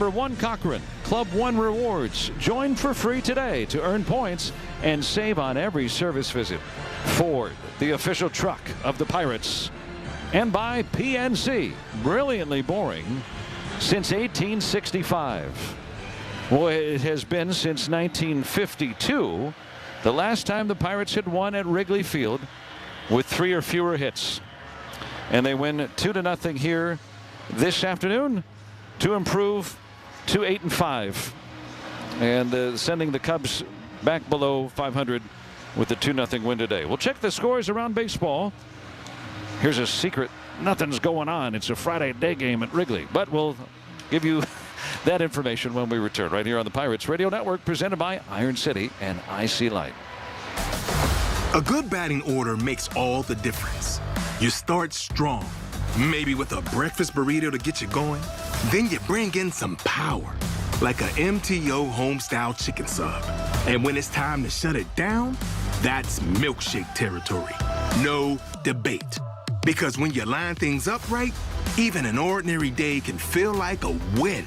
For One Cochrane, Club One Rewards. Join for free today to earn points and save on every service visit. Ford, the official truck of the Pirates. And by PNC, brilliantly boring since 1865. Well, it has been since 1952, the last time the Pirates had won at Wrigley Field with 3 or fewer hits. And they win 2-0 here this afternoon to improve to 8-5, and sending the Cubs back below 500 with the 2-0 win today. We'll check the scores around baseball. Here's a secret: nothing's going on. It's a Friday day game at Wrigley, but we'll give you that information when we return right here on the Pirates Radio Network, presented by Iron City and IC Light. A good batting order makes all the difference. You start strong, maybe with a breakfast burrito to get you going. Then you bring in some power, like a MTO home-style chicken sub. And when it's time to shut it down, that's milkshake territory. No debate. Because when you line things up right, even an ordinary day can feel like a win.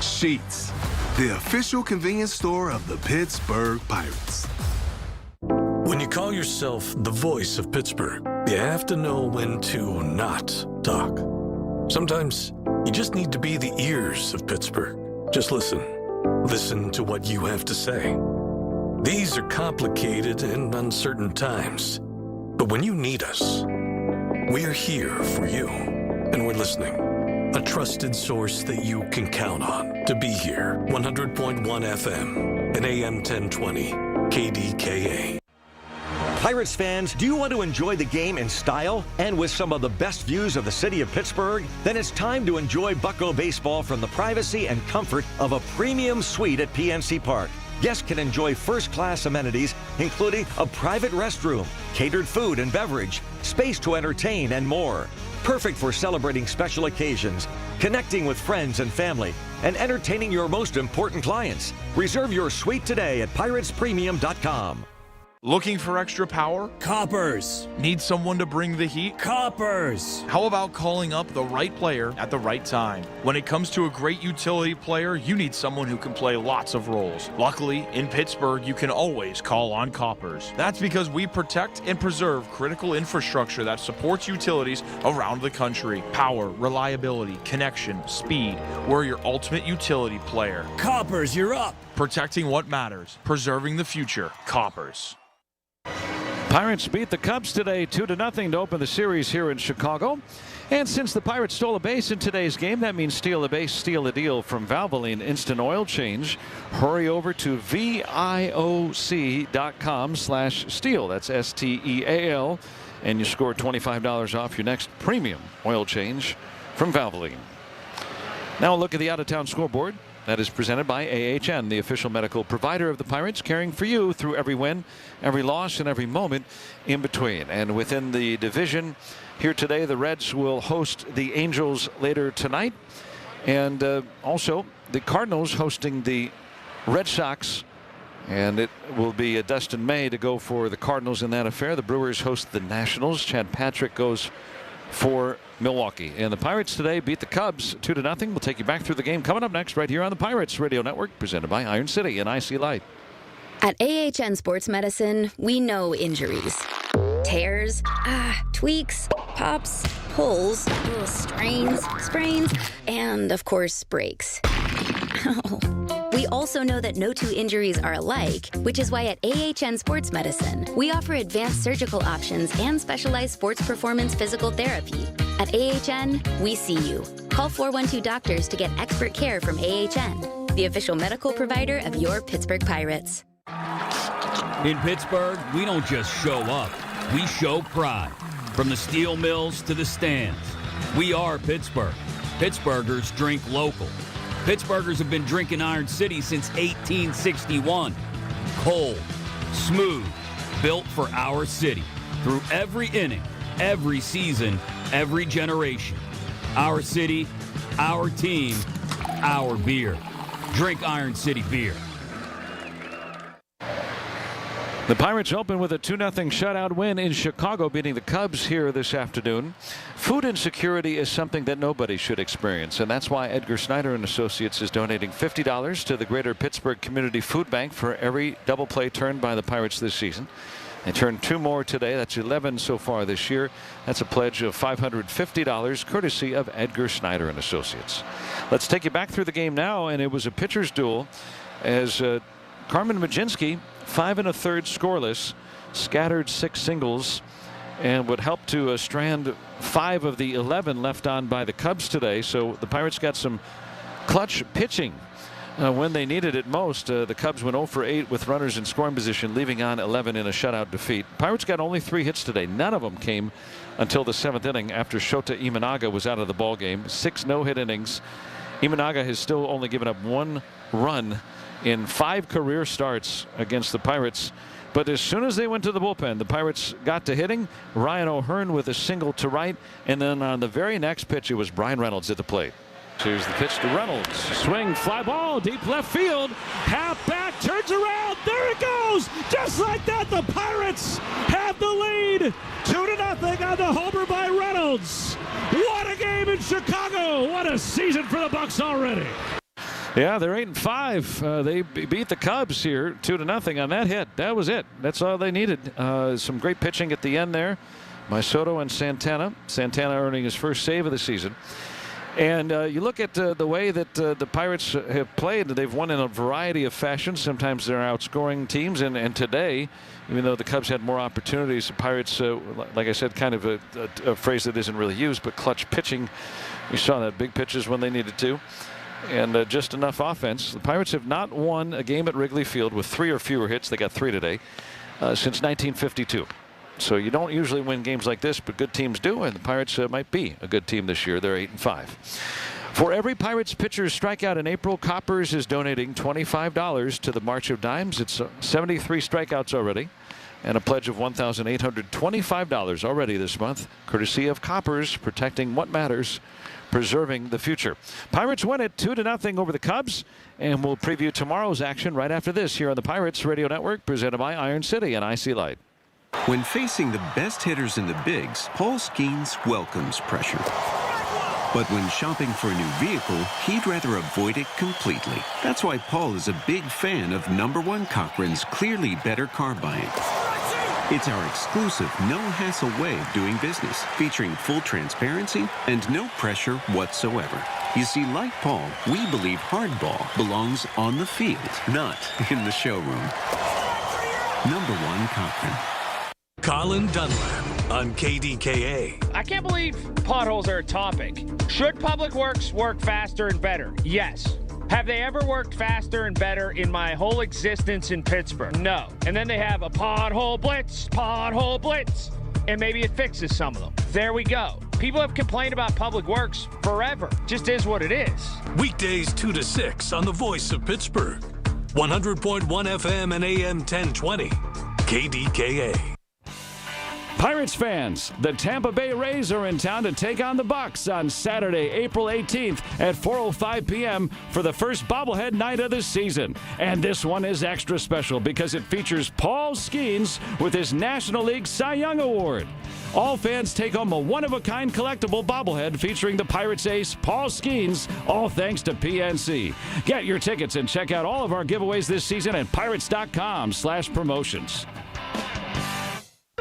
Sheetz, the official convenience store of the Pittsburgh Pirates. When you call yourself the voice of Pittsburgh, you have to know when to not talk. Sometimes you just need to be the ears of Pittsburgh. Just listen. Listen to what you have to say. These are complicated and uncertain times. But when you need us, we are here for you. And we're listening. A trusted source that you can count on to be here. 100.1 FM and AM 1020 KDKA. Pirates fans, do you want to enjoy the game in style and with some of the best views of the city of Pittsburgh? Then it's time to enjoy Bucko baseball from the privacy and comfort of a premium suite at PNC Park. Guests can enjoy first-class amenities, including a private restroom, catered food and beverage, space to entertain, and more. Perfect for celebrating special occasions, connecting with friends and family, and entertaining your most important clients. Reserve your suite today at piratespremium.com. Looking for extra power? Coppers. Need someone to bring the heat? Coppers. How about calling up the right player at the right time? When it comes to a great utility player, you need someone who can play lots of roles. Luckily, in Pittsburgh, you can always call on Coppers. That's because we protect and preserve critical infrastructure that supports utilities around the country. Power, reliability, connection, speed. We're your ultimate utility player. Coppers, you're up. Protecting what matters. Preserving the future. Coppers. Pirates beat the Cubs today 2-0 to open the series here in Chicago. And since the Pirates stole a base in today's game, that means steal a base, steal a deal from Valvoline Instant Oil Change. Hurry over to VIOC.com/steal. That's STEAL. And you score $25 off your next premium oil change from Valvoline. Now a look at the out-of-town scoreboard. That is presented by AHN, the official medical provider of the Pirates, caring for you through every win, every loss, and every moment in between. And within the division here today, the Reds will host the Angels later tonight. And also the Cardinals hosting the Red Sox. And it will be Dustin May to go for the Cardinals in that affair. The Brewers host the Nationals. Chad Patrick goes for Milwaukee. And the Pirates today beat the Cubs 2-0. We'll take you back through the game coming up next right here on the Pirates Radio Network, presented by Iron City and IC Light. At AHN Sports Medicine, we know injuries. Tears, tweaks, pops, pulls, strains, sprains, and of course, breaks. We also know that no two injuries are alike, which is why at AHN Sports Medicine, we offer advanced surgical options and specialized sports performance physical therapy. At AHN, we see you. Call 412-DOCTORS to get expert care from AHN, the official medical provider of your Pittsburgh Pirates. In Pittsburgh, we don't just show up. We show pride. From the steel mills to the stands. We are Pittsburgh. Pittsburghers drink local. Pittsburghers have been drinking Iron City since 1861. Cold, smooth, built for our city. Through every inning, every season, every generation. Our city, our team, our beer. Drink Iron City beer. The Pirates open with a 2-0 shutout win in Chicago, beating the Cubs here this afternoon. Food insecurity is something that nobody should experience, and that's why Edgar Snyder and Associates is donating $50 to the Greater Pittsburgh Community Food Bank for every double play turned by the Pirates this season. They turned 2 more today. That's 11 so far this year. That's a pledge of $550 courtesy of Edgar Snyder and Associates. Let's take you back through the game now, and it was a pitcher's duel as Carmen Mlodzinski, 5 1/3 scoreless, scattered 6 singles, and would help to strand 5 of the 11 left on by the Cubs today. So the Pirates got some clutch pitching when they needed it most. The Cubs went 0 for 8 with runners in scoring position, leaving on 11 in a shutout defeat. Pirates got only 3 hits today. None of them came until the 7th inning after Shota Imanaga was out of the ball game. 6 no-hit innings. Imanaga has still only given up 1 run in 5 career starts against the Pirates. But as soon as they went to the bullpen, the Pirates got to hitting. Ryan O'Hearn with a single to right, and then on the very next pitch, it was Brian Reynolds at the plate. Here's the pitch to Reynolds. Swing, fly ball, deep left field. Half back, turns around. There it goes. Just like that, the Pirates have the lead. 2-0 on the homer by Reynolds. What a game in Chicago. What a season for the Bucs already. Yeah, they're 8-5. They beat the Cubs here 2-0 on that hit. That was it. That's all they needed. Some great pitching at the end there by Soto and Santana. Santana earning his first save of the season. And you look at the way that the Pirates have played. They've won in a variety of fashions. Sometimes they're outscoring teams. And today, even though the Cubs had more opportunities, the Pirates, like I said, kind of a phrase that isn't really used, but clutch pitching. We saw that, big pitches when they needed to. And just enough offense. The Pirates have not won a game at Wrigley Field with 3 or fewer hits. They got 3 today since 1952. So you don't usually win games like this, but good teams do, and the Pirates might be a good team this year. They're 8-5. For every Pirates pitcher's strikeout in April, Coppers is donating $25 to the March of Dimes. It's 73 strikeouts already, and a pledge of $1,825 already this month, courtesy of Coppers, protecting what matters, preserving the future. Pirates win it 2-0 over the Cubs, and we'll preview tomorrow's action right after this here on the Pirates Radio Network, presented by Iron City and IC Light. When facing the best hitters in the bigs, Paul Skeens welcomes pressure. But when shopping for a new vehicle, he'd rather avoid it completely. That's why Paul is a big fan of #1 Cochran's Clearly Better Car Buying. It's our exclusive, no-hassle way of doing business, featuring full transparency and no pressure whatsoever. You see, like Paul, we believe hardball belongs on the field, not in the showroom. #1 Cochran. Colin Dunlap on KDKA. I can't believe potholes are a topic. Should Public Works work faster and better? Yes. Have they ever worked faster and better in my whole existence in Pittsburgh? No. And then they have a pothole blitz, and maybe it fixes some of them. There we go. People have complained about Public Works forever. Just is what it is. Weekdays 2 to 6 on the Voice of Pittsburgh. 100.1 FM and AM 1020. KDKA. Pirates fans, the Tampa Bay Rays are in town to take on the Bucs on Saturday, April 18th at 4:05 p.m. for the first bobblehead night of the season. And this one is extra special because it features Paul Skeens with his National League Cy Young Award. All fans take home a one-of-a-kind collectible bobblehead featuring the Pirates ace Paul Skeens, all thanks to PNC. Get your tickets and check out all of our giveaways this season at pirates.com/promotions.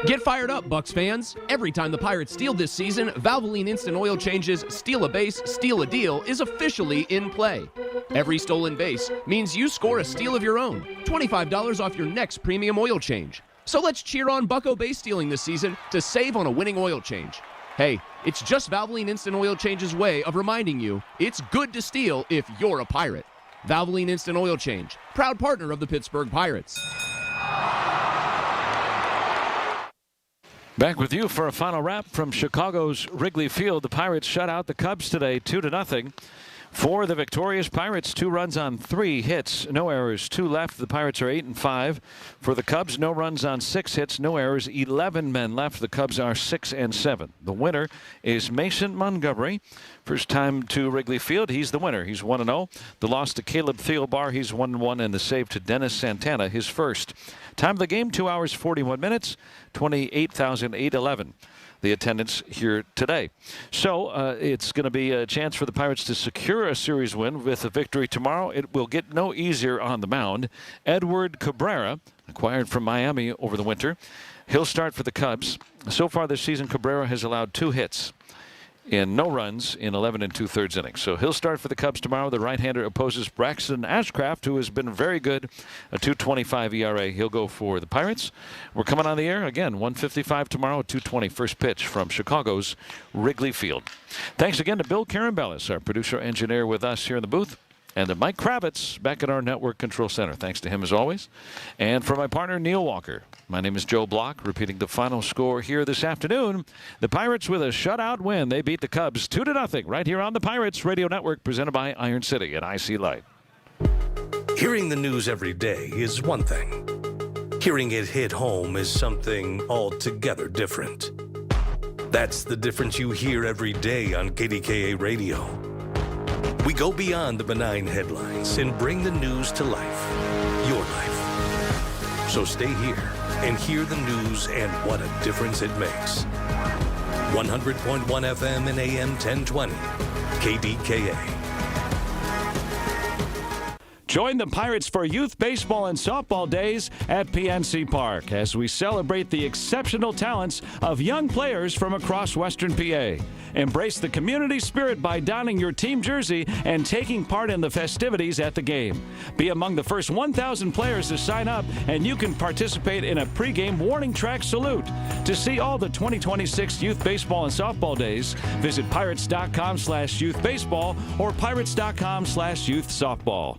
Get fired up, Bucs fans. Every time the Pirates steal this season, Valvoline Instant Oil Change's Steal a Base, Steal a Deal is officially in play. Every stolen base means you score a steal of your own. $25 off your next premium oil change. So let's cheer on Bucco base stealing this season to save on a winning oil change. Hey, it's just Valvoline Instant Oil Change's way of reminding you it's good to steal if you're a Pirate. Valvoline Instant Oil Change, proud partner of the Pittsburgh Pirates. Back with you for a final wrap from Chicago's Wrigley Field. The Pirates shut out the Cubs today 2-0. For the victorious Pirates, 2 runs on 3 hits, no errors, 2 left. The Pirates are 8-5. For the Cubs, no runs on 6 hits, no errors, 11 men left. The Cubs are 6-7. The winner is Mason Montgomery. First time to Wrigley Field, he's the winner. He's 1-0. The loss to Caleb Thielbar, he's 1-1, and the save to Dennis Santana, his first. Time of the game, 2 hours 41 minutes, 28,811. The attendance here today. So it's going to be a chance for the Pirates to secure a series win with a victory tomorrow. It will get no easier on the mound. Edward Cabrera, acquired from Miami over the winter, he'll start for the Cubs. So far this season, Cabrera has allowed 2 hits in no runs in 11 2/3 innings. So he'll start for the Cubs tomorrow. The right-hander opposes Braxton Ashcraft, who has been very good, a 2.25 ERA. He'll go for the Pirates. We're coming on the air again, 1:55 tomorrow, 2:20 first pitch from Chicago's Wrigley Field. Thanks again to Bill Carambellis, our producer-engineer, with us here in the booth. And to Mike Kravitz back at our Network Control Center. Thanks to him as always. And for my partner, Neil Walker. My name is Joe Block, repeating the final score here this afternoon. The Pirates with a shutout win. They beat the Cubs 2-0 right here on the Pirates Radio Network, presented by Iron City and IC Light. Hearing the news every day is one thing. Hearing it hit home is something altogether different. That's the difference you hear every day on KDKA Radio. We go beyond the benign headlines and bring the news to life, your life. So stay here and hear the news and what a difference it makes. 100.1 FM and AM 1020, KDKA. Join the Pirates for Youth Baseball and Softball Days at PNC Park as we celebrate the exceptional talents of young players from across Western PA. Embrace the community spirit by donning your team jersey and taking part in the festivities at the game. Be among the first 1,000 players to sign up, and you can participate in a pregame warning track salute. To see all the 2026 Youth Baseball and Softball Days, visit pirates.com/youthbaseball or pirates.com/youthsoftball.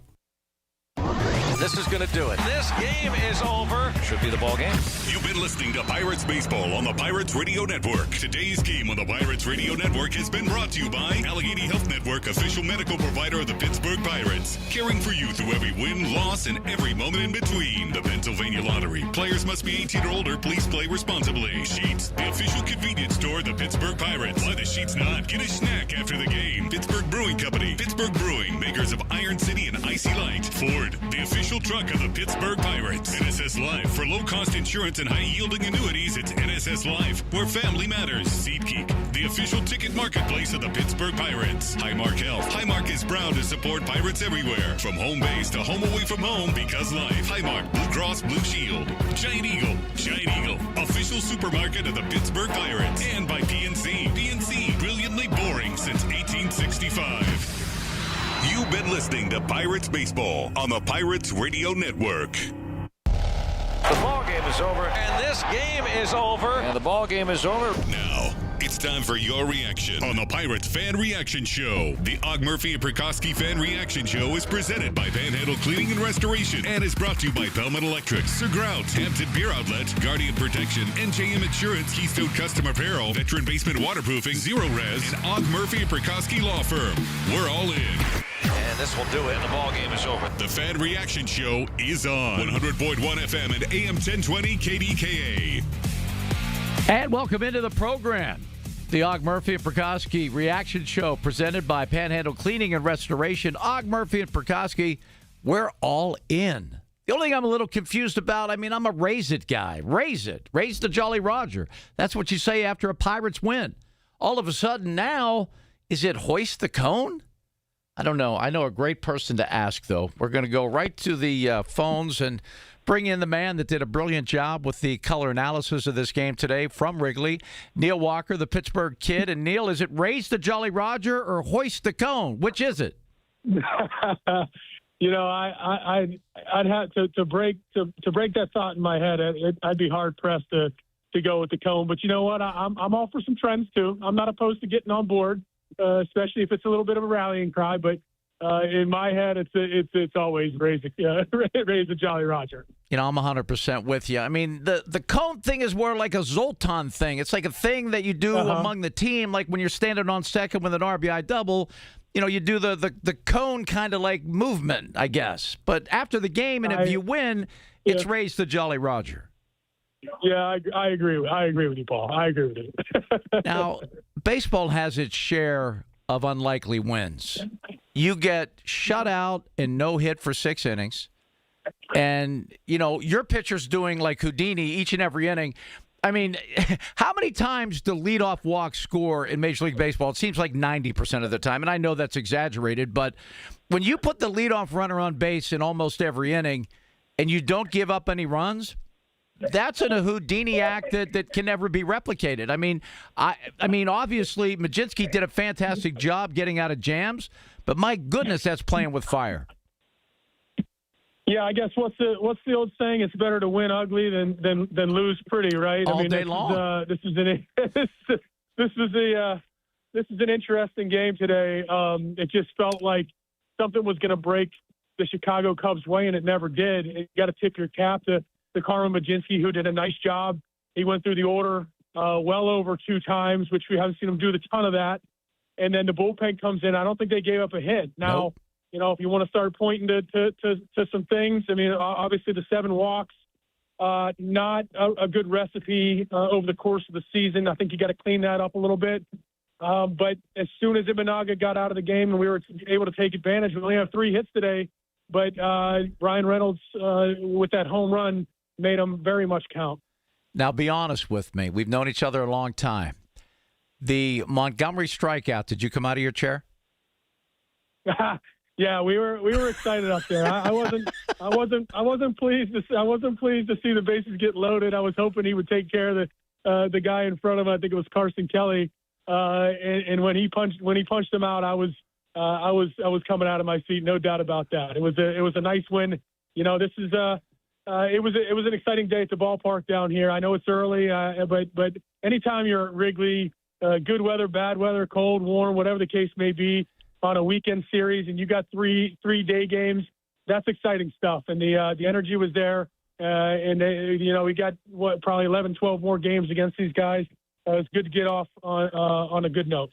This is going to do it. This game is over. Should be the ball game. You've been listening to Pirates Baseball on the Pirates Radio Network. Today's game on the Pirates Radio Network has been brought to you by Allegheny Health Network, official medical provider of the Pittsburgh Pirates. Caring for you through every win, loss, and every moment in between. The Pennsylvania Lottery. Players must be 18 or older. Please play responsibly. Sheets, the official convenience store of the Pittsburgh Pirates. Why the Sheets not? Get a snack after the game. Pittsburgh Brewing Company. Pittsburgh Brewing, makers of Iron City and Icy Light. Ford, the official truck of the Pittsburgh Pirates. NSS Life. For low-cost insurance and high-yielding annuities, it's NSS Life, where family matters. SeatGeek, the official ticket marketplace of the Pittsburgh Pirates. Highmark Health. Highmark is proud to support Pirates everywhere, from home base to home away from home, because life. Highmark, Blue Cross Blue Shield. Giant Eagle, official supermarket of the Pittsburgh Pirates. And by PNC. PNC, brilliantly boring since 1865. You've been listening to Pirates Baseball on the Pirates Radio Network. The ball game is over. And this game is over. And the ball game is over. Now, it's time for your reaction on the Pirates Fan Reaction Show. The Og Murphy and Prikoski Fan Reaction Show is presented by Panhandle Cleaning and Restoration and is brought to you by Bellman Electric, Sir Grout's, Hampton Beer Outlet, Guardian Protection, NJM Insurance, Keystone Custom Apparel, Veteran Basement Waterproofing, Zero Res, and Og Murphy and Prikoski Law Firm. We're all in. And this will do it. And the ball game is over. The Fan Reaction Show is on 100.1 FM and AM 1020 KDKA. And welcome into the program. The Og Murphy and Prikoski Reaction Show presented by Panhandle Cleaning and Restoration. Og Murphy and Prikoski, we're all in. The only thing I'm a little confused about, I'm a raise it guy. Raise it. Raise the Jolly Roger. That's what you say after a Pirates win. All of a sudden now, is it hoist the cone? I don't know. I know a great person to ask, though. We're going to go right to the phones and bring in the man that did a brilliant job with the color analysis of this game today from Wrigley, Neil Walker, the Pittsburgh Kid. And, Neil, is it raise the Jolly Roger or hoist the cone? Which is it? I'd have to break that thought in my head. I'd be hard pressed to go with the cone. But you know what? I'm all for some trends too. I'm not opposed to getting on board, especially if it's a little bit of a rallying cry. But in my head, it's always raise the Jolly Roger. I'm 100% with you. The cone thing is more like a Zoltan thing. It's like a thing that you do among the team, like when you're standing on second with an RBI double. you do the cone kind of like movement, I guess. But after the game, and if you win, it's raised to Jolly Roger. Yeah, I agree. I agree with you, Paul. I agree with you. Now, baseball has its share of unlikely wins. You get shut out and no hit for 6 innings. And, your pitcher's doing like Houdini each and every inning. I mean, how many times do leadoff walks score in Major League Baseball? It seems like 90% of the time, and I know that's exaggerated, but when you put the leadoff runner on base in almost every inning and you don't give up any runs, that's a Houdini act that can never be replicated. I mean, obviously, Majinski did a fantastic job getting out of jams, but my goodness, that's playing with fire. Yeah, I guess what's the old saying? It's better to win ugly than lose pretty, right? All day long. This is an interesting game today. It just felt like something was going to break the Chicago Cubs' way, and it never did. You got to tip your cap to Carmen Majinski, who did a nice job. He went through the order well over 2 times, which we haven't seen him do the ton of that. And then the bullpen comes in. I don't think they gave up a hit. Now. Nope. If you want to start pointing to some things, I mean, obviously the 7 walks, not a good recipe over the course of the season. I think you got to clean that up a little bit. But as soon as Imanaga got out of the game and we were able to take advantage, we only have 3 hits today. But Ryan Reynolds, with that home run, made him very much count. Now, be honest with me. We've known each other a long time. The Montgomery strikeout, did you come out of your chair? Yeah, we were excited up there. I wasn't pleased to see the bases get loaded. I was hoping he would take care of the guy in front of him. I think it was Carson Kelly. And when he punched him out, I was coming out of my seat, no doubt about that. It was a nice win. This is it was an exciting day at the ballpark down here. I know it's early, but anytime you're at Wrigley, good weather, bad weather, cold, warm, whatever the case may be, on a weekend series, and you got three day games, that's exciting stuff. And the energy was there. And we got probably 11, 12 more games against these guys. It's good to get off on a good note.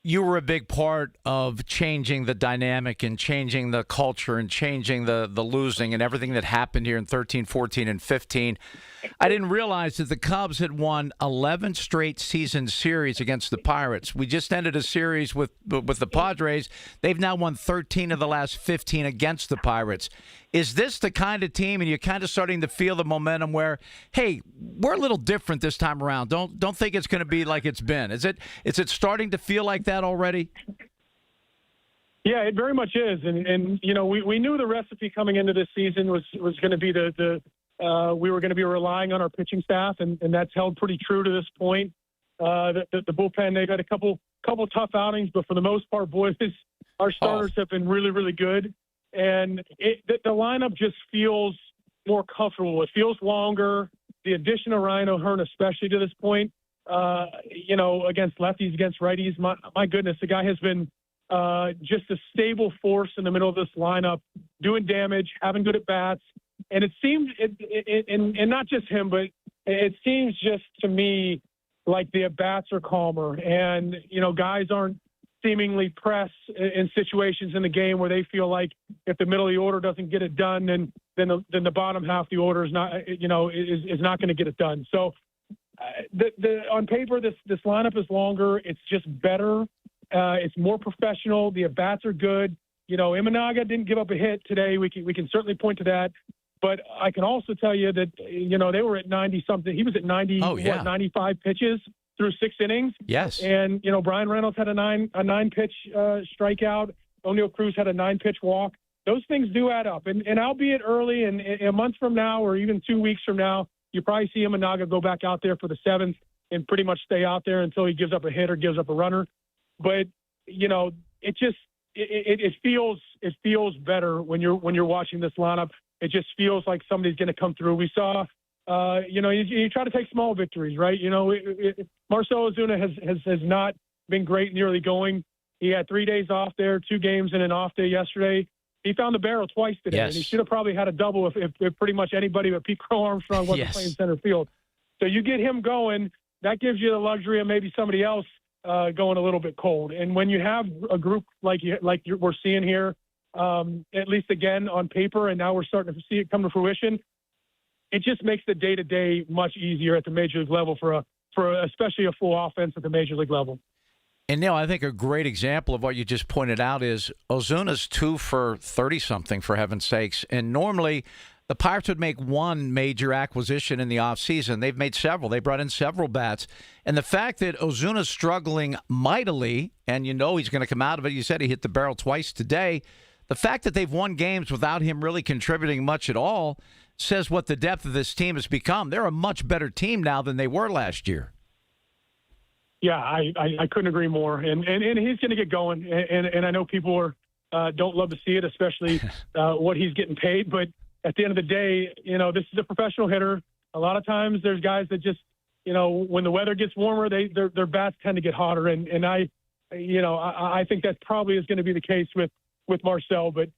You were a big part of changing the dynamic and changing the culture and changing the losing and everything that happened here in 13, 14, and 15. I didn't realize that the Cubs had won 11 straight season series against the Pirates. We just ended a series with the Padres. They've now won 13 of the last 15 against the Pirates. Is this the kind of team, and you're kind of starting to feel the momentum where, hey, we're a little different this time around. Don't think it's going to be like it's been. Is it starting to feel like that already? Yeah, it very much is. And we knew the recipe coming into this season was going to be we were going to be relying on our pitching staff, and that's held pretty true to this point. The bullpen, they've had a couple tough outings, but for the most part, boys, our starters have been really, really good. And the lineup just feels more comfortable. It feels longer. The addition of Ryan O'Hearn, especially to this point, against lefties, against righties, my goodness, the guy has been just a stable force in the middle of this lineup, doing damage, having good at-bats. And it seems, and not just him, but it seems just to me like the at-bats are calmer. And, guys aren't seemingly pressed in situations in the game where they feel like if the middle of the order doesn't get it done, then the bottom half of the order is not, is not going to get it done. So on paper, this lineup is longer. It's just better. It's more professional. The at-bats are good. Imanaga didn't give up a hit today. We can certainly point to that. But I can also tell you that, they were at 90-something. He was at 95 pitches through 6 innings. Yes. And, Brian Reynolds had a nine-pitch strikeout. O'Neal Cruz had a 9-pitch walk. Those things do add up. And albeit early, and a month from now or even 2 weeks from now, you probably see Imanaga go back out there for the 7th and pretty much stay out there until he gives up a hit or gives up a runner. But, it feels better when you're watching this lineup. It just feels like somebody's going to come through. We saw, you try to take small victories, right? Marcell Ozuna has not been great in the early going. He had 3 days off there, 2 games and an off day yesterday. He found the barrel twice today, yes. And he should have probably had a double if pretty much anybody but Pete Crow Armstrong wasn't yes. playing center field. So you get him going, that gives you the luxury of maybe somebody else going a little bit cold. And when you have a group like we're seeing here, at least again on paper, and now we're starting to see it come to fruition, it just makes the day-to-day much easier at the major league level for especially a full offense at the major league level. And Neil, I think a great example of what you just pointed out is Ozuna's 2 for 30-something, for heaven's sakes. And normally the Pirates would make one major acquisition in the offseason. They've made several. They brought in several bats. And the fact that Ozuna's struggling mightily, and you know he's going to come out of it, you said he hit the barrel twice today, the fact that they've won games without him really contributing much at all says what the depth of this team has become. They're a much better team now than they were last year. Yeah, I couldn't agree more. And he's going to get going. And I know people don't love to see it, especially what he's getting paid. But at the end of the day, this is a professional hitter. A lot of times there's guys that just, when the weather gets warmer, their bats tend to get hotter. And I think that probably is going to be the case with Marcell. But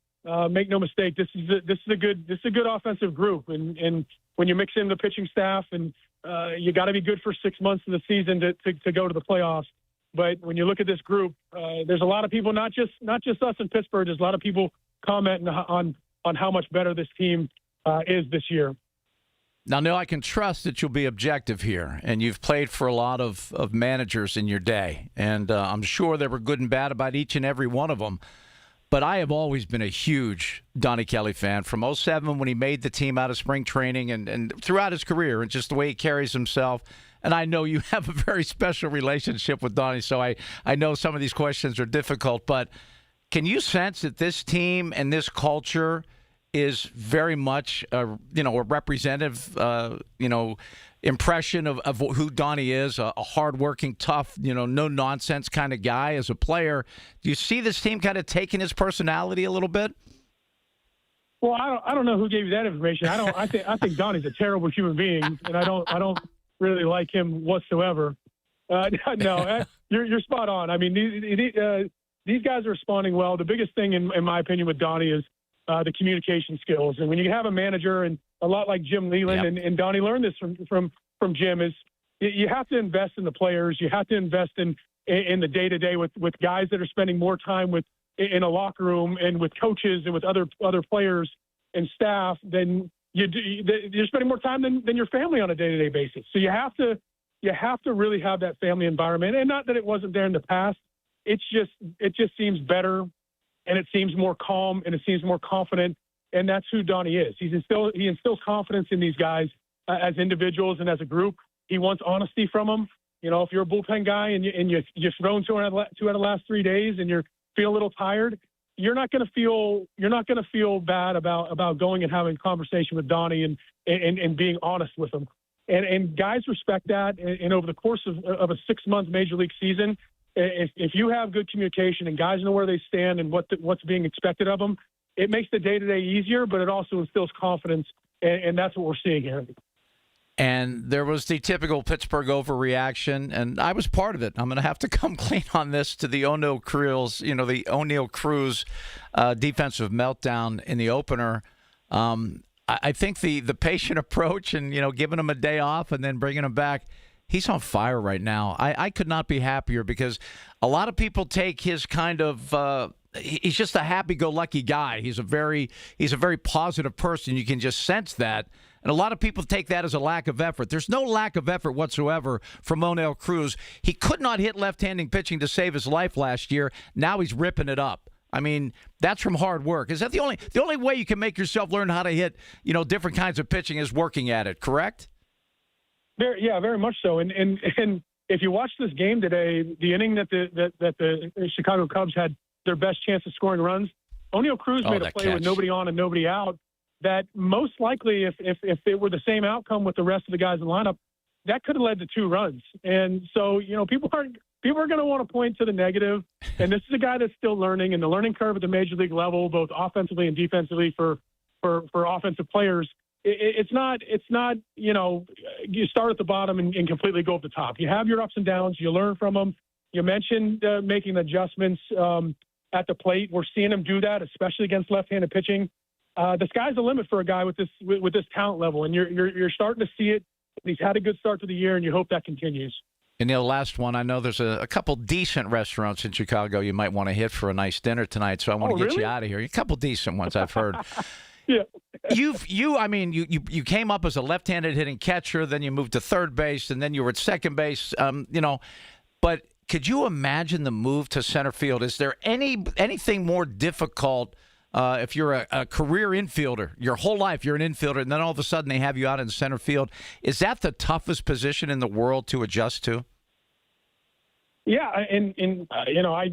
make no mistake, this is a good offensive group. And when you mix in the pitching staff, and you got to be good for 6 months of the season to go to the playoffs. But when you look at this group, there's a lot of people, not just us in Pittsburgh. There's a lot of people commenting on how much better this team is this year. Now, Neil, I can trust that you'll be objective here, and you've played for a lot of managers in your day, and I'm sure there were good and bad about each and every one of them. But I have always been a huge Donnie Kelly fan from 2007 when he made the team out of spring training and throughout his career, and just the way he carries himself. And I know you have a very special relationship with Donnie, so I know some of these questions are difficult. But can you sense that this team and this culture is very much a representative, impression of who Donnie is, a hardworking, tough, no-nonsense kind of guy as a player? Do you see this team kind of taking his personality a little bit? Well, I don't know who gave you that information. I think Donnie's a terrible human being, and I don't really like him whatsoever. No, you're spot on. I mean, these guys are responding well. The biggest thing, in my opinion, with Donnie is the communication skills. And when you have a manager, and a lot like Jim Leland, and Donnie learned this from Jim, is you have to invest in the players. You have to invest in the day-to-day with guys that are spending more time in a locker room and with coaches and with other players and staff than you're spending more time than your family on a day-to-day basis. So you have to really have that family environment. And not that it wasn't there in the past. It just seems better, and it seems more calm, and it seems more confident. And that's who Donnie is. He instills confidence in these guys as individuals and as a group. He wants honesty from them. If you're a bullpen guy and you've thrown two out of the last 3 days and you feel a little tired, you're not going to feel bad about going and having a conversation with Donnie and being honest with him. And guys respect that. And over the course of a 6-month major league season, if you have good communication and guys know where they stand and what's being expected of them, it makes the day-to-day easier, but it also instills confidence, and that's what we're seeing here. And there was the typical Pittsburgh overreaction, and I was part of it. I'm going to have to come clean on this to the O'Neill Cruz, the O'Neill Cruz defensive meltdown in the opener. I think the patient approach and, giving him a day off and then bringing him back, he's on fire right now. I could not be happier, because a lot of people take his kind of he's just a happy-go-lucky guy. He's a very positive person. You can just sense that. And a lot of people take that as a lack of effort. There's no lack of effort whatsoever from O'Neill Cruz. He could not hit left-handing pitching to save his life last year. Now he's ripping it up. I mean, that's from hard work. Is that the only way you can make yourself learn how to hit, different kinds of pitching is working at it, correct? Very much so. And if you watch this game today, the inning that the Chicago Cubs had their best chance of scoring runs, O'Neill Cruz made a play with nobody on and nobody out that most likely, if it were the same outcome with the rest of the guys in the lineup, that could have led to 2 runs. And so, people are going to want to point to the negative. And this is a guy that's still learning, and the learning curve at the major league level, both offensively and defensively for offensive players, it's not you start at the bottom and completely go up the top. You have your ups and downs. You learn from them. You mentioned making adjustments at the plate. We're seeing him do that, especially against left-handed pitching. The sky's the limit for a guy with this talent level, and you're starting to see it. He's had a good start to the year, and you hope that continues. And the last one, I know there's a couple decent restaurants in Chicago you might want to hit for a nice dinner tonight, so I want to get you out of here. A couple decent ones I've heard. Yeah. You came up as a left-handed hitting catcher, then you moved to third base, and then you were at second base. But could you imagine the move to center field? Is there anything more difficult if you're a career infielder, your whole life you're an infielder, and then all of a sudden they have you out in center field? Is that the toughest position in the world to adjust to? Yeah, and I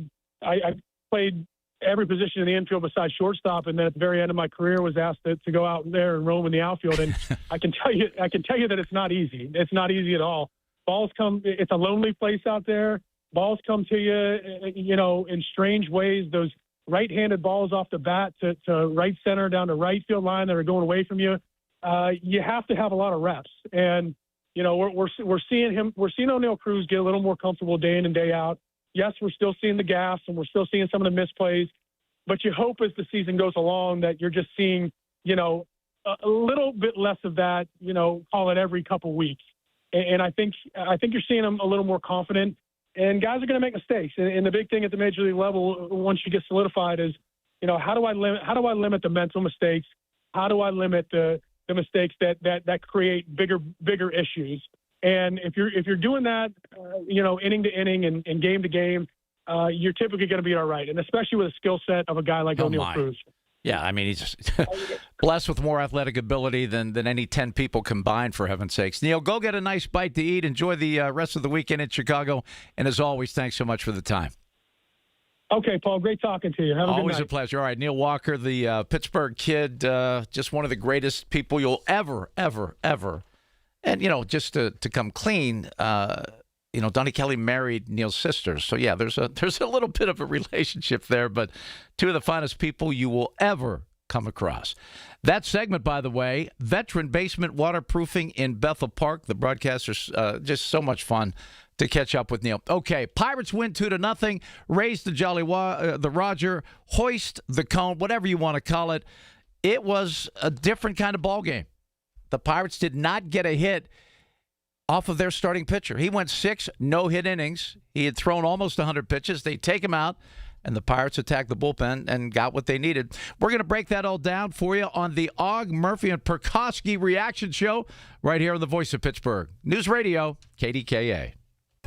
played every position in the infield besides shortstop, and then at the very end of my career was asked to go out there and roam in the outfield. And I can tell you that it's not easy. It's not easy at all. Balls come. It's a lonely place out there. Balls come to you, in strange ways. Those right-handed balls off the bat to right center down the right field line that are going away from you. You have to have a lot of reps, and we're seeing O'Neal Cruz get a little more comfortable day in and day out. Yes, we're still seeing the gas and we're still seeing some of the misplays, but you hope as the season goes along that you're just seeing, a little bit less of that, call it every couple weeks. And I think you're seeing them a little more confident, and guys are going to make mistakes. And the big thing at the major league level, once you get solidified, is, how do I limit the mental mistakes? How do I limit the mistakes that create bigger issues? And if you're doing that, inning to inning and game to game, you're typically going to be all right. And especially with a skill set of a guy like O'Neal Cruz. Yeah, I mean, he's blessed with more athletic ability than any 10 people combined, for heaven's sakes. Neil, go get a nice bite to eat. Enjoy the rest of the weekend in Chicago. And as always, thanks so much for the time. Okay, Paul, great talking to you. Have a good night. Always a pleasure. All right, Neil Walker, the Pittsburgh kid, just one of the greatest people you'll ever. And, just to come clean, Donnie Kelly married Neil's sister. So, yeah, there's a little bit of a relationship there, but two of the finest people you will ever come across. That segment, by the way, veteran basement waterproofing in Bethel Park. The broadcasters, just so much fun to catch up with Neil. Okay, Pirates win 2-0. Raise the the Roger, hoist the cone, whatever you want to call it. It was a different kind of ball game. The Pirates did not get a hit off of their starting pitcher. He went 6 no-hit innings. He had thrown almost 100 pitches. They take him out, and the Pirates attacked the bullpen and got what they needed. We're going to break that all down for you on the Og, Murphy, and Perkowski reaction show right here on the Voice of Pittsburgh. News Radio, KDKA.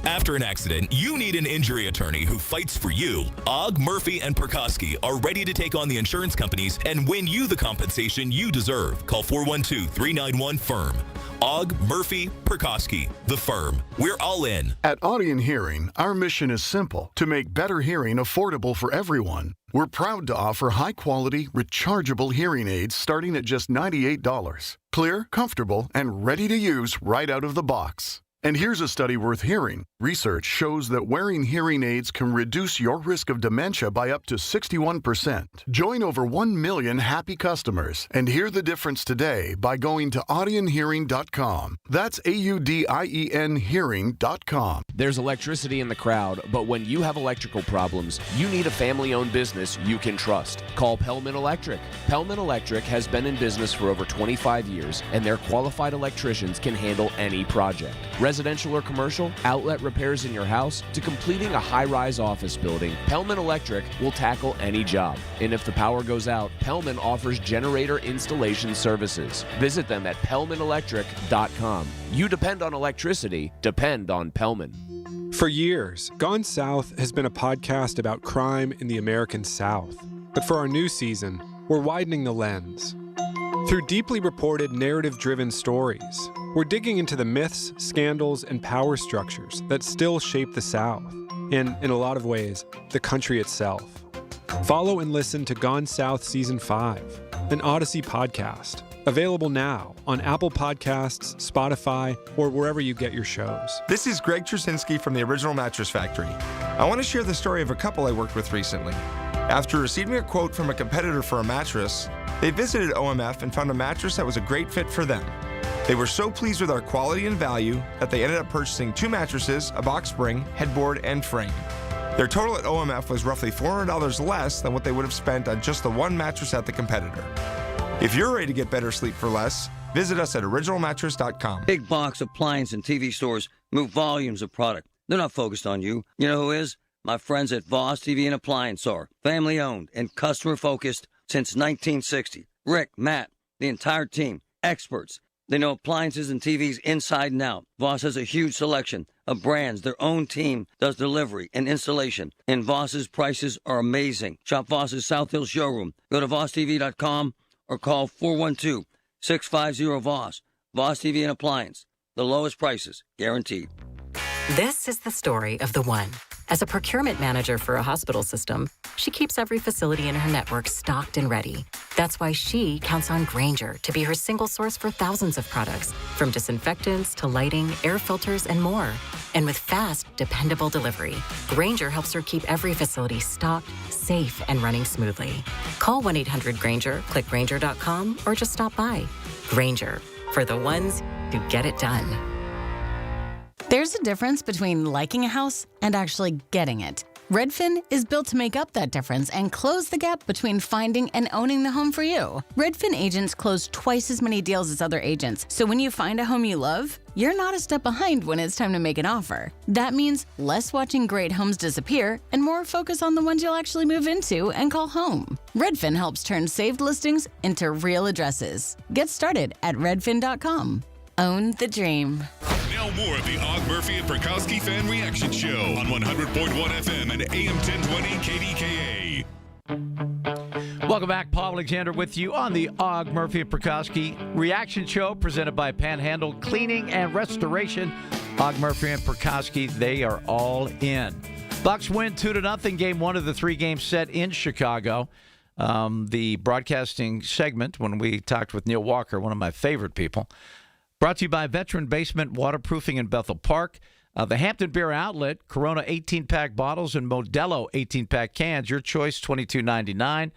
After an accident, you need an injury attorney who fights for you. Og, Murphy, and Perkowski are ready to take on the insurance companies and win you the compensation you deserve. Call 412-391-FIRM. Og, Murphy, Perkowski, the firm. We're all in. At Audion Hearing, our mission is simple: to make better hearing affordable for everyone. We're proud to offer high-quality, rechargeable hearing aids starting at just $98. Clear, comfortable, and ready to use right out of the box. And here's a study worth hearing. Research shows that wearing hearing aids can reduce your risk of dementia by up to 61%. Join over 1 million happy customers and hear the difference today by going to audionhearing.com. That's AUDIEN hearing.com. There's electricity in the crowd, but when you have electrical problems, you need a family-owned business you can trust. Call Pellman Electric. Pellman Electric has been in business for over 25 years, and their qualified electricians can handle any project. Residential or commercial, outlet repairs in your house, to completing a high-rise office building, Pellman Electric will tackle any job. And if the power goes out, Pellman offers generator installation services. Visit them at PellmanElectric.com. You depend on electricity, depend on Pellman. For years, Gone South has been a podcast about crime in the American South. But for our new season, we're widening the lens. Through deeply reported, narrative-driven stories, we're digging into the myths, scandals, and power structures that still shape the South, and, in a lot of ways, the country itself. Follow and listen to Gone South Season 5, an Odyssey podcast, available now on Apple Podcasts, Spotify, or wherever you get your shows. This is Greg Trusinski from the Original Mattress Factory. I want to share the story of a couple I worked with recently. After receiving a quote from a competitor for a mattress, they visited OMF and found a mattress that was a great fit for them. They were so pleased with our quality and value that they ended up purchasing 2 mattresses, a box spring, headboard, and frame. Their total at OMF was roughly $400 less than what they would have spent on just the one mattress at the competitor. If you're ready to get better sleep for less, visit us at originalmattress.com. Big box appliance and TV stores move volumes of product. They're not focused on you. You know who is? My friends at Voss TV and Appliance are family-owned and customer-focused since 1960. Rick, Matt, the entire team, experts. They know appliances and TVs inside and out. Voss has a huge selection of brands. Their own team does delivery and installation. And Voss's prices are amazing. Shop Voss's South Hill showroom. Go to VossTV.com or call 412-650-VOSS. Voss TV and Appliance. The lowest prices, guaranteed. This is the story of the one. As a procurement manager for a hospital system, she keeps every facility in her network stocked and ready. That's why she counts on Grainger to be her single source for thousands of products, from disinfectants to lighting, air filters, and more. And with fast, dependable delivery, Grainger helps her keep every facility stocked, safe, and running smoothly. Call 1-800-GRAINGER, click Grainger.com, or just stop by. Grainger, for the ones who get it done. There's a difference between liking a house and actually getting it. Redfin is built to make up that difference and close the gap between finding and owning the home for you. Redfin agents close twice as many deals as other agents, so when you find a home you love, you're not a step behind when it's time to make an offer. That means less watching great homes disappear and more focus on the ones you'll actually move into and call home. Redfin helps turn saved listings into real addresses. Get started at redfin.com. Own the dream. Now more of the Og Murphy and Prokowski Fan Reaction Show on 100.1 FM and AM 1020 KDKA. Welcome back. Paul Alexander with you on the Og Murphy and Prokowski Reaction Show presented by Panhandle Cleaning and Restoration. Og Murphy and Prokowski, they are all in. Bucks win 2-0, game one of the three-game set in Chicago. The broadcasting segment, when we talked with Neil Walker, one of my favorite people, brought to you by Veteran Basement Waterproofing in Bethel Park. The Hampton Beer Outlet, Corona 18-pack bottles and Modelo 18-pack cans. Your choice, $22.99.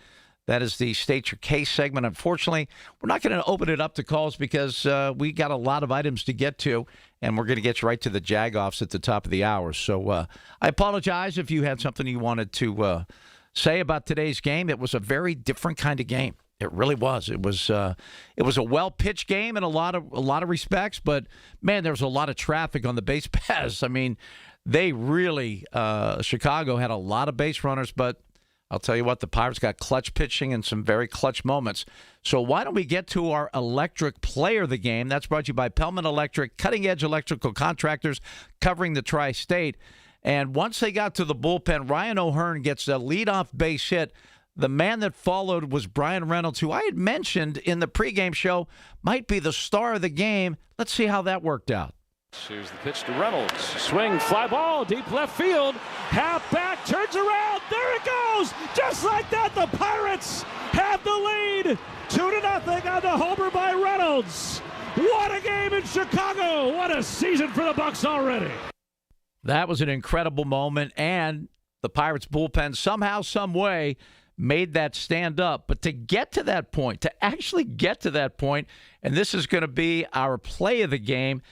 That is the State Your Case segment. Unfortunately, we're not going to open it up to calls because we got a lot of items to get to, and we're going to get you right to the Jag-offs at the top of the hour. So I apologize if you had something you wanted to say about today's game. It was a very different kind of game. It really was. It was a well-pitched game in a lot of respects, but, man, there was a lot of traffic on the base paths. I mean, they really Chicago had a lot of base runners, but I'll tell you what, the Pirates got clutch pitching in some very clutch moments. So why don't we get to our electric player of the game? That's brought to you by Pellman Electric, cutting-edge electrical contractors covering the tri-state. And once they got to the bullpen, Ryan O'Hearn gets a leadoff base hit. The man that followed was Brian Reynolds, who I had mentioned in the pregame show might be the star of the game. Let's see how that worked out. Here's the pitch to Reynolds. Swing, fly ball, deep left field. Half back, turns around. There it goes. Just like that, the Pirates have the lead. 2-0 on the homer by Reynolds. What a game in Chicago. What a season for the Bucks already. That was an incredible moment, and the Pirates bullpen somehow, some way, made that stand up. But to get to that point, to actually get to that point, and this is going to be our play of the game,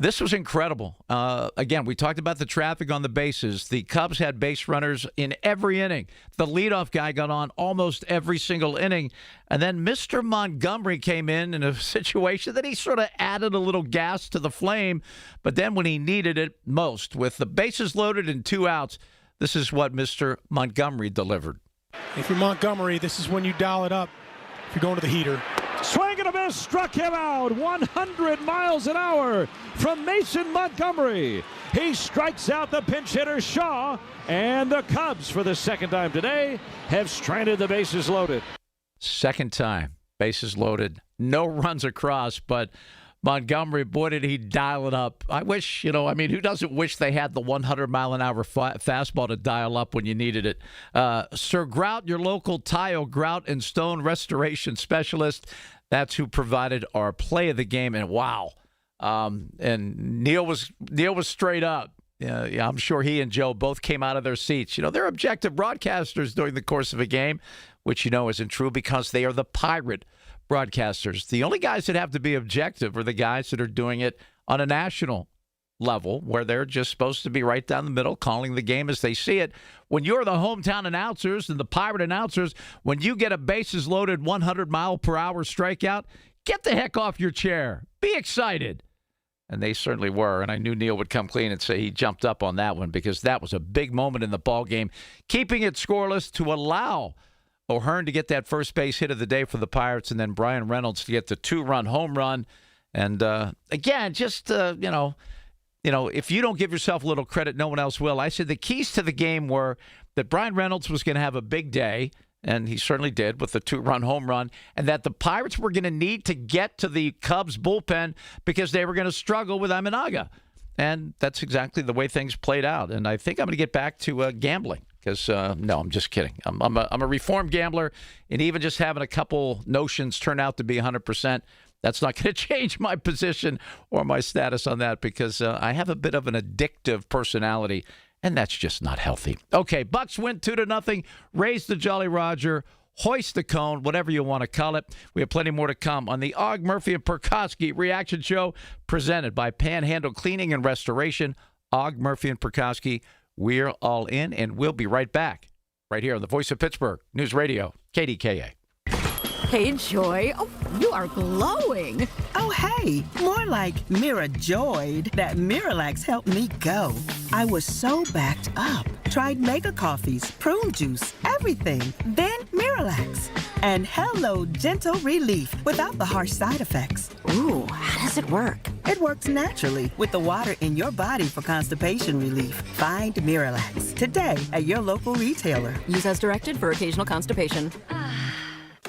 this was incredible. Again, we talked about the traffic on the bases. The Cubs had base runners in every inning. The leadoff guy got on almost every single inning. And then Mr. Montgomery came in a situation that he sort of added a little gas to the flame. But then when he needed it most, with the bases loaded and 2 outs, this is what Mr. Montgomery delivered. If you're Montgomery, this is when you dial it up. If you're going to the heater. Swing and a miss, struck him out. 100 miles an hour from Mason Montgomery. He strikes out the pinch hitter Shaw, and the Cubs, for the second time today, have stranded the bases loaded. Second time, bases loaded, no runs across, but Montgomery, boy, did he dial it up. I wish, who doesn't wish they had the 100-mile-an-hour fastball to dial up when you needed it? Sir Grout, your local tile, grout, and stone restoration specialist. That's who provided our play of the game, and wow. And Neil was straight up. Yeah, I'm sure he and Joe both came out of their seats. They're objective broadcasters during the course of a game, which isn't true because they are the Pirate broadcasters. The only guys that have to be objective are the guys that are doing it on a national level, where they're just supposed to be right down the middle, calling the game as they see it. When you're the hometown announcers and the Pirate announcers, when you get a bases loaded 100-mile-per-hour strikeout, get the heck off your chair. Be excited. And they certainly were. And I knew Neil would come clean and say he jumped up on that one because that was a big moment in the ball game, keeping it scoreless to allow O'Hearn to get that first base hit of the day for the Pirates, and then Brian Reynolds to get the 2-run home run. And again, just if you don't give yourself a little credit, no one else will. I said the keys to the game were that Brian Reynolds was going to have a big day, and he certainly did with the 2-run home run, and that the Pirates were going to need to get to the Cubs bullpen because they were going to struggle with Imanaga. And that's exactly the way things played out. And I think I'm going to get back to gambling because, no, I'm just kidding. I'm a reformed gambler, and even just having a couple notions turn out to be 100%, that's not going to change my position or my status on that because I have a bit of an addictive personality, and that's just not healthy. Okay, Bucks win 2-0. Raise the Jolly Roger. Hoist the cone, whatever you want to call it. We have plenty more to come on the Og, Murphy, and Perkowski reaction show presented by Panhandle Cleaning and Restoration. Og, Murphy, and Perkowski, we're all in, and we'll be right back right here on the Voice of Pittsburgh News Radio, KDKA. Hey, Joy. Oh, you are glowing. Oh, hey. More like Mira-Joyed. That Miralax helped me go. I was so backed up. Tried mega coffees, prune juice, everything. Then Miralax. And hello, gentle relief without the harsh side effects. Ooh, how does it work? It works naturally with the water in your body for constipation relief. Find Miralax today at your local retailer. Use as directed for occasional constipation.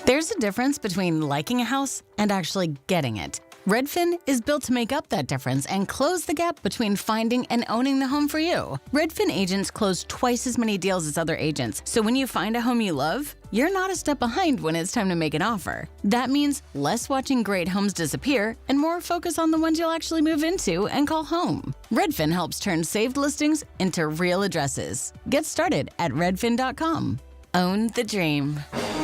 There's a difference between liking a house and actually getting it. Redfin is built to make up that difference and close the gap between finding and owning the home for you. Redfin agents close twice as many deals as other agents, so when you find a home you love, you're not a step behind when it's time to make an offer. That means less watching great homes disappear and more focus on the ones you'll actually move into and call home. Redfin helps turn saved listings into real addresses. Get started at redfin.com. Own the dream.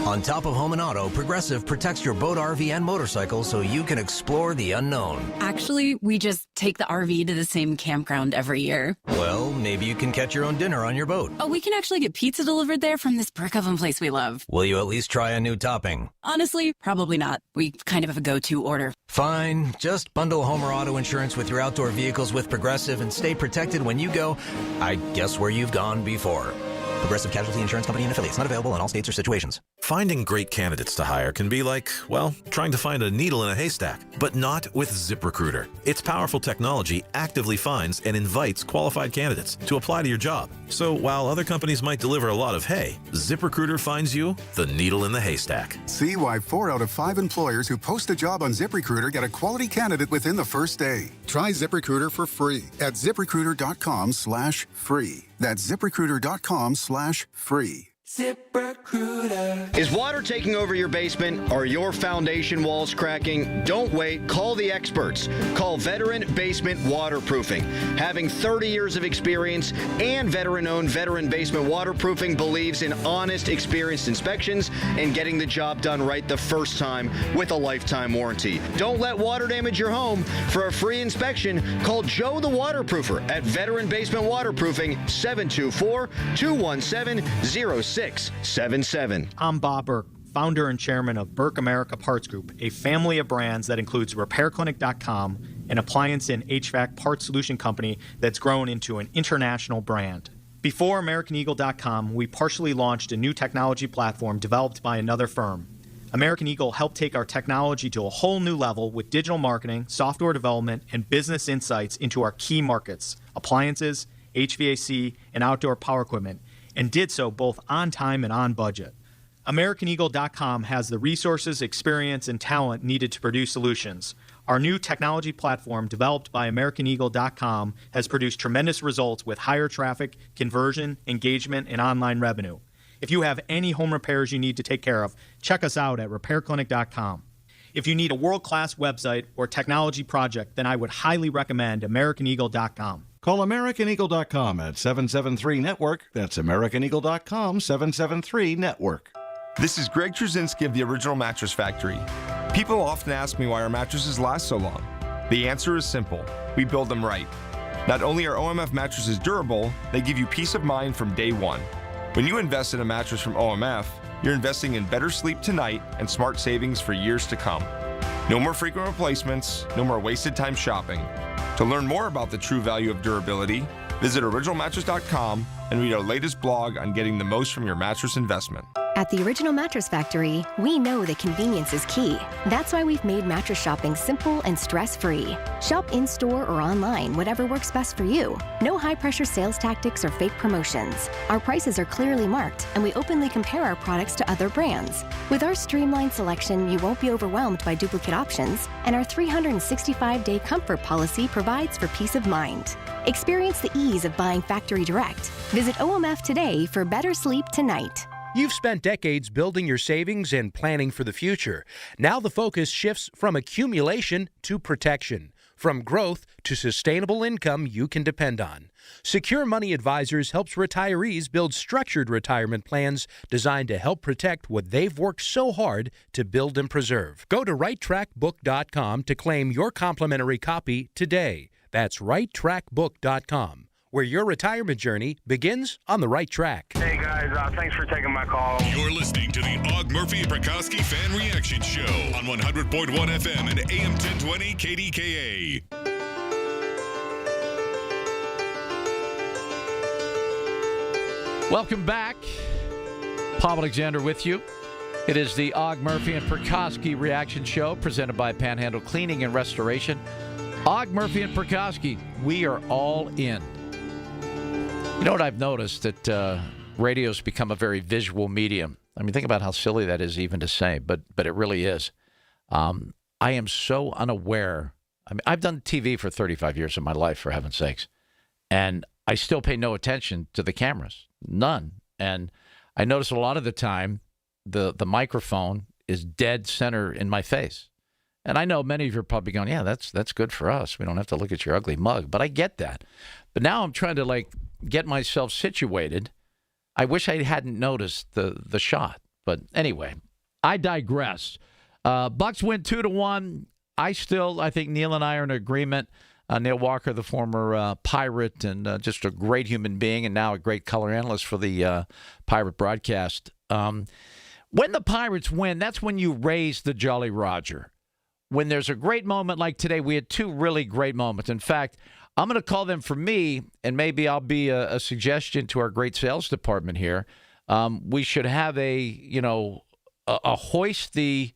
On top of home and auto, Progressive protects your boat, RV, and motorcycle so you can explore the unknown. Actually, we just take the RV to the same campground every year. Well, maybe you can catch your own dinner on your boat. Oh, we can actually get pizza delivered there from this brick oven place we love. Will you at least try a new topping? Honestly, probably not. We kind of have a go-to order. Fine. Just bundle home or auto insurance with your outdoor vehicles with Progressive and stay protected when you go, I guess, where you've gone before. Progressive Casualty Insurance Company and affiliates. Not available in all states or situations. Finding great candidates to hire can be like, well, trying to find a needle in a haystack, but not with ZipRecruiter. Its powerful technology actively finds and invites qualified candidates to apply to your job. So while other companies might deliver a lot of hay, ZipRecruiter finds you the needle in the haystack. See why 4 out of 5 employers who post a job on ZipRecruiter get a quality candidate within the first day. Try ZipRecruiter for free at ZipRecruiter.com/free. That's ZipRecruiter.com/free. ZipRecruiter. Is water taking over your basement? Are your foundation walls cracking? Don't wait. Call the experts. Call Veteran Basement Waterproofing. Having 30 years of experience and veteran-owned Veteran Basement Waterproofing believes in honest, experienced inspections and getting the job done right the first time with a lifetime warranty. Don't let water damage your home. For a free inspection, call Joe the Waterproofer at Veteran Basement Waterproofing, 724-217-0677. I'm Bob Burke, founder and chairman of Burke America Parts Group, a family of brands that includes RepairClinic.com, an appliance and HVAC parts solution company that's grown into an international brand. Before AmericanEagle.com, we partially launched a new technology platform developed by another firm. American Eagle helped take our technology to a whole new level with digital marketing, software development, and business insights into our key markets, appliances, HVAC, and outdoor power equipment, and did so both on time and on budget. AmericanEagle.com has the resources, experience, and talent needed to produce solutions. Our new technology platform, developed by AmericanEagle.com, has produced tremendous results with higher traffic, conversion, engagement, and online revenue. If you have any home repairs you need to take care of, check us out at RepairClinic.com. If you need a world-class website or technology project, then I would highly recommend AmericanEagle.com. Call AmericanEagle.com at 773-NETWORK. That's AmericanEagle.com, 773-NETWORK. This is Greg Trzynski of the Original Mattress Factory. People often ask me why our mattresses last so long. The answer is simple. We build them right. Not only are OMF mattresses durable, they give you peace of mind from day one. When you invest in a mattress from OMF, you're investing in better sleep tonight and smart savings for years to come. No more frequent replacements, no more wasted time shopping. To learn more about the true value of durability, visit originalmattress.com and read our latest blog on getting the most from your mattress investment. At the Original Mattress Factory, we know that convenience is key. That's why we've made mattress shopping simple and stress-free. Shop in-store or online, whatever works best for you. No high-pressure sales tactics or fake promotions. Our prices are clearly marked, and we openly compare our products to other brands. With our streamlined selection, you won't be overwhelmed by duplicate options, and our 365-day comfort policy provides for peace of mind. Experience the ease of buying factory direct. Visit OMF today for better sleep tonight. You've spent decades building your savings and planning for the future. Now the focus shifts from accumulation to protection, from growth to sustainable income you can depend on. Secure Money Advisors helps retirees build structured retirement plans designed to help protect what they've worked so hard to build and preserve. Go to righttrackbook.com to claim your complimentary copy today. That's righttrackbook.com, where your retirement journey begins on the right track. Hey guys, thanks for taking my call. You're listening to the Og Murphy and Prikoski Fan Reaction Show on 100.1 FM and AM 1020 KDKA. Welcome back. Paul Alexander with you. It is the Og Murphy and Prikoski Reaction Show presented by Panhandle Cleaning and Restoration. Og Murphy and Prikoski, we are all in. You know what I've noticed? That radio's become a very visual medium. I mean, think about how silly that is even to say, but it really is. I am so unaware. I mean, I've done TV for 35 years of my life, for heaven's sakes, and I still pay no attention to the cameras. None. And I notice a lot of the time the microphone is dead center in my face. And I know many of you are probably going, yeah, that's good for us. We don't have to look at your ugly mug. But I get that. But now I'm trying to, get myself situated. I wish I hadn't noticed the shot. But anyway, I digress. Bucks win 2-1. I think Neil and I are in agreement. Neil Walker, the former Pirate and just a great human being and now a great color analyst for the Pirate broadcast. When the Pirates win, that's when you raise the Jolly Roger. When there's a great moment like today, we had two really great moments. In fact, I'm going to call them for me, and maybe I'll be a suggestion to our great sales department here. We should have a hoist the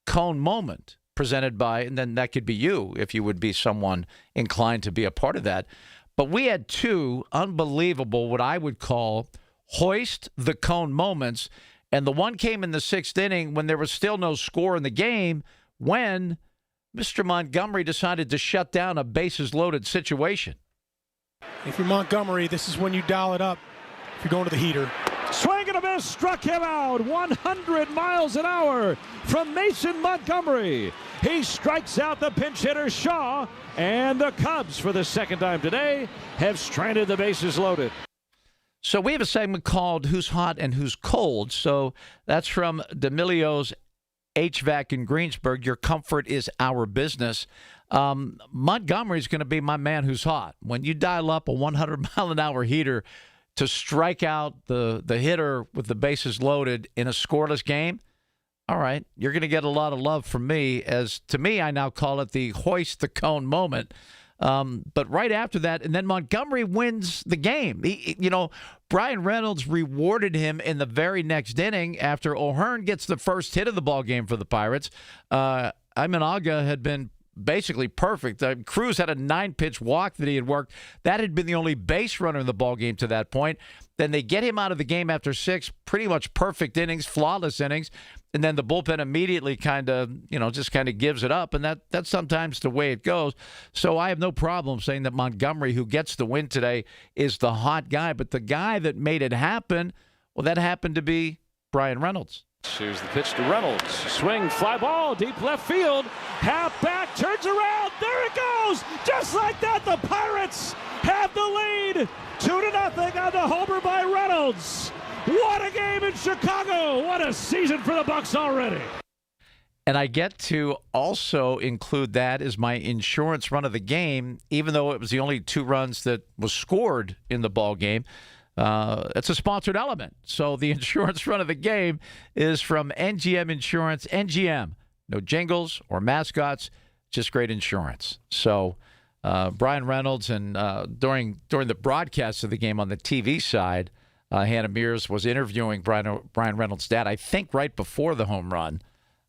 cone moment presented by, and then that could be you if you would be someone inclined to be a part of that. But we had two unbelievable, what I would call hoist the cone moments, and the one came in the sixth inning when there was still no score in the game, when Mr. Montgomery decided to shut down a bases-loaded situation. If you're Montgomery, this is when you dial it up. If you're going to the heater. Swing and a miss, struck him out 100 miles an hour from Mason Montgomery. He strikes out the pinch hitter Shaw, and the Cubs, for the second time today, have stranded the bases loaded. So we have a segment called Who's Hot and Who's Cold. So that's from D'Amelio's HVAC in Greensburg. Your comfort is our business. Montgomery's going to be my man who's hot. When you dial up a 100-mile-an-hour heater to strike out the hitter with the bases loaded in a scoreless game, all right, you're going to get a lot of love from me. As to me, I now call it the hoist the cone moment. But right after that, and then Montgomery wins the game. Brian Reynolds rewarded him in the very next inning after O'Hearn gets the first hit of the ball game for the Pirates. Imanaga had been basically perfect. Cruz had a 9-pitch walk that he had worked. That had been the only base runner in the ball game to that point. Then they get him out of the game after 6 pretty much perfect innings, flawless innings. And then the bullpen immediately kind of gives it up. And that's sometimes the way it goes. So I have no problem saying that Montgomery, who gets the win today, is the hot guy. But the guy that made it happen, well, that happened to be Brian Reynolds. Here's the pitch to Reynolds. Swing, fly ball, deep left field. Half back, turns around. There it goes. Just like that, the Pirates have the lead. 2-0 on the homer by Reynolds. What a game in Chicago. What a season for the Bucks already. And I get to also include that as my insurance run of the game, even though it was the only 2 runs that was scored in the ball game. It's a sponsored element. So the insurance run of the game is from NGM Insurance. NGM, no jingles or mascots, just great insurance. So Brian Reynolds, and during the broadcast of the game on the TV side, Hannah Mears was interviewing Brian Reynolds' dad, I think right before the home run.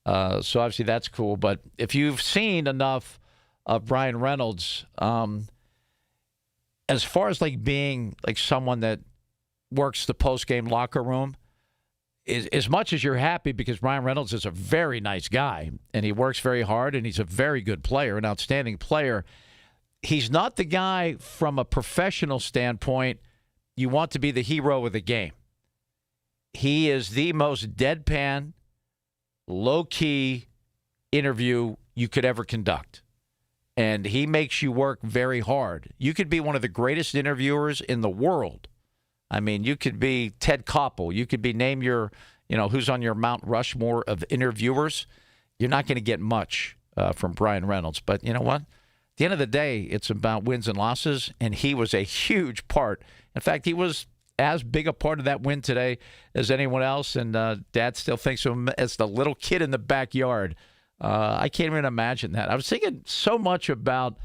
So obviously that's cool. But if you've seen enough of Brian Reynolds, as far as like being like someone that works the post-game locker room, as much as you're happy because Brian Reynolds is a very nice guy and he works very hard and he's a very good player, an outstanding player, he's not the guy from a professional standpoint you want to be the hero of the game. He is the most deadpan, low-key interview you could ever conduct. And he makes you work very hard. You could be one of the greatest interviewers in the world. I mean, you could be Ted Koppel. You could be name your, who's on your Mount Rushmore of interviewers. You're not going to get much from Brian Reynolds. But you know what? At the end of the day, it's about wins and losses, and he was a huge part. In fact, he was as big a part of that win today as anyone else, and Dad still thinks of him as the little kid in the backyard. I can't even imagine that. I was thinking so much about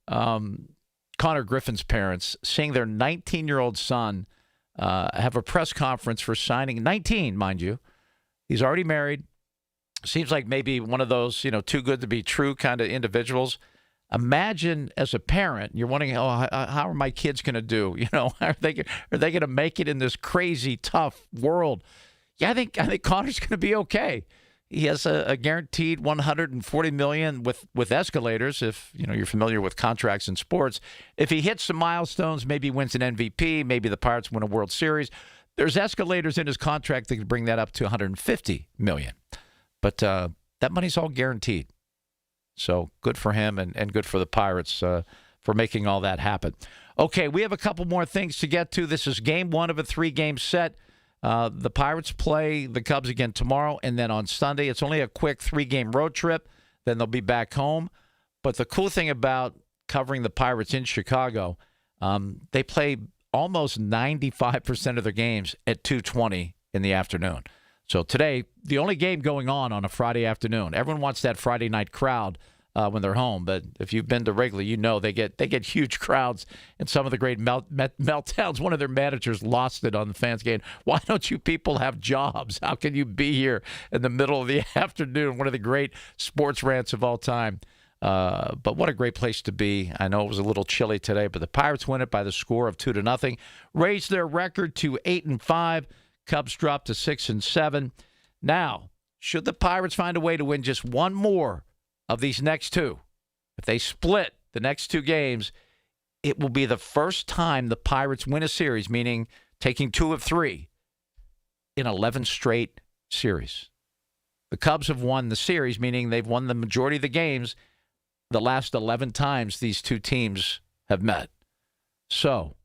Connor Griffin's parents, seeing their 19-year-old son have a press conference for signing, 19, mind you. He's already married. Seems like maybe one of those, too good to be true kind of individuals. Imagine as a parent, you're wondering, how are my kids going to do? Are they going to make it in this crazy, tough world? Yeah, I think Connor's going to be okay. He has a guaranteed $140 million with escalators. If you're familiar with contracts in sports, if he hits some milestones, maybe wins an MVP, maybe the Pirates win a World Series. There's escalators in his contract that could bring that up to $150 million. But that money's all guaranteed. So good for him and good for the Pirates for making all that happen. Okay, we have a couple more things to get to. This is game one of a 3-game set. The Pirates play the Cubs again tomorrow, and then on Sunday, it's only a quick 3-game road trip. Then they'll be back home. But the cool thing about covering the Pirates in Chicago, they play almost 95% of their games at 2:20 in the afternoon. So today, the only game going on a Friday afternoon. Everyone wants that Friday night crowd when they're home, but if you've been to Wrigley, they get huge crowds and some of the great meltdowns. One of their managers lost it on the fans game. Why don't you people have jobs? How can you be here in the middle of the afternoon? One of the great sports rants of all time. But what a great place to be. I know it was a little chilly today, but the Pirates win it by the score of 2-0, raised their record to 8-5. Cubs dropped to 6-7. Now, should the Pirates find a way to win just one more of these next two, if they split the next 2 games, it will be the first time the Pirates win a series, meaning taking 2 of 3 in 11 straight series. The Cubs have won the series, meaning they've won the majority of the games the last 11 times these two teams have met. So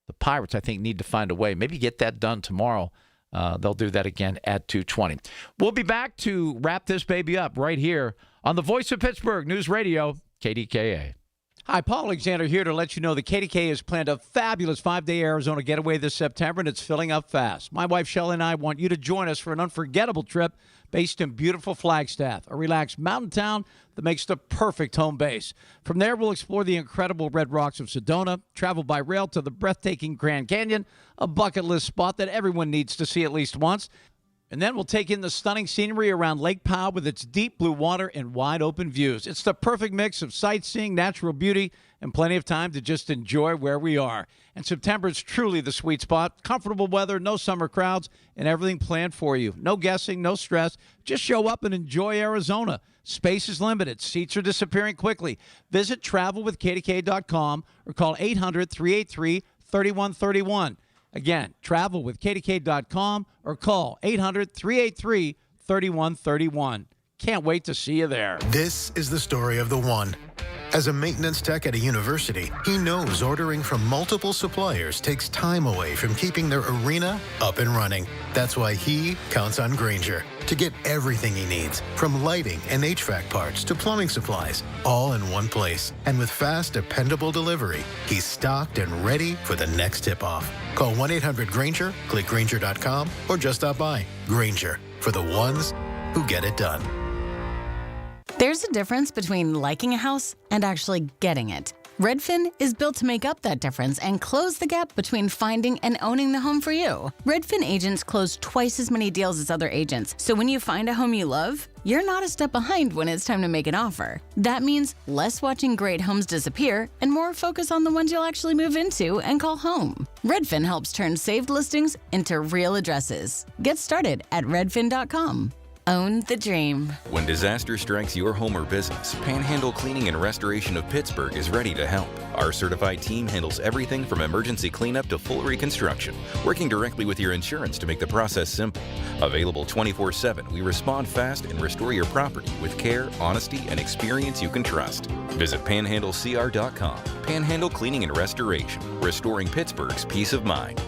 the Pirates, I think, need to find a way. Maybe get that done tomorrow. They'll do that again at 2:20. We'll be back to wrap this baby up right here on the Voice of Pittsburgh News Radio, KDKA. Hi, Paul Alexander here to let you know that KDKA has planned a fabulous 5-day Arizona getaway this September, and it's filling up fast. My wife, Shelley, and I want you to join us for an unforgettable trip based in beautiful Flagstaff, a relaxed mountain town that makes the perfect home base. From there, we'll explore the incredible red rocks of Sedona, travel by rail to the breathtaking Grand Canyon, a bucket list spot that everyone needs to see at least once. And then we'll take in the stunning scenery around Lake Powell with its deep blue water and wide open views. It's the perfect mix of sightseeing, natural beauty, and plenty of time to just enjoy where we are. And September is truly the sweet spot. Comfortable weather, no summer crowds, and everything planned for you. No guessing, no stress. Just show up and enjoy Arizona. Space is limited. Seats are disappearing quickly. Visit travelwithkdka.com or call 800-383-3131. Again, travel with KDK.com or call 800-383-3131. Can't wait to see you there. This is the story of the one. As a maintenance tech at a university, he knows ordering from multiple suppliers takes time away from keeping their arena up and running. That's why he counts on Grainger to get everything he needs, from lighting and HVAC parts to plumbing supplies, all in one place. And with fast, dependable delivery, he's stocked and ready for the next tip-off. Call 1-800-GRAINGER, click Grainger.com, or just stop by. Grainger, for the ones who get it done. There's a difference between liking a house and actually getting it. Redfin is built to make up that difference and close the gap between finding and owning the home for you. Redfin agents close twice as many deals as other agents, so when you find a home you love, you're not a step behind when it's time to make an offer. That means less watching great homes disappear and more focus on the ones you'll actually move into and call home. Redfin helps turn saved listings into real addresses. Get started at redfin.com. Own the dream. When disaster strikes your home or business, Panhandle Cleaning and Restoration of Pittsburgh is ready to help. Our certified team handles everything from emergency cleanup to full reconstruction, working directly with your insurance to make the process simple. Available 24/7, we respond fast and restore your property with care, honesty, and experience you can trust. Visit panhandlecr.com. Panhandle Cleaning and Restoration, restoring Pittsburgh's peace of mind.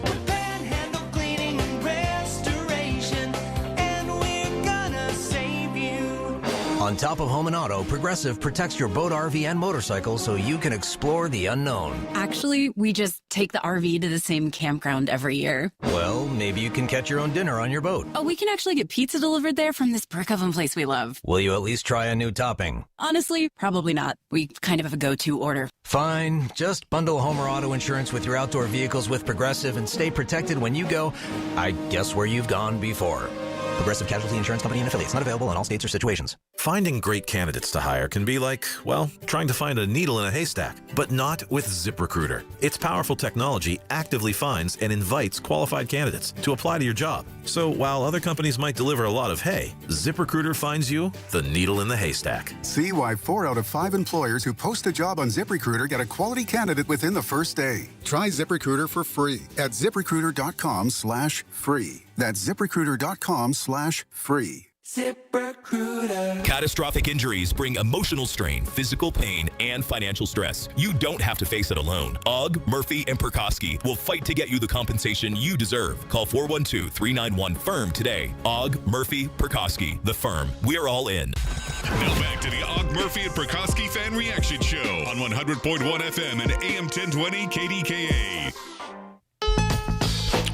On top of home and auto, Progressive protects your boat, RV, and motorcycle so you can explore the unknown. Actually, we just take the RV to the same campground every year. Well, maybe you can catch your own dinner on your boat. Oh, we can actually get pizza delivered there from this brick oven place we love. Will you at least try a new topping? Honestly, probably not. We kind of have a go-to order. Fine. Just bundle home or auto insurance with your outdoor vehicles with Progressive and stay protected when you go, I guess, where you've gone before. Progressive Casualty Insurance Company and affiliates. Not available in all states or situations. Finding great candidates to hire can be like, well, trying to find a needle in a haystack, but not with ZipRecruiter. Its powerful technology actively finds and invites qualified candidates to apply to your job. So while other companies might deliver a lot of hay, ZipRecruiter finds you the needle in the haystack. See why 4 out of 5 employers who post a job on ZipRecruiter get a quality candidate within the first day. Try ZipRecruiter for free at ZipRecruiter.com/free. That's ZipRecruiter.com/free. ZipRecruiter. Catastrophic injuries bring emotional strain, physical pain, and financial stress. You don't have to face it alone. Ogg, Murphy, and Perkoski will fight to get you the compensation you deserve. Call 412-391-FIRM today. Ogg, Murphy, Perkoski, the firm. We're all in. Now back to the Ogg, Murphy, and Perkoski Fan Reaction Show on 100.1 FM and AM 1020 KDKA.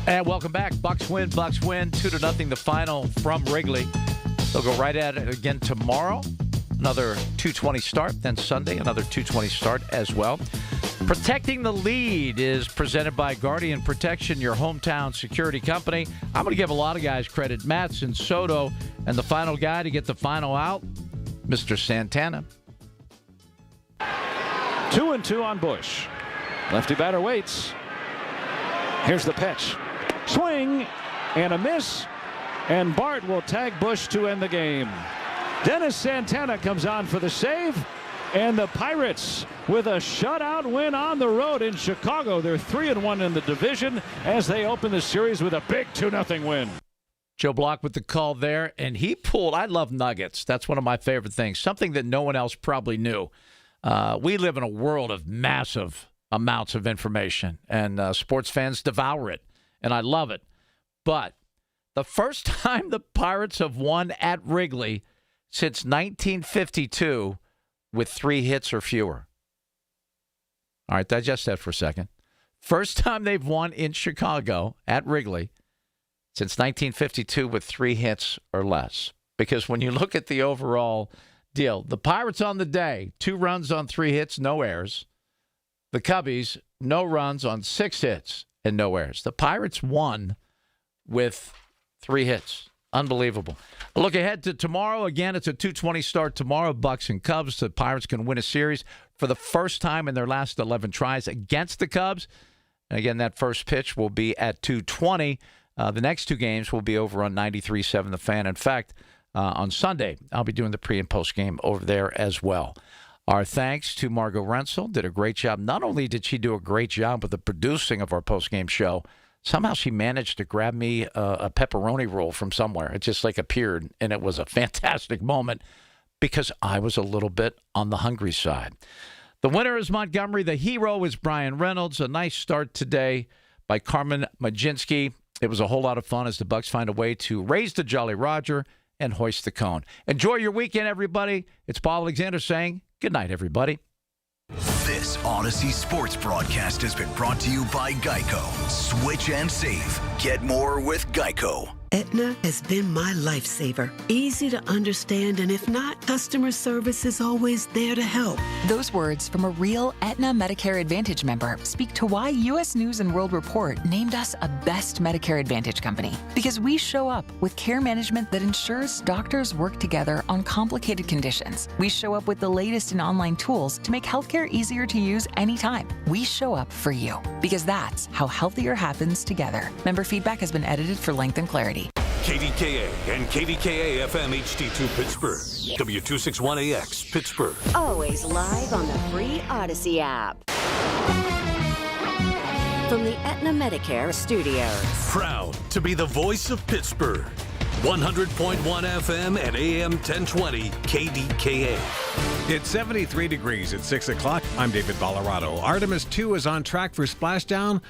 And welcome back. Bucks win, 2-0 the final from Wrigley. They'll go right at it again tomorrow. Another 2:20 start. Then Sunday, another 2:20 start as well. Protecting the lead is presented by Guardian Protection, your hometown security company. I'm going to give a lot of guys credit. Matson, Soto, and the final guy to get the final out, Mr. Santana. 2-2 on Bush. Lefty batter waits. Here's the pitch. Swing and a miss. And Bart will tag Bush to end the game. Dennis Santana comes on for the save. And the Pirates with a shutout win on the road in Chicago. They're 3-1 in the division as they open the series with a big 2-0 win. Joe Block with the call there. And he pulled, I love nuggets. That's one of my favorite things. Something that no one else probably knew. We live in a world of massive amounts of information. And sports fans devour it. And I love it. But the first time the Pirates have won at Wrigley since 1952 with 3 hits or fewer. All right, digest that for a second. First time they've won in Chicago at Wrigley since 1952 with 3 hits or less. Because when you look at the overall deal, the Pirates on the day, 2 runs on 3 hits, no errors. The Cubbies, no runs on 6 hits and no errors. The Pirates won with 3 hits. Unbelievable. A look ahead to tomorrow. Again, it's a 2:20 start tomorrow. Bucks and Cubs. The Pirates can win a series for the first time in their last 11 tries against the Cubs. And again, that first pitch will be at 2:20. The next 2 games will be over on 93.7 The Fan. In fact, on Sunday, I'll be doing the pre- and post-game over there as well. Our thanks to Margot Rensel. Did a great job. Not only did she do a great job with the producing of our post-game show, somehow she managed to grab me a pepperoni roll from somewhere. It just appeared, and it was a fantastic moment because I was a little bit on the hungry side. The winner is Montgomery. The hero is Brian Reynolds. A nice start today by Carmen Majinski. It was a whole lot of fun as the Bucks find a way to raise the Jolly Roger and hoist the cone. Enjoy your weekend, everybody. It's Paul Alexander saying good night, everybody. This Odyssey Sports broadcast has been brought to you by Geico. Switch and save. Get more with Geico. Aetna has been my lifesaver. Easy to understand, and if not, customer service is always there to help. Those words from a real Aetna Medicare Advantage member speak to why U.S. News & World Report named us a best Medicare Advantage company. Because we show up with care management that ensures doctors work together on complicated conditions. We show up with the latest in online tools to make healthcare easier to use anytime. We show up for you, because that's how healthier happens together. Member feedback has been edited for length and clarity. KDKA and KDKA-FM HD2 Pittsburgh. W261AX Pittsburgh. Always live on the free Odyssey app. From the Aetna Medicare studios. Proud to be the voice of Pittsburgh. 100.1 FM and AM 1020 KDKA. It's 73 degrees at 6 o'clock. I'm David Valorado. Artemis 2 is on track for splashdown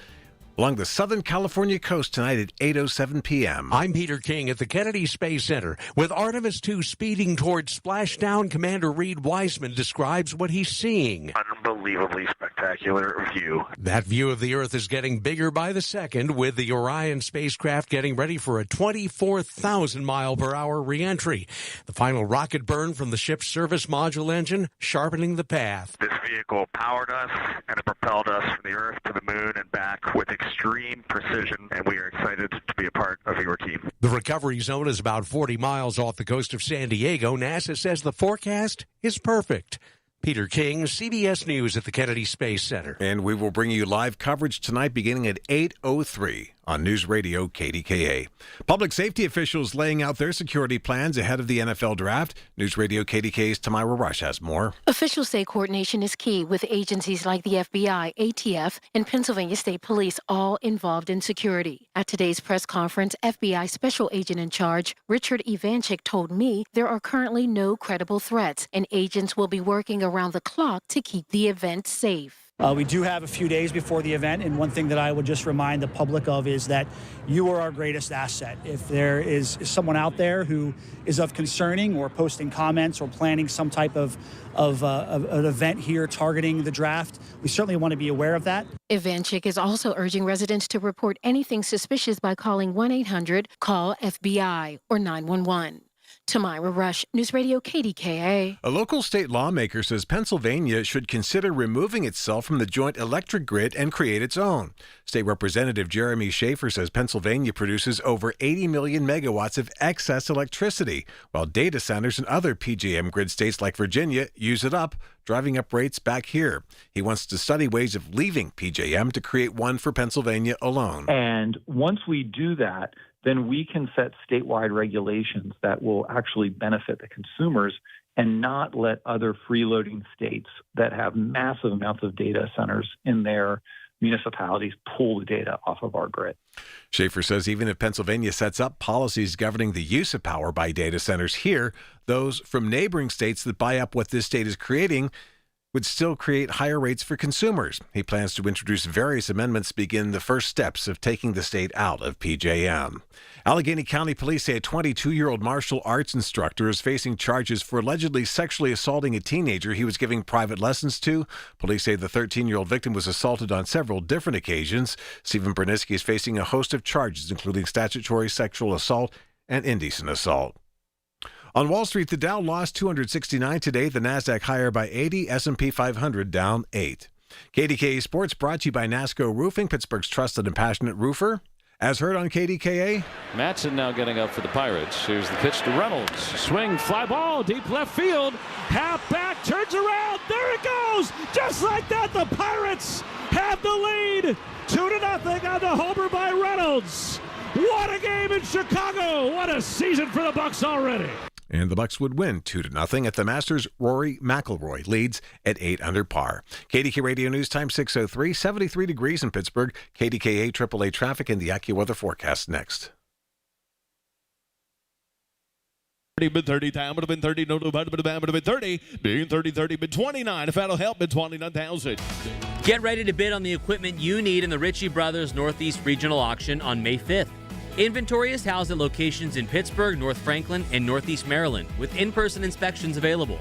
along the Southern California coast tonight at 8:07 p.m. I'm Peter King at the Kennedy Space Center. With Artemis 2 speeding towards splashdown, Commander Reed Wiseman describes what he's seeing. Unbelievably spectacular view. That view of the Earth is getting bigger by the second, with the Orion spacecraft getting ready for a 24,000-mile-per-hour reentry. The final rocket burn from the ship's service module engine, sharpening the path. This vehicle powered us, and it propelled us from the Earth to the moon and back with extreme precision, and we are excited to be a part of your team. The recovery zone is about 40 miles off the coast of San Diego. NASA says the forecast is perfect. Peter King, CBS News at the Kennedy Space Center. And we will bring you live coverage tonight beginning at 8:03 on News Radio KDKA. Public safety officials laying out their security plans ahead of the NFL draft. News Radio KDKA's Tamira Rush has more. Officials say coordination is key, with agencies like the FBI, ATF, and Pennsylvania State Police all involved in security. At today's press conference, FBI Special Agent in Charge Richard Ivanchik told me there are currently no credible threats, and agents will be working around the clock to keep the event safe. We do have a few days before the event, and one thing that I would just remind the public of is that you are our greatest asset. If there is someone out there who is of concerning or posting comments or planning some type of an event here targeting the draft, we certainly want to be aware of that. Ivanchik is also urging residents to report anything suspicious by calling 1-800-CALL-FBI or 911. Tamira Rush, News Radio KDKA. A local state lawmaker says Pennsylvania should consider removing itself from the joint electric grid and create its own. State Representative Jeremy Schaefer says Pennsylvania produces over 80 million megawatts of excess electricity, while data centers and other PJM grid states like Virginia use it up, driving up rates back here. He wants to study ways of leaving PJM to create one for Pennsylvania alone. And once we do that, then we can set statewide regulations that will actually benefit the consumers and not let other freeloading states that have massive amounts of data centers in their municipalities pull the data off of our grid. Schaefer says even if Pennsylvania sets up policies governing the use of power by data centers here, those from neighboring states that buy up what this state is creating would still create higher rates for consumers. He plans to introduce various amendments to begin the first steps of taking the state out of PJM. Allegheny County Police say a 22-year-old martial arts instructor is facing charges for allegedly sexually assaulting a teenager he was giving private lessons to. Police say the 13-year-old victim was assaulted on several different occasions. Stephen Bernisky is facing a host of charges, including statutory sexual assault and indecent assault. On Wall Street, the Dow lost 269 today, the Nasdaq higher by 80, S&P 500 down 8. KDKA Sports brought to you by NASCO Roofing, Pittsburgh's trusted and passionate roofer. As heard on KDKA. Matson now getting up for the Pirates. Here's the pitch to Reynolds. Swing, fly ball, deep left field. Half back, turns around. There it goes. Just like that, the Pirates have the lead. 2-0 on the homer by Reynolds. What a game in Chicago. What a season for the Bucks already. And the Bucks would win 2-0 at the Masters. Rory McIlroy leads at 8 under par. KDK Radio News Time 6:03, 73 degrees in Pittsburgh. KDKA AAA traffic and the AccuWeather forecast next. Been 30 time would have been 30 no would have been 30 being 30 been 29 if that'll help been 29,000. Get ready to bid on the equipment you need in the Ritchie Brothers Northeast Regional Auction on May 5th. Inventory is housed at locations in Pittsburgh, North Franklin, and Northeast Maryland, with in-person inspections available.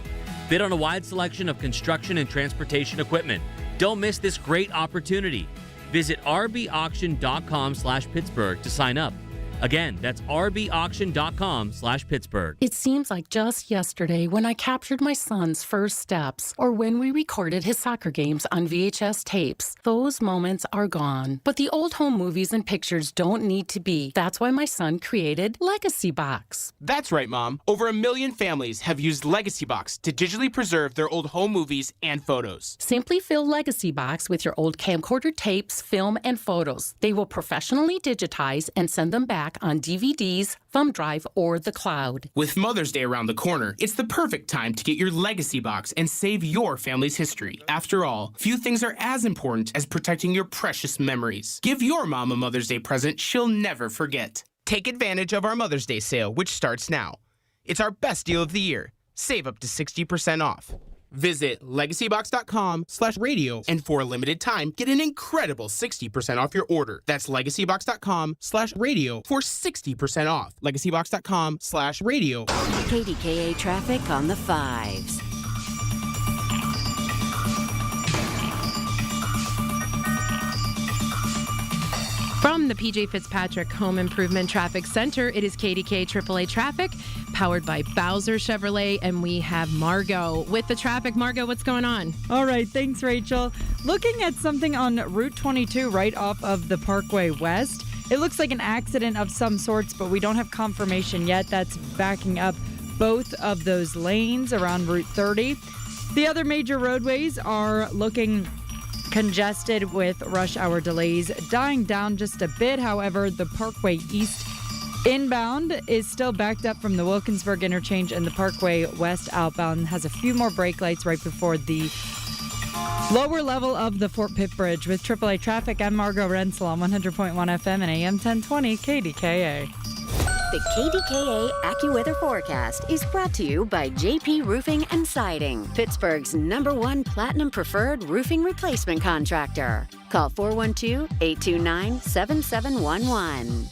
Bid on a wide selection of construction and transportation equipment. Don't miss this great opportunity. Visit rbauction.com/Pittsburgh to sign up. Again, that's rbauction.com/Pittsburgh. It seems like just yesterday when I captured my son's first steps or when we recorded his soccer games on VHS tapes. Those moments are gone. But the old home movies and pictures don't need to be. That's why my son created Legacy Box. That's right, Mom. Over 1 million families have used Legacy Box to digitally preserve their old home movies and photos. Simply fill Legacy Box with your old camcorder tapes, film, and photos. They will professionally digitize and send them back on DVDs, thumb drive, or the cloud. With Mother's Day around the corner, it's the perfect time to get your Legacy Box and save your family's history. After all, few things are as important as protecting your precious memories. Give your mom a Mother's Day present she'll never forget. Take advantage of our Mother's Day sale, which starts now. It's our best deal of the year. Save up to 60% off. Visit legacybox.com/radio and for a limited time, get an incredible 60% off your order. That's legacybox.com/radio for 60% off. legacybox.com/radio. KDKA traffic on the 5s. From the PJ Fitzpatrick Home Improvement Traffic Center, it is KDKA AAA Traffic, powered by Bowser Chevrolet, and we have Margot with the traffic. Margot, what's going on? All right, thanks, Rachel. Looking at something on Route 22 right off of the Parkway West. It looks like an accident of some sorts, but we don't have confirmation yet. That's backing up both of those lanes around Route 30. The other major roadways are looking congested with rush hour delays, dying down just a bit. However, the Parkway East inbound is still backed up from the Wilkinsburg interchange, and the Parkway West outbound has a few more brake lights right before the lower level of the Fort Pitt Bridge. With AAA Traffic, I'm Margot Rensel on 100.1 FM and AM 1020 KDKA. The KDKA AccuWeather forecast is brought to you by JP Roofing and Siding, Pittsburgh's #1 Platinum Preferred roofing replacement contractor. Call 412-829-7711.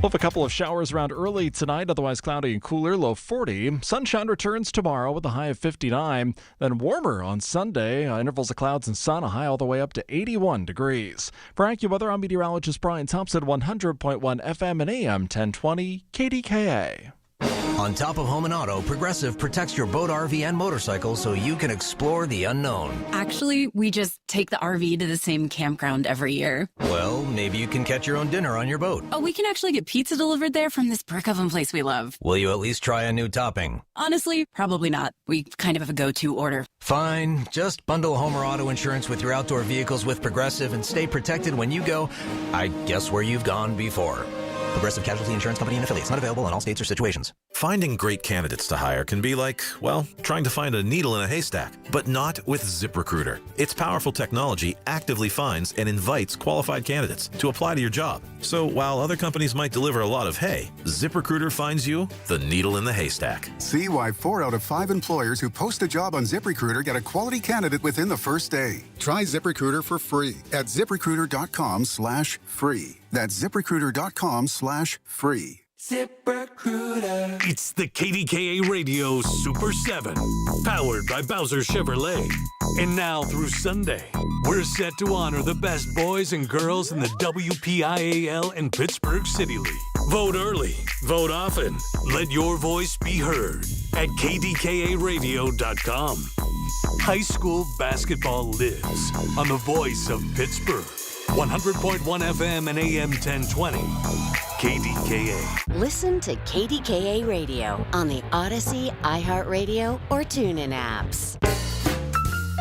We'll have a couple of showers around early tonight, otherwise cloudy and cooler, low 40. Sunshine returns tomorrow with a high of 59. Then warmer on Sunday, intervals of clouds and sun, a high all the way up to 81 degrees. For AccuWeather, I'm meteorologist Brian Thompson, 100.1 FM and AM 1020 KDKA. On top of home and auto, Progressive protects your boat, RV, and motorcycle so you can explore the unknown. Actually, we just take the RV to the same campground every year. Well, maybe you can catch your own dinner on your boat. Oh, we can actually get pizza delivered there from this brick oven place we love. Will you at least try a new topping? Honestly, probably not. We kind of have a go-to order. Fine. Just bundle home or auto insurance with your outdoor vehicles with Progressive and stay protected when you go, I guess, where you've gone before. Progressive Casualty Insurance Company and affiliates. Not available in all states or situations. Finding great candidates to hire can be like, well, trying to find a needle in a haystack, but not with ZipRecruiter. Its powerful technology actively finds and invites qualified candidates to apply to your job. So while other companies might deliver a lot of hay, ZipRecruiter finds you the needle in the haystack. See why 4 out of 5 employers who post a job on ZipRecruiter get a quality candidate within the first day. Try ZipRecruiter for free at ZipRecruiter.com/free. That's ZipRecruiter.com/free. ZipRecruiter. It's the KDKA Radio Super 7, powered by Bowser Chevrolet. And now through Sunday, we're set to honor the best boys and girls in the WPIAL and Pittsburgh City League. Vote early, vote often. Let your voice be heard at KDKARadio.com. High school basketball lives on the voice of Pittsburgh. 100.1 FM and AM 1020. KDKA. Listen to KDKA Radio on the Odyssey, iHeartRadio, or TuneIn apps.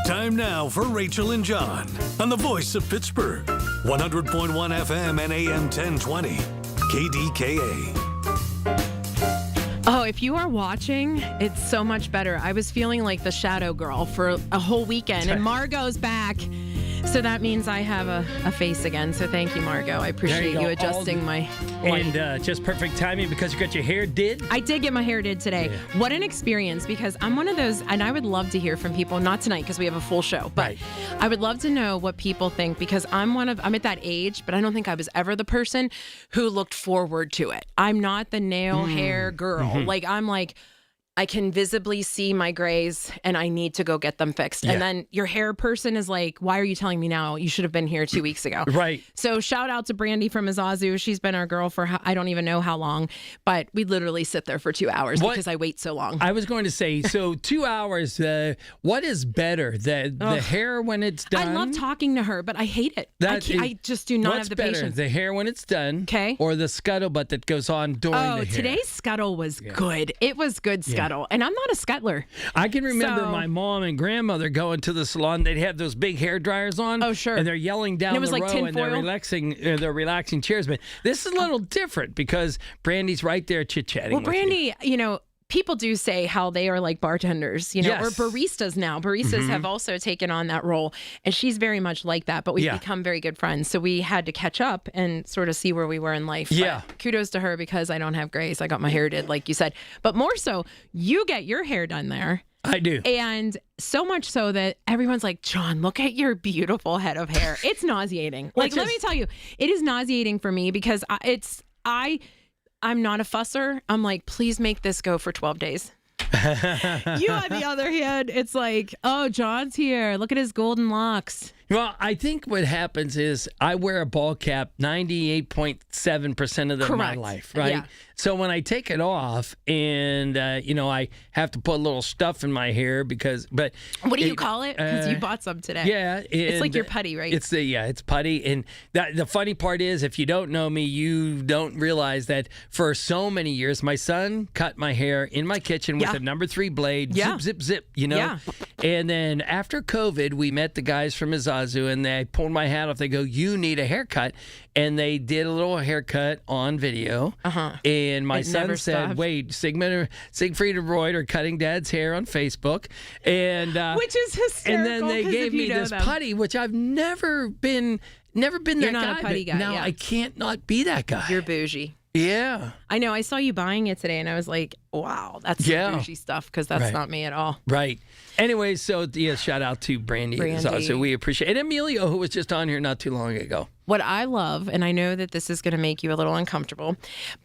Time now for Rachel and John on the voice of Pittsburgh. 100.1 FM and AM 1020. KDKA. Oh, if you are watching, it's so much better. I was feeling like the shadow girl for a whole weekend, and Margot's back. So that means I have a face again. So thank you, Margot. I appreciate you adjusting my light. And just perfect timing because you got your hair did. I did get my hair did today. Yeah. What an experience, because I'm one of those, and I would love to hear from people, not tonight because we have a full show, but I would love to know what people think, because I'm at that age, but I don't think I was ever the person who looked forward to it. I'm not the nail hair girl. Like, I'm like, I can visibly see my grays and I need to go get them fixed. Yeah. And then your hair person is like, why are you telling me now? You should have been here 2 weeks ago. Right. So shout out to Brandy from Azazu. She's been our girl for I don't even know how long, but we literally sit there for 2 hours because I wait so long. I was going to say, so 2 hours, what is better? The hair when it's done? I love talking to her, but I hate it. I just do not have the patience. patience. The hair when it's done? Okay. Or the scuttlebutt that goes on during the hair? Today's scuttle was good. It was good scuttle. And I'm not a scuttler. I can remember my mom and grandmother going to the salon. They'd have those big hair dryers on. Oh, sure. And they're yelling down the row and they're relaxing chairs. But this is a little different because Brandy's right there chit-chatting. Well, Brandy, people do say how they are like bartenders, or baristas now. Baristas have also taken on that role, and she's very much like that, but we've become very good friends. So we had to catch up and sort of see where we were in life. Yeah. But kudos to her because I don't have grays. I got my hair did, like you said. But more so, you get your hair done there. I do. And so much so that everyone's like, John, look at your beautiful head of hair. It's nauseating. Let me tell you, it is nauseating for me because I'm not a fusser. I'm like, please make this go for 12 days. You, on the other hand, it's like, oh, John's here. Look at his golden locks. Well, I think what happens is I wear a ball cap 98.7% of my life, right? Yeah. So when I take it off and, I have to put a little stuff in my hair but... What do you call it? Because you bought some today. Yeah. It's like your putty, right? It's putty. And the funny part is, if you don't know me, you don't realize that for so many years, my son cut my hair in my kitchen with a number 3 blade, zip, zip, zip, Yeah. And then after COVID, we met the guys from Azazu, and they pulled my hat off. They go, you need a haircut. And they did a little haircut on video. And my son said, wait, Siegfried and Roy are cutting Dad's hair on Facebook. And which is hysterical. And then they gave me this putty, which I've never been You're that not guy. a putty guy. Now I can't not be that guy. You're bougie. Yeah. I know. I saw you buying it today, and I was like, wow, that's some bougie stuff, because that's not me at all. Right. Anyway, so shout out to Brandy. So we appreciate it. And Emilio, who was just on here not too long ago. What I love, and I know that this is going to make you a little uncomfortable,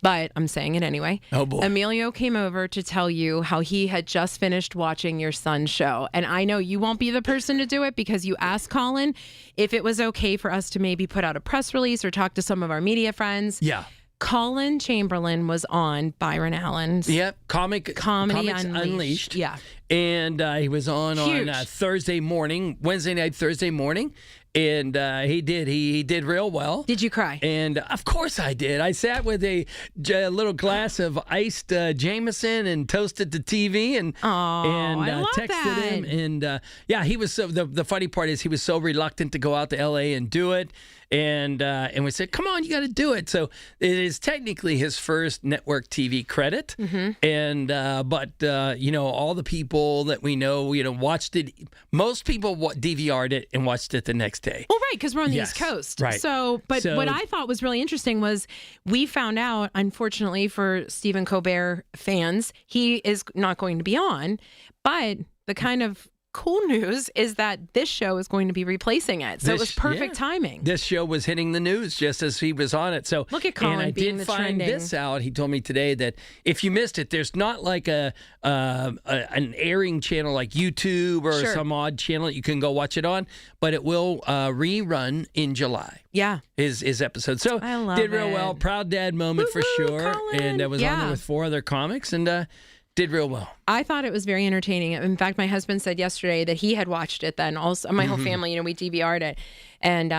but I'm saying it anyway. Oh, boy. Emilio came over to tell you how he had just finished watching your son's show. And I know you won't be the person to do it because you asked Colin if it was okay for us to maybe put out a press release or talk to some of our media friends. Yeah. Colin Chamberlain was on Byron Allen's. Yep, Comedy Unleashed. Yeah. And he was on Thursday morning, Wednesday night, Thursday morning. And he did real well. Did you cry? And of course I did. I sat with a little glass of iced Jameson and toasted the TV and I love texted that. him. And he was so. The funny part is he was so reluctant to go out to L.A. and do it. And we said, come on, you got to do it. So it is technically his first network TV credit. And but all the people that we know, watched it. Most people DVR'd it and watched it the next day. Well, right, because we're on the East Coast. Right. So what I thought was really interesting was we found out, unfortunately for Stephen Colbert fans, he is not going to be on. But the kind of cool news is that this show is going to be replacing it. So it was perfect timing. This show was hitting the news just as he was on it. So look at Colin. And I being did the find trending. this out. He told me today that if you missed it, there's not like an airing channel like YouTube or some odd channel that you can go watch it on, but it will rerun in July. Yeah. His episode. So I love did real it. well. Proud dad moment for sure. Colin. And I was on there with 4 other comics and did real well. I thought it was very entertaining. In fact, my husband said yesterday that he had watched it then. Also, my whole family, we DVR'd it. And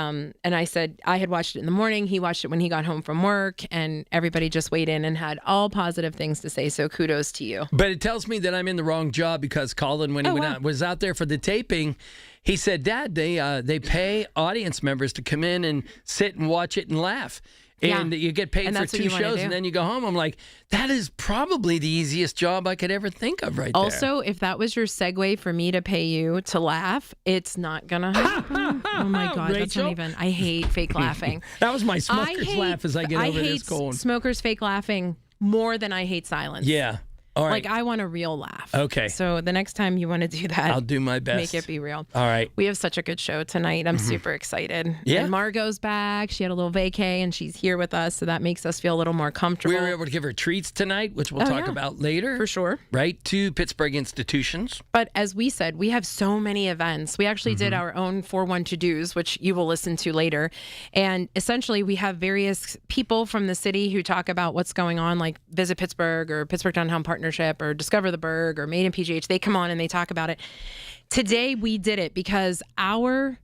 I said I had watched it in the morning. He watched it when he got home from work. And everybody just weighed in and had all positive things to say. So kudos to you. But it tells me that I'm in the wrong job because Colin, when he was out there for the taping, he said, Dad, they pay audience members to come in and sit and watch it and laugh. And you get paid for 2 shows and then you go home. I'm like, that is probably the easiest job I could ever think of right there. Also, if that was your segue for me to pay you to laugh, it's not going to happen. Oh, my God. Rachel? That's not even. I hate fake laughing. That was my smoker's laugh as I get over this cold. I hate smokers fake laughing more than I hate silence. Yeah. All right. Like, I want a real laugh. Okay. So the next time you want to do that, I'll do my best. Make it be real. All right. We have such a good show tonight. I'm super excited. Yeah. And Margot's back. She had a little vacay, and she's here with us, so that makes us feel a little more comfortable. We were able to give her treats tonight, which we'll talk about later. For sure. Right? 2 Pittsburgh institutions. But as we said, we have so many events. We actually did our own 4-1 to-dos, which you will listen to later. And essentially, we have various people from the city who talk about what's going on, like Visit Pittsburgh or Pittsburgh Downtown Partnership or Discover the Burgh or Made in PGH. They come on and they talk about it. Today, we did it because our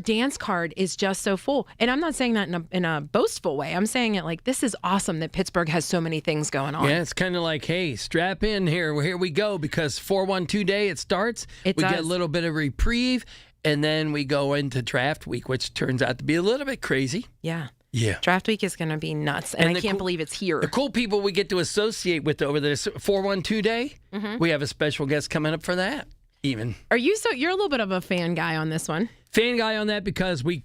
dance card is just so full. And I'm not saying that in a boastful way. I'm saying it like, this is awesome that Pittsburgh has so many things going on. Yeah, it's kind of like, hey, strap in here. Well, here we go, because 4-1-2 day, it starts. We get a little bit of reprieve, and then we go into draft week, which turns out to be a little bit crazy. Yeah. Yeah. Draft week is going to be nuts, and I can't believe it's here. The cool people we get to associate with over this 4-1-2 day, we have a special guest coming up for that, even. You're a little bit of a fan guy on this one. Fan guy on that because we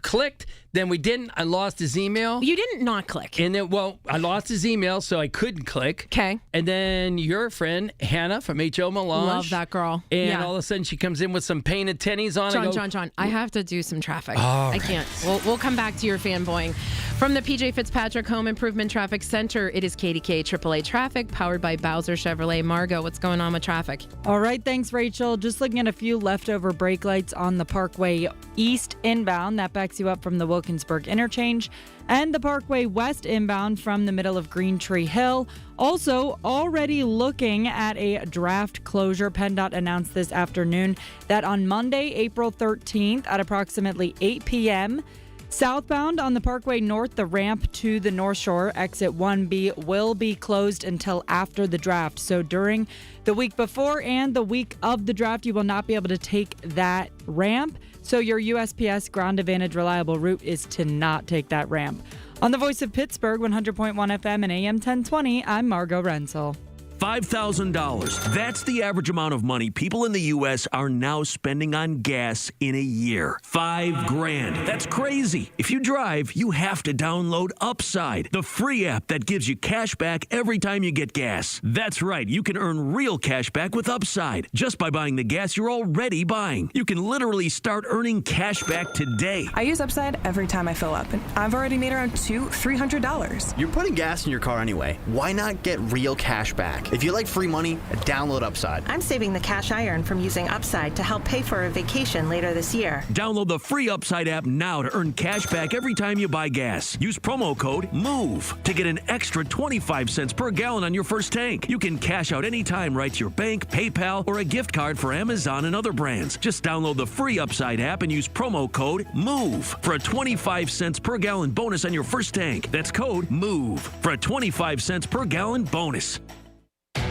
clicked, then we didn't. I lost his email. You didn't not click. And then, I lost his email, so I couldn't click. Okay. And then your friend, Hannah from HO Melange. Love that girl. And all of a sudden she comes in with some painted tennies on. John, I have to do some traffic. All right. I can't. We'll come back to your fanboying. From the PJ Fitzpatrick Home Improvement Traffic Center, it is KDKA AAA Traffic, powered by Bowser Chevrolet. Margot, what's going on with traffic? All right, thanks, Rachel. Just looking at a few leftover brake lights on the Parkway East inbound. That backs you up from the Wilkinsburg interchange. And the Parkway West inbound from the middle of Green Tree Hill. Also, already looking at a draft closure. PennDOT announced this afternoon that on Monday, April 13th at approximately 8 p.m., southbound on the Parkway North, the ramp to the North Shore, exit 1B, will be closed until after the draft. So during the week before and the week of the draft, you will not be able to take that ramp. So your USPS Ground Advantage reliable route is to not take that ramp. On the Voice of Pittsburgh, 100.1 FM and AM 1020, I'm Margot Renzel. $5,000. That's the average amount of money people in the U.S. are now spending on gas in a year. $5,000. That's crazy. If you drive, you have to download Upside, the free app that gives you cash back every time you get gas. That's right. You can earn real cash back with Upside just by buying the gas you're already buying. You can literally start earning cash back today. I use Upside every time I fill up, and I've already made around $300. You're putting gas in your car anyway. Why not get real cash back? If you like free money, download Upside. I'm saving the cash I earn from using Upside to help pay for a vacation later this year. Download the free Upside app now to earn cash back every time you buy gas. Use promo code MOVE to get an extra 25 cents per gallon on your first tank. You can cash out anytime right to your bank, PayPal, or a gift card for Amazon and other brands. Just download the free Upside app and use promo code MOVE for a 25 cents per gallon bonus on your first tank. That's code MOVE for a 25 cents per gallon bonus.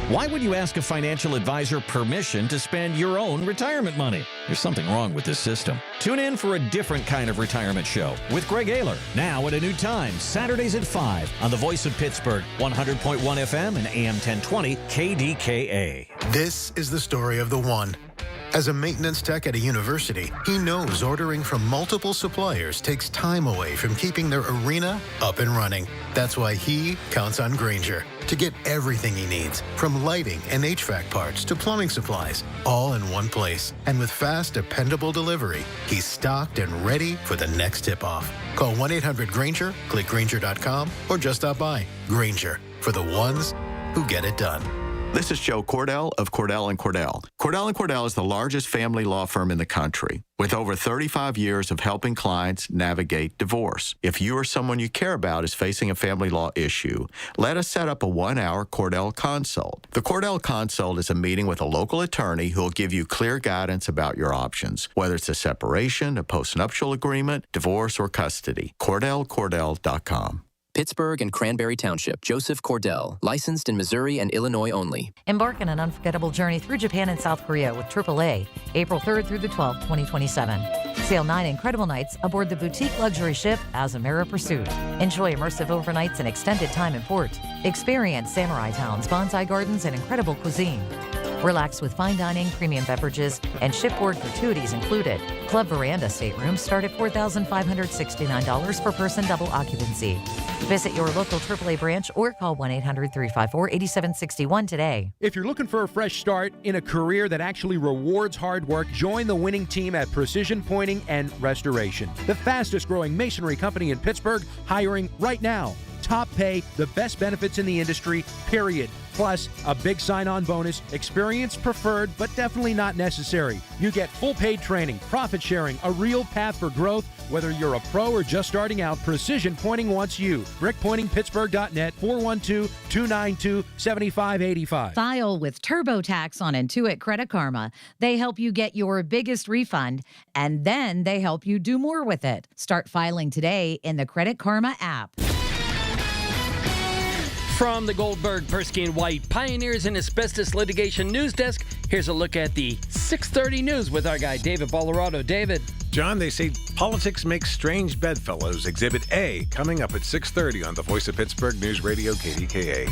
Why would you ask a financial advisor permission to spend your own retirement money? There's something wrong with this system. Tune in for a different kind of retirement show with Greg Ayler, now at a new time, Saturdays at 5 on the Voice of Pittsburgh, 100.1 FM and AM 1020 KDKA. This is the story of the one. As a maintenance tech at a university, he knows ordering from multiple suppliers takes time away from keeping their arena up and running. That's why he counts on Grainger to get everything he needs, from lighting and HVAC parts to plumbing supplies, all in one place. And with fast, dependable delivery, he's stocked and ready for the next tip-off. Call 1-800-GRAINGER, click Grainger.com, or just stop by. Grainger, for the ones who get it done. This is Joe Cordell of Cordell & Cordell. Cordell & Cordell is the largest family law firm in the country with over 35 years of helping clients navigate divorce. If you or someone you care about is facing a family law issue, let us set up a 1-hour Cordell Consult. The Cordell Consult is a meeting with a local attorney who will give you clear guidance about your options, whether it's a separation, a postnuptial agreement, divorce, or custody. CordellCordell.com. Pittsburgh and Cranberry Township. Joseph Cordell. Licensed in Missouri and Illinois only. Embark on an unforgettable journey through Japan and South Korea with AAA, April 3rd through the 12th, 2027. Sail 9 incredible nights aboard the boutique luxury ship Azamara Pursuit. Enjoy immersive overnights and extended time in port. Experience samurai towns, bonsai gardens, and incredible cuisine. Relax with fine dining, premium beverages, and shipboard gratuities included. Club Veranda staterooms start at $4,569 per person, double occupancy. Visit your local AAA branch or call 1-800-354-8761 today. If you're looking for a fresh start in a career that actually rewards hard work, join the winning team at Precision Pointing and Restoration, the fastest growing masonry company in Pittsburgh, hiring right now. Top pay, the best benefits in the industry, period. Plus, a big sign-on bonus, experience preferred, but definitely not necessary. You get full paid training, profit sharing, a real path for growth. Whether you're a pro or just starting out, Precision Pointing wants you. BrickPointingPittsburgh.net, 412-292-7585. File with TurboTax on Intuit Credit Karma. They help you get your biggest refund, and then they help you do more with it. Start filing today in the Credit Karma app. From the Goldberg, Persky and White Pioneers in Asbestos Litigation News Desk, here's a look at the 6:30 news with our guy, David Ballarado. David. John, they say politics makes strange bedfellows. Exhibit A, coming up at 6:30 on the Voice of Pittsburgh News Radio, KDKA.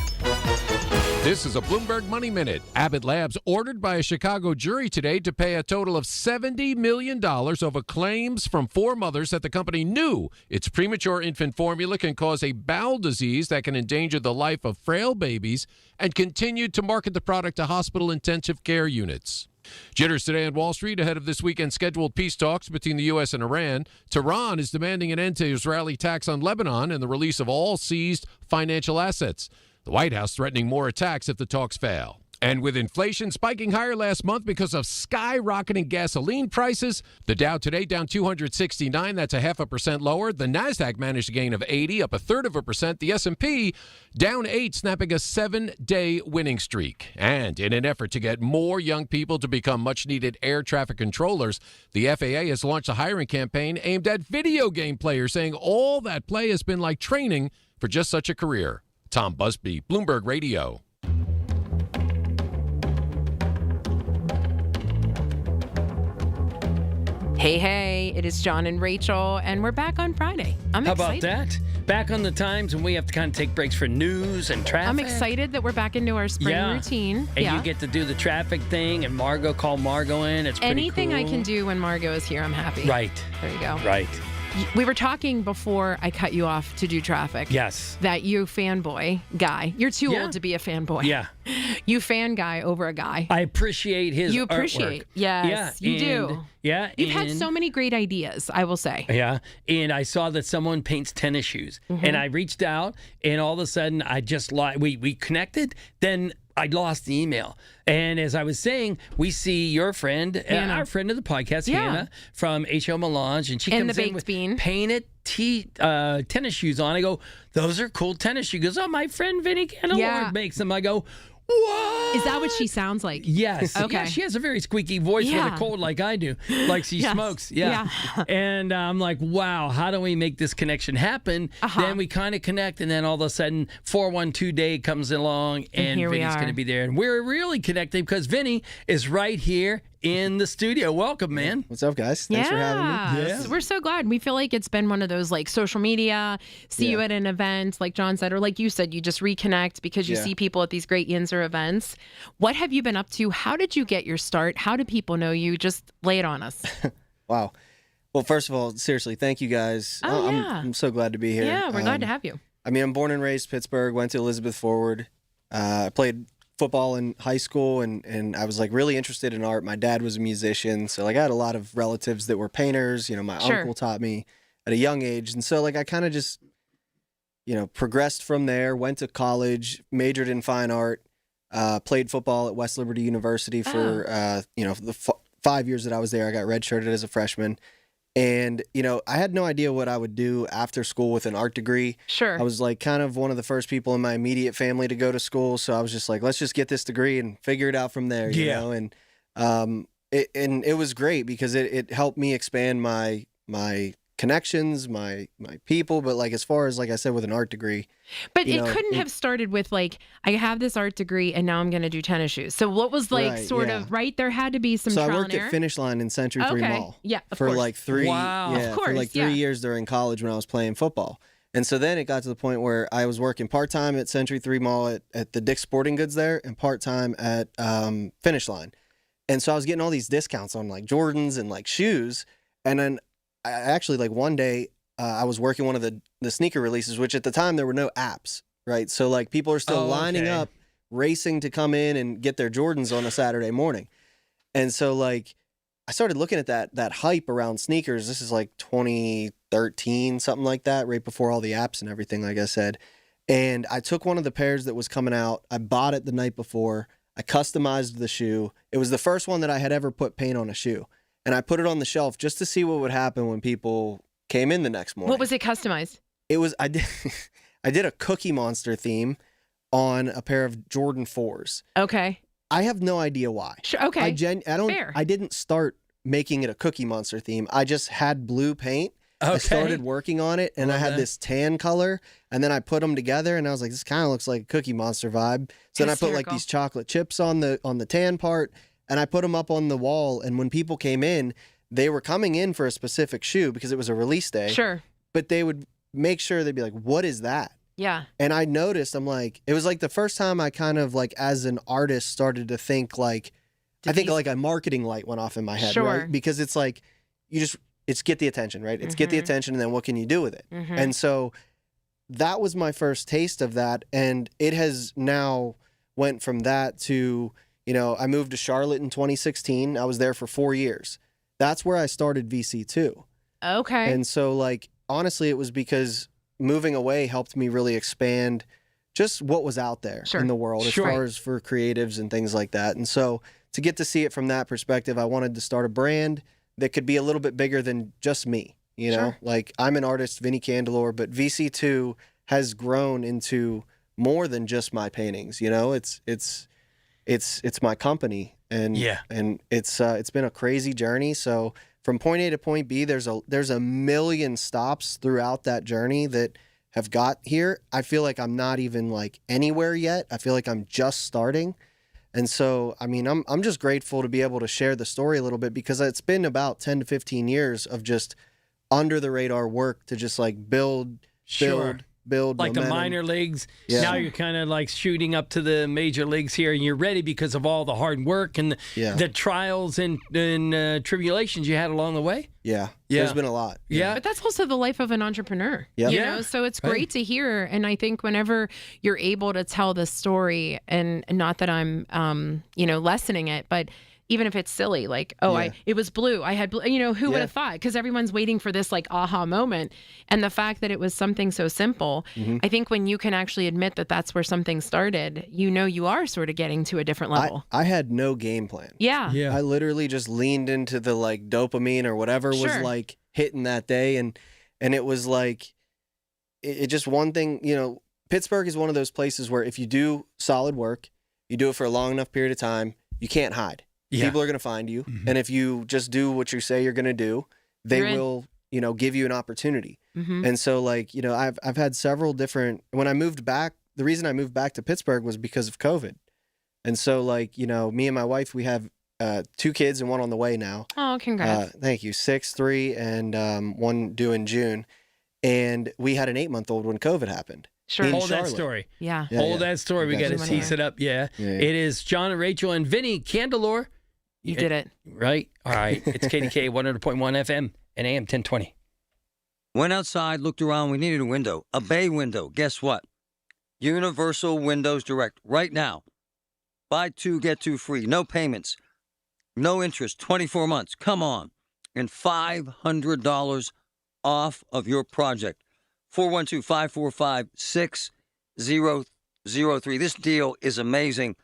This is a Bloomberg Money Minute. Abbott Labs ordered by a Chicago jury today to pay a total of $70 million over claims from 4 mothers that the company knew its premature infant formula can cause a bowel disease that can endanger the life of frail babies, and continued to market the product to hospital intensive care units. Jitters today on Wall Street ahead of this weekend's scheduled peace talks between the U.S. and Iran. Tehran is demanding an end to Israeli attacks on Lebanon and the release of all seized financial assets. The White House threatening more attacks if the talks fail. And with inflation spiking higher last month because of skyrocketing gasoline prices, the Dow today down 269. That's 0.5% lower. The Nasdaq managed a gain of 80, up 1/3%. The S&P down 8, snapping a 7-day winning streak. And in an effort to get more young people to become much-needed air traffic controllers, the FAA has launched a hiring campaign aimed at video game players, saying all that play has been like training for just such a career. Tom Busby, Bloomberg Radio. Hey, it is John and Rachel, and we're back on Friday. I'm How excited. about that? Back on the times when we have to kind of take breaks for news and traffic. I'm excited that we're back into our spring routine. And you get to do the traffic thing, and call Margot in. It's pretty Anything cool. I can do when Margot is here, I'm happy. Right. There you go. Right. We were talking before I cut you off to do traffic. Yes. That you fanboy guy. You're too old to be a fanboy. Yeah. You fan guy over a guy. I appreciate his You appreciate. artwork. Yes, you do. Yeah. You've had so many great ideas, I will say. Yeah. And I saw that someone paints tennis shoes. Mhm. And I reached out, and all of a sudden I just we connected. Then I lost the email. And as I was saying, we see your friend, our friend of the podcast, Hannah, from H.O. Melange, and she And comes the in baked with bean. painted tennis shoes on. I go, those are cool tennis shoes. She goes, oh, my friend Vinny Candelord makes them. I go, what? Is that what she sounds like? Yes. Okay. Yeah, she has a very squeaky voice with a cold like I do, like she Yes. smokes. Yeah. And I'm like, wow, how do we make this connection happen? Then we kind of connect, and then all of a sudden, 412 Day comes along, and here we Vinny's are. going to be there. And we're really connecting because Vinny is right here in the studio. Welcome, man. What's up, guys? Thanks for having me. Yeah. We're so glad. We feel like it's been one of those like social media, see you at an event, like John said, or like you said, you just reconnect because you see people at these great Yinzer events. What have you been up to? How did you get your start? How do people know you? Just lay it on us. Wow. Well, first of all, seriously, thank you guys. I'm so glad to be here. Yeah, we're glad to have you. I mean, I'm born and raised Pittsburgh, went to Elizabeth Forward. I played football in high school, and I was like really interested in art. My dad was a musician, so like I had a lot of relatives that were painters. You know, my uncle taught me at a young age, and so like I kind of just, progressed from there. Went to college, majored in fine art, played football at West Liberty University for the 5 years that I was there. I got redshirted as a freshman. And, I had no idea what I would do after school with an art degree. Sure. I was like kind of one of the first people in my immediate family to go to school. So I was just like, let's just get this degree and figure it out from there, you know? And it was great because it helped me expand my connections, my people. But like, as far as, like I said, with an art degree. But it couldn't have started with like, I have this art degree and now I'm going to do tennis shoes. So what was like there had to be some So I trial worked and error. at Finish Line in Century 3 Mall. Yeah, of for course. like 3 Wow. Of course, for like 3 years during college when I was playing football. And so then it got to the point where I was working part-time at Century 3 Mall at the Dick's Sporting Goods there and part-time at Finish Line. And so I was getting all these discounts on like Jordans and like shoes. And then I actually like one day I was working one of the sneaker releases, which at the time there were no apps, right? So like people are still lining up, racing to come in and get their Jordans on a Saturday morning. And so like I started looking at that hype around sneakers. This is like 2013, something like that, right before all the apps and everything, like I said. And I took one of the pairs that was coming out. I bought it the night before. I customized the shoe. It was the first one that I had ever put paint on a shoe. And I put it on the shelf just to see what would happen when people came in the next morning. What was it customized? It was, I did a Cookie Monster theme on a pair of Jordan 4s. Okay. I have no idea why. Sure, okay. Fair. I didn't start making it a Cookie Monster theme. I just had blue paint. Okay. I started working on it, and I had this tan color, and then I put them together, and I was like, this kind of looks like a Cookie Monster vibe. So then I put like these chocolate chips on the tan part, and I put them up on the wall, and when people came in, they were coming in for a specific shoe because it was a release day. Sure. But they would make sure they'd be like, what is that? Yeah. And I noticed, I'm like, it was like the first time I kind of like, as an artist, started to think like, like a marketing light went off in my head, Sure. right? Because it's like, it's get the attention, right? It's get the attention, and then what can you do with it? And so that was my first taste of that. And it has now went from that to, I moved to Charlotte in 2016. I was there for 4 years. That's where I started VC2. Okay. And so like, honestly, it was because moving away helped me really expand just what was out there in the world as far as for creatives and things like that. And so to get to see it from that perspective, I wanted to start a brand that could be a little bit bigger than just me. Like I'm an artist, Vinny Candelore, but VC2 has grown into more than just my paintings. It's my company, and and it's been a crazy journey. So from point A to point B, there's a million stops throughout that journey that have got here. I feel like I'm not even like anywhere yet. I feel like I'm just starting. And so, I mean, I'm just grateful to be able to share the story a little bit, because it's been about 10 to 15 years of just under the radar work to just like build like momentum. the minor leagues. Yeah. Now you're kind of like shooting up to the major leagues here, and you're ready because of all the hard work and the trials and tribulations you had along the way. Yeah. There's been a lot. Yeah. But that's also the life of an entrepreneur. Yep. You know, so it's great to hear. And I think whenever you're able to tell the story, and not that I'm, lessening it, but even if it's silly, like, it was blue. I had blue, who would have thought? Because everyone's waiting for this like aha moment. And the fact that it was something so simple, I think when you can actually admit that that's where something started, you are sort of getting to a different level. I had no game plan. Yeah. I literally just leaned into the like dopamine or whatever was like hitting that day. And it was like, it just one thing, Pittsburgh is one of those places where if you do solid work, you do it for a long enough period of time, you can't hide. Yeah. People are going to find you. And if you just do what you say you're going to do, they will, give you an opportunity. And so like, I've had several different, when I moved back, the reason I moved back to Pittsburgh was because of COVID. And so like, me and my wife, we have 2 kids and one on the way now. Oh, congrats. Thank you. 6, 3, and one due in June. And we had an 8-month-old when COVID happened. Sure. Hold that story. Yeah. Hold that story. We got to tease it up. Yeah. It is John and Rachel and Vinny Candelore. You did it. Right? All right. It's KDKA 100.1 FM and AM 1020. Went outside, looked around. We needed a window, a bay window. Guess what? Universal Windows Direct. Right now. Buy 2, get 2 free. No payments. No interest. 24 months. Come on. And $500 off of your project. 412-545-6003. This deal is amazing.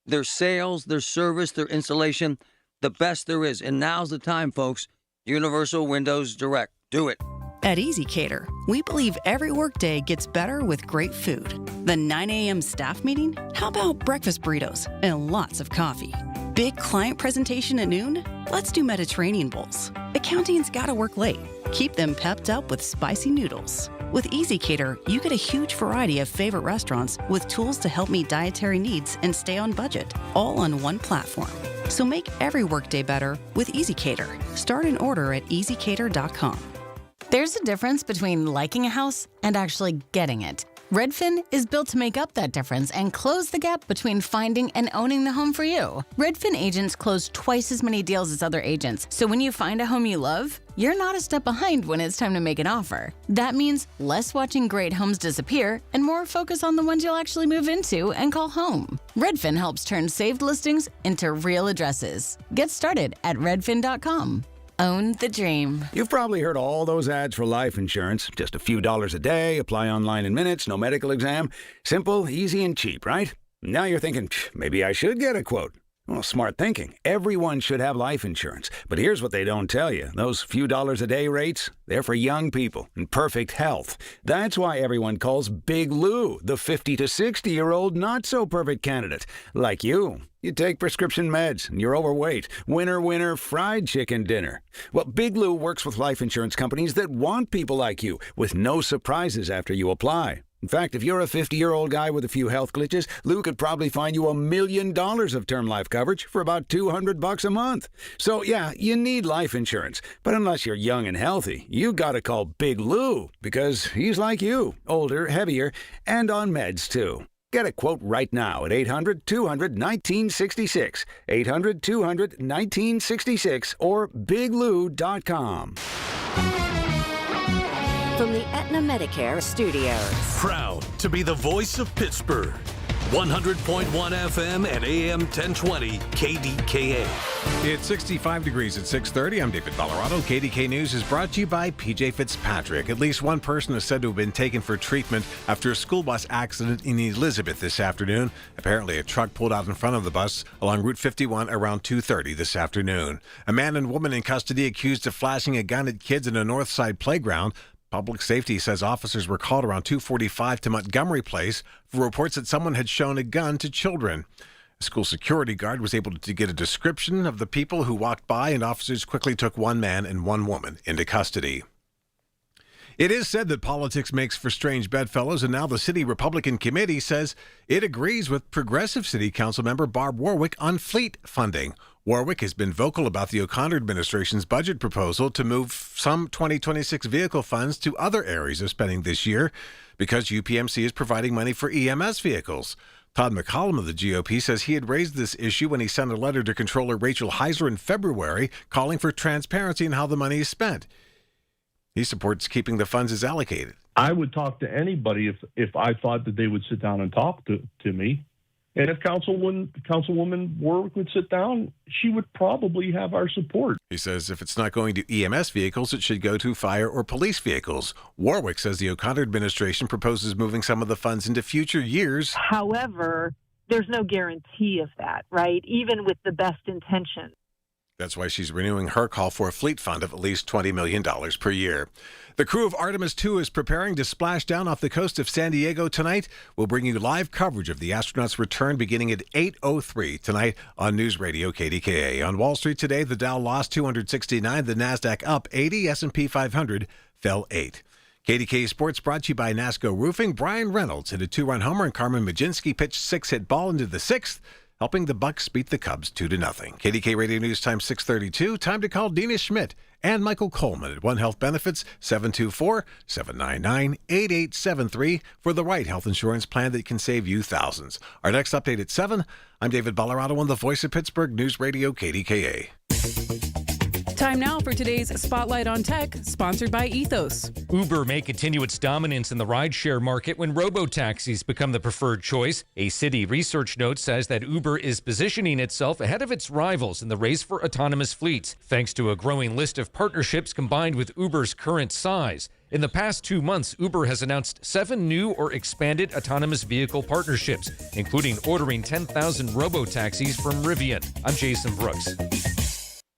Their sales, their service, their installation, the best there is. And now's the time, folks. Universal Windows Direct. Do it. At EasyCater, we believe every workday gets better with great food. The 9 a.m. staff meeting? How about breakfast burritos and lots of coffee? Big client presentation at noon? Let's do Mediterranean bowls. Accounting's gotta work late. Keep them pepped up with spicy noodles. With EasyCater, you get a huge variety of favorite restaurants with tools to help meet dietary needs and stay on budget, all on one platform. So make every workday better with EasyCater. Start an order at easycater.com. There's a difference between liking a house and actually getting it. Redfin is built to make up that difference and close the gap between finding and owning the home for you. Redfin agents close twice as many deals as other agents, so when you find a home you love, you're not a step behind when it's time to make an offer. That means less watching great homes disappear and more focus on the ones you'll actually move into and call home. Redfin helps turn saved listings into real addresses. Get started at redfin.com. Own the dream. You've probably heard all those ads for life insurance. Just a few dollars a day, apply online in minutes, no medical exam. Simple, easy, and cheap, right? Now you're thinking, maybe I should get a quote. Well, smart thinking. Everyone should have life insurance. But here's what they don't tell you. Those few dollars a day rates, they're for young people in perfect health. That's why everyone calls Big Lou the 50 to 60-year-old not-so-perfect candidate. Like you. You take prescription meds and you're overweight. Winner, winner, fried chicken dinner. Well, Big Lou works with life insurance companies that want people like you with no surprises after you apply. In fact, if you're a 50-year-old guy with a few health glitches, Lou could probably find you $1 million of term life coverage for about $200 a month. So, yeah, you need life insurance. But unless you're young and healthy, you gotta call Big Lou because he's like you, older, heavier, and on meds, too. Get a quote right now at 800-200-1966, 800-200-1966, or biglou.com. From the Aetna Medicare Studios. Proud to be the voice of Pittsburgh. 100.1 FM and AM 1020 KDKA. It's 65 degrees at 6:30. I'm David Colorado. KDK News is brought to you by PJ Fitzpatrick. At least one person is said to have been taken for treatment after a school bus accident in Elizabeth this afternoon. Apparently, a truck pulled out in front of the bus along Route 51 around 2:30 this afternoon. A man and woman in custody accused of flashing a gun at kids in a North Side playground. Public Safety says officers were called around 2:45 to Montgomery Place for reports that someone had shown a gun to children. A school security guard was able to get a description of the people who walked by, and officers quickly took one man and one woman into custody. It is said that politics makes for strange bedfellows, and now the City Republican Committee says it agrees with Progressive City Council member Barb Warwick on fleet funding. Warwick has been vocal about the O'Connor administration's budget proposal to move some 2026 vehicle funds to other areas of spending this year because UPMC is providing money for EMS vehicles. Todd McCollum of the GOP says he had raised this issue when he sent a letter to Controller Rachel Heiser in February calling for transparency in how the money is spent. He supports keeping the funds as allocated. I would talk to anybody if I thought that they would sit down and talk to me. And if Councilwoman Warwick would sit down, she would probably have our support. He says if it's not going to EMS vehicles, it should go to fire or police vehicles. Warwick says the O'Connor administration proposes moving some of the funds into future years. However, there's no guarantee of that, right? Even with the best intentions. That's why she's renewing her call for a fleet fund of at least $20 million per year. The crew of Artemis II is preparing to splash down off the coast of San Diego tonight. We'll bring you live coverage of the astronauts' return beginning at 8:03 tonight on News Radio KDKA. On Wall Street today, the Dow lost 269, the NASDAQ up 80, S&P 500 fell 8. KDKA Sports brought to you by NASCO Roofing. Brian Reynolds hit a 2-run homer and Carmen Majinski pitched 6-hit ball into the 6th. Helping the Bucks beat the Cubs 2-0. KDK Radio News Time 6:32. Time to call Dina Schmidt and Michael Coleman at One Health Benefits 724-799-8873 for the right health insurance plan that can save you thousands. Our next update at 7. I'm David Ballarado on the Voice of Pittsburgh News Radio KDKA. Time now for today's Spotlight on Tech, sponsored by Ethos. Uber may continue its dominance in the rideshare market when robo-taxis become the preferred choice. A City research note says that Uber is positioning itself ahead of its rivals in the race for autonomous fleets, thanks to a growing list of partnerships combined with Uber's current size. In the past 2 months, Uber has announced 7 new or expanded autonomous vehicle partnerships, including ordering 10,000 robo-taxis from Rivian. I'm Jason Brooks.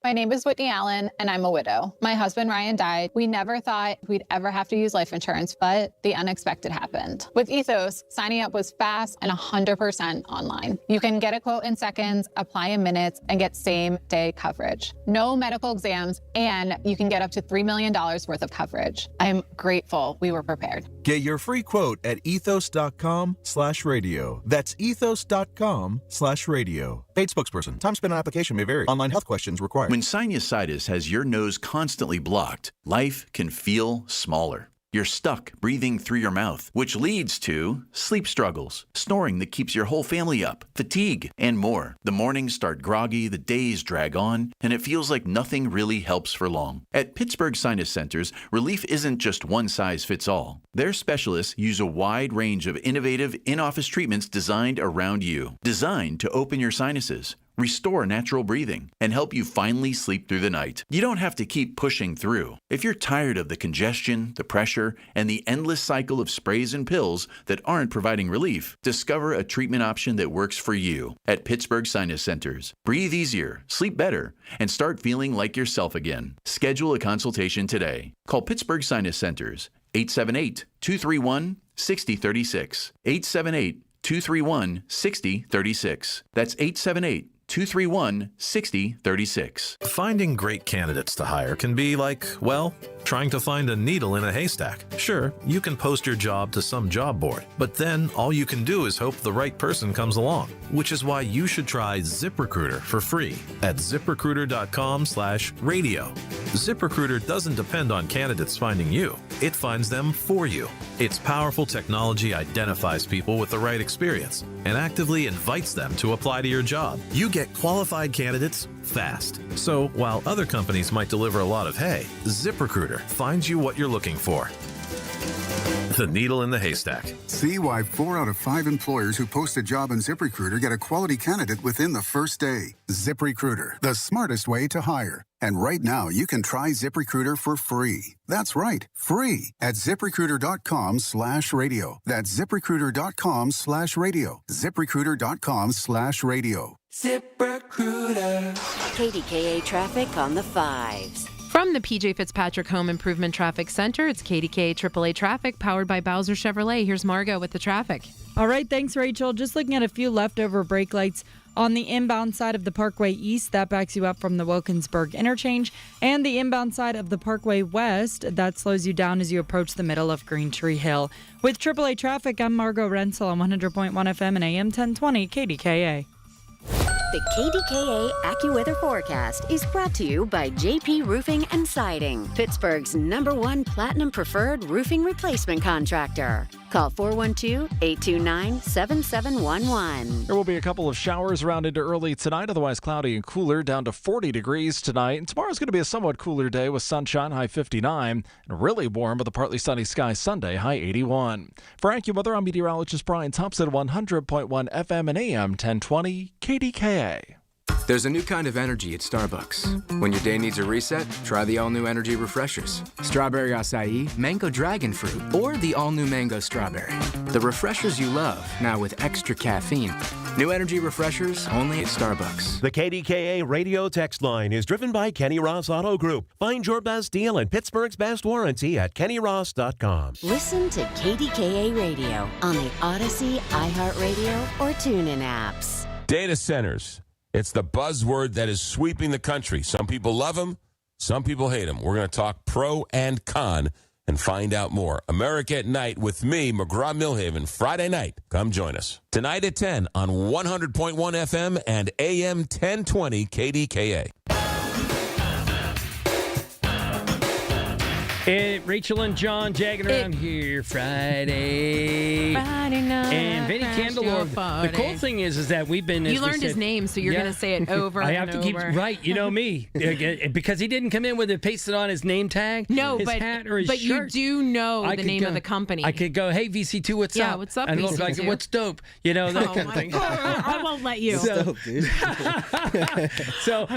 My name is Whitney Allen, and I'm a widow. My husband, Ryan, died. We never thought we'd ever have to use life insurance, but the unexpected happened. With Ethos, signing up was fast and 100% online. You can get a quote in seconds, apply in minutes, and get same-day coverage. No medical exams, and you can get up to $3 million worth of coverage. I'm grateful we were prepared. Get your free quote at ethos.com/radio. That's ethos.com/radio. Paid spokesperson. Time spent on application may vary. Online health questions required. When sinusitis has your nose constantly blocked, life can feel smaller. You're stuck breathing through your mouth, which leads to sleep struggles, snoring that keeps your whole family up, fatigue, and more. The mornings start groggy, the days drag on, and it feels like nothing really helps for long. At Pittsburgh Sinus Centers, relief isn't just one size fits all. Their specialists use a wide range of innovative in-office treatments designed around you, designed to open your sinuses, restore natural breathing, and help you finally sleep through the night. You don't have to keep pushing through. If you're tired of the congestion, the pressure, and the endless cycle of sprays and pills that aren't providing relief, discover a treatment option that works for you at Pittsburgh Sinus Centers. Breathe easier, sleep better, and start feeling like yourself again. Schedule a consultation today. Call Pittsburgh Sinus Centers, 878-231-6036. 878-231-6036. That's 878-231-6036. Finding great candidates to hire can be like, well, trying to find a needle in a haystack. Sure, you can post your job to some job board, but then all you can do is hope the right person comes along, which is why you should try ZipRecruiter for free at ZipRecruiter.com/radio. ZipRecruiter doesn't depend on candidates finding you. It finds them for you. Its powerful technology identifies people with the right experience and actively invites them to apply to your job. You get qualified candidates fast. So while other companies might deliver a lot of hay, ZipRecruiter finds you what you're looking for. The needle in the haystack. See why 4 out of 5 employers who post a job on ZipRecruiter get a quality candidate within the first day. ZipRecruiter, the smartest way to hire. And right now, you can try ZipRecruiter for free. That's right, free at ZipRecruiter.com/radio. That's ZipRecruiter.com/radio. ZipRecruiter.com/radio. ZipRecruiter. KDKA traffic on the 5s. From the PJ Fitzpatrick Home Improvement Traffic Center, it's KDKA AAA traffic powered by Bowser Chevrolet. Here's Margo with the traffic. All right, thanks, Rachel. Just looking at a few leftover brake lights on the inbound side of the Parkway East. That backs you up from the Wilkinsburg interchange. And the inbound side of the Parkway West, that slows you down as you approach the middle of Green Tree Hill. With AAA traffic, I'm Margo Rensel on 100.1 FM and AM 1020 KDKA. The KDKA AccuWeather forecast is brought to you by JP Roofing and Siding, Pittsburgh's #1 Platinum Preferred Roofing Replacement Contractor. Call 412-829-7711. There will be a couple of showers around into early tonight, otherwise cloudy and cooler, down to 40 degrees tonight. And tomorrow's going to be a somewhat cooler day with sunshine, high 59, and really warm with a partly sunny sky Sunday, high 81. For AccuWeather, I'm meteorologist Brian Thompson, 100.1 FM and AM 1020 KDKA. There's a new kind of energy at Starbucks. When your day needs a reset, try the all-new energy refreshers. Strawberry acai, mango dragon fruit, or the all-new mango strawberry. The refreshers you love, now with extra caffeine. New energy refreshers only at Starbucks. The KDKA radio text line is driven by Kenny Ross Auto Group. Find your best deal and Pittsburgh's best warranty at kennyross.com. Listen to KDKA Radio on the Odyssey, iHeartRadio, or TuneIn apps. Data centers. It's the buzzword that is sweeping the country. Some people love them. Some people hate them. We're going to talk pro and con and find out more. America at Night with me, McGraw-Milhaven, Friday night. Come join us. Tonight at 10 on 100.1 FM and AM 1020 KDKA. And Rachel and John jagging around here Friday night. And Vinny Candelore. The cool thing is that we've been. You learned his name, so you're going to say it over I and have to over. keep right. You know me, because he didn't come in with it pasted on his name tag. No, his but hat or his but shirt. you do know the name of the company. I could go, hey VC2, what's up? Yeah, what's up, and VC2? look like, what's dope? You know that kind of thing. I won't let you. So,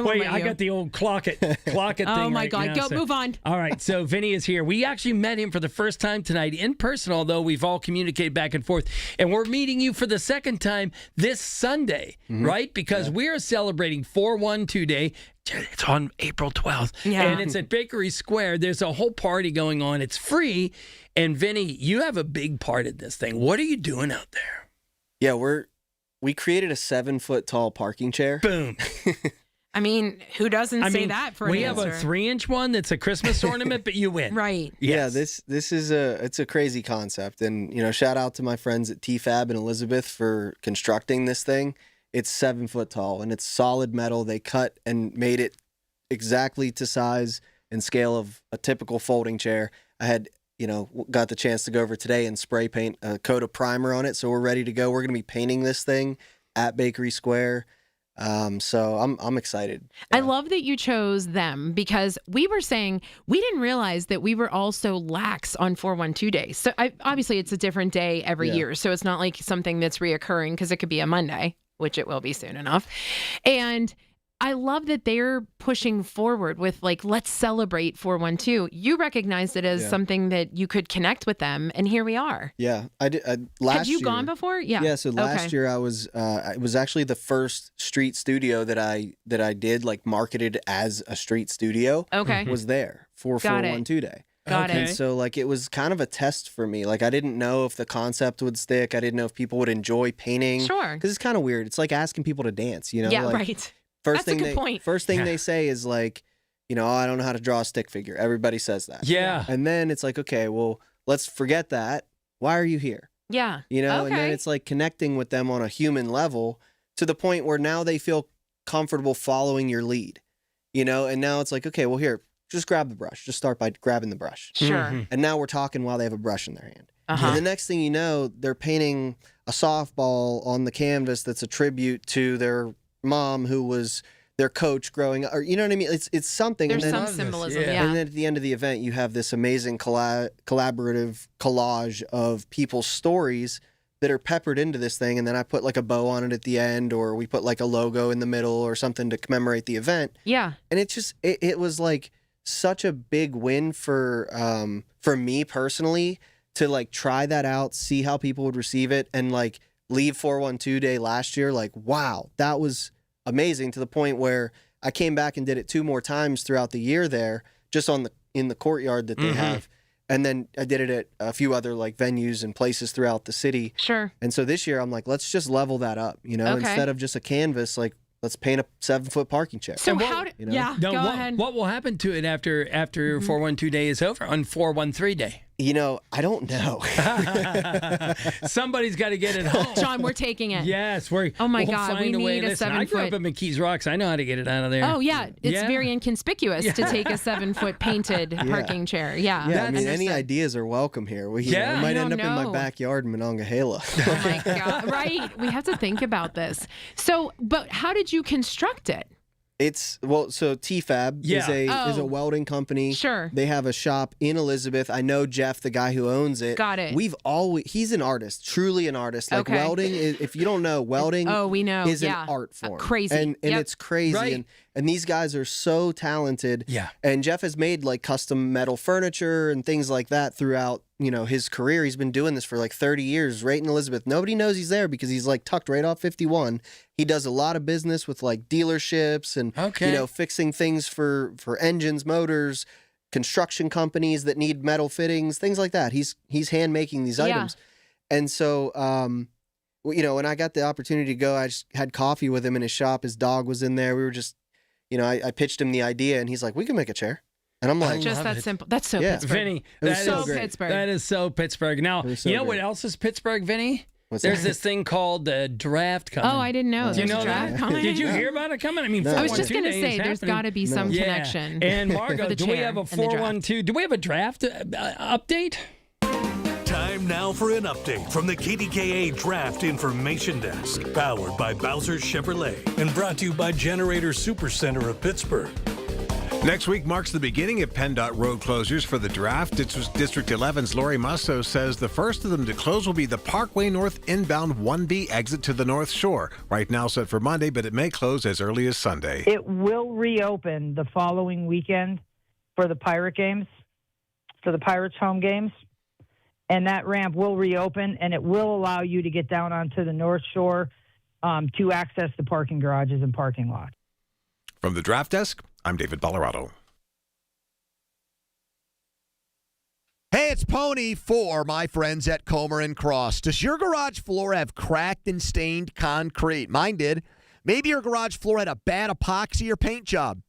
wait, I got the old clock it thing. Oh my right God, now, go move on. All right, so Vinny is here. We actually met him for the first time tonight in person, although we've all communicated back and forth. And we're meeting you for the second time this Sunday, right? Because we're celebrating 412 Day. It's on April 12th. Yeah. And it's at Bakery Square. There's a whole party going on. It's free. And Vinny, you have a big part in this thing. What are you doing out there? Yeah, we created a 7-foot tall parking chair. Boom. I mean, who doesn't say that for an we answer? have a 3-inch one that's a Christmas ornament, but you win. Right. Yeah, this is it's a crazy concept, and shout out to my friends at TFAB and Elizabeth for constructing this thing. It's 7 foot tall and it's solid metal. They cut and made it exactly to size and scale of a typical folding chair. I had got the chance to go over today and spray paint a coat of primer on it, so we're ready to go. We're going to be painting this thing at Bakery Square. So I'm excited. I love that you chose them because we were saying we didn't realize that we were also lax on 412 Day. So obviously it's a different day every year. So it's not like something that's reoccurring because it could be a Monday, which it will be soon enough. And I love that they're pushing forward with let's celebrate 412. You recognized it as something that you could connect with them, and here we are. Yeah, I did. Last Had you year, gone before? Yeah. Yeah. So last year I was. It was actually the first street studio that I did marketed as a street studio. Okay. Was there for 412 Day. Got it. And so it was kind of a test for me. I didn't know if the concept would stick. I didn't know if people would enjoy painting. Sure. Because it's kind of weird. It's like asking people to dance. Yeah. Right. First That's a good point. First thing they say is I don't know how to draw a stick figure. Everybody says that. Yeah. And then it's okay, well, let's forget that. Why are you here? Yeah. And then it's connecting with them on a human level to the point where now they feel comfortable following your lead, and now it's okay, well, here, just grab the brush. Just start by grabbing the brush. Sure. Mm-hmm. And now we're talking while they have a brush in their hand. Uh-huh. And the next thing you know, they're painting a softball on the canvas that's a tribute to their mom who was their coach growing up, or you know what I mean? It's something. There's and then, some symbolism, yeah. And then at the end of the event, you have this amazing collaborative collage of people's stories that are peppered into this thing, and then I put a bow on it at the end, or we put a logo in the middle or something to commemorate the event. Yeah. And it just it was such a big win for me personally to try that out, see how people would receive it, and leave 412 Day last year. Wow, that was amazing, to the point where I came back and did it 2 more times throughout the year there, just in the courtyard that they have. And then I did it at a few other venues and places throughout the city. Sure. And so this year I'm let's just level that up, instead of just a canvas, let's paint a 7-foot parking chair. So go ahead. What will happen to it after 412 Day is over on 413 Day? I don't know. Somebody's got to get it home. John, we're taking it. Yes, oh my we'll God, find we a way. need a Listen, 7 I grew foot. up in McKees Rocks. I know how to get it out of there. Oh yeah, it's very inconspicuous to take a 7-foot painted parking chair. Yeah. Yeah, I mean, any ideas are welcome here. We might end up in my backyard in Monongahela. Oh my God! Right, we have to think about this. So, but how did you construct it? So TFAB is a welding company. Sure. They have a shop in Elizabeth. I know Jeff, the guy who owns it. Got it. He's an artist, truly an artist. Okay. Welding is, if you don't know, welding we know. is an art form. Crazy. And it's crazy. Right. And these guys are so talented. Yeah. And Jeff has made custom metal furniture and things like that throughout, his career. He's been doing this for 30 years right in Elizabeth. Nobody knows he's there because he's tucked right off 51. He does a lot of business with dealerships and fixing things for engines, motors, construction companies that need metal fittings, things like that. He's hand making these items. And so when I got the opportunity to go, I just had coffee with him in his shop. His dog was in there. We were just I pitched him the idea, and he's like, "We can make a chair." And I'm like, just that simple. That's so Pittsburgh. Vinny, that is Pittsburgh. That is so Pittsburgh. Now, you know what else is Pittsburgh, Vinny? There's this thing called the draft coming. Oh, I didn't know. Do you know draft that? coming? Did you hear about it coming? I mean, I was just going to say, there's got to be some connection. And Margo, do we have a 412? Do we have a draft update? Time now for an update from the KDKA Draft Information Desk, powered by Bowser Chevrolet and brought to you by Generator Supercenter of Pittsburgh. Next week marks the beginning of PennDOT road closures for the draft. District 11's Lori Musso says the first of them to close will be the Parkway North inbound 1B exit to the North Shore. Right now set for Monday, but it may close as early as Sunday. It will reopen the following weekend for the Pirate games, for the Pirates home games. And that ramp will reopen, and it will allow you to get down onto the North Shore to access the parking garages and parking lots. From the Draft Desk, I'm David Ballarado. Hey, it's Pony for my friends at Comer & Cross. Does your garage floor have cracked and stained concrete? Mine did. Maybe your garage floor had a bad epoxy or paint job.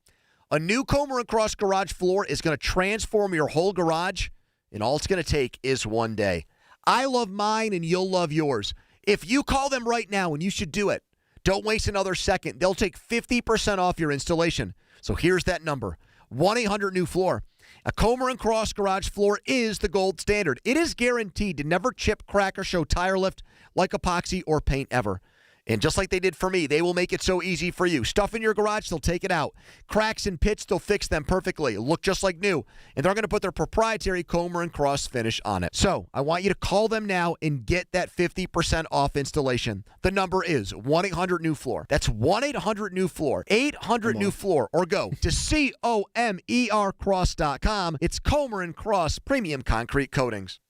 A new Comer & Cross garage floor is going to transform your whole garage, and all it's going to take is one day. I love mine, and you'll love yours. If you call them right now, and you should do it, don't waste another second. They'll take 50% off your installation. So here's that number, 1-800-NEW-FLOOR. A Comer & Cross garage floor is the gold standard. It is guaranteed to never chip, crack, or show tire lift like epoxy or paint ever. And just like they did for me, they will make it so easy for you. Stuff in your garage, they'll take it out. Cracks and pits, they'll fix them perfectly. Look just like new. And they're going to put their proprietary Comer & Cross finish on it. So I want you to call them now and get that 50% off installation. The number is 1-800-NEW-FLOOR. That's 1-800-NEW-FLOOR. 800-NEW-FLOOR. Or go to COMERcross.com. It's Comer & Cross Premium Concrete Coatings.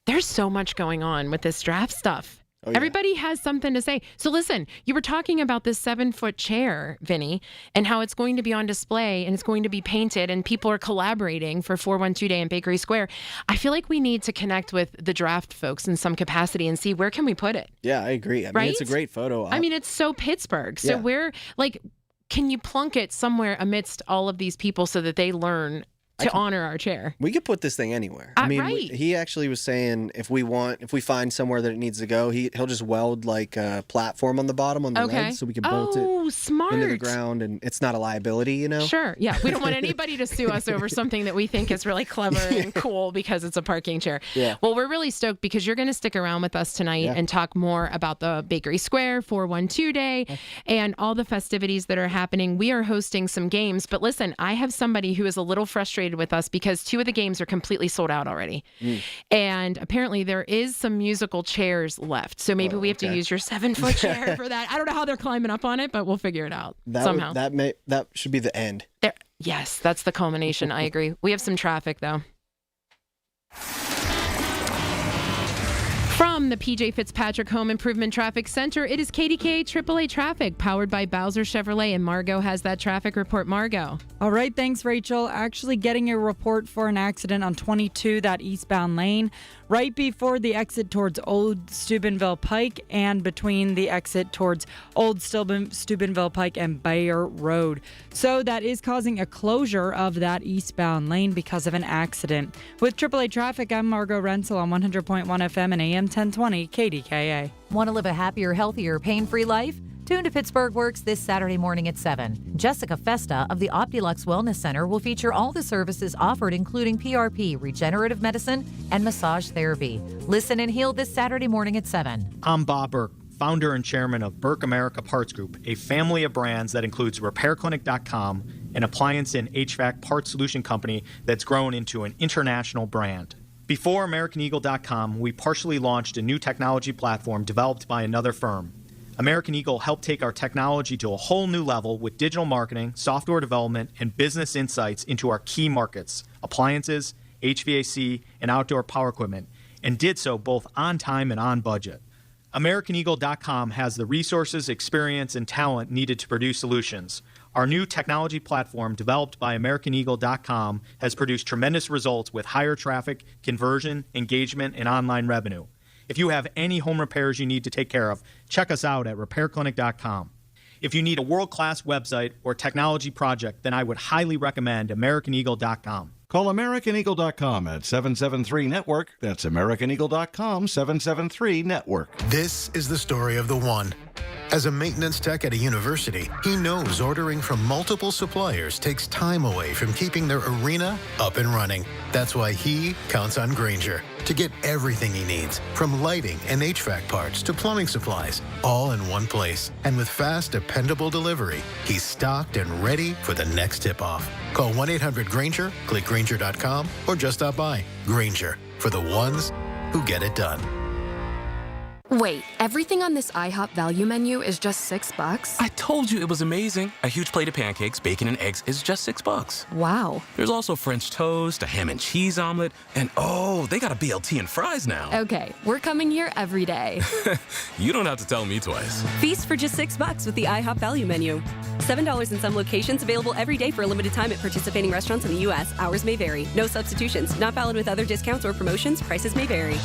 There's so much going on with this draft stuff. Oh, yeah. Everybody has something to say. So listen, you were talking about this 7-foot chair, Vinny, and how it's going to be on display and it's going to be painted and people are collaborating for 412 Day in Bakery Square. I feel like we need to connect with the draft folks in some capacity and see where can we put it. Yeah, I agree. I mean, it's a great photo. I mean, it's so Pittsburgh. So where, like, can you plunk it somewhere amidst all of these people so that they learn to honor our chair? We could put this thing anywhere. I mean, right. He actually was saying if we find somewhere that it needs to go, he'll just weld like a platform on the bottom on the legs so we can bolt it smart. into the ground, and it's not a liability, you know? Sure, yeah. We don't want anybody to sue us over something that we think is really clever and cool because it's a parking chair. Yeah. Well, we're really stoked because you're going to stick around with us tonight and talk more about the Bakery Square 412 Day and all the festivities that are happening. We are hosting some games, but listen, I have somebody who is a little frustrated with us because 2 of the games are completely sold out already. And apparently there is some musical chairs left. So maybe we have to use your 7-foot chair for that. I don't know how they're climbing up on it, but we'll figure it out somehow. That should be the end. Yes, that's the culmination. I agree. We have some traffic though. From the PJ Fitzpatrick Home Improvement Traffic Center, it is KDKA AAA Traffic, powered by Bowser Chevrolet, and Margot has that traffic report. Margot. All right, thanks, Rachel. Actually getting a report for an accident on 22, that eastbound lane, right before the exit towards Old Steubenville Pike and between the exit towards Old Steubenville Pike and Bayer Road. So that is causing a closure of that eastbound lane because of an accident. With AAA Traffic, I'm Margot Rensel on 100.1 FM and AM 1020 KDKA. Want to live a happier, healthier, pain-free life? Tune to Pittsburgh Works this Saturday morning at 7. Jessica Festa of the Opulux Wellness Center will feature all the services offered, including PRP, regenerative medicine, and massage therapy. Listen and heal this Saturday morning at 7. I'm Bob Burke, founder and chairman of Burke America Parts Group, a family of brands that includes RepairClinic.com, an appliance and HVAC parts solution company that's grown into an international brand. Before AmericanEagle.com, we partially launched a new technology platform developed by another firm. American Eagle helped take our technology to a whole new level with digital marketing, software development, and business insights into our key markets, appliances, HVAC, and outdoor power equipment, and did so both on time and on budget. AmericanEagle.com has the resources, experience, and talent needed to produce solutions. Our new technology platform, developed by AmericanEagle.com, has produced tremendous results with higher traffic, conversion, engagement, and online revenue. If you have any home repairs you need to take care of, check us out at RepairClinic.com. If you need a world-class website or technology project, then I would highly recommend AmericanEagle.com. Call AmericanEagle.com at 773-NETWORK. That's AmericanEagle.com, 773-NETWORK. This is the story of the one. As a maintenance tech at a university, he knows ordering from multiple suppliers takes time away from keeping their arena up and running. That's why he counts on Grainger to get everything he needs, from lighting and HVAC parts to plumbing supplies, all in one place. And with fast, dependable delivery, he's stocked and ready for the next tip-off. Call 1-800-GRAINGER, click Grainger.com, or just stop by. Grainger, for the ones who get it done. Wait, everything on this IHOP value menu is just $6? I told you it was amazing. A huge plate of pancakes, bacon, and eggs is just $6. Wow. There's also French toast, a ham and cheese omelet, and oh, they got a BLT and fries now. Okay, we're coming here every day. You don't have to tell me twice. Feast for just $6 with the IHOP value menu. $7 in some locations, available every day for a limited time at participating restaurants in the U.S. Hours may vary. No substitutions. Not valid with other discounts or promotions. Prices may vary.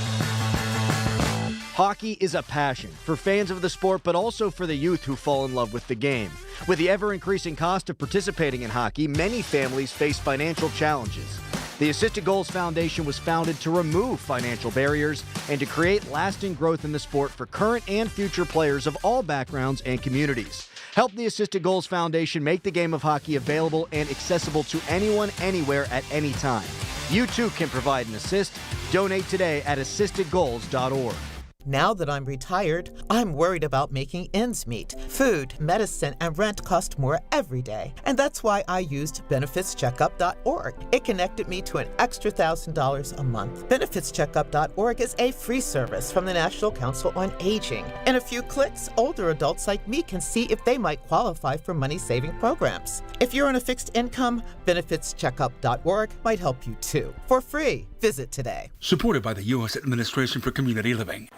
Hockey is a passion for fans of the sport, but also for the youth who fall in love with the game. With the ever-increasing cost of participating in hockey, many families face financial challenges. The Assisted Goals Foundation was founded to remove financial barriers and to create lasting growth in the sport for current and future players of all backgrounds and communities. Help the Assisted Goals Foundation make the game of hockey available and accessible to anyone, anywhere, at any time. You too can provide an assist. Donate today at assistedgoals.org. Now that I'm retired, I'm worried about making ends meet. Food, medicine, and rent cost more every day. And that's why I used benefitscheckup.org. It connected me to an extra $1,000 a month. Benefitscheckup.org is a free service from the National Council on Aging. In a few clicks, older adults like me can see if they might qualify for money-saving programs. If you're on a fixed income, benefitscheckup.org might help you too. For free. Visit today. Supported by the U.S. Administration for Community Living.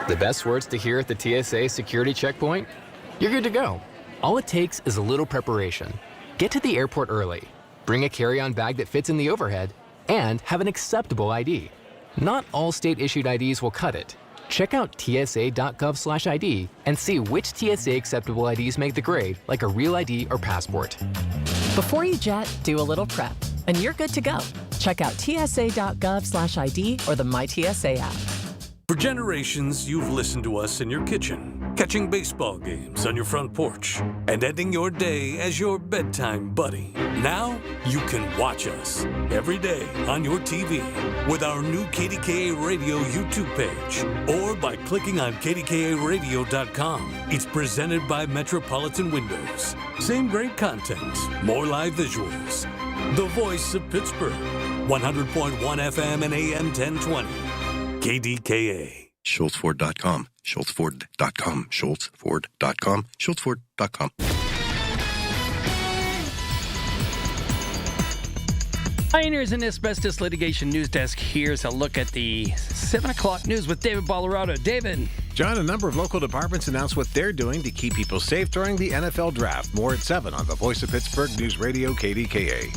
The best words to hear at the TSA security checkpoint? You're good to go. All it takes is a little preparation. Get to the airport early, bring a carry-on bag that fits in the overhead, and have an acceptable ID. Not all state-issued IDs will cut it. Check out tsa.gov/ID and see which TSA acceptable IDs make the grade, like a real ID or passport. Before you jet, do a little prep, and you're good to go. Check out tsa.gov/ID or the MyTSA app. For generations, you've listened to us in your kitchen, catching baseball games on your front porch, and ending your day as your bedtime buddy. Now, you can watch us every day on your TV with our new KDKA Radio YouTube page or by clicking on KDKARadio.com. It's presented by Metropolitan Windows. Same great content, more live visuals. The voice of Pittsburgh, 100.1 FM and AM 1020. KDKA. SchultzFord.com. SchultzFord.com. SchultzFord.com. SchultzFord.com. Pioneers in Asbestos Litigation News Desk. Here's a look at the 7 o'clock news with David Ballarado. David. John, a number of local departments announced what they're doing to keep people safe during the NFL draft. More at 7 on the Voice of Pittsburgh News Radio, KDKA.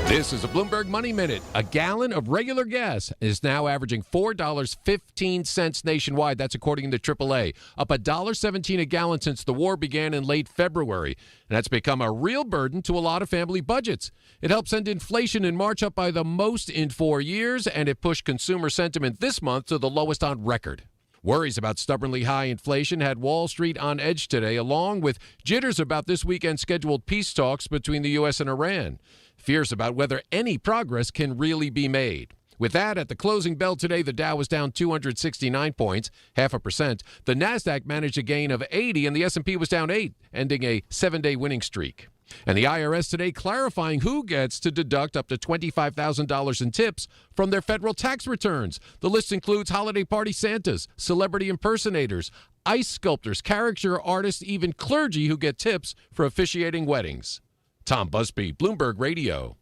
This is a Bloomberg Money Minute. A gallon of regular gas is now averaging $4.15 nationwide. That's according to AAA. Up $1.17 a gallon since the war began in late February. And that's become a real burden to a lot of family budgets. It helped send inflation in March up by the most in 4 years, and it pushed consumer sentiment this month to the lowest on record. Worries about stubbornly high inflation had Wall Street on edge today, along with jitters about this weekend's scheduled peace talks between the U.S. and Iran. Fears about whether any progress can really be made. With that, at the closing bell today, the Dow was down 269 points, 0.5%. The Nasdaq managed a gain of 80, and the S&P was down 8, ending a 7-day winning streak. And the IRS today clarifying who gets to deduct up to $25,000 in tips from their federal tax returns. The list includes holiday party Santas, celebrity impersonators, ice sculptors, caricature artists, even clergy who get tips for officiating weddings. Tom Busby, Bloomberg Radio.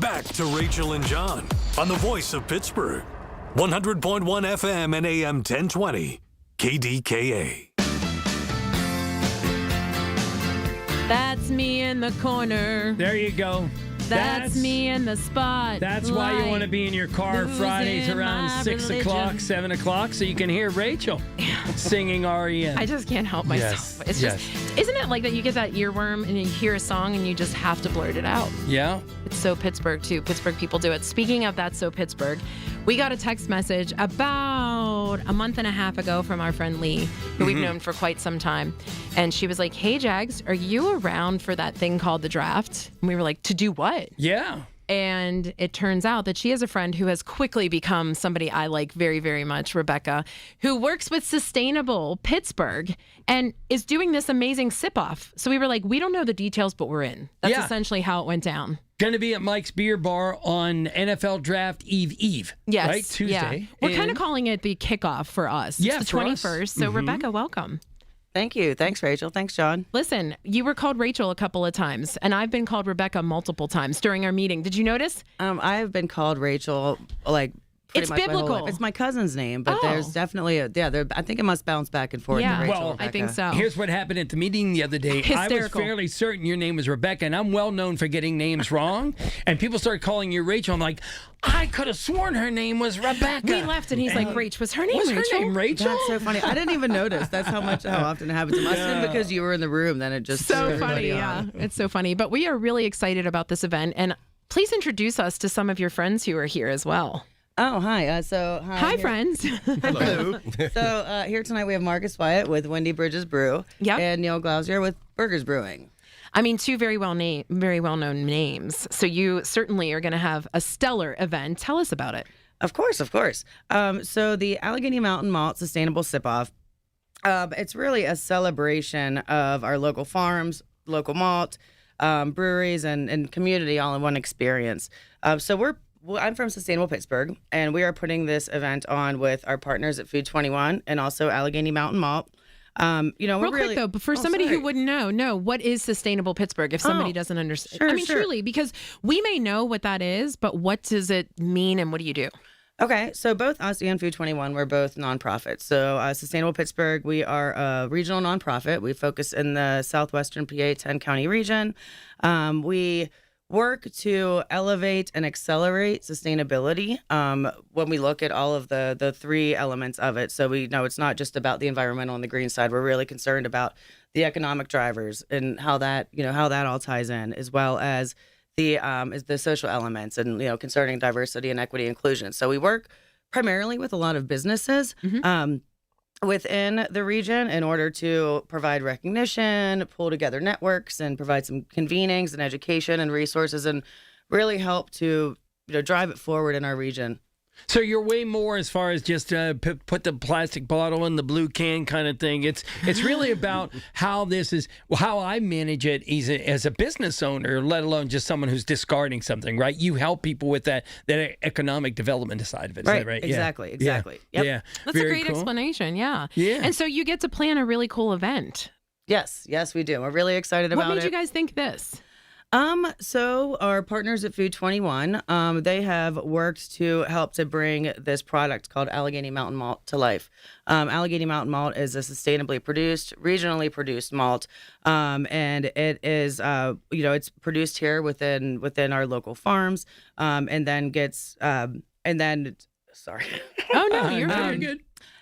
Back to Rachel and John on the Voice of Pittsburgh, 100.1 FM and AM 1020, KDKA. That's me in the corner. There you go. That's me in the spot. That's why you want to be in your car Fridays around 6 o'clock, 7 o'clock, so you can hear Rachel singing REM. I just can't help myself. It's just, isn't it like that you get that earworm and you hear a song and you just have to blurt it out? Yeah. It's so Pittsburgh, too. Pittsburgh people do it. Speaking of That's So Pittsburgh, we got a text message about a month and a half ago from our friend Lee, who we've known for quite some time. And she was like, hey, Jags, are you around for that thing called the draft? And we were like, to do what? Yeah. And it turns out that she has a friend who has quickly become somebody I like very, very much, Rebecca, who works with Sustainable Pittsburgh and is doing this amazing sip-off. So we were like, we don't know the details, but we're in. That's essentially how it went down. Going to be at Mike's Beer Bar on NFL Draft Eve. Yes. Right? Tuesday. Yeah. We're kind of calling it the kickoff for us. Yeah, it's the 21st. So Rebecca, welcome. Thank you. Thanks, Rachel. Thanks, John. Listen, you were called Rachel a couple of times, and I've been called Rebecca multiple times during our meeting. Did you notice? I have been called Rachel like pretty It's much my whole biblical. life. It's my cousin's name, but there's definitely I think it must bounce back and forth. Yeah. to Rachel, Well, I think Rebecca. so. Here's what happened at the meeting the other day. I was Hysterical. fairly certain your name was Rebecca, and I'm well known for getting names wrong. And people started calling you Rachel. I'm like, I could have sworn her name was Rebecca. We left, and he's like, Rach, was her name Was Rachel? her name Rachel? That's so funny. I didn't even notice. That's how often it happens. It must have been because you were in the room. Then it just So threw funny, everybody yeah. off. It's so funny. But we are really excited about this event, and please introduce us to some of your friends who are here as well. Oh, hi. Hi, friends. Hello. So here tonight we have Marcus Wyatt with Wendy Bridges Brew. Yep. And Neil Glauser with Burgers Brewing. I mean, two very well-known names. So you certainly are going to have a stellar event. Tell us about it. Of course. So the Allegheny Mountain Malt Sustainable Sip-Off, it's really a celebration of our local farms, local malt, breweries, and community all in one experience. I'm from Sustainable Pittsburgh, and we are putting this event on with our partners at Food 21 and also Allegheny Mountain Malt. Real quick though, but for somebody who wouldn't know, what is Sustainable Pittsburgh if somebody doesn't understand? Sure, I mean, truly, because we may know what that is, but what does it mean and what do you do? Okay, so both us and Food 21, we're both nonprofits. So Sustainable Pittsburgh, we are a regional nonprofit. We focus in the southwestern PA 10-county region. We work to elevate and accelerate sustainability when we look at all of the three elements of it. So we know it's not just about the environmental and the green side. We're really concerned about the economic drivers and how that all ties in, as well as the social elements and concerning diversity and equity inclusion. So we work primarily with a lot of businesses within the region in order to provide recognition, pull together networks, and provide some convenings and education and resources, and really help to drive it forward in our region. So you're way more as far as just put the plastic bottle in the blue can kind of thing. It's really about how I manage it as a business owner, let alone just someone who's discarding something, right? You help people with that economic development side of it. Is that right? Exactly. Yeah. Yep. Yeah. That's a great explanation. Yeah. Yeah. And so you get to plan a really cool event. Yes, we do. We're really excited about it. What made you guys think this? So our partners at Food 21, they have worked to help to bring this product called Allegheny Mountain Malt to life. Allegheny Mountain Malt is a sustainably produced, regionally produced malt, and it is, it's produced here within our local farms, and then gets, sorry. Oh no, you're very good.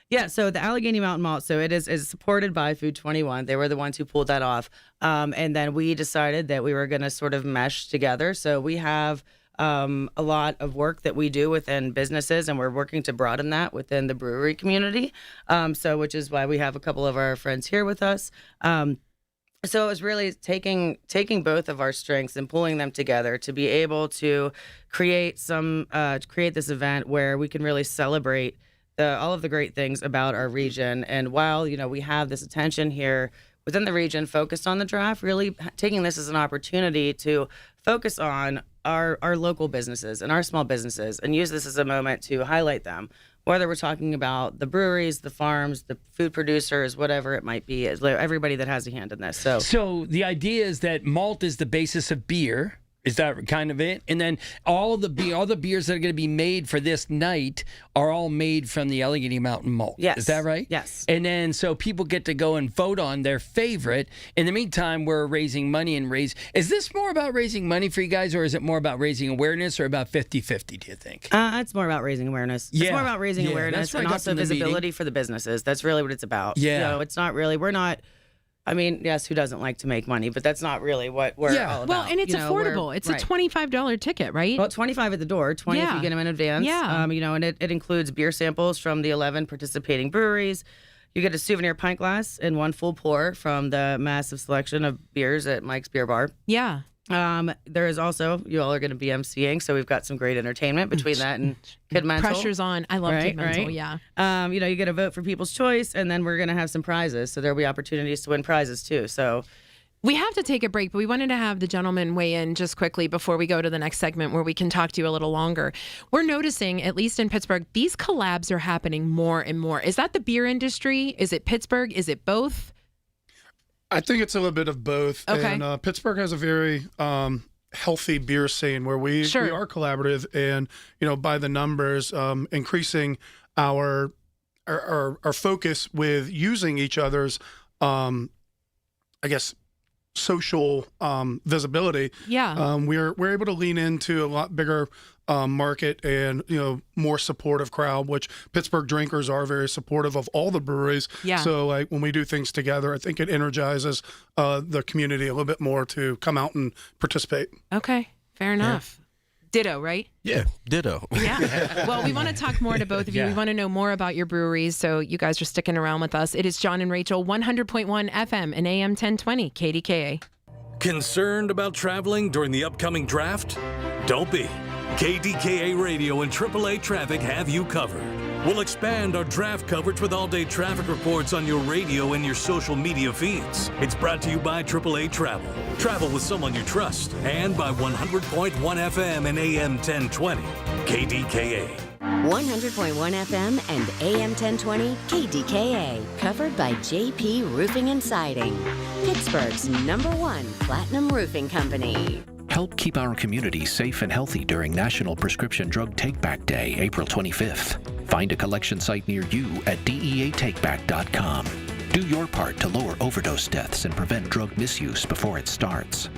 Yeah, so the Allegheny Mountain Malt, so it is supported by Food 21. They were the ones who pulled that off. And then we decided that we were going to sort of mesh together. So we have a lot of work that we do within businesses, and we're working to broaden that within the brewery community. Which is why we have a couple of our friends here with us. So it was really taking both of our strengths and pulling them together to be able to create this event where we can really celebrate all of the great things about our region. And while, we have this attention here within the region focused on the draft, really taking this as an opportunity to focus on our local businesses and our small businesses and use this as a moment to highlight them, whether we're talking about the breweries, the farms, the food producers, whatever it might be, everybody that has a hand in this. So the idea is that malt is the basis of beer. Is that kind of it? And then all the beers that are going to be made for this night are all made from the Allegheny Mountain Malt. Yes. Is that right? Yes. And then so people get to go and vote on their favorite. In the meantime, we're raising money Is this more about raising money for you guys, or is it more about raising awearness, or about 50-50, do you think? It's more about raising awareness. Yeah. It's more about raising awareness and also visibility for the businesses. That's really what it's about. Yeah. It's not really, we're not, I mean, yes, who doesn't like to make money, but that's not really what we're all about. Well, and it's affordable. It's a $25 ticket, right? Well, $25 at the door, $20 if you get them in advance. Yeah. And it includes beer samples from the 11 participating breweries. You get a souvenir pint glass and one full pour from the massive selection of beers at Mike's Beer Bar. Yeah. There is also, you all are going to be emceeing, so we've got some great entertainment between that and Kid Mental. Pressure's on. I love Kid Mental, yeah. You get a vote for People's Choice, and then we're going to have some prizes, so there'll be opportunities to win prizes too. So we have to take a break, but we wanted to have the gentleman weigh in just quickly before we go to the next segment where we can talk to you a little longer. We're noticing, at least in Pittsburgh, these collabs are happening more and more. Is that the beer industry? Is it Pittsburgh? Is it both? I think it's a little bit of both. Okay. And Pittsburgh has a very healthy beer scene where we are collaborative and, by the numbers, increasing our focus with using each other's, social visibility. Yeah. We're able to lean into a lot bigger market and more supportive crowd, which Pittsburgh drinkers are very supportive of all the breweries. Yeah. So when we do things together, I think it energizes the community a little bit more to come out and participate. Okay, fair enough. Ditto, right? Yeah, ditto. Yeah. Well, we want to talk more to both of you. Yeah. We want to know more about your breweries, so you guys are sticking around with us. It is John and Rachel, 100.1 FM and AM 1020, KDKA. Concerned about traveling during the upcoming draft? Don't be. KDKA Radio and AAA Traffic have you covered. We'll expand our draft coverage with all-day traffic reports on your radio and your social media feeds. It's brought to you by AAA Travel. Travel with someone you trust. And by 100.1 FM and AM 1020. KDKA. 100.1 FM and AM 1020 KDKA. Covered by JP Roofing and Siding. Pittsburgh's #1 platinum roofing company. Help keep our community safe and healthy during National Prescription Drug Take-Back Day, April 25th. Find a collection site near you at deatakeback.com. Do your part to lower overdose deaths and prevent drug misuse before it starts.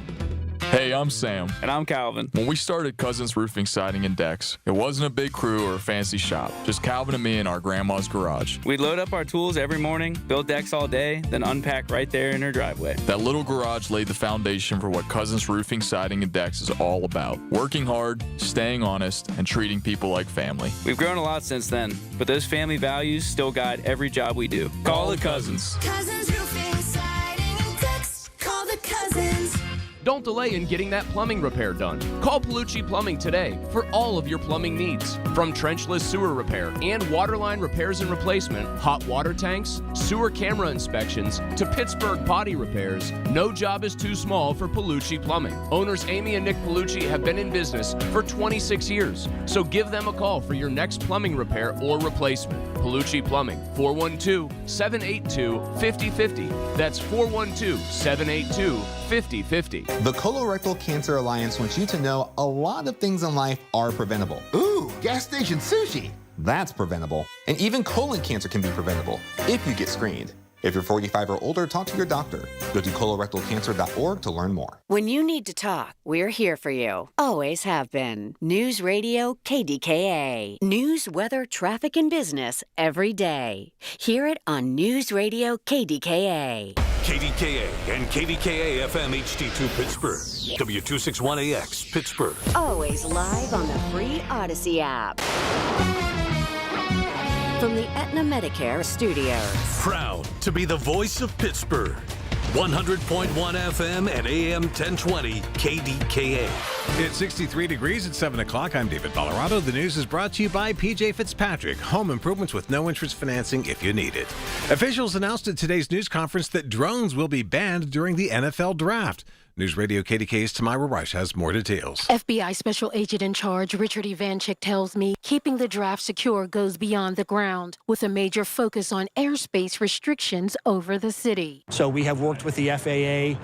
Hey, I'm Sam. And I'm Calvin. When we started Cousins Roofing, Siding, and Decks, it wasn't a big crew or a fancy shop, just Calvin and me in our grandma's garage. We'd load up our tools every morning, build decks all day, then unpack right there in her driveway. That little garage laid the foundation for what Cousins Roofing, Siding, and Decks is all about. Working hard, staying honest, and treating people like family. We've grown a lot since then, but those family values still guide every job we do. Call the Cousins. Cousins Roofing, Siding, and Decks. Call the Cousins. Don't delay in getting that plumbing repair done. Call Palucci Plumbing today for all of your plumbing needs. From trenchless sewer repair and waterline repairs and replacement, hot water tanks, sewer camera inspections, to Pittsburgh body repairs, no job is too small for Palucci Plumbing. Owners Amy and Nick Palucci have been in business for 26 years, so give them a call for your next plumbing repair or replacement. Palucci Plumbing, 412-782-5050. That's 412-782-5050. The Colorectal Cancer Alliance wants you to know a lot of things in life are preventable. Ooh, gas station sushi. That's preventable. And even colon cancer can be preventable if you get screened. If you're 45 or older, talk to your doctor. Go to colorectalcancer.org to learn more. When you need to talk, we're here for you. Always have been. News Radio KDKA. News, weather, traffic, and business every day. Hear it on News Radio KDKA. KDKA and KDKA FM HD2 Pittsburgh. W261AX Pittsburgh. Always live on the free Odyssey app. From the Aetna Medicare studios. Proud to be the voice of Pittsburgh. 100.1 FM and AM 1020 KDKA. It's 63 degrees at 7 o'clock. I'm David Colorado. The news is brought to you by PJ Fitzpatrick. Home improvements with no interest financing if you need it. Officials announced at today's news conference that drones will be banned during the NFL draft. News Radio KDK's Tamira Rush has more details. FBI Special Agent in Charge Richard Ivanchik tells me keeping the draft secure goes beyond the ground, with a major focus on airspace restrictions over the city. So we have worked with the FAA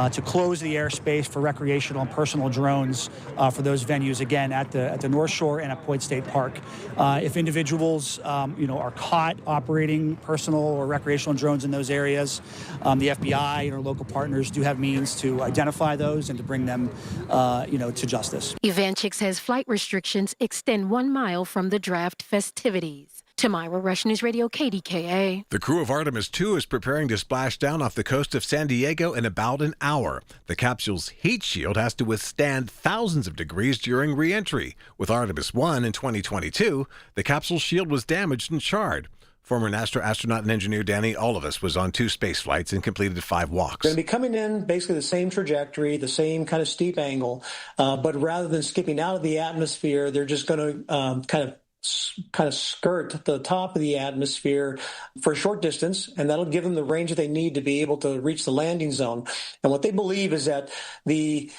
to close the airspace for recreational and personal drones for those venues, again, at the North Shore and at Point State Park. If individuals are caught operating personal or recreational drones in those areas, the FBI and our local partners do have means to identify those and to bring them, to justice. Ivanchik says flight restrictions extend 1 mile from the draft festivities. Tamira Rush, News Radio KDKA. The crew of Artemis 2 is preparing to splash down off the coast of San Diego in about an hour. The capsule's heat shield has to withstand thousands of degrees during re-entry. With Artemis 1 in 2022, the capsule's shield was damaged and charred. Former NASA astronaut and engineer Danny Olivas was on 2 space flights and completed 5 walks. Going to be coming in basically the same trajectory, the same kind of steep angle, but rather than skipping out of the atmosphere, they're just going to kind of skirt the top of the atmosphere for a short distance, and that'll give them the range that they need to be able to reach the landing zone. And what they believe is that the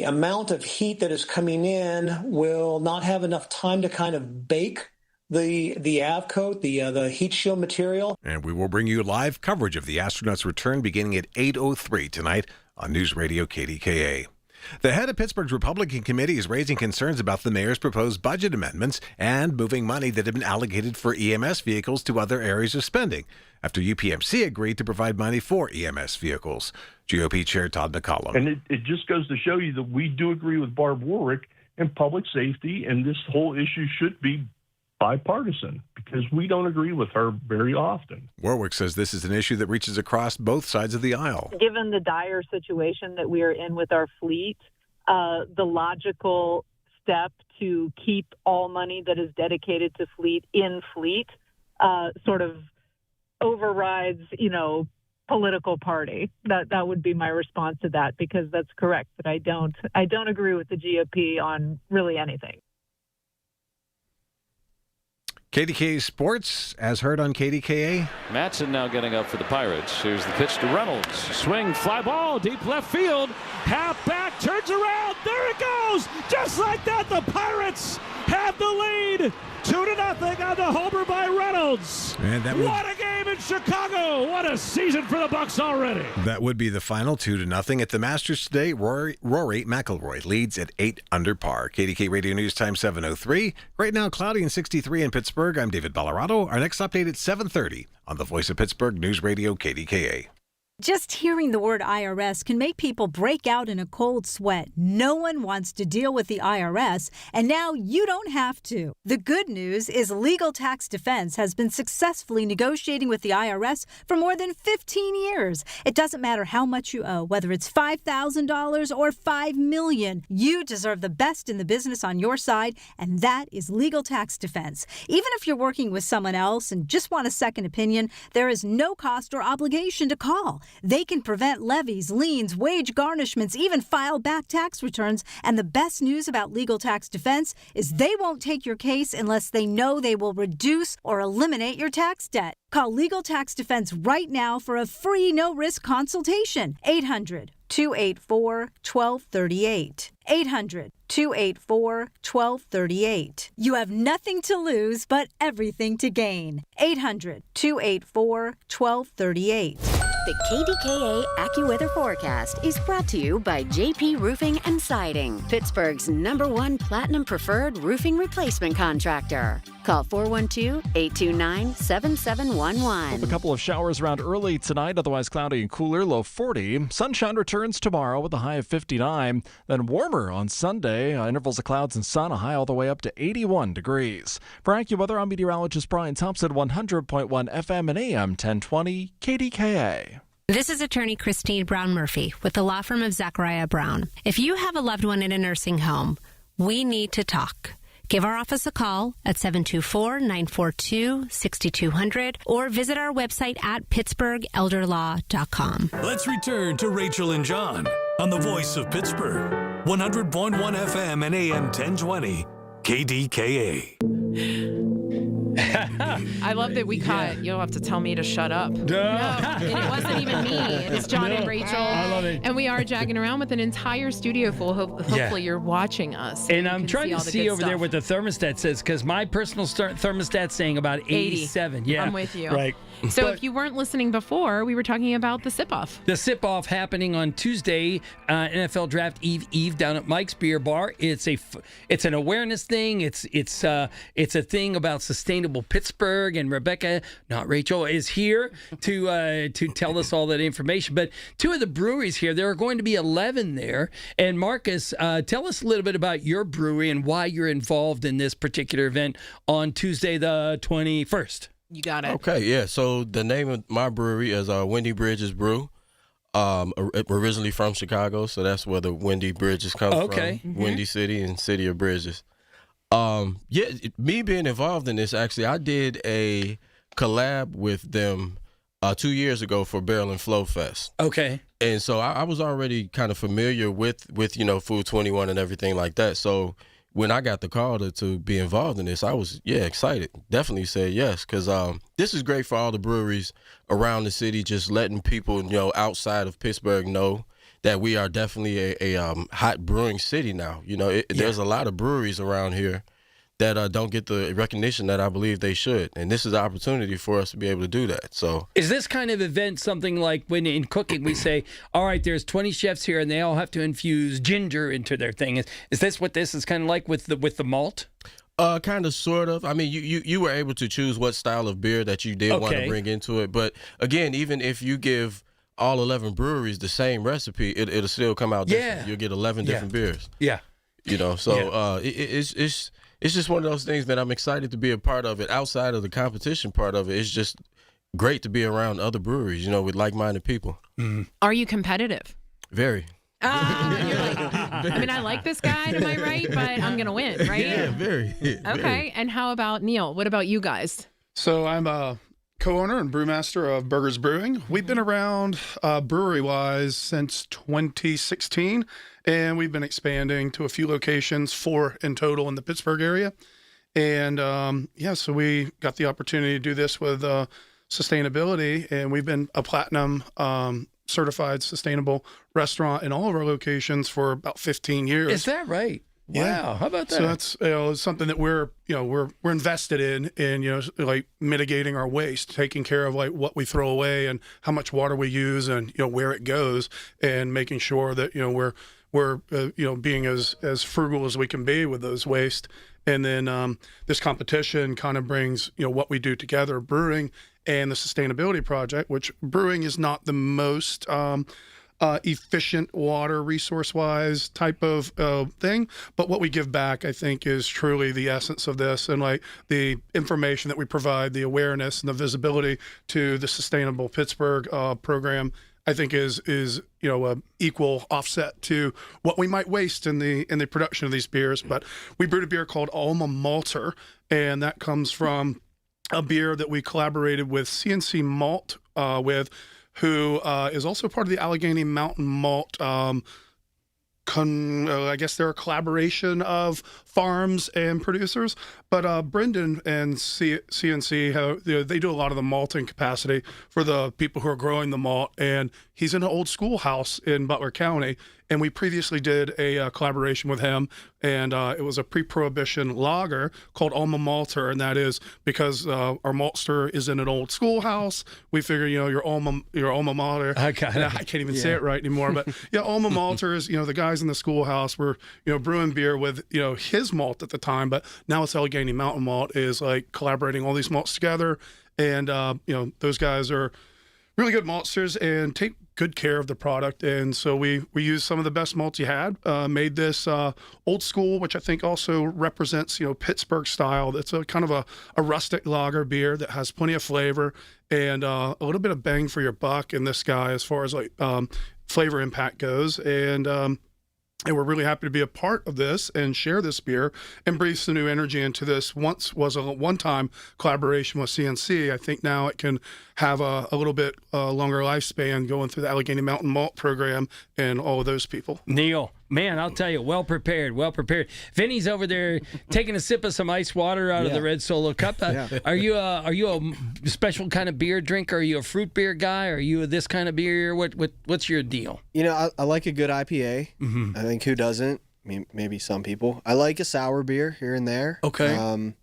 amount of heat that is coming in will not have enough time to kind of bake the AVCoat, the heat shield material. And we will bring you live coverage of the astronauts' return beginning at 8:03 tonight on News Radio KDKA. The head of Pittsburgh's Republican committee is raising concerns about the mayor's proposed budget amendments and moving money that had been allocated for EMS vehicles to other areas of spending after UPMC agreed to provide money for EMS vehicles. GOP Chair Todd McCollum. And it just goes to show you that we do agree with Barb Warwick in public safety, and this whole issue should be bipartisan because we don't agree with her very often. Warwick says this is an issue that reaches across both sides of the aisle. Given the dire situation that we are in with our fleet, the logical step to keep all money that is dedicated to fleet in fleet sort of overrides, political party. That would be my response to that, because that's correct. But I don't agree with the GOP on really anything. KDKA Sports, as heard on KDKA. Matson now getting up for the Pirates. Here's the pitch to Reynolds. Swing, fly ball, deep left field. Half back, turns around. There it goes. Just like that, the Pirates have the lead. 2-0 on the homer by Reynolds. And what a game in Chicago. What a season for the Bucks already. That would be the final 2-0 at the Masters today. Rory McIlroy leads at 8 under par. KDK Radio News Time 7:03. Right now, cloudy and 63 in Pittsburgh. I'm David Ballarado. Our next update at 7:30 on the Voice of Pittsburgh News Radio KDKA. Just hearing the word IRS can make people break out in a cold sweat. No one wants to deal with the IRS, and now you don't have to. The good news is Legal Tax Defense has been successfully negotiating with the IRS for more than 15 years. It doesn't matter how much you owe, whether it's $5,000 or $5 million. You deserve the best in the business on your side, and that is Legal Tax Defense. Even if you're working with someone else and just want a second opinion, there is no cost or obligation to call. They can prevent levies, liens, wage garnishments, even file back tax returns. And the best news about Legal Tax Defense is they won't take your case unless they know they will reduce or eliminate your tax debt. Call Legal Tax Defense right now for a free no-risk consultation. 800-284-1238. 800-284-1238. You have nothing to lose but everything to gain. 800-284-1238. The KDKA AccuWeather forecast is brought to you by JP Roofing and Siding, Pittsburgh's #1 Platinum Preferred Roofing Replacement Contractor. Call 412-829-7711. A couple of showers around early tonight, otherwise cloudy and cooler, low 40. Sunshine returns tomorrow with a high of 59. Then warmer on Sunday, intervals of clouds and sun, a high all the way up to 81 degrees. For AccuWeather, I'm meteorologist Brian Thompson, 100.1 FM and AM 1020 KDKA. This is attorney Christine Brown Murphy with the law firm of Zachariah Brown. If you have a loved one in a nursing home, we need to talk. Give our office a call at 724-942-6200 or visit our website at pittsburghelderlaw.com. Let's return to Rachel and John on the Voice of Pittsburgh, 100.1 FM and AM 1020 KDKA. I love that we caught. You'll have to tell me to shut up. No, and it wasn't even me. It's John and Rachel. I love it. And we are jagging around with an entire studio full. Hopefully you're watching us. And I'm trying to see over there what the thermostat says, because my personal thermostat's saying about 87. 80. Yeah, I'm with you. Right. So if you weren't listening before, we were talking about the sip-off. The sip-off happening on Tuesday, NFL Draft Eve down at Mike's Beer Bar. It's an awareness thing. It's a thing about sustainable Pittsburgh, and Rebecca, not Rachel, is here to tell us all that information. But two of the breweries here, there are going to be 11 there. And Marcus, tell us a little bit about your brewery and why you're involved in this particular event on Tuesday the 21st. You got it. Okay, yeah. So the name of my brewery is Wendy Bridges Brew. Originally from Chicago, so that's where the Wendy Bridges come from. Mm-hmm. Windy City and City of Bridges. Me being involved in this, actually, I did a collab with them 2 years ago for Barrel and Flow Fest. Okay. And so I was already kind of familiar with Food 21 and everything like that. So when I got the call to be involved in this, I was, excited. Definitely said yes, because this is great for all the breweries around the city, just letting people, outside of Pittsburgh know that we are definitely a hot brewing city now. There's a lot of breweries around here that don't get the recognition that I believe they should. And this is an opportunity for us to be able to do that. So is this kind of event something like when in cooking we say, all right, there's 20 chefs here and they all have to infuse ginger into their thing? Is this what this is kind of like with the malt? Kind of, sort of. I mean, you were able to choose what style of beer that you did want to bring into it. But again, even if you give all 11 breweries the same recipe, it'll still come out different. You'll get 11 different beers. Yeah. You know, so it's just one of those things that I'm excited to be a part of it. Outside of the competition part of it, it's just great to be around other breweries, you know, with like-minded people. Mm-hmm. Are you competitive? Very. You're like, I mean, I like this guy, am I right? But I'm going to win, right? Yeah, very. Okay. Very. And how about Neil? What about you guys? So I'm a co-owner and brewmaster of Burgers Brewing. We've been around brewery-wise since 2016, and we've been expanding to a few locations, 4 in total in the Pittsburgh area. And so we got the opportunity to do this with sustainability, and we've been a platinum certified sustainable restaurant in all of our locations for about 15 years. Is that right? Yeah. Wow, how about that? So that's something that we're invested in like mitigating our waste, taking care of like what we throw away and how much water we use and where it goes, and making sure that we're being as frugal as we can be with those waste. And then this competition kind of brings what we do together, brewing and the sustainability project, which brewing is not the most efficient water resource-wise type of thing, but what we give back, I think, is truly the essence of this, and like the information that we provide, the awareness and the visibility to the Sustainable Pittsburgh program, I think is a equal offset to what we might waste in the production of these beers. But we brewed a beer called Alma Malter, and that comes from a beer that we collaborated with CNC Malt who is also part of the Allegheny Mountain Malt. I guess they're a collaboration of farms and producers. But Brendan and CNC, they do a lot of the malting capacity for the people who are growing the malt. And he's in an old schoolhouse in Butler County. And we previously did a collaboration with him, and it was a pre-prohibition lager called Alma Malter, and that is because our maltster is in an old schoolhouse. We figure, your alma mater. I can't even say it right anymore, but Alma Malter is, the guys in the schoolhouse were, brewing beer with, his malt at the time, but now it's Allegheny Mountain Malt is like collaborating all these malts together, and those guys are really good maltsters and take good care of the product. And so we used some of the best malts you had, made this old school, which I think also represents, Pittsburgh style. That's a kind of a rustic lager beer that has plenty of flavor and a little bit of bang for your buck in this guy as far as like flavor impact goes. And we're really happy to be a part of this and share this beer and breathe some new energy into this. Once was a one-time collaboration with CNC. I think now it can have a little bit longer lifespan going through the Allegheny Mountain Malt program and all of those people. Neil, man, I'll tell you, well prepared. Vinny's over there taking a sip of some ice water out of the red Solo cup. Are you a special kind of beer drinker? Are you a fruit beer guy? Are you this kind of beer? What's your deal? I like a good IPA. Mm-hmm. I think who doesn't? I mean, maybe some people. I like a sour beer here and there. Okay.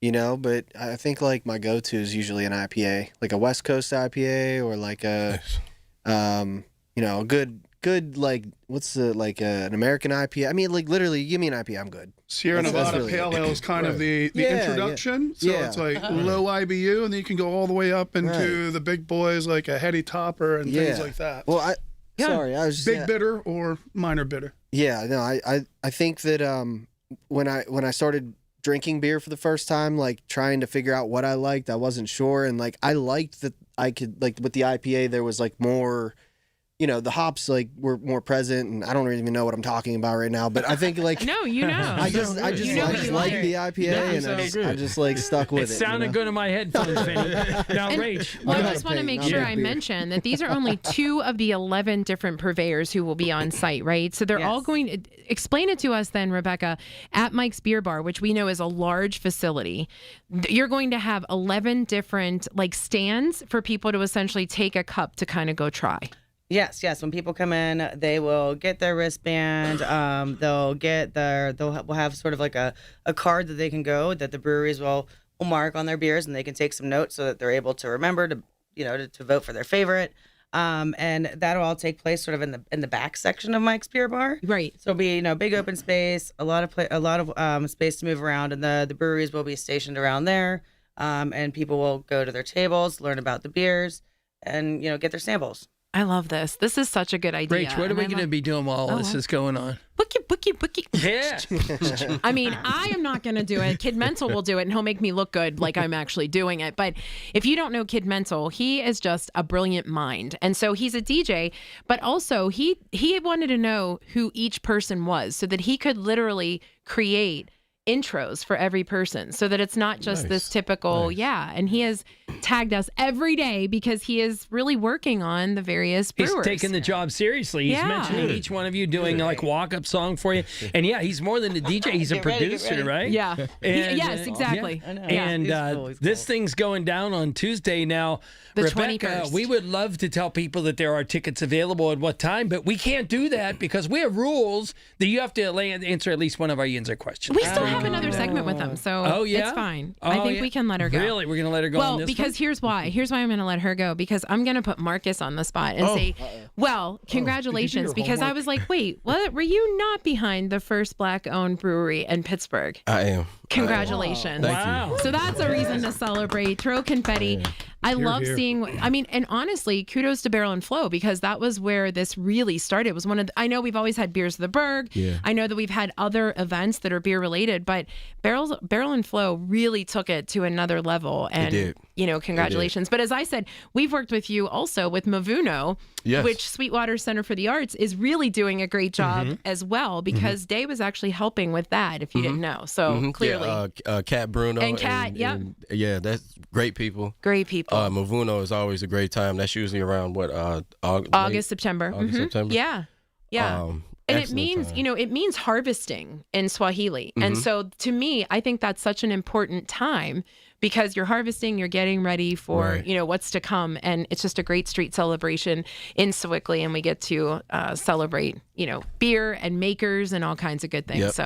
But I think like my go-to is usually an IPA, like a West Coast IPA or like a, a good like what's the an American IPA? I mean, like literally, give me an IPA, I'm good. Sierra Nevada really Pale Ale is kind of the introduction. So it's like low IBU, and then you can go all the way up into the big boys like a Heady Topper and things like that. Well, I was just, big bitter or minor bitter. Yeah, no, I think that when I started drinking beer for the first time, like trying to figure out what I liked, I wasn't sure, and like I liked that I could like with the IPA there was like more. The hops like were more present, and I don't even know what I'm talking about right now. But I think like no, I just like the IPA, and I just like stuck with it. It sounded good in my headphones, Vinny. Now, Rach, I just want to make sure I mention that these are only 2 of the 11 different purveyors who will be on site, right? So they're all going to explain it to us then, Rebecca, at Mike's Beer Bar, which we know is a large facility. You're going to have 11 different like stands for people to essentially take a cup to kind of go try. Yes. When people come in, they will get their wristband. They'll have sort of like a card that they can go that the breweries will mark on their beers, and they can take some notes so that they're able to remember to vote for their favorite. And that'll all take place sort of in the back section of Mike's Beer Bar. Right. So it'll be big open space, a lot of space to move around, and the breweries will be stationed around there. And people will go to their tables, learn about the beers, and get their samples. I love this. This is such a good idea. Rach, what are we going to be doing while all this is going on? Bookie. Yeah. I mean, I am not going to do it. Kid Mental will do it, and he'll make me look good like I'm actually doing it. But if you don't know Kid Mental, he is just a brilliant mind. And so he's a DJ, but also he wanted to know who each person was so that he could literally create intros for every person so that it's not just this typical and he has tagged us every day because he is really working on the various brewers. He's taking the job seriously. He's mentioning each one of you doing like walk-up song for you. And he's more than a DJ, he's a producer, right? Yeah. And, yes, exactly. And He's this thing's going down on Tuesday now. The Rebecca, 21st. we would love to tell people that there are tickets available at what time, but we can't do that because we have rules that you have to answer at least one of our user questions. We still have another segment with him, so it's fine. I think we can let her go. Really? We're going to let her go on this because one? here's why. Here's why I'm going to let her go, because I'm going to put Marcus on the spot and say, well, congratulations, because I was like, wait, what? Were you not behind the first Black-owned brewery in Pittsburgh? I am. Congratulations. Thank you. So that's a reason to celebrate. Throw confetti. I love seeing, and honestly, kudos to Barrel and Flow, because that was where this really started. It was I know we've always had Beers of the Berg. Yeah. I know that we've had other events that are beer related, but Barrel and Flow really took it to another level. And, congratulations. But as I said, we've worked with you also with Mavuno, which Sweetwater Center for the Arts is really doing a great job as well, because Day was actually helping with that, if you didn't know. So clearly. Kat Bruno. And Kat, that's great people. Great people. Mavuno is always a great time. That's usually around August, September. August, September. Yeah. And it means, it means harvesting in Swahili. And so to me, I think that's such an important time because you're harvesting, you're getting ready for, what's to come. And it's just a great street celebration in Sewickley. And we get to celebrate, beer and makers and all kinds of good things.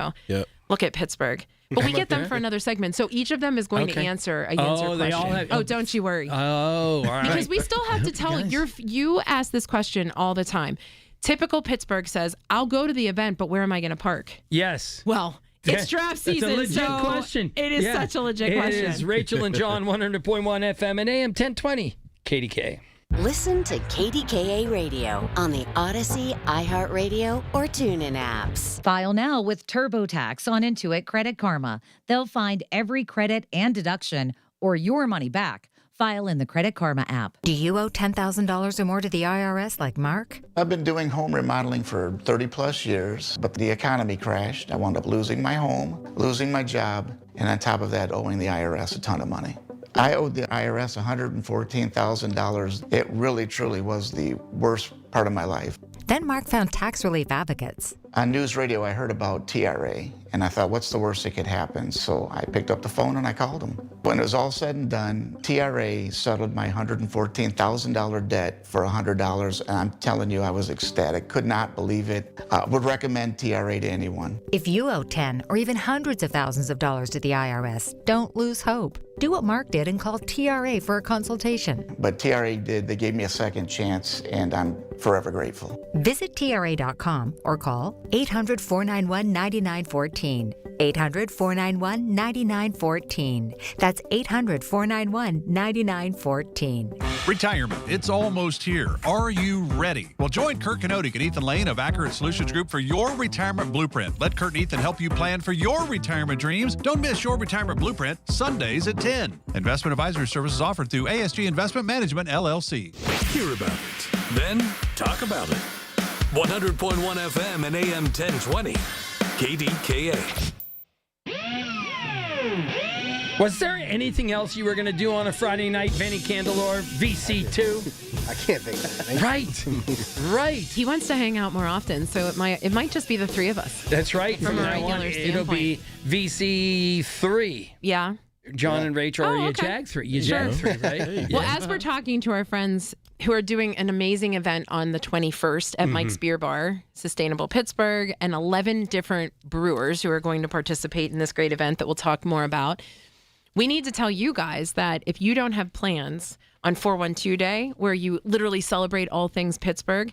Look at Pittsburgh. But we get them for another segment. So each of them is going to answer a question. They all have, don't you worry. Oh, all right. Because we still have to tell you ask this question all the time. Typical Pittsburgh says, I'll go to the event, but where am I going to park? Yes. Well, it's draft season, it's a legit question. It is such a legit question. It is. Rachel and John, 100.1 FM and AM 1020, KDK. Listen to KDKA Radio on the Odyssey, iHeartRadio, or TuneIn apps. File now with TurboTax on Intuit Credit Karma. They'll find every credit and deduction or your money back. File in the Credit Karma app. Do you owe $10,000 or more to the IRS like Mark? I've been doing home remodeling for 30 plus years, but the economy crashed. I wound up losing my home, losing my job, and on top of that, owing the IRS a ton of money. I owed the IRS $114,000. It really, truly was the worst part of my life. Then Mark found tax relief advocates. On news radio, I heard about TRA, and I thought, what's the worst that could happen? So I picked up the phone and I called them. When it was all said and done, TRA settled my $114,000 debt for $100, and I'm telling you, I was ecstatic. Could not believe it. Would recommend TRA to anyone. If you owe 10 or even hundreds of thousands of dollars to the IRS, don't lose hope. Do what Mark did and call TRA for a consultation. But TRA did. They gave me a second chance, and I'm forever grateful. Visit TRA.com or call 800-491-9914. 800-491-9914. That's 800-491-9914. Retirement, it's almost here. Are you ready? Well, join Kurt Kanodik and Ethan Lane of Accurate Solutions Group for your retirement blueprint. Let Kurt and Ethan help you plan for your retirement dreams. Don't miss your retirement blueprint Sundays at 10. Investment advisory services offered through ASG Investment Management, LLC. Hear about it, then talk about it. 100.1 FM and AM 1020. KDKA. Was there anything else you were going to do on a Friday night, Vinny Candelore, VC2? I can't think of anything. Right. He wants to hang out more often, so it might just be the three of us. That's right. From a now regular on, it'll be standpoint. VC3. Yeah. John and Rachel, or you Jag 3. You Jag 3, right? Well, as we're talking to our friends who are doing an amazing event on the 21st at Mike's Beer Bar, Sustainable Pittsburgh, and 11 different brewers who are going to participate in this great event that we'll talk more about, we need to tell you guys that if you don't have plans on 412 Day, where you literally celebrate all things Pittsburgh,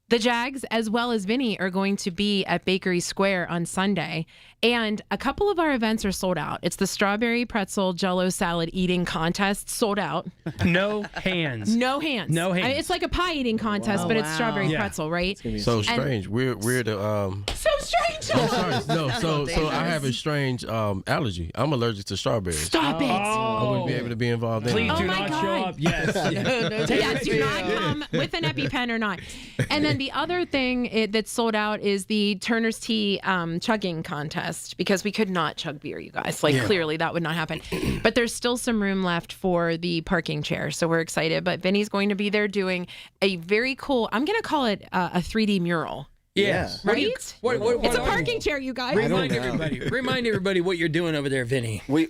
the Jags, as well as Vinny, are going to be at Bakery Square on Sunday. And a couple of our events are sold out. It's the Strawberry Pretzel Jell-O Salad Eating Contest, sold out. No hands. No hands. No hands. I mean, it's like a pie eating contest, but it's strawberry pretzel, right? So strange. We're the So strange. I'm sorry. No, so I have a strange allergy. I'm allergic to strawberries. Stop it. I wouldn't be able to be involved in Please it. do not show up. Yes. Yes, do not come with an EpiPen or not. And then the other thing that's sold out is the Turner's Tea chugging contest, because we could not chug beer, you guys. Clearly that would not happen. But there's still some room left for the parking chair, so we're excited. But Vinny's going to be there doing a very cool, I'm going to call it a 3D mural. Yeah. Right? What It's a are parking you? chair, you guys. Remind everybody what you're doing over there, Vinny. We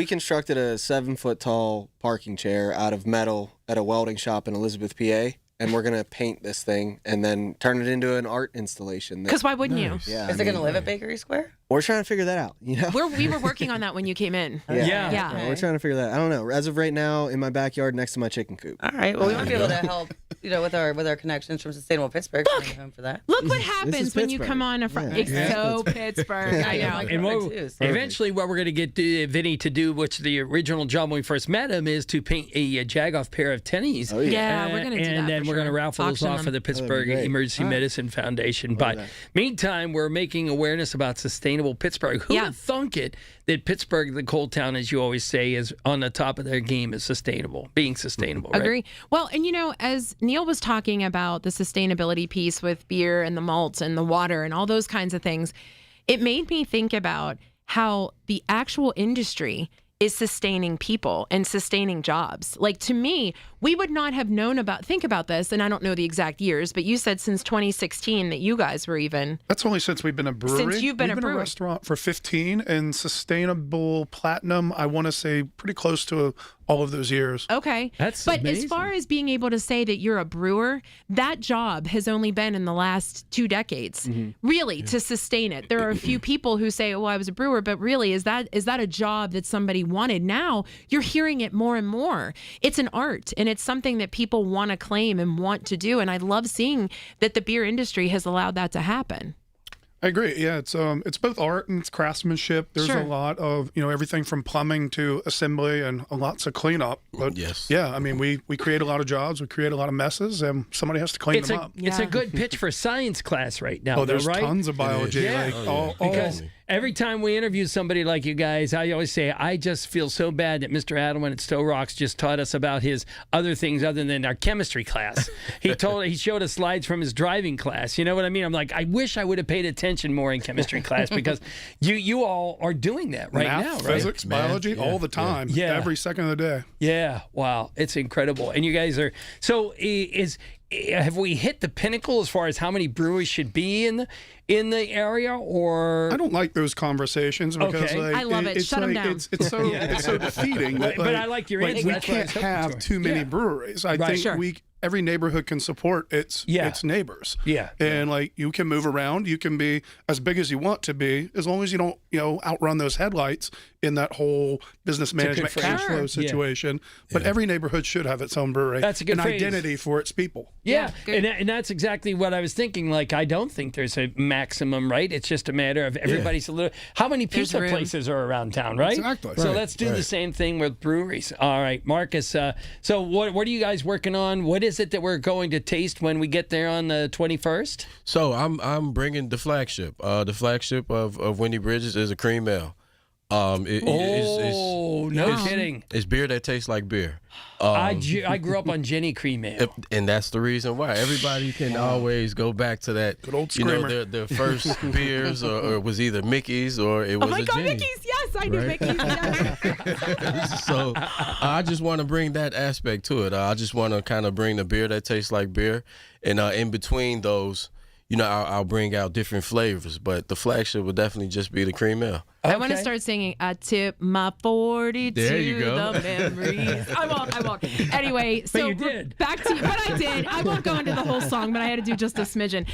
constructed a 7-foot tall parking chair out of metal at a welding shop in Elizabeth, PA. And we're gonna paint this thing and then turn it into an art installation. Because why wouldn't you? Yeah, Is it gonna live at Bakery Square? We're trying to figure that out. You know, We were working on that when you came in. Yeah, we're trying to figure that out. I don't know. As of right now, in my backyard next to my chicken coop. All right. Well, we might be able to help, with our connections from Sustainable Pittsburgh. Home for that. Look what happens when you come on a Friday. It's so Pittsburgh. I know. And eventually, what we're going to get Vinny to do, which the original job when we first met him, is to paint a Jag-off pair of tennies. Oh, yeah, we're going to do that. And then we're going to raffle those off for the Pittsburgh Emergency Medicine Foundation. But meantime, we're making awareness about Sustainable Pittsburgh. Who would thunk it that Pittsburgh, the coal town, as you always say, is on the top of their game, is being sustainable. Right? Agree. Well, and as Neil was talking about the sustainability piece with beer and the malts and the water and all those kinds of things, it made me think about how the actual industry is sustaining people and sustaining jobs. Like, to me, we would not have known think about this, and I don't know the exact years, but you said since 2016 that you guys were even. That's only since we've been a brewery. Since you've been we've been a restaurant for 15, and sustainable platinum, I want to say pretty close to all of those years. Okay. That's But amazing. as far as being able to say that you're a brewer, that job has only been in the last 2 decades, really, to sustain it. There are a few people who say, I was a brewer, but really, is that a job that somebody wanted? Now you're hearing it more and more. It's an art, and it's something that people want to claim and want to do. And I love seeing that the beer industry has allowed that to happen. I agree. Yeah, it's both art and it's craftsmanship. There's a lot of everything from plumbing to assembly and lots of cleanup. But yeah, I mean we create a lot of jobs, we create a lot of messes, and somebody has to clean them up. It's a good pitch for science class right now. Oh, there's right? tons of biology. Because every time we interview somebody like you guys, I always say, I just feel so bad that Mr. Adelman at Stowe Rocks just taught us about his other things other than our chemistry class. He showed us slides from his driving class. You know what I mean? I'm like, I wish I would have paid attention more in chemistry class, because you all are doing that right Math, now, right? Physics, biology, all the time, every second of the day. Yeah, wow, it's incredible. And you guys are have we hit the pinnacle as far as how many breweries should be in the area? Or I don't like those conversations because I love it. Shut them down. It's so defeating. But I like your answer. We can't have too many breweries. I think every neighborhood can support its neighbors. Yeah. And you can move around. You can be as big as you want to be, as long as you don't, outrun those headlights in that whole business management cash flow situation. But every neighborhood should have its own brewery. That's a good phrase. Identity for its people. Yeah. And that's exactly what I was thinking. I don't think there's a maximum, right? It's just a matter of everybody's a little. How many pizza places are around town, right? Exactly. So let's do the same thing with breweries. All right, Marcus. So what are you guys working on? What is it that we're going to taste when we get there on the 21st? So I'm bringing the flagship. The flagship of Windy Bridges is a cream ale. No kidding. It's beer that tastes like beer. I grew up on Jenny Cream Ale. And that's the reason why. Everybody can always go back to that. Good old screamer. Their first beers or was either Mickey's or it was a Jenny. Mickey's. Yes, I knew Mickey's. Yes. So I just want to bring that aspect to it. I just want to kind of bring the beer that tastes like beer. And in between those, I'll bring out different flavors, but the flagship would definitely just be the cream ale. I want to start singing, I tip my 40 There to you go. the memories. I won't. Anyway, so you did. Back to, but I did. I won't go into the whole song, but I had to do just a smidgen.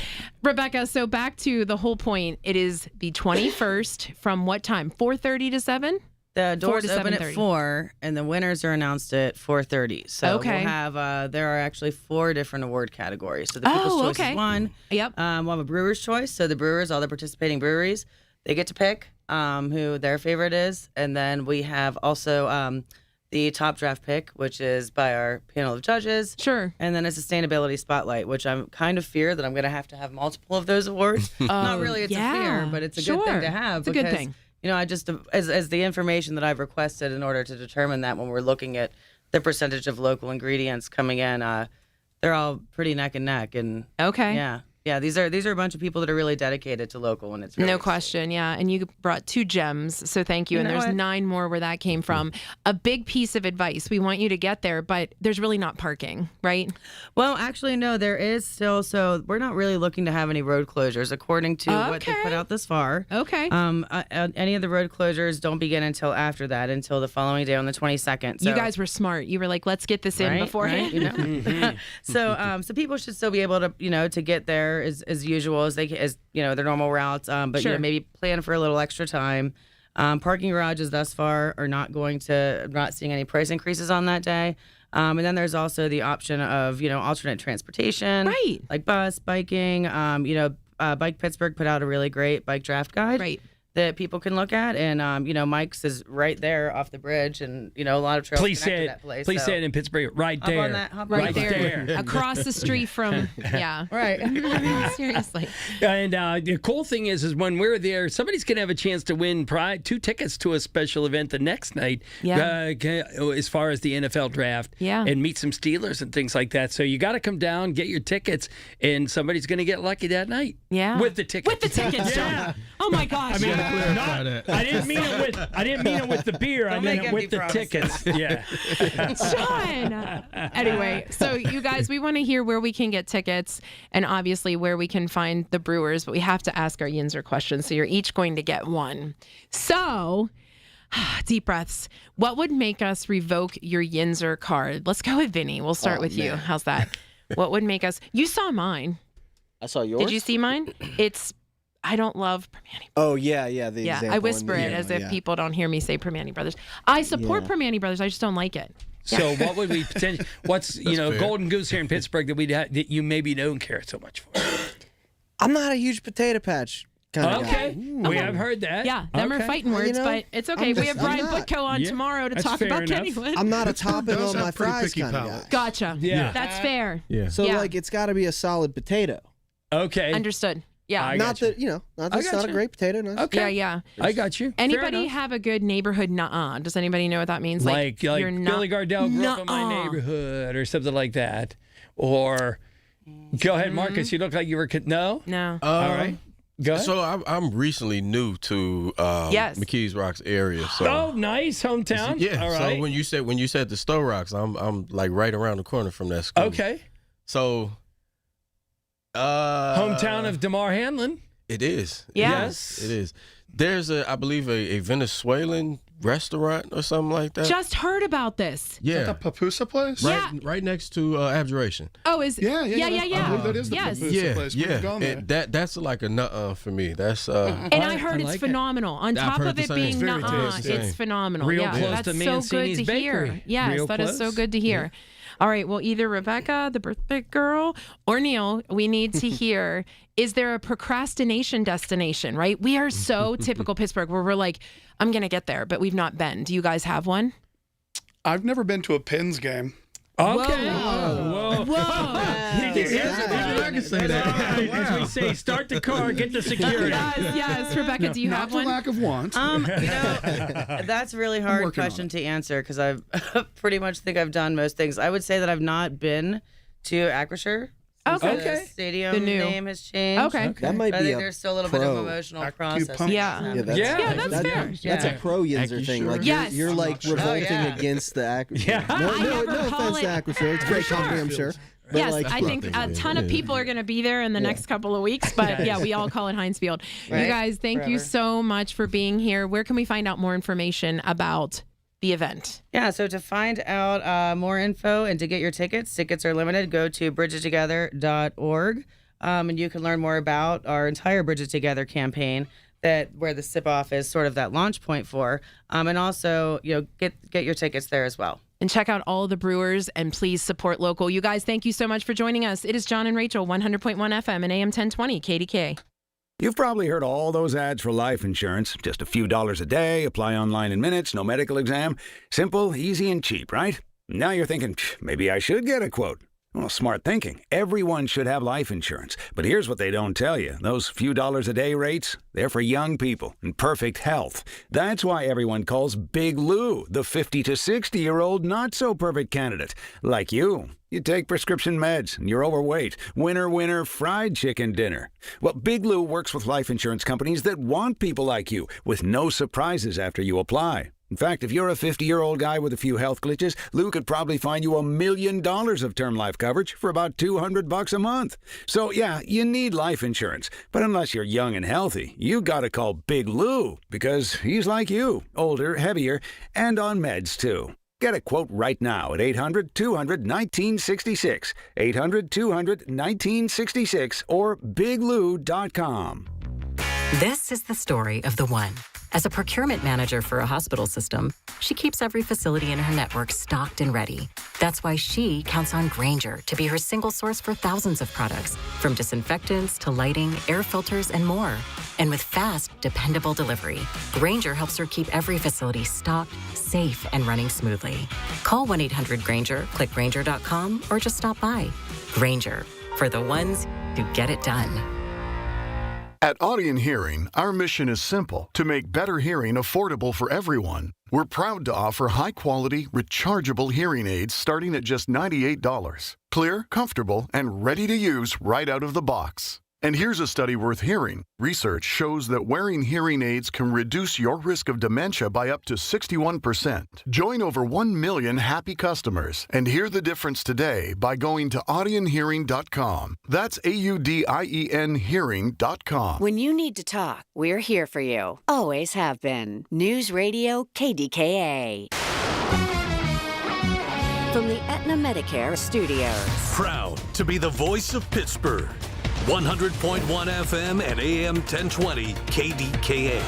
Rebecca, so back to the whole point. It is the 21st from what time? 4:30 to 7? The 4 doors to open at 7:30. 4, and the winners are announced at 4:30. So Okay. we'll have there are actually 4 different award categories. So the People's Choice okay. is one. Yep. We'll have a Brewer's Choice. So the brewers, all the participating breweries, they get to pick who their favorite is, and then we have also the top draft pick, which is by our panel of judges. Sure. And then a sustainability spotlight, which I'm kind of fear that I'm going to have multiple of those awards. Not really, it's a fear, but it's a good thing to have. It's a good because, thing. I just, as the information that I've requested in order to determine that when we're looking at the percentage of local ingredients coming in, they're all pretty neck and neck. And okay. Yeah, these are a bunch of people that are really dedicated to local, and it's really No question, yeah. And you brought 2 gems, so thank you. You And know there's what? 9 more where that came from. A big piece of advice. We want you to get there, but there's really not parking, right? Well, actually, no, there is still. So we're not really looking to have any road closures, according to what they put out this far. Okay. Any of the road closures don't begin until after that, until the following day on the 22nd. So, You guys were smart. You were like, let's get this in right, beforehand. right, so people should still be able to to get there as usual as their normal routes. But Sure. maybe plan for a little extra time. Parking garages thus far are not seeing any price increases on that day. And then there's also the option of alternate transportation, right? Like bus, biking. Bike Pittsburgh put out a really great bike draft guide, right? That people can look at, and Mike's is right there off the bridge, and a lot of trails. Please connect say to it. that place, Please so. say it in Pittsburgh. Right Hop on there. that- hop Right on there. that. Across the street from, yeah. Right. Seriously. And the cool thing is when we're there, somebody's going to have a chance to win 2 tickets to a special event the next night. Yeah. As far as the NFL draft. Yeah. And meet some Steelers and things like that. So you got to come down, get your tickets, and somebody's going to get lucky that night. Yeah. With the tickets. With the tickets, Yeah. John. Oh my gosh. I mean, I didn't mean it with the beer. I meant it with the tickets. Yeah. John. Anyway, so you guys, we want to hear where we can get tickets and obviously where we can find the brewers, but we have to ask our Yinzer questions. So you're each going to get one. So, deep breaths. What would make us revoke your Yinzer card? Let's go with Vinny. We'll start with you. How's that? What would make us? You saw mine. I saw yours. Did you see mine? It's I don't love Permani. Oh yeah. The Yeah, example I whisper in the it as email, if people don't hear me say Permani Brothers. I support Permani Brothers. I just don't like it. So what would we potentially? What's fair. golden goose here in Pittsburgh that you maybe don't care so much for? I'm not a huge potato patch kind of Okay, guy. we have heard that. Yeah, them are Okay. fighting words, but it's okay. We have Brian Butko on Yeah, tomorrow to that's talk fair about enough. Kennywood. I'm not a topping does on have my pretty fries picky kind of palate. guy. Gotcha. Yeah. That's fair. Yeah. So Yeah. like it's got to be a solid potato. Okay. Understood. Yeah. I Not gotcha. that not that I it's not a gotcha. great potato. No. Okay. Yeah. I got you. Fair Anybody enough. have a good neighborhood nuh-uh? Does anybody know what that means? like you're not, Billy Gardell grew up in my Nuh-uh. neighborhood or something like that, or go ahead, Marcus. You look like you were no. No. All right. Go ahead. So I'm recently new to Yes. McKees Rocks area. So Oh, nice hometown. yeah. All right. So when you said the Stowe Rocks, I'm like right around the corner from that school. Okay. So Hometown of DeMar Hamlin. It is. Yes. It is. There's I believe a Venezuelan restaurant or something like that. Just heard about this. yeah. The Papusa place? Right next to Abjuration. Oh, is Yeah. yeah. I believe that is the Yes. Papusa place. We've Yeah. gone there. That's like a nut for me. That's And I I heard it's like it. phenomenal. On I've top heard of the it same. being It's very nuh-uh, tasty. it's phenomenal. Real yeah, close that's to so good Mancini's to hear. Bakery. Yes, Real that is so close. good to hear. All right, well, either Rebecca, the birthday girl, or Neil, we need to hear, is there a procrastination destination, right? We are so typical Pittsburgh where we're like, I'm going to get there, but we've not been. Do you guys have one? I've never been to a Pins game. Okay. Whoa. I can say that. As we say, start the car, get the security. Yes. Rebecca, do you Not have for one? lack of want. That's a really hard working on question to answer because I pretty much think I've done most things. I would say that I've not been to Acrisure. Okay. The stadium The new. name has changed. Okay. That might But I be think a there's still a little bit of pro. emotional process. Yeah. Yeah, that's, Yeah, that's fair. That's a pro Yinzer thing. Like Yes. you're like revolting yeah. against the Acrisure. Yeah. No, I never no call offense to it- Acrisure. It's a great company, I'm sure. Yes, like I think a ton of people are going to be there in the next couple of weeks, but yeah, we all call it Heinz Field. Right. You guys, thank you so much for being here. Where can we find out more information about the event? Yeah, so to find out more info and to get your tickets are limited, go to bridgettogether.org, and you can learn more about our entire Bridge It Together campaign, where the sip-off is sort of that launch point for, and also, get your tickets there as well. And check out all the brewers and please support local. You guys, thank you so much for joining us. It is John and Rachel, 100.1 FM and AM 1020, KDKA. You've probably heard all those ads for life insurance. Just a few dollars a day, apply online in minutes, no medical exam. Simple, easy, and cheap, right? Now you're thinking, maybe I should get a quote. Well, smart thinking. Everyone should have life insurance. But here's what they don't tell you. Those few dollars a day rates, they're for young people in perfect health. That's why everyone calls Big Lou the 50 to 60-year-old not-so-perfect candidate. Like you. You take prescription meds and you're overweight. Winner, winner, fried chicken dinner. Well, Big Lou works with life insurance companies that want people like you with no surprises after you apply. In fact, if you're a 50-year-old guy with a few health glitches, Lou could probably find you $1 million of term life coverage for about $200 a month. So, yeah, you need life insurance. But unless you're young and healthy, you gotta call Big Lou because he's like you, older, heavier, and on meds, too. Get a quote right now at 800-200-1966, 800-200-1966, or biglou.com. This is the story of the one. As a procurement manager for a hospital system, she keeps every facility in her network stocked and ready. That's why she counts on Grainger to be her single source for thousands of products, from disinfectants to lighting, air filters, and more. And with fast, dependable delivery, Grainger helps her keep every facility stocked, safe, and running smoothly. Call 1-800-GRAINGER, click Grainger.com, or just stop by. Grainger, for the ones who get it done. At Audion Hearing, our mission is simple: to make better hearing affordable for everyone. We're proud to offer high-quality, rechargeable hearing aids starting at just $98. Clear, comfortable, and ready to use right out of the box. And here's a study worth hearing. Research shows that wearing hearing aids can reduce your risk of dementia by up to 61%. Join over 1 million happy customers and hear the difference today by going to audionhearing.com. That's AUDIEN hearing.com. When you need to talk, we're here for you. Always have been. News Radio KDKA. From the Aetna Medicare Studios. Proud to be the voice of Pittsburgh. 100.1 FM and AM 1020 KDKA.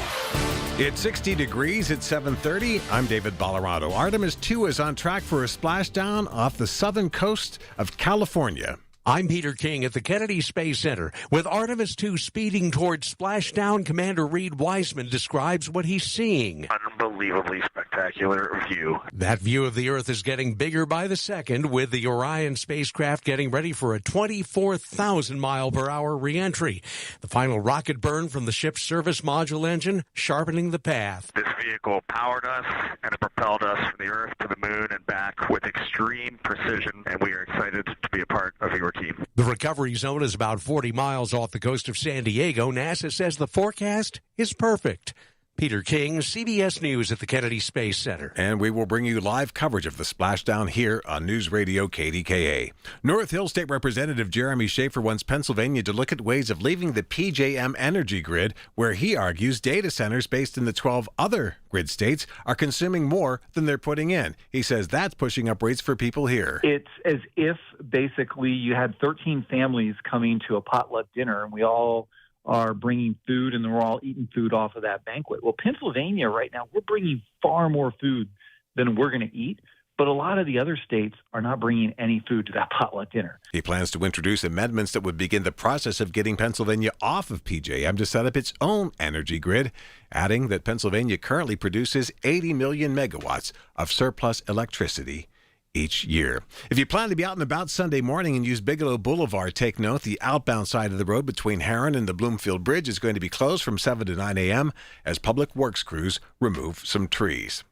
It's 60 degrees at 7:30. I'm David Ballarado. Artemis 2 is on track for a splashdown off the southern coast of California. I'm Peter King at the Kennedy Space Center. With Artemis 2 speeding towards splashdown, Commander Reed Wiseman describes what he's seeing. Unbelievably spectacular view. That view of the Earth is getting bigger by the second, with the Orion spacecraft getting ready for a 24,000-mile-per-hour reentry. The final rocket burn from the ship's service module engine, sharpening the path. This vehicle powered us, and it propelled us from the Earth to the moon and back with extreme precision, and we are excited to be a part of your team. The recovery zone is about 40 miles off the coast of San Diego. NASA says the forecast is perfect. Peter King, CBS News at the Kennedy Space Center. And we will bring you live coverage of the splashdown here on News Radio KDKA. North Hill State Representative Jeremy Schaefer wants Pennsylvania to look at ways of leaving the PJM energy grid, where he argues data centers based in the 12 other grid states are consuming more than they're putting in. He says that's pushing up rates for people here. It's as if basically you had 13 families coming to a potluck dinner, and we all are bringing food, and we're all eating food off of that banquet. Well, Pennsylvania right now, we're bringing far more food than we're going to eat, but a lot of the other states are not bringing any food to that potluck dinner. He plans to introduce amendments that would begin the process of getting Pennsylvania off of PJM to set up its own energy grid, adding that Pennsylvania currently produces 80 million megawatts of surplus electricity each year. If you plan to be out and about Sunday morning and use Bigelow Boulevard, take note the outbound side of the road between Heron and the Bloomfield Bridge is going to be closed from 7 to 9 a.m. as public works crews remove some trees.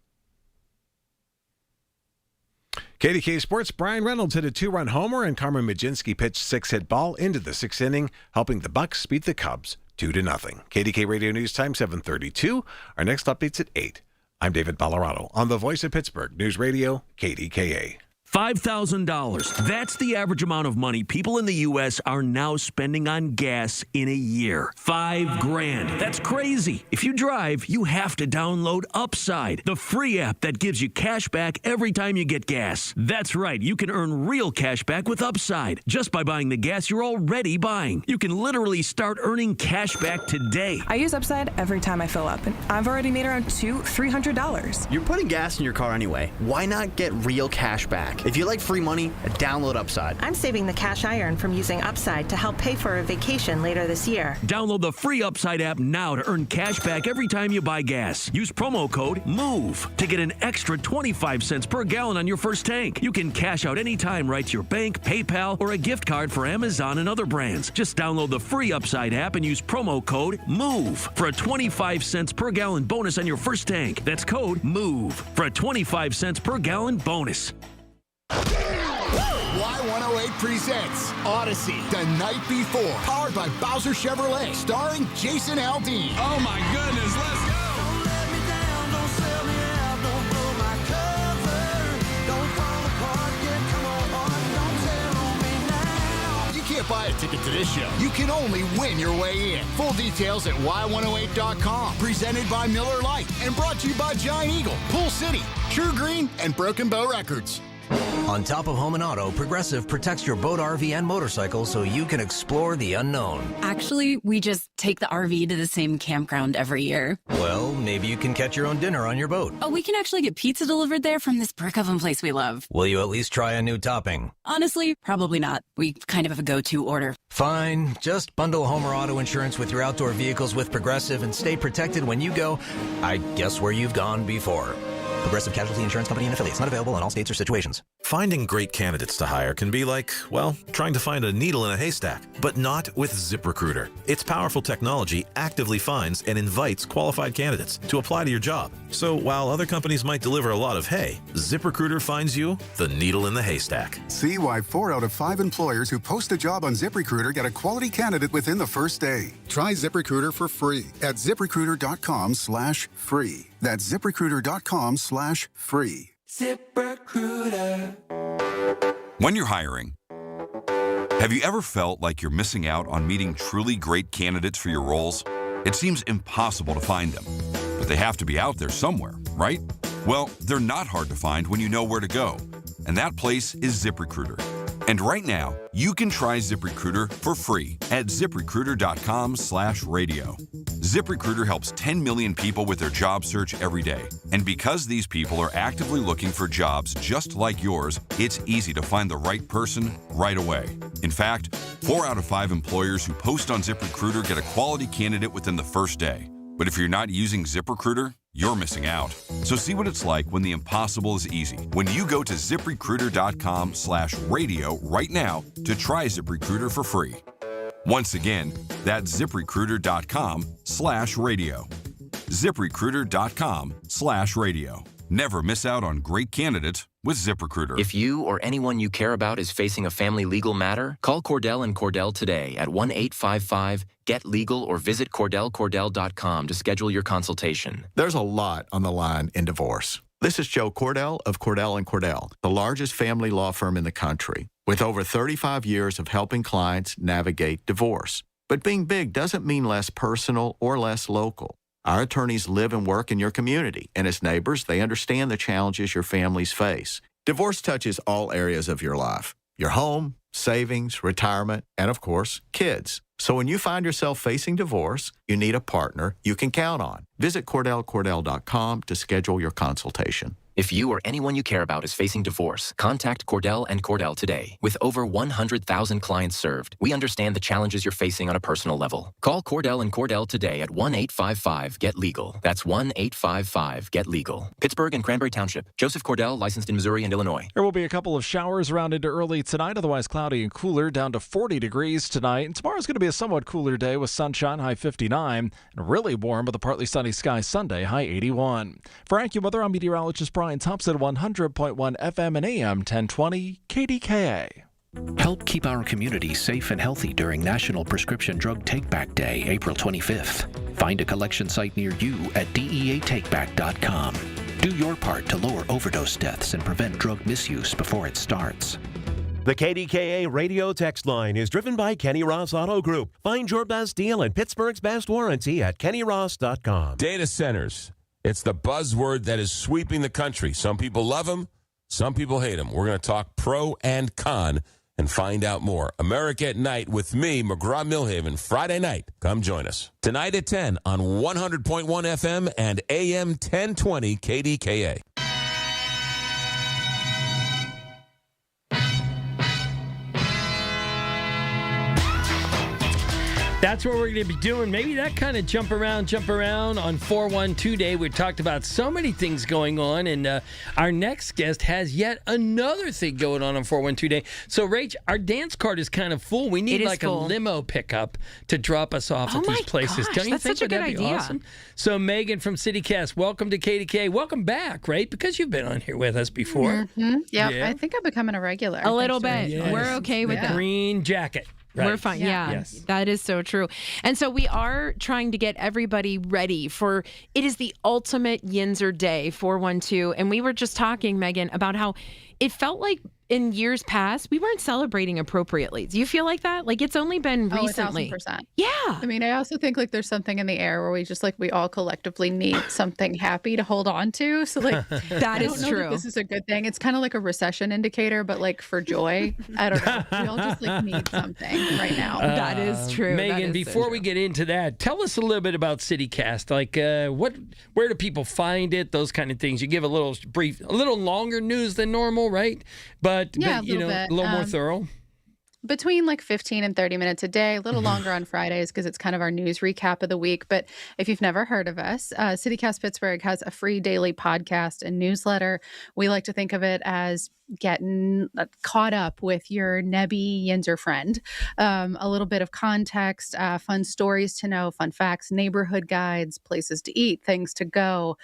KDK Sports, Brian Reynolds hit a 2-run homer and Carmen Majinski pitched 6-hit ball into the 6th inning, helping the Bucks beat the Cubs 2-0. KDK Radio News Time 7:32. Our next update's at 8. I'm David Ballarado on the Voice of Pittsburgh, News Radio, KDKA. $5,000. That's the average amount of money people in the U.S. are now spending on gas in a year. $5,000. That's crazy. If you drive, you have to download Upside, the free app that gives you cash back every time you get gas. That's right. You can earn real cash back with Upside just by buying the gas you're already buying. You can literally start earning cash back today. I use Upside every time I fill up, and I've already made around $300. You're putting gas in your car anyway. Why not get real cash back? If you like free money, download Upside. I'm saving the cash I earn from using Upside to help pay for a vacation later this year. Download the free Upside app now to earn cash back every time you buy gas. Use promo code MOVE to get an extra 25 cents per gallon on your first tank. You can cash out anytime right to your bank, PayPal, or a gift card for Amazon and other brands. Just download the free Upside app and use promo code MOVE for a 25 cents per gallon bonus on your first tank. That's code MOVE for a 25 cents per gallon bonus. Y108 presents Odyssey, The Night Before, powered by Bowser Chevrolet, starring Jason Aldean. Oh my goodness, let's go! Don't let me down, don't sell me out, don't blow my cover, don't fall apart, yeah, come on, don't tell me now. You can't buy a ticket to this show. You can only win your way in. Full details at Y108.com. Presented by Miller Lite and brought to you by Giant Eagle, Pool City, True Green, and Broken Bow Records. On top of home and auto, Progressive protects your boat, RV, and motorcycle so you can explore the unknown. Actually, we just take the RV to the same campground every year. Well, maybe you can catch your own dinner on your boat. Oh, we can actually get pizza delivered there from this brick oven place we love. Will you at least try a new topping? Honestly, probably not. We kind of have a go-to order. Fine. Just bundle home or auto insurance with your outdoor vehicles with Progressive and stay protected when you go, I guess, where you've gone before. Progressive Casualty Insurance Company and affiliates. Not available in all states or situations. Finding great candidates to hire can be like, well, trying to find a needle in a haystack, but not with ZipRecruiter. Its powerful technology actively finds and invites qualified candidates to apply to your job. So while other companies might deliver a lot of hay, ZipRecruiter finds you the needle in the haystack. See why 4 out of 5 employers who post a job on ZipRecruiter get a quality candidate within the first day. Try ZipRecruiter for free at ZipRecruiter.com/free. That's ZipRecruiter.com/free. ZipRecruiter. When you're hiring, have you ever felt like you're missing out on meeting truly great candidates for your roles? It seems impossible to find them, but they have to be out there somewhere, right? Well, they're not hard to find when you know where to go, and that place is ZipRecruiter. And right now, you can try ZipRecruiter for free at ZipRecruiter.com/radio. ZipRecruiter helps 10 million people with their job search every day. And because these people are actively looking for jobs just like yours, it's easy to find the right person right away. In fact, 4 out of 5 employers who post on ZipRecruiter get a quality candidate within the first day. But if you're not using ZipRecruiter, you're missing out. So see what it's like when the impossible is easy. When you go to ZipRecruiter.com/radio right now to try ZipRecruiter for free. Once again, that's ZipRecruiter.com/radio. ZipRecruiter.com/radio. Never miss out on great candidates with ZipRecruiter. If you or anyone you care about is facing a family legal matter, call Cordell & Cordell today at 1-855-GET-LEGAL or visit CordellCordell.com to schedule your consultation. There's a lot on the line in divorce. This is Joe Cordell of Cordell & Cordell, the largest family law firm in the country, with over 35 years of helping clients navigate divorce. But being big doesn't mean less personal or less local. Our attorneys live and work in your community, and as neighbors, they understand the challenges your families face. Divorce touches all areas of your life: your home, savings, retirement, and of course, kids. So when you find yourself facing divorce, you need a partner you can count on. Visit CordellCordell.com to schedule your consultation. If you or anyone you care about is facing divorce, contact Cordell & Cordell today. With over 100,000 clients served, we understand the challenges you're facing on a personal level. Call Cordell & Cordell today at 1-855-GET-LEGAL. That's 1-855-GET-LEGAL. Pittsburgh and Cranberry Township. Joseph Cordell, licensed in Missouri and Illinois. There will be a couple of showers around into early tonight, otherwise cloudy and cooler, down to 40 degrees tonight. And tomorrow's going to be a somewhat cooler day with sunshine, high 59, and really warm with a partly sunny sky Sunday, high 81. For AccuWeather, I'm meteorologist Brian Thompson, 100.1 FM and AM 1020 KDKA. Help keep our community safe and healthy during National Prescription Drug Take-Back Day, April 25th. Find a collection site near you at DEATakeback.com. Do your part to lower overdose deaths and prevent drug misuse before it starts. The KDKA radio text line is driven by Kenny Ross Auto Group. Find your best deal and Pittsburgh's best warranty at kennyross.com. Data centers. It's the buzzword that is sweeping the country. Some people love them. Some people hate them. We're going to talk pro and con and find out more. America at Night with me, McGraw-Milhaven, Friday night. Come join us. Tonight at 10 on 100.1 FM and AM 1020 KDKA. That's what we're going to be doing. Maybe that kind of jump around on 412 Day. We talked about so many things going on, and our next guest has yet another thing going on 412 Day. So, Rach, our dance card is kind of full. We need like full. a limo pickup to drop us off at these places. Gosh, Don't you that's think such a good that'd be idea. awesome? So, Megan from CityCast, welcome to KDK. Welcome back, right? Because you've been on here with us before. Yeah, Yeah. I think I'm becoming a regular. A little bit. Yes. We're okay with The that. green jacket. Right. We're fine. Yeah, Yes. that is so true. And so we are trying to get everybody ready for it is the ultimate Yinzer Day, 412. And we were just talking, Megan, about how it felt like in years past, we weren't celebrating appropriately. Do you feel like that? Like it's only been recently. 1,000%. Yeah. I mean, I also think like there's something in the air where we all collectively need something happy to hold on to. So like That I is don't know true. that this is a good thing. It's kind of like a recession indicator, but like for joy. I don't know. We all just like need something right now. That is true. Megan, That is so before we get into that, tell us a little bit about CityCast. Like, where do people find it? Those kind of things. You give a little longer news than normal, right? But Yeah, you know, bit. a little more thorough. Between like 15 and 30 minutes a day, a little longer on Fridays because it's kind of our news recap of the week. But if you've never heard of us, CityCast Pittsburgh has a free daily podcast and newsletter. We like to think of it as getting caught up with your nebby Yinzer friend. A little bit of context, fun stories to know, fun facts, neighborhood guides, places to eat, things to go.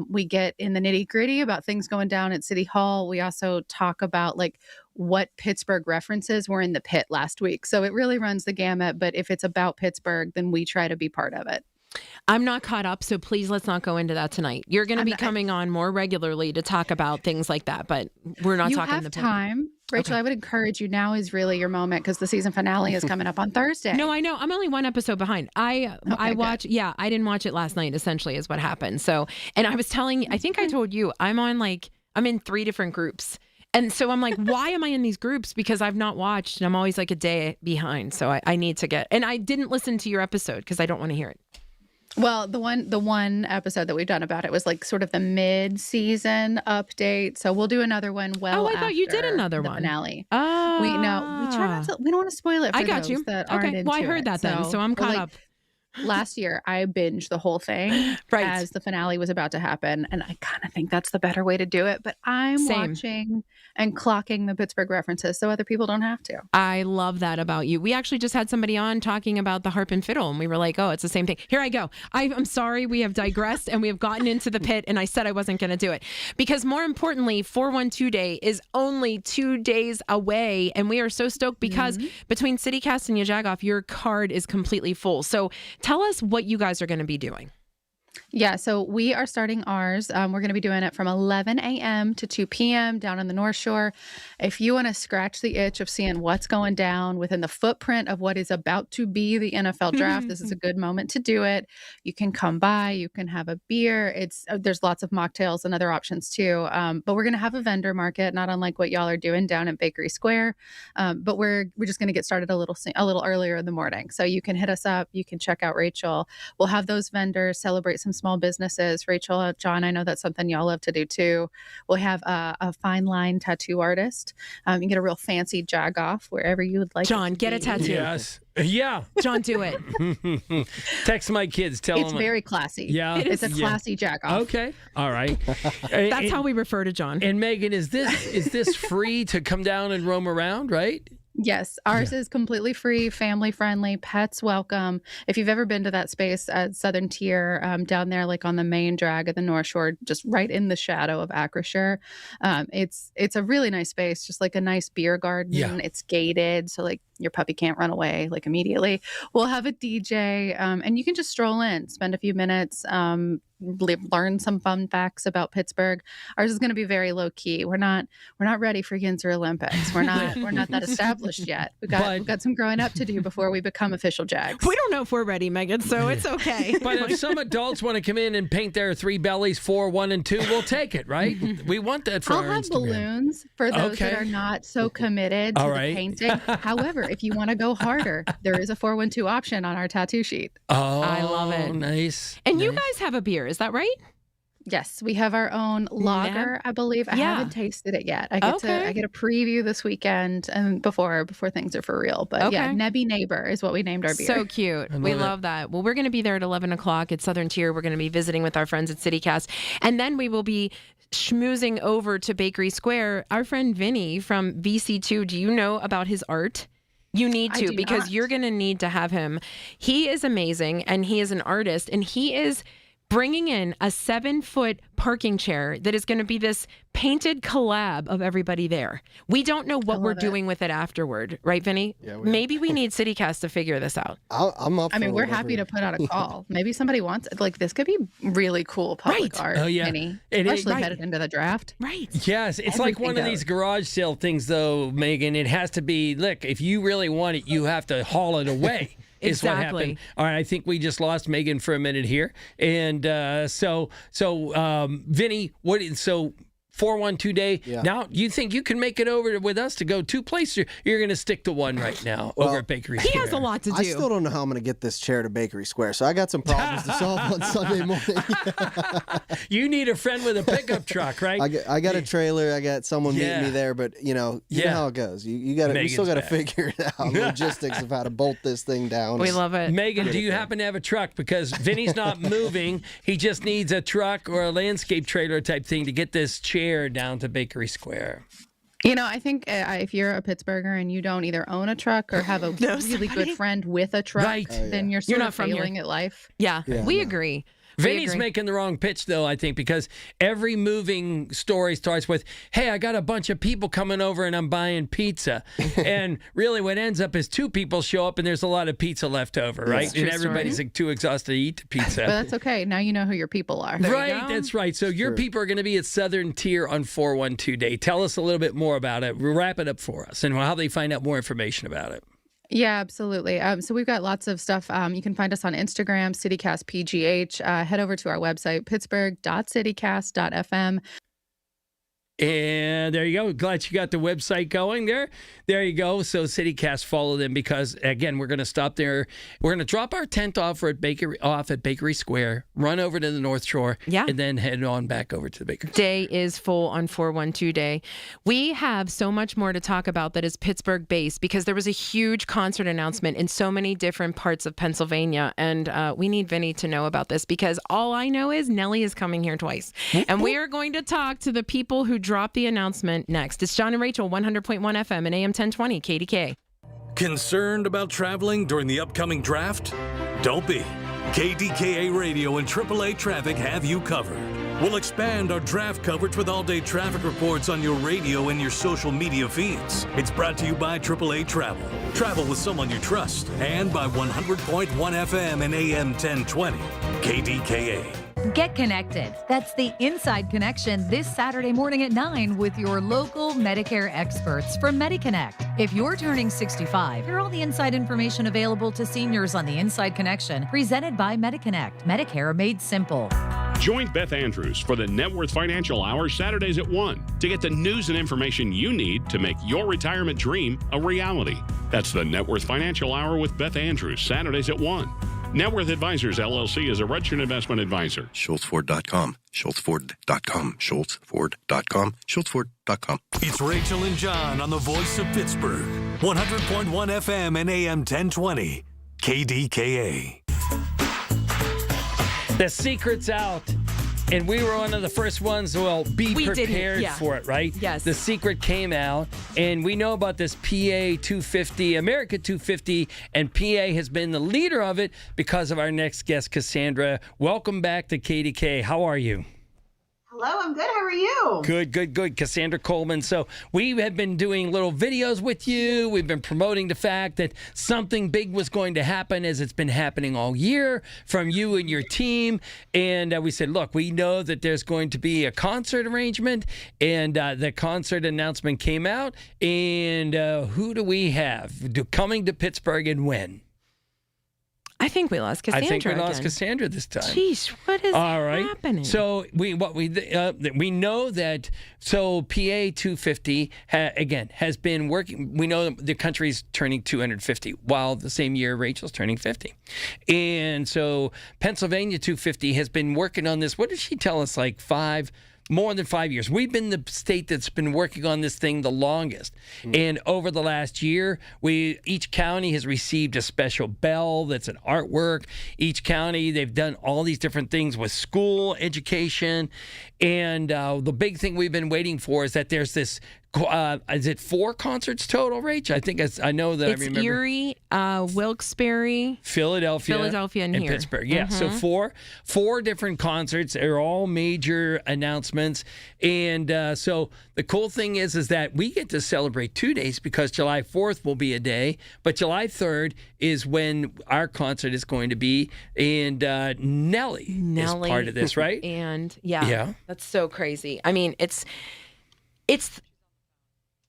We get in the nitty gritty about things going down at City Hall. We also talk about like what Pittsburgh references were in the pit last week. So it really runs the gamut. But if it's about Pittsburgh, then we try to be part of it. I'm not caught up, so please let's not go into that tonight. You're going to be coming on more regularly to talk about things like that, but we're not You talking have the pit. time. Rachel, I would encourage you. Now is really your moment because the season finale is coming up on Thursday. No, I know. I'm only one episode behind. I watch. Yeah, I didn't watch it last night. Essentially, is what happened. So, and I was telling. I think I told you I'm in 3 different groups. And so I'm like, why am I in these groups? Because I've not watched and I'm always like a day behind. So I need to get, and I didn't listen to your episode because I don't want to hear it. Well, the one episode that we've done about it was like sort of the mid-season update. So we'll do another one. Well, I thought you did after another the one. Finale. Oh, We try not to. We don't want to spoil it. For I got those you. That Okay. aren't Well, I into heard it. that then, so I'm caught up. Last year, I binged the whole thing as the finale was about to happen, and I kind of think that's the better way to do it. But I'm Same. watching and clocking the Pittsburgh references so other people don't have to. I love that about you. We actually just had somebody on talking about the harp and fiddle, and we were like, oh, it's the same thing. Here I go. I'm sorry we have digressed and we have gotten into the pit, and I said I wasn't going to do it. Because more importantly, 412 Day is only 2 days away, and we are so stoked because between CityCast and Yajagoff, your card is completely full. So tell us what you guys are going to be doing. Yeah, so we are starting ours. We're going to be doing it from 11 a.m. to 2 p.m. down on the North Shore. If you want to scratch the itch of seeing what's going down within the footprint of what is about to be the NFL draft, this is a good moment to do it. You can come by. You can have a beer. There's lots of mocktails and other options too. But we're going to have a vendor market, not unlike what y'all are doing down at Bakery Square. But we're just going to get started a little earlier in the morning. So you can hit us up. You can check out Rachel. We'll have those vendors celebrate some small businesses. Rachel, John, I know that's something y'all love to do too. We'll have a fine line tattoo artist. You can get a real fancy jag-off wherever you would like. John, get a tattoo. Yes. Yeah. John, do it. Text my kids. Tell It's them. very classy. Yeah. It's a classy jag-off. Okay. All right. That's how we refer to John. And Megan, is this free to come down and roam around, right? Yes, ours is completely free, family friendly, pets welcome. If you've ever been to that space at Southern Tier, down there, like on the main drag of the North Shore, just right in the shadow of Acrisure, it's a really nice space, just like a nice beer garden. Yeah. It's gated, so like your puppy can't run away like immediately. We'll have a DJ, and you can just stroll in, spend a few minutes, learn some fun facts about Pittsburgh. Ours is going to be very low key. We're not ready for Winter Olympics. We're not that established yet. We've got some growing up to do before we become official Jags. We don't know if we're ready, Megan, so it's okay. But if some adults want to come in and paint their 3 bellies, 4, 1, and 2, we'll take it, right? We want that for I'll our have Instagram. balloons for those that are not so committed to the painting. However, if you want to go harder, there is a 412 option on our tattoo sheet. Oh, I love it. Nice. And you guys have a beer, is that right? Yes, we have our own lager, I believe. I haven't tasted it yet. I get a preview this weekend and before things are for real. But yeah, Nebby Neighbor is what we named our beer. So cute. We love that. Well, we're going to be there at 11 o'clock at Southern Tier. We're going to be visiting with our friends at CityCast. And then we will be schmoozing over to Bakery Square. Our friend Vinny from VC2, do you know about his art? You need to, because you're going to need to have him. He is amazing, and he is an artist, and he is bringing in a 7-foot parking chair that is going to be this painted collab of everybody there. We don't know what we're doing with it afterward, right, Vinny? Yeah, maybe we need CityCast to figure this out. I'm up. I mean, we're happy to put out a call. Maybe somebody wants it. Like, this could be really cool public art, Vinny. Especially headed into the draft. Right. Yes, it's like one of these garage sale things, though, Megan. It has to be, look, if you really want it, you have to haul it away. Is what happened. All right, I think we just lost Megan for a minute here, and so Vinny, so 412 day. Yeah. Now, you think you can make it over with us to go 2 places? You're going to stick to one right now over at Bakery Square. He has a lot to do. I still don't know how I'm going to get this chair to Bakery Square, so I got some problems to solve on Sunday morning. You need a friend with a pickup truck, right? I got a trailer. I got someone meeting me there, but you know how it goes. We still got to figure it out. Logistics of how to bolt this thing down. We love it. Megan, do you happen to have a truck? Because Vinny's not moving. He just needs a truck or a landscape trailer type thing to get this chair down to Bakery Square. You know, I think if you're a Pittsburgher and you don't either own a truck or have a really good friend with a truck, then you're sort of failing at life. Yeah, we agree. Vinny's making the wrong pitch, though, I think, because every moving story starts with, hey, I got a bunch of people coming over and I'm buying pizza. And really what ends up is 2 people show up and there's a lot of pizza left over, right? And everybody's like, too exhausted to eat the pizza. But that's okay. Now you know who your people are. Right, that's right. So your people are going to be at Southern Tier on 412 Day. Tell us a little bit more about it. Wrap it up for us and how they find out more information about it. Yeah, absolutely. So we've got lots of stuff. You can find us on Instagram, CityCastPGH. Head over to our website, pittsburgh.citycast.fm. And there you go. Glad you got the website going there. There you go. So CityCast, follow them because, again, we're going to stop there. We're going to drop our tent off at Bakery Square, run over to the North Shore, and then head on back over to the Bakery. Day is full on 412 Day. We have so much more to talk about that is Pittsburgh-based because there was a huge concert announcement in so many different parts of Pennsylvania, and we need Vinny to know about this because all I know is Nelly is coming here twice. And we are going to talk to the people who drop the announcement next. It's John and Rachel, 100.1 FM and AM 1020 KDKA. Concerned about traveling during the upcoming draft? Don't be. KDKA Radio and AAA Traffic have you covered. We'll expand our draft coverage with all-day traffic reports on your radio and your social media feeds. It's brought to you by AAA Travel. Travel with someone you trust. And by 100.1 FM and AM 1020 KDKA. Get connected. That's the Inside Connection this Saturday morning at 9 with your local Medicare experts from MediConnect. If you're turning 65, hear all the inside information available to seniors on the Inside Connection, presented by MediConnect. Medicare made simple. Join Beth Andrews for the Net Worth Financial Hour Saturdays at 1 to get the news and information you need to make your retirement dream a reality. That's the Net Worth Financial Hour with Beth Andrews, Saturdays at 1. Net Worth Advisors, LLC is a registered investment advisor. SchultzFord.com, SchultzFord.com, SchultzFord.com, SchultzFord.com. It's Rachel and John on the voice of Pittsburgh. 100.1 FM and AM 1020. KDKA. The secret's out. And we were one of the first ones, be prepared for it, right? Yes. The secret came out, and we know about this PA 250, America 250, and PA has been the leader of it because of our next guest, Cassandra. Welcome back to KDK. How are you? Hello, I'm good. How are you? Good. Cassandra Coleman. So we have been doing little videos with you. We've been promoting the fact that something big was going to happen, as it's been happening all year, from you and your team. And we said, look, we know that there's going to be a concert arrangement, and the concert announcement came out. And who do we have coming to Pittsburgh and when? I think we lost Cassandra. I think we lost again. Cassandra this time. Jeez, what is happening? So we know that PA 250 has been working. We know the country's turning 250, while the same year Rachel's turning 50, and so Pennsylvania 250 has been working on this. What did she tell us? Like more than 5 years. We've been the state that's been working on this thing the longest. And over the last year, each county has received a special bell that's an artwork. Each county, they've done all these different things with school, education. And the big thing we've been waiting for is that there's this, is it 4 concerts total, Rach? I think I know that. It's I remember. Erie, Wilkes-Barre, Philadelphia, and here. Pittsburgh. Yeah, so four different concerts. They're all major announcements. And so the cool thing is that we get to celebrate 2 days, because July 4th will be a day, but July 3rd is when our concert is going to be. And Nelly is part of this, right? And yeah, that's so crazy. I mean, it's.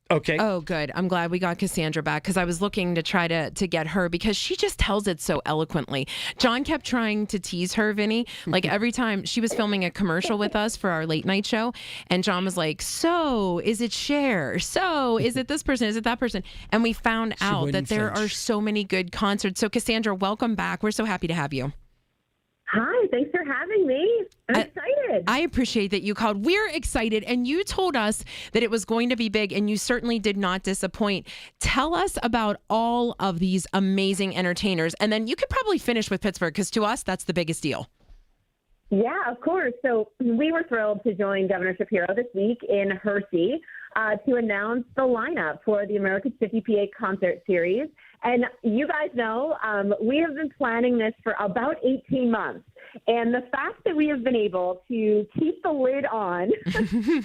Okay. Oh, good. I'm glad we got Cassandra back, because I was looking to try to get her, because she just tells it so eloquently. John kept trying to tease her, Vinny. Like every time she was filming a commercial with us for our late night show, and John was like, so is it Cher? So is it this person? Is it that person? And we found out that there are so many good concerts. So Cassandra, welcome back. We're so happy to have you. Hi, thanks for having me. I'm excited. I appreciate that you called. We're excited, and you told us that it was going to be big, and you certainly did not disappoint. Tell us about all of these amazing entertainers, and then you could probably finish with Pittsburgh, because to us, that's the biggest deal. Yeah, of course. So we were thrilled to join Governor Shapiro this week in Hershey to announce the lineup for the America's 50 PA concert series. And you guys know we have been planning this for about 18 months. And the fact that we have been able to keep the lid on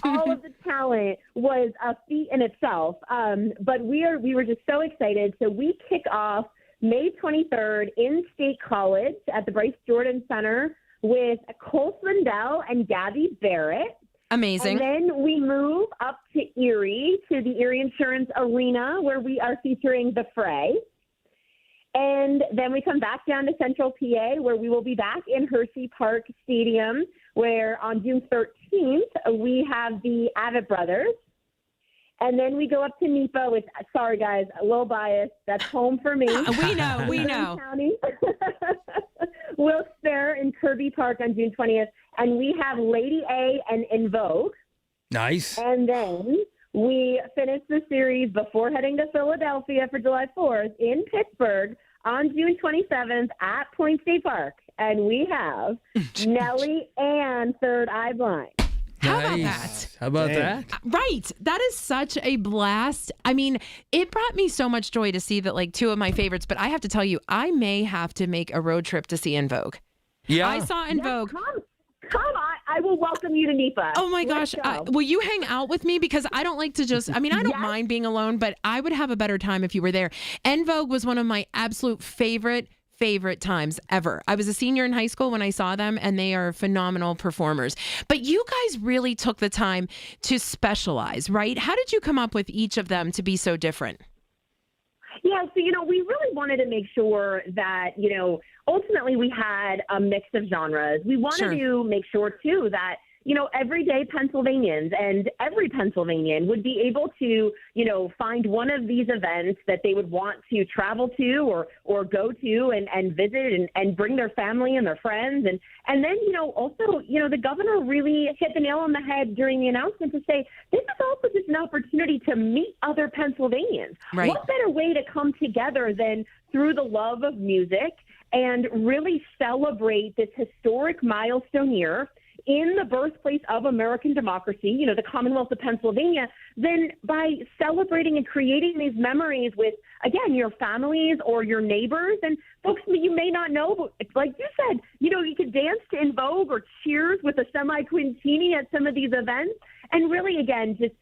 all of the talent was a feat in itself. But we were just so excited. So we kick off May 23rd in State College at the Bryce Jordan Center with Cole Swindell and Gabby Barrett. Amazing. And then we move up to Erie, to the Erie Insurance Arena, where we are featuring The Fray. And then we come back down to Central PA, where we will be back in Hershey Park Stadium, where on June 13th, we have the Avett Brothers. And then we go up to NEPA with, sorry guys, a little biased. That's home for me. We know. County. Wilkes-Barre and Kirby Park on June 20th. And we have Lady A and In Vogue. Nice. And then we finish the series before heading to Philadelphia for July 4th in Pittsburgh on June 27th at Point State Park. And we have Nelly and Third Eye Blind. How about that? How about that? Right. That is such a blast. I mean, it brought me so much joy to see that, like, 2 of my favorites, but I have to tell you, I may have to make a road trip to see In Vogue. Yeah. I saw In Vogue. Come on. I will welcome you to NEPA. Oh my gosh. Will you hang out with me? Because I don't like to just, I don't mind being alone, but I would have a better time if you were there. En Vogue was one of my absolute favorite times ever. I was a senior in high school when I saw them, and they are phenomenal performers. But you guys really took the time to specialize, right? How did you come up with each of them to be so different? Yeah, so, we really wanted to make sure that, ultimately we had a mix of genres. We wanted to make sure, too, that, everyday Pennsylvanians and every Pennsylvanian would be able to, find one of these events that they would want to travel to or go to and visit and bring their family and their friends. And then, also, the governor really hit the nail on the head during the announcement to say, this is also just an opportunity to meet other Pennsylvanians. Right. What better way to come together than through the love of music and really celebrate this historic milestone year in the birthplace of American democracy, the Commonwealth of Pennsylvania, then by celebrating and creating these memories with, again, your families or your neighbors and folks that you may not know, but like you said, you could dance to In Vogue or Cheers with a semi-quintini at some of these events. And really, again, just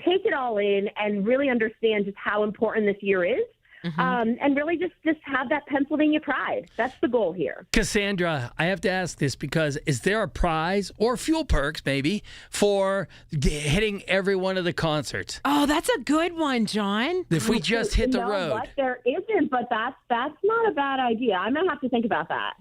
take it all in and really understand just how important this year is. And really just have that Pennsylvania pride. That's the goal here. Cassandra, I have to ask this because is there a prize or fuel perks maybe for hitting every one of the concerts? Oh, that's a good one, John. If we just hit the road. What? There isn't, but that's not a bad idea. I'm going to have to think about that.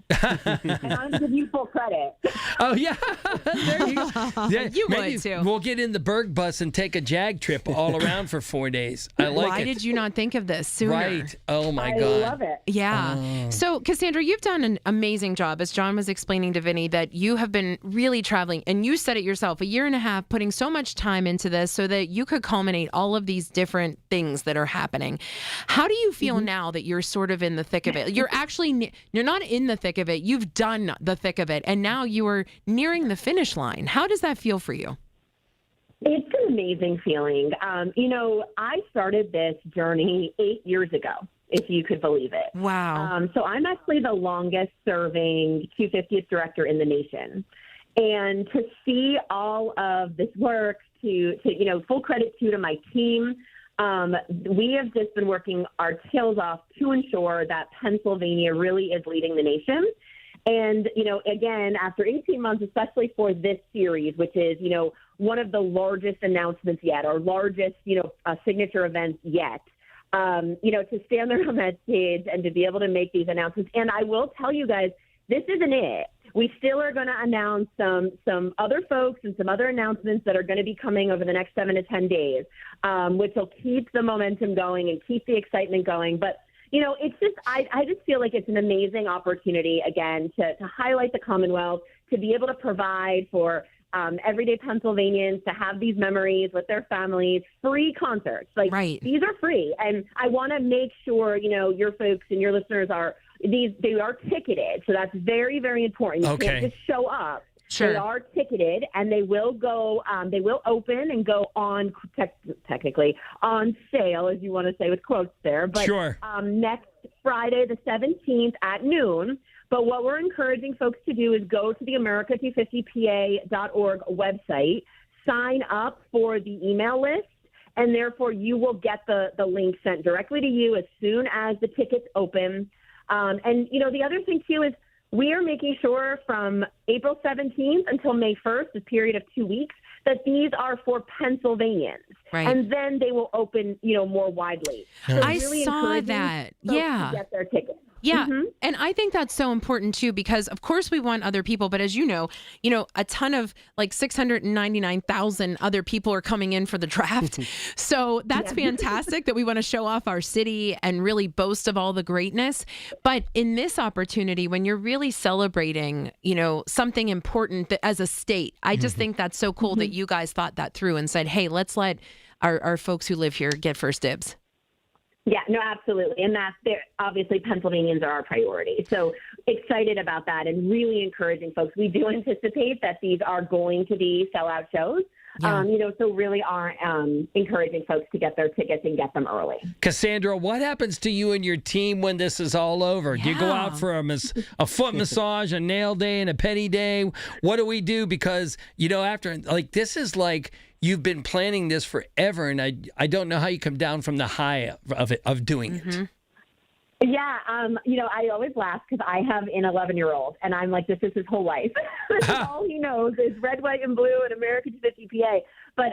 And I'm going to give you full credit. Oh, yeah. There you go. Yeah, you maybe would, too. We'll get in the Berg bus and take a Jag trip all around for 4 days. I like it. Why did you not think of this sooner? Right. Oh, my God. I love it. Yeah. Oh. So, Cassandra, you've done an amazing job, as John was explaining to Vinny, that you have been really traveling, and you said it yourself, 1.5 years, putting so much time into this so that you could culminate all of these different things that are happening. How do you feel now that you're sort of in the thick of it? You're not in the thick of it. You've done the thick of it, and now you are nearing the finish line. How does that feel for you? It's an amazing feeling. I started this journey 8 years ago, if you could believe it. Wow. So I'm actually the longest serving 250th director in the nation. And to see all of this work, to full credit to my team, we have just been working our tails off to ensure that Pennsylvania really is leading the nation. And, again, after 18 months, especially for this series, which is, one of the largest announcements yet, or largest, signature events yet, to stand there on that stage and to be able to make these announcements. And I will tell you guys, this isn't it. We still are going to announce some other folks and some other announcements that are going to be coming over the next 7 to 10 days, which will keep the momentum going and keep the excitement going. But it's just, I just feel like it's an amazing opportunity, again, to highlight the Commonwealth, to be able to provide for everyday Pennsylvanians to have these memories with their families, free concerts. These are free. And I want to make sure, your folks and your listeners they are ticketed. So that's very, very important. You can't just show up. Sure. They are ticketed, and they will go. They will open and go on technically on sale, as you want to say with quotes there. But sure. Next Friday, the 17th at noon. But what we're encouraging folks to do is go to the America250PA.org website, sign up for the email list, and therefore you will get the link sent directly to you as soon as the tickets open. And the other thing too is, we are making sure from April 17th until May 1st, a period of 2 weeks, that these are for Pennsylvanians. Right. And then they will open, more widely. So I really saw that. folks Yeah. to get their tickets. Yeah. And I think that's so important too, because of course we want other people, but as you know, a ton of 699,000 other people are coming in for the draft. So that's fantastic that we want to show off our city and really boast of all the greatness. But in this opportunity, when you're really celebrating, something important that, as a state, I just think that's so cool that you guys thought that through and said, hey, let's let our folks who live here get first dibs. Yeah, no, absolutely. And obviously Pennsylvanians are our priority. So excited about that and really encouraging folks. We do anticipate that these are going to be sellout shows. Yeah. So really are encouraging folks to get their tickets and get them early. Cassandra, what happens to you and your team when this is all over? Do you go out for a foot massage, a nail day, and a penny day? What do we do? Because, after, this is you've been planning this forever, and I don't know how you come down from the high of doing it. Yeah, I always laugh because I have an 11-year-old, and I'm like, this is his whole life. All he knows is red, white, and blue and America 250 PA. But,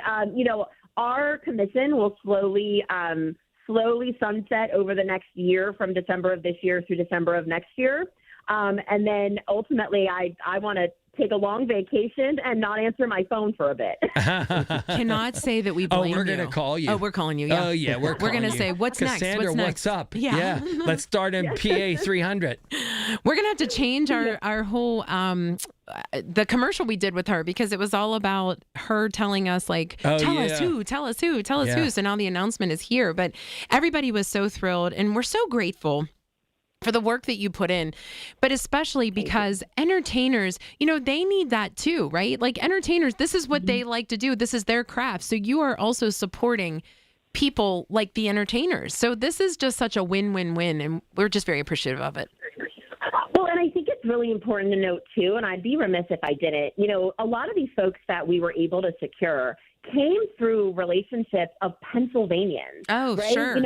our commission will slowly sunset over the next year, from December of this year through December of next year. And then ultimately, I want to take a long vacation and not answer my phone for a bit. Cannot say that we blame you. Oh, we're going to call you. Oh, we're calling you, yeah. Oh, yeah, we're going to say, what's Cassandra, next? what's up? Yeah. Let's start in PA 300. We're going to have to change our whole, the commercial we did with her, because it was all about her telling us tell us who. So now the announcement is here. But everybody was so thrilled, and we're so grateful for the work that you put in, but especially because entertainers, they need that too, right? Like entertainers, this is what they like to do. This is their craft. So you are also supporting people like the entertainers. So this is just such a win-win-win, and we're just very appreciative of it. Well, and I think it's really important to note too, and I'd be remiss if I didn't, a lot of these folks that we were able to secure came through relationships of Pennsylvanians. Oh, right? sure.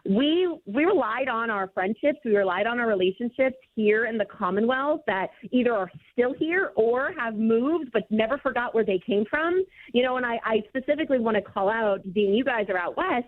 We relied on our friendships. We relied on our relationships here in the Commonwealth that either are still here or have moved but never forgot where they came from. And I specifically want to call out, being you guys are out west,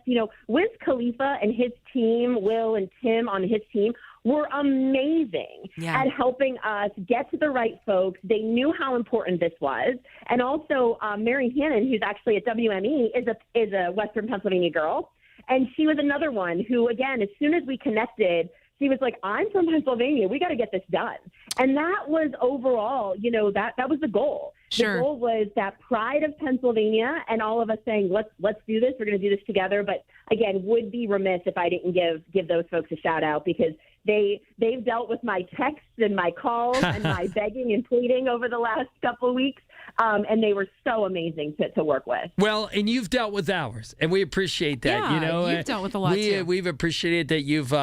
Wiz Khalifa and his team, Will and Tim on his team, were amazing at helping us get to the right folks. They knew how important this was. And also Mary Hannon, who's actually at WME, is a Western Pennsylvania girl. And she was another one who, again, as soon as we connected, she was like, I'm from Pennsylvania. We got to get this done. And that was overall, that was the goal. Sure. The goal was that pride of Pennsylvania and all of us saying, let's do this. We're going to do this together. But again, would be remiss if I didn't give those folks a shout out, because they've dealt with my texts and my calls and my begging and pleading over the last couple of weeks. And they were so amazing to work with. Well, and you've dealt with ours, and we appreciate that. Yeah, you've dealt with a lot too. We've appreciated that you've,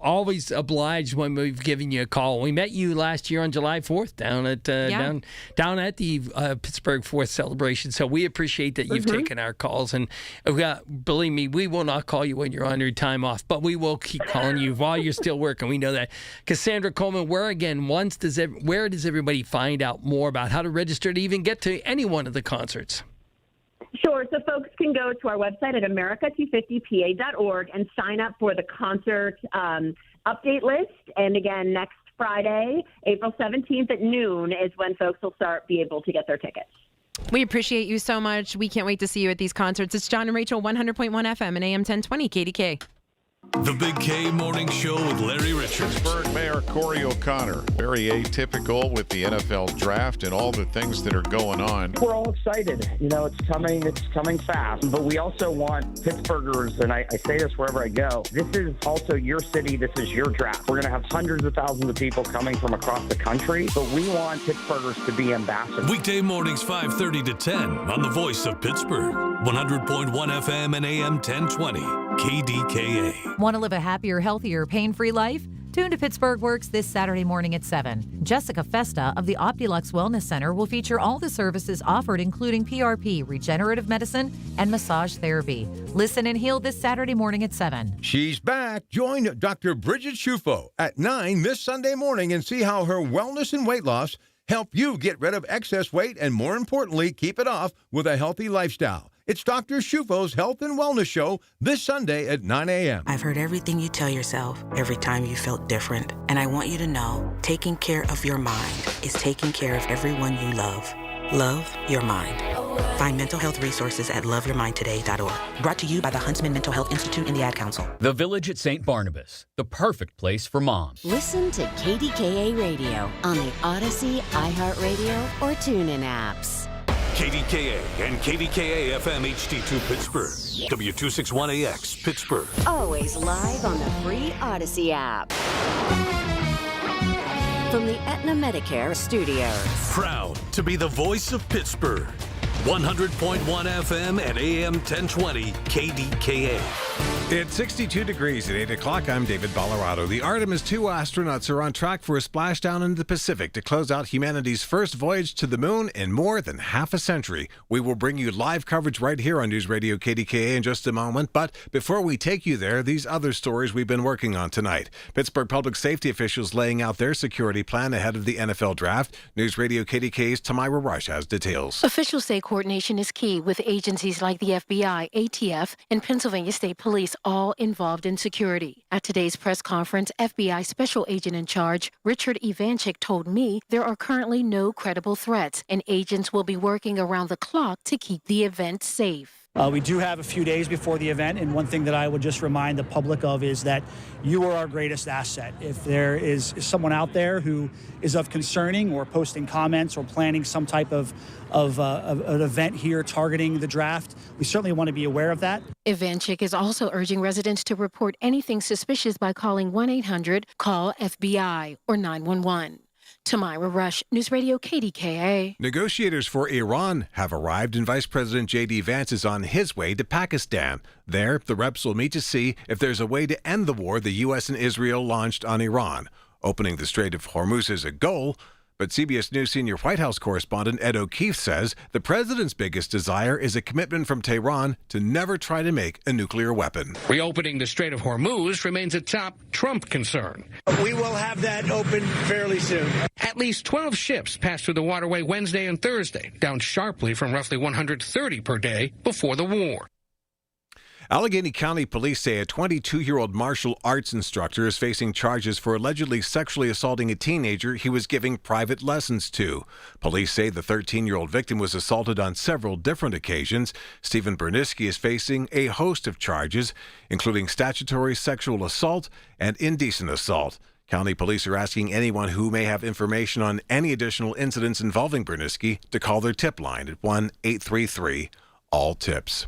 always obliged when we've given you a call. We met you last year on July 4th down at down at the Pittsburgh 4th celebration. So we appreciate that you've taken our calls, and believe me, we will not call you when you're on your time off, but we will keep calling you while you're still working. We know that. Cassandra Coleman, where does everybody find out more about how to register to even get to any one of the concerts? Sure. So folks can go to our website at america250pa.org and sign up for the concert update list. And again, next Friday, April 17th at noon is when folks will be able to get their tickets. We appreciate you so much. We can't wait to see you at these concerts. It's John and Rachel, 100.1 FM and AM 1020 KDK. The Big K Morning Show with Larry Richards. Pittsburgh Mayor Corey O'Connor, very atypical with the NFL draft and all the things that are going on. We're all excited. It's coming fast. But we also want Pittsburghers, and I say this wherever I go, this is also your city, this is your draft. We're going to have hundreds of thousands of people coming from across the country, but we want Pittsburghers to be ambassadors. Weekday mornings 5:30 to 10 on the Voice of Pittsburgh. 100.1 FM and AM 1020. KDKA. Want to live a happier, healthier, pain-free life? Tune to Pittsburgh Works this Saturday morning at 7. Jessica Festa of the Optilux Wellness Center will feature all the services offered, including PRP, regenerative medicine, and massage therapy. Listen and heal this Saturday morning at 7. She's back. Join Dr. Bridget Schufo at 9 this Sunday morning and see how her wellness and weight loss help you get rid of excess weight and, more importantly, keep it off with a healthy lifestyle. It's Dr. Shufo's Health and Wellness Show this Sunday at 9 a.m. I've heard everything you tell yourself every time you felt different. And I want you to know, taking care of your mind is taking care of everyone you love. Love your mind. Find mental health resources at loveyourmindtoday.org. Brought to you by the Huntsman Mental Health Institute and the Ad Council. The Village at St. Barnabas, the perfect place for moms. Listen to KDKA Radio on the Odyssey, iHeartRadio, or TuneIn apps. KDKA and KDKA-FM HD2 Pittsburgh. W261AX Pittsburgh. Always live on the free Odyssey app. From the Aetna Medicare studios. Proud to be the voice of Pittsburgh. 100.1 FM and AM 1020 KDKA. It's 62 degrees at 8 o'clock. I'm David Ballarado. The Artemis 2 astronauts are on track for a splashdown into the Pacific to close out humanity's first voyage to the moon in more than half a century. We will bring you live coverage right here on News Radio KDKA in just a moment. But before we take you there, these other stories we've been working on tonight. Pittsburgh public safety officials laying out their security plan ahead of the NFL draft. News Radio KDKA's Tamira Rush has details. Officials say coordination is key with agencies like the FBI, ATF, and Pennsylvania State Police all involved in security. At today's press conference, FBI Special Agent in Charge Richard Ivanchik told me there are currently no credible threats, and agents will be working around the clock to keep the event safe. We do have a few days before the event, and one thing that I would just remind the public of is that you are our greatest asset. If there is someone out there who is of concerning or posting comments or planning some type of an event here targeting the draft, we certainly want to be aware of that. Ivanchik is also urging residents to report anything suspicious by calling 1-800-CALL-FBI or 911. Tamira Rush, News Radio KDKA. Negotiators for Iran have arrived, and Vice President J.D. Vance is on his way to Pakistan. There, the reps will meet to see if there's a way to end the war the U.S. and Israel launched on Iran. Opening the Strait of Hormuz is a goal, but CBS News senior White House correspondent Ed O'Keefe says the president's biggest desire is a commitment from Tehran to never try to make a nuclear weapon. Reopening the Strait of Hormuz remains a top Trump concern. We will have that open fairly soon. At least 12 ships passed through the waterway Wednesday and Thursday, down sharply from roughly 130 per day before the war. Allegheny County police say a 22-year-old martial arts instructor is facing charges for allegedly sexually assaulting a teenager he was giving private lessons to. Police say the 13-year-old victim was assaulted on several different occasions. Stephen Bernisky is facing a host of charges, including statutory sexual assault and indecent assault. County police are asking anyone who may have information on any additional incidents involving Bernisky to call their tip line at 1-833-ALL-TIPS.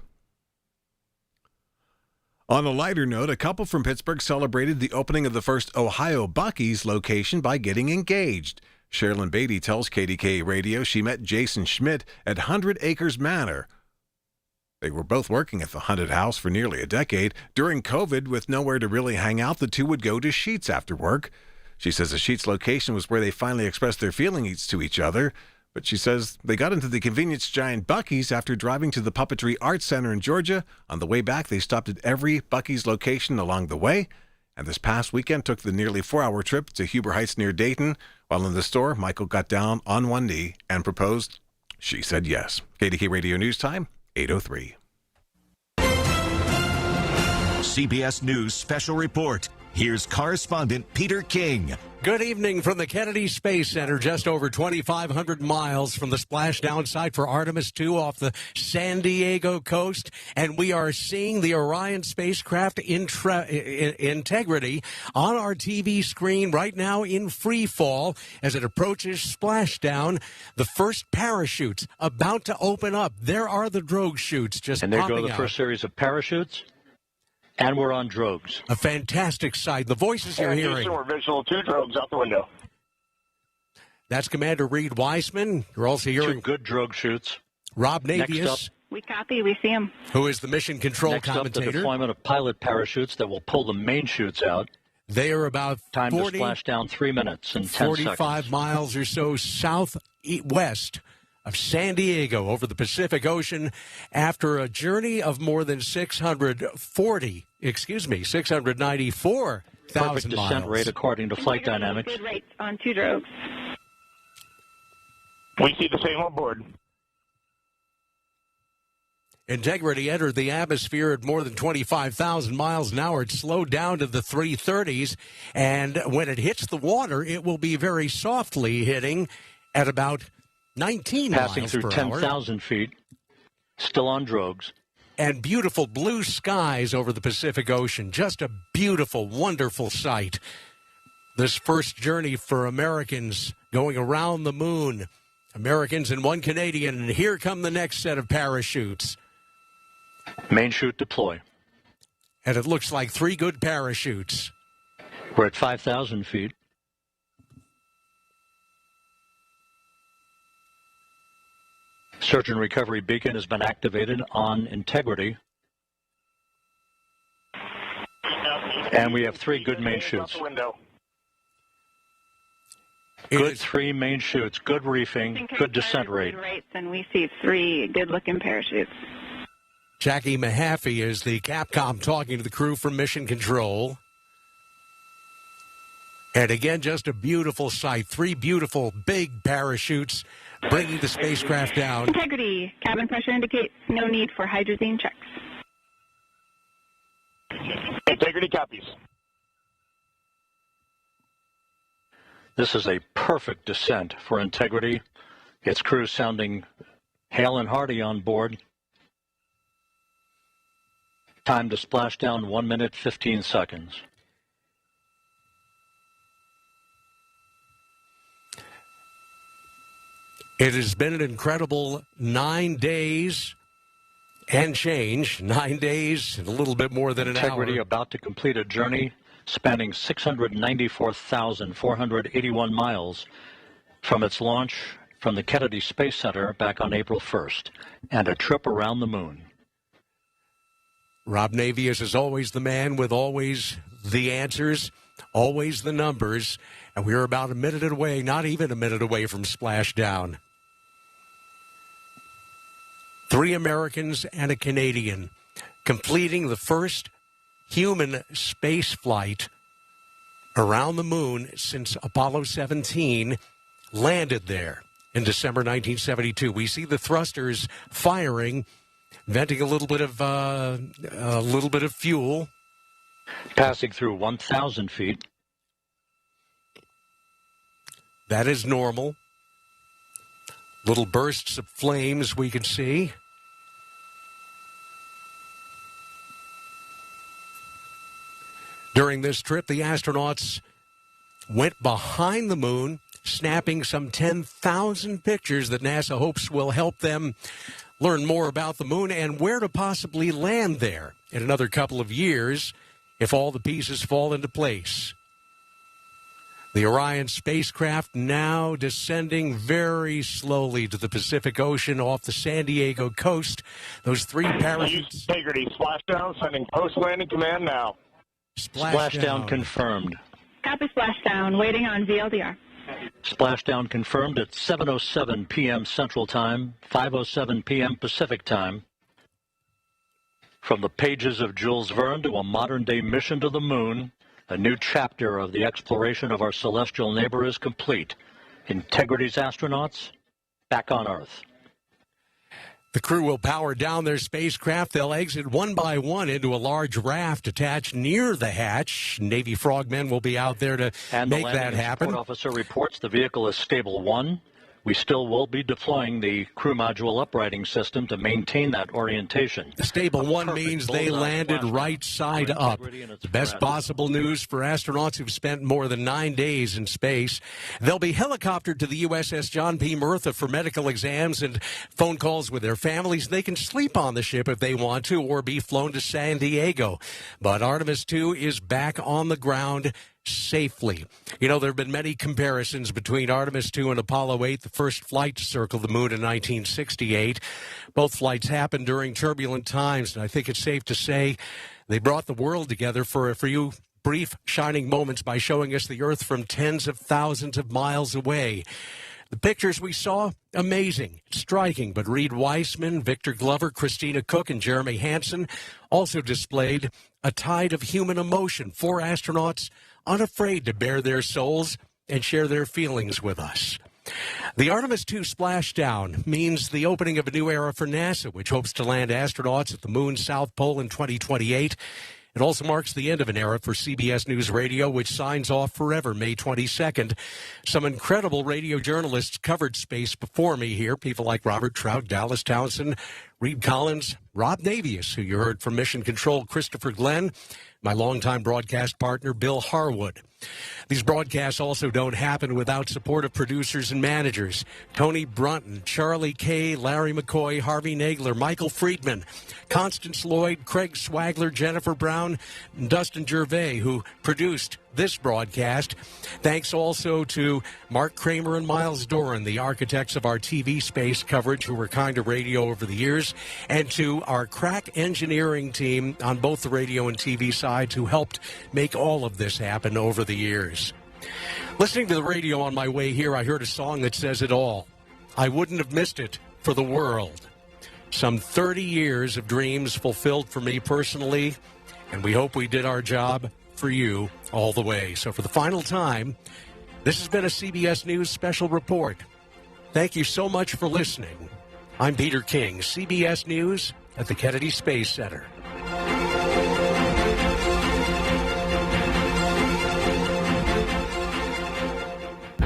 On a lighter note, a couple from Pittsburgh celebrated the opening of the first Ohio Buc-ee's location by getting engaged. Sherilyn Beatty tells KDKA Radio she met Jason Schmidt at 100 Acres Manor. They were both working at the haunted house for nearly a decade. During COVID, with nowhere to really hang out, the two would go to Sheetz after work. She says the Sheetz location was where they finally expressed their feelings to each other. But she says they got into the convenience giant Buc-ee's after driving to the Puppetry Arts Center in Georgia. On the way back, they stopped at every Buc-ee's location along the way. And this past weekend took the nearly 4-hour trip to Huber Heights near Dayton. While in the store, Michael got down on one knee and proposed. She said yes. KDK Radio News Time, 8:03. CBS News Special Report. Here's correspondent Peter King. Good evening from the Kennedy Space Center, just over 2,500 miles from the splashdown site for Artemis II off the San Diego coast. And we are seeing the Orion spacecraft Integrity on our TV screen right now in free fall as it approaches splashdown. The first parachutes about to open up. There are the drogue chutes just popping out. And there go the out. first series of parachutes. And we're on drogues. A fantastic sight. The voices you're hearing. We're visual 2 drogues out the window. That's Commander Reed Weissman. You're also hearing 2 good drogue shoots. Rob Next Navius. up, we copy. We see him. Who is the mission control Next commentator. up, the deployment of pilot parachutes that will pull the main chutes out. They are about time 40, to splash down 3 minutes and 10 45 seconds. miles or so southwest of San Diego over the Pacific Ocean after a journey of more than 694,000 Perfect descent miles. rate according to flight dynamics. Good rates on 2 drogues. We see the same on board. Integrity entered the atmosphere at more than 25,000 miles an hour. It slowed down to the 330s, and when it hits the water, it will be very softly hitting at about 19 Passing miles through per 10,000 feet, still on drogues. And beautiful blue skies over the Pacific Ocean. Just a beautiful, wonderful sight. This first journey for Americans going around the moon. Americans and 1 Canadian, and here come the next set of parachutes. Main chute deploy. And it looks like 3 good parachutes. We're at 5,000 feet. Search and recovery beacon has been activated on Integrity. And we have 3 good main chutes. Good 3 main chutes, good reefing, good descent rate. Rates, and we see 3 good-looking parachutes. Jackie Mahaffey is the Capcom talking to the crew from Mission Control. And again, just a beautiful sight. 3 beautiful big parachutes bringing the spacecraft down. Integrity. Cabin pressure indicates no need for hydrazine checks. Integrity copies. This is a perfect descent for Integrity. Its crew sounding hale and hearty on board. Time to splashdown 1 minute 15 seconds. It has been an incredible 9 days and change. 9 days and a little bit more than an hour. Integrity about to complete a journey spanning 694,481 miles from its launch from the Kennedy Space Center back on April 1st, and a trip around the moon. Rob Navius is always the man with always the answers, always the numbers, and we're about a minute away, not even a minute away from splashdown. 3 Americans and a Canadian completing the first human space flight around the moon since Apollo 17 landed there in December 1972. We see the thrusters firing, venting a little bit of fuel. Passing through 1,000 feet. That is normal. Little bursts of flames we can see. During this trip, the astronauts went behind the moon, snapping some 10,000 pictures that NASA hopes will help them learn more about the moon and where to possibly land there in another couple of years if all the pieces fall into place. The Orion spacecraft now descending very slowly to the Pacific Ocean off the San Diego coast. Those 3 parachutes. Integrity, splashdown, sending post-landing command now. Splashdown confirmed. Copy splashdown, waiting on VLDR. Splashdown confirmed at 7:07 p.m. Central Time, 5:07 p.m. Pacific Time. From the pages of Jules Verne to a modern-day mission to the moon, a new chapter of the exploration of our celestial neighbor is complete. Integrity's astronauts back on Earth. The crew will power down their spacecraft. They'll exit one by one into a large raft attached near the hatch. Navy frogmen will be out there to make that happen. The support officer reports the vehicle is stable 1. We still will be deploying the crew module uprighting system to maintain that orientation. Stable 1 means they landed right side up. The best possible news for astronauts who've spent more than 9 days in space. They'll be helicoptered to the USS John P. Murtha for medical exams and phone calls with their families. They can sleep on the ship if they want to or be flown to San Diego. But Artemis II is back on the ground safely. You know, there have been many comparisons between Artemis II and Apollo 8, the first flight to circle the moon in 1968. Both flights happened during turbulent times, and I think it's safe to say they brought the world together for a few brief shining moments by showing us the Earth from tens of thousands of miles away. The pictures we saw, amazing, striking, but Reed Weissman, Victor Glover, Christina Cook, and Jeremy Hansen also displayed a tide of human emotion. 4 astronauts unafraid to bare their souls and share their feelings with us. The Artemis II splashdown means the opening of a new era for NASA, which hopes to land astronauts at the moon's South Pole in 2028. It also marks the end of an era for CBS News Radio, which signs off forever May 22nd. Some incredible radio journalists covered space before me here, people like Robert Trout, Dallas Townsend, Reed Collins, Rob Navius, who you heard from Mission Control, Christopher Glenn, my longtime broadcast partner, Bill Harwood. These broadcasts also don't happen without support of producers and managers. Tony Brunton, Charlie Kay, Larry McCoy, Harvey Nagler, Michael Friedman, Constance Lloyd, Craig Swagler, Jennifer Brown, and Dustin Gervais, who produced this broadcast. Thanks also to Mark Kramer and Miles Doran, the architects of our TV space coverage, who were kind to radio over the years, and to our crack engineering team on both the radio and TV sides who helped make all of this happen over the years. Listening to the radio on my way here, I heard a song that says it all. I wouldn't have missed it for the world. Some 30 years of dreams fulfilled for me personally, and we hope we did our job for you all the way. So for the final time, this has been a CBS News special report. Thank you so much for listening. I'm Peter King, CBS News at the Kennedy Space Center.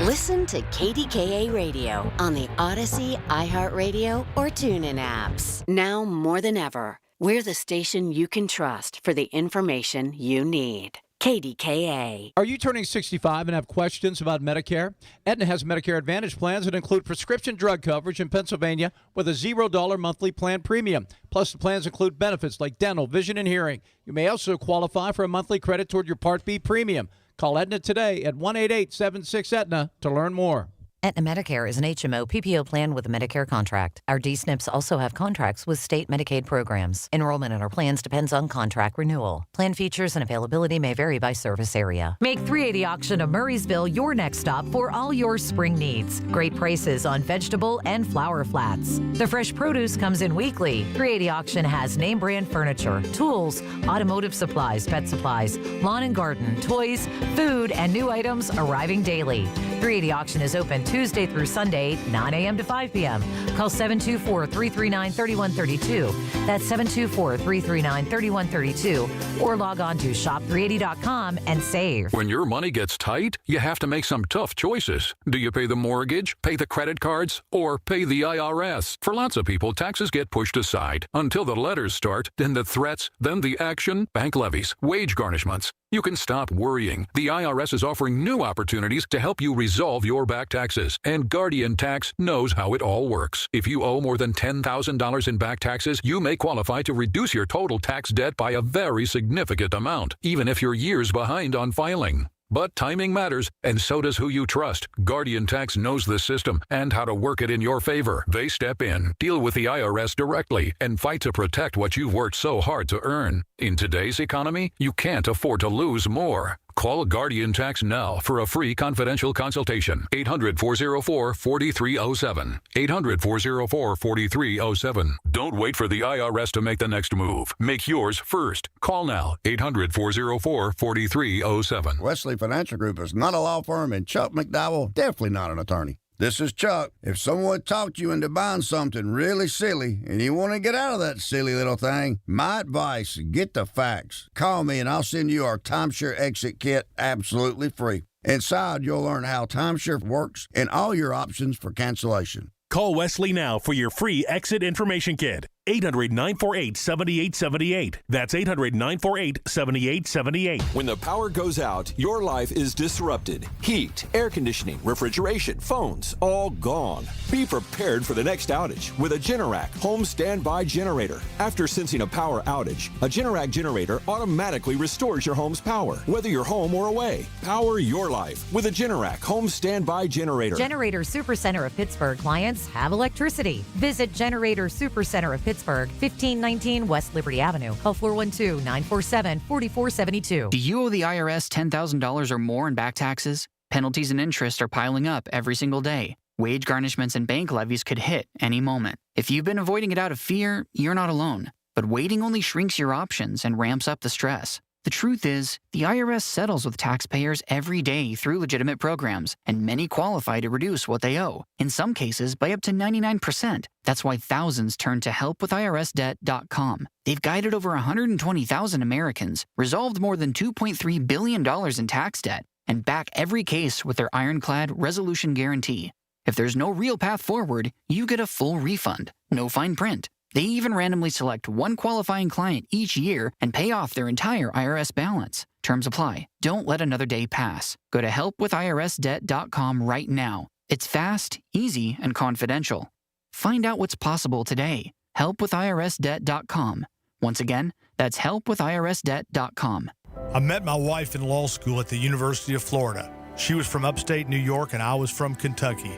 Listen to KDKA Radio on the Odyssey, iHeartRadio, or TuneIn apps. Now more than ever, We're the station you can trust for the information you need. KDKA. Are you turning 65 and have questions about Medicare? Aetna has Medicare Advantage plans that include prescription drug coverage in Pennsylvania with a $0 monthly plan premium. Plus, the plans include benefits like dental, vision, and hearing. You may also qualify for a monthly credit toward your Part B premium. Call Aetna today at 1-888-76-AETNA to learn more. Aetna Medicare is an HMO PPO plan with a Medicare contract. Our D-SNPs also have contracts with state Medicaid programs. Enrollment in our plans depends on contract renewal. Plan features and availability may vary by service area. Make 380 Auction of Murraysville your next stop for all your spring needs. Great prices on vegetable and flower flats. The fresh produce comes in weekly. 380 Auction has name brand furniture, tools, automotive supplies, pet supplies, lawn and garden, toys, food, and new items arriving daily. 380 Auction is open Tuesday through Sunday, 9 a.m. to 5 p.m. Call 724-339-3132. That's 724-339-3132. Or log on to shop380.com and save. When your money gets tight, you have to make some tough choices. Do you pay the mortgage, pay the credit cards, or pay the IRS? For lots of people, taxes get pushed aside until the letters start, then the threats, then the action, bank levies, wage garnishments. You can stop worrying. The IRS is offering new opportunities to help you resolve your back taxes. And Guardian Tax knows how it all works. If you owe more than $10,000 in back taxes, you may qualify to reduce your total tax debt by a very significant amount, even if you're years behind on filing. But timing matters, and so does who you trust. Guardian Tax knows the system and how to work it in your favor. They step in, deal with the IRS directly, and fight to protect what you've worked so hard to earn. In today's economy, you can't afford to lose more. Call Guardian Tax now for a free confidential consultation. 800-404-4307. 800-404-4307. Don't wait for the IRS to make the next move. Make yours first. Call now. 800-404-4307. Wesley Financial Group is not a law firm, and Chuck McDowell definitely not an attorney. This is Chuck. If someone talked you into buying something really silly and you want to get out of that silly little thing, my advice, get the facts. Call me and I'll send you our timeshare exit kit absolutely free. Inside, you'll learn how timeshare works and all your options for cancellation. Call Wesley now for your free exit information kit. 800-948-7878. That's 800-948-7878. When the power goes out, your life is disrupted. Heat, air conditioning, refrigeration, phones, all gone. Be prepared for the next outage with a Generac home standby generator. After sensing a power outage, a Generac generator automatically restores your home's power, whether you're home or away. Power your life with a Generac home standby generator. Generator Supercenter of Pittsburgh clients have electricity. Visit Generator Supercenter of Pittsburgh, 1519 West Liberty Avenue. Call 412-947-4472. Do you owe the IRS $10,000 or more in back taxes? Penalties and interest are piling up every single day. Wage garnishments and bank levies could hit any moment. If you've been avoiding it out of fear, you're not alone. But waiting only shrinks your options and ramps up the stress. The truth is, the IRS settles with taxpayers every day through legitimate programs, and many qualify to reduce what they owe, in some cases by up to 99%. That's why thousands turn to helpwithirsdebt.com. They've guided over 120,000 Americans, resolved more than $2.3 billion in tax debt, and back every case with their ironclad resolution guarantee. If there's no real path forward, you get a full refund, no fine print. They even randomly select one qualifying client each year and pay off their entire IRS balance. Terms apply. Don't let another day pass. Go to helpwithirsdebt.com right now. It's fast, easy, and confidential. Find out what's possible today. Helpwithirsdebt.com. Once again, that's helpwithirsdebt.com. I met my wife in law school at the University of Florida. She was from upstate New York and I was from Kentucky.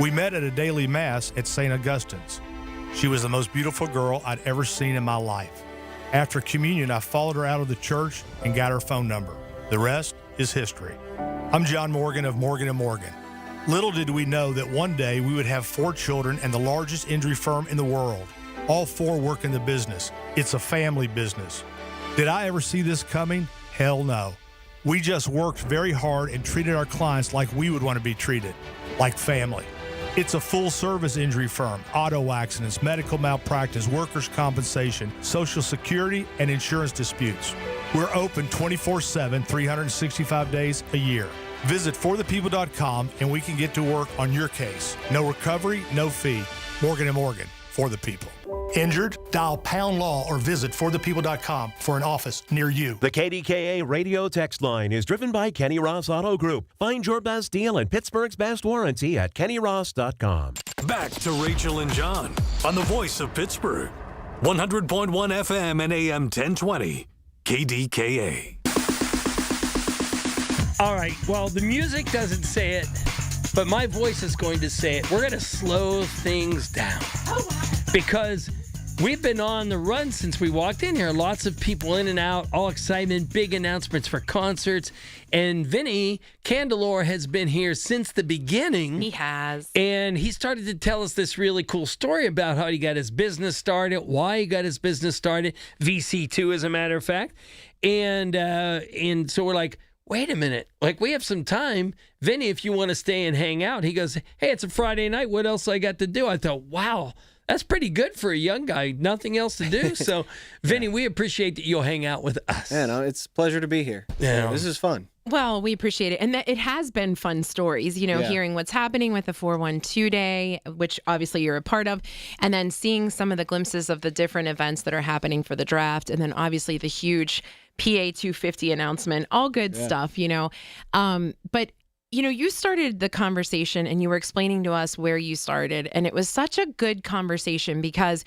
We met at a daily mass at St. Augustine's. She was the most beautiful girl I'd ever seen in my life. After communion, I followed her out of the church and got her phone number. The rest is history. I'm John Morgan of Morgan & Morgan. Little did we know that one day we would have 4 children and the largest injury firm in the world. All 4 work in the business. It's a family business. Did I ever see this coming? Hell no. We just worked very hard and treated our clients like we would want to be treated, like family. It's a full-service injury firm, auto accidents, medical malpractice, workers' compensation, Social Security, and insurance disputes. We're open 24/7, 365 days a year. Visit forthepeople.com and we can get to work on your case. No recovery, no fee. Morgan & Morgan, for the people. Injured? Dial Pound Law or visit forthepeople.com for an office near you. The KDKA radio text line is driven by Kenny Ross Auto Group. Find your best deal and Pittsburgh's best warranty at kennyross.com. Back to Rachel and John on the voice of Pittsburgh. 100.1 FM and AM 1020. KDKA. All right, well, the music doesn't say it, but my voice is going to say it. We're going to slow things down. Because we've been on the run since we walked in here. Lots of people in and out, all excitement, big announcements for concerts. And Vinny Candelore has been here since the beginning. He has. And he started to tell us this really cool story about how he got his business started, why he got his business started, VC2 as a matter of fact. And so we're like, wait a minute, like we have some time. Vinny, if you want to stay and hang out. He goes, hey, it's a Friday night. What else I got to do? I thought, wow. That's pretty good for a young guy. Nothing else to do. So, Vinny, we appreciate that you'll hang out with us. Yeah, no, it's a pleasure to be here. Yeah. This is fun. Well, we appreciate it. And that it has been fun stories, hearing what's happening with the 412 Day, which obviously you're a part of, and then seeing some of the glimpses of the different events that are happening for the draft, and then obviously the huge PA 250 announcement, all good stuff, But you started the conversation and you were explaining to us where you started. And it was such a good conversation because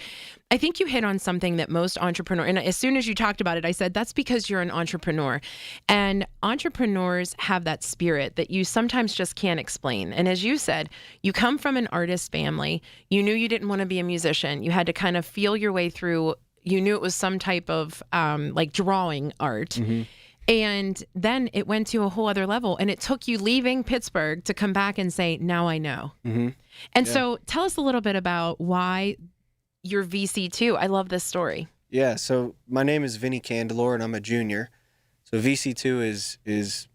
I think you hit on something that most entrepreneurs, and as soon as you talked about it, I said, that's because you're an entrepreneur. And entrepreneurs have that spirit that you sometimes just can't explain. And as you said, you come from an artist family. You knew you didn't want to be a musician. You had to kind of feel your way through. You knew it was some type of like drawing art. Mm-hmm. And then it went to a whole other level, and it took you leaving Pittsburgh to come back and say, now I know. Mm-hmm. And so tell us a little bit about why you're VC2. I love this story. Yeah, so my name is Vinny Candelore, and I'm a junior. So VC2 is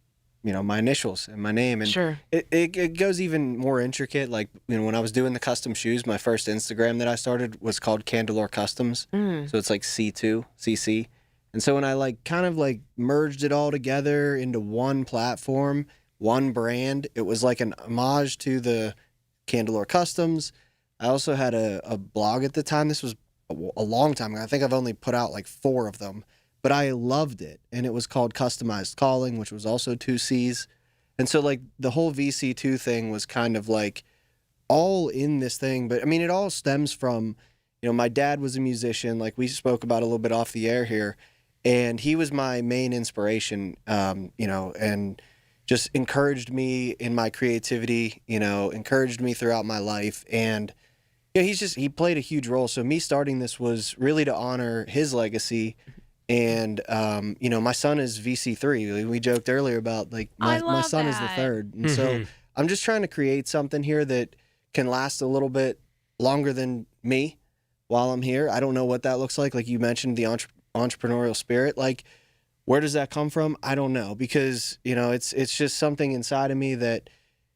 my initials and my name. And sure. It goes even more intricate. Like, when I was doing the custom shoes, my first Instagram that I started was called Candelore Customs. Mm. So it's like C2, CC. And so when I kind of merged it all together into one platform, one brand, it was like an homage to the Candelore Customs. I also had a blog at the time. This was a long time ago. I think I've only put out 4 of them, but I loved it. And it was called Customized Calling, which was also 2 C's. And so the whole VC2 thing was kind of all in this thing. But I mean, it all stems from, my dad was a musician, like we spoke about a little bit off the air here. And he was my main inspiration, and just encouraged me in my creativity, encouraged me throughout my life. And he played a huge role. So me starting this was really to honor his legacy. And, my son is VC3. We joked earlier about my son is the third. And so I'm just trying to create something here that can last a little bit longer than me while I'm here. I don't know what that looks like. Like you mentioned, the entrepreneurial spirit, where does that come from? I don't know, because it's just something inside of me that,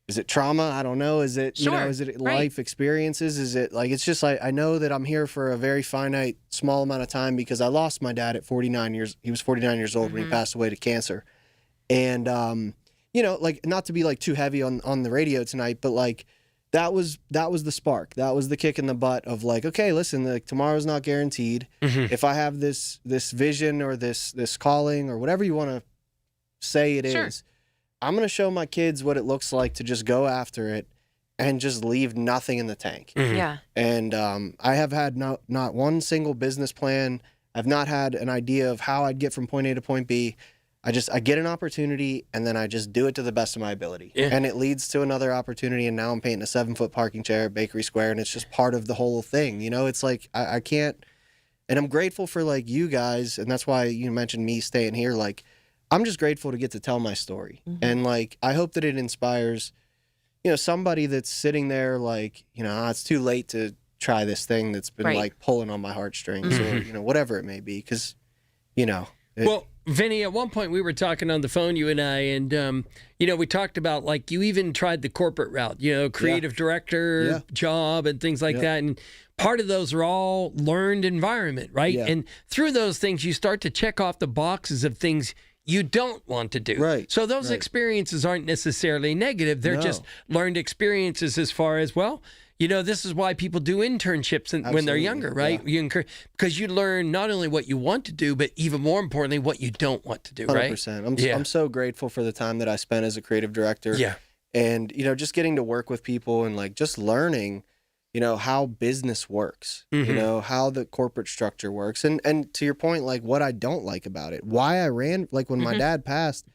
is it trauma? I don't know. Is it is it life experiences? Is it it's just I know that I'm here for a very finite small amount of time, because I lost my dad at 49 years. He was 49 years old when he passed away to cancer. And not to be too heavy on the radio tonight, but that was the spark. That was the kick in the butt of okay, listen, tomorrow's not guaranteed. Mm-hmm. If I have this vision or this calling or whatever you want to say it is, I'm going to show my kids what it looks like to just go after it and just leave nothing in the tank. Mm-hmm. Yeah. And I have had not one single business plan. I've not had an idea of how I'd get from point A to point B. I get an opportunity, and then I just do it to the best of my ability. Yeah. And it leads to another opportunity, and now I'm painting a 7-foot parking chair at Bakery Square, and it's just part of the whole thing. It's I can't, and I'm grateful for you guys, and that's why you mentioned me staying here. I'm just grateful to get to tell my story. Mm-hmm. And I hope that it inspires, somebody that's sitting there it's too late to try this thing that's been pulling on my heartstrings, mm-hmm. or, whatever it may be. 'Cause, well, Vinny, at one point we were talking on the phone, you and I, and, we talked about you even tried the corporate route, creative director job and things like that. And part of those are all learned environment, right? Yeah. And through those things, you start to check off the boxes of things you don't want to do. Right. So those experiences aren't necessarily negative. They're just learned experiences as far as, This is why people do internships when they're younger, right? Yeah. Because you learn not only what you want to do, but even more importantly, what you don't want to do, right? 100%. I'm so grateful for the time that I spent as a creative director. Yeah. And, just getting to work with people and like just learning, how business works, how the corporate structure works. And to your point, like what I don't like about it, why I ran, like when my dad passed,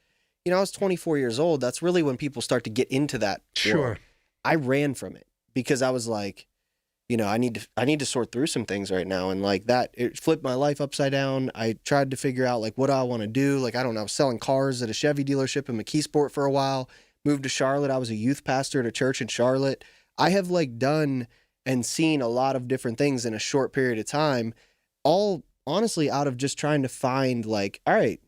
I was 24 years old. That's really when people start to get into that. Sure. world. I ran from it because I was like, I need to sort through some things right now. And like that, it flipped my life upside down. I tried to figure out like, what do I want to do? Like, I don't know, I was selling cars at a Chevy dealership in McKeesport for a while, moved to Charlotte. I was a youth pastor at a church in Charlotte. I have like done and seen a lot of different things in a short period of time, all honestly out of just trying to find like, all right,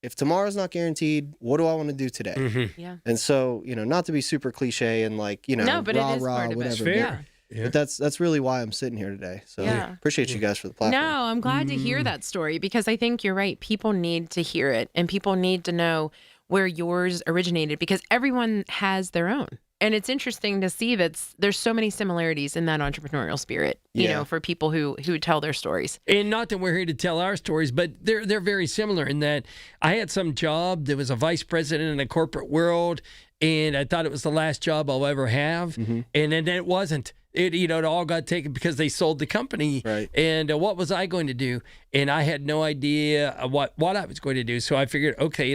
if tomorrow's not guaranteed, what do I want to do today? Yeah. And so, not to be super cliche and like, no, but rah, it is rah, part of whatever. it. But that's really why I'm sitting here today. So appreciate you guys for the platform. No, I'm glad to hear that story because I think you're right. People need to hear it and people need to know where yours originated because everyone has their own. And it's interesting to see that there's so many similarities in that entrepreneurial spirit, for people who tell their stories. And not that we're here to tell our stories, but they're very similar in that I had some job that was a vice president in the corporate world, and I thought it was the last job I'll ever have, and then it wasn't. It all got taken because they sold the company. Right. And what was I going to do? And I had no idea what I was going to do. So I figured, okay,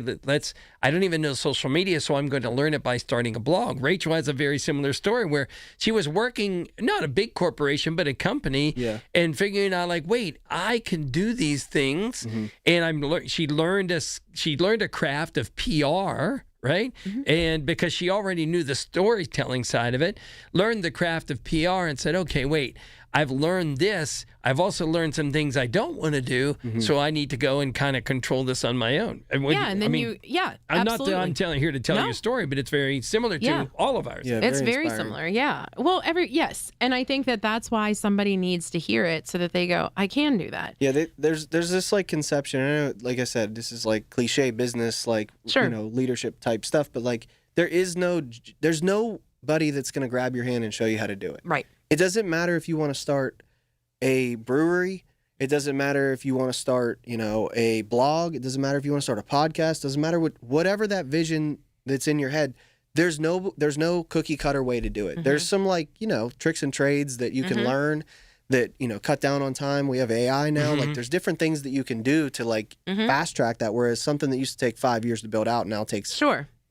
I don't even know social media, so I'm going to learn it by starting a blog. Rachel has a very similar story where she was working, not a big corporation, but a company, and figuring out like, wait, I can do these things. And she learned a craft of PR. Right. And because she already knew the storytelling side of it, learned the craft of PR and said, okay, wait, I've learned this. I've also learned some things I don't want to do. So I need to go and kind of control this on my own. And then I'm absolutely. not here to tell you a story, but it's very similar to all of ours. Yeah, it's very inspiring. similar. Yeah. Well, yes. And I think that's why somebody needs to hear it so that they go, I can do that. Yeah, there's this like conception. I know, like I said, this is like cliche business, like leadership type stuff. But like there's nobody that's gonna grab your hand and show you how to do it. Right. It doesn't matter if you want to start a brewery. It doesn't matter if you want to start, a blog. It doesn't matter if you want to start a podcast. It doesn't matter whatever that vision that's in your head. There's no cookie cutter way to do it. There's some like, tricks and trades that you can learn that, cut down on time. We have AI now. Like there's different things that you can do to like fast track that. Whereas something that used to take 5 years to build out now takes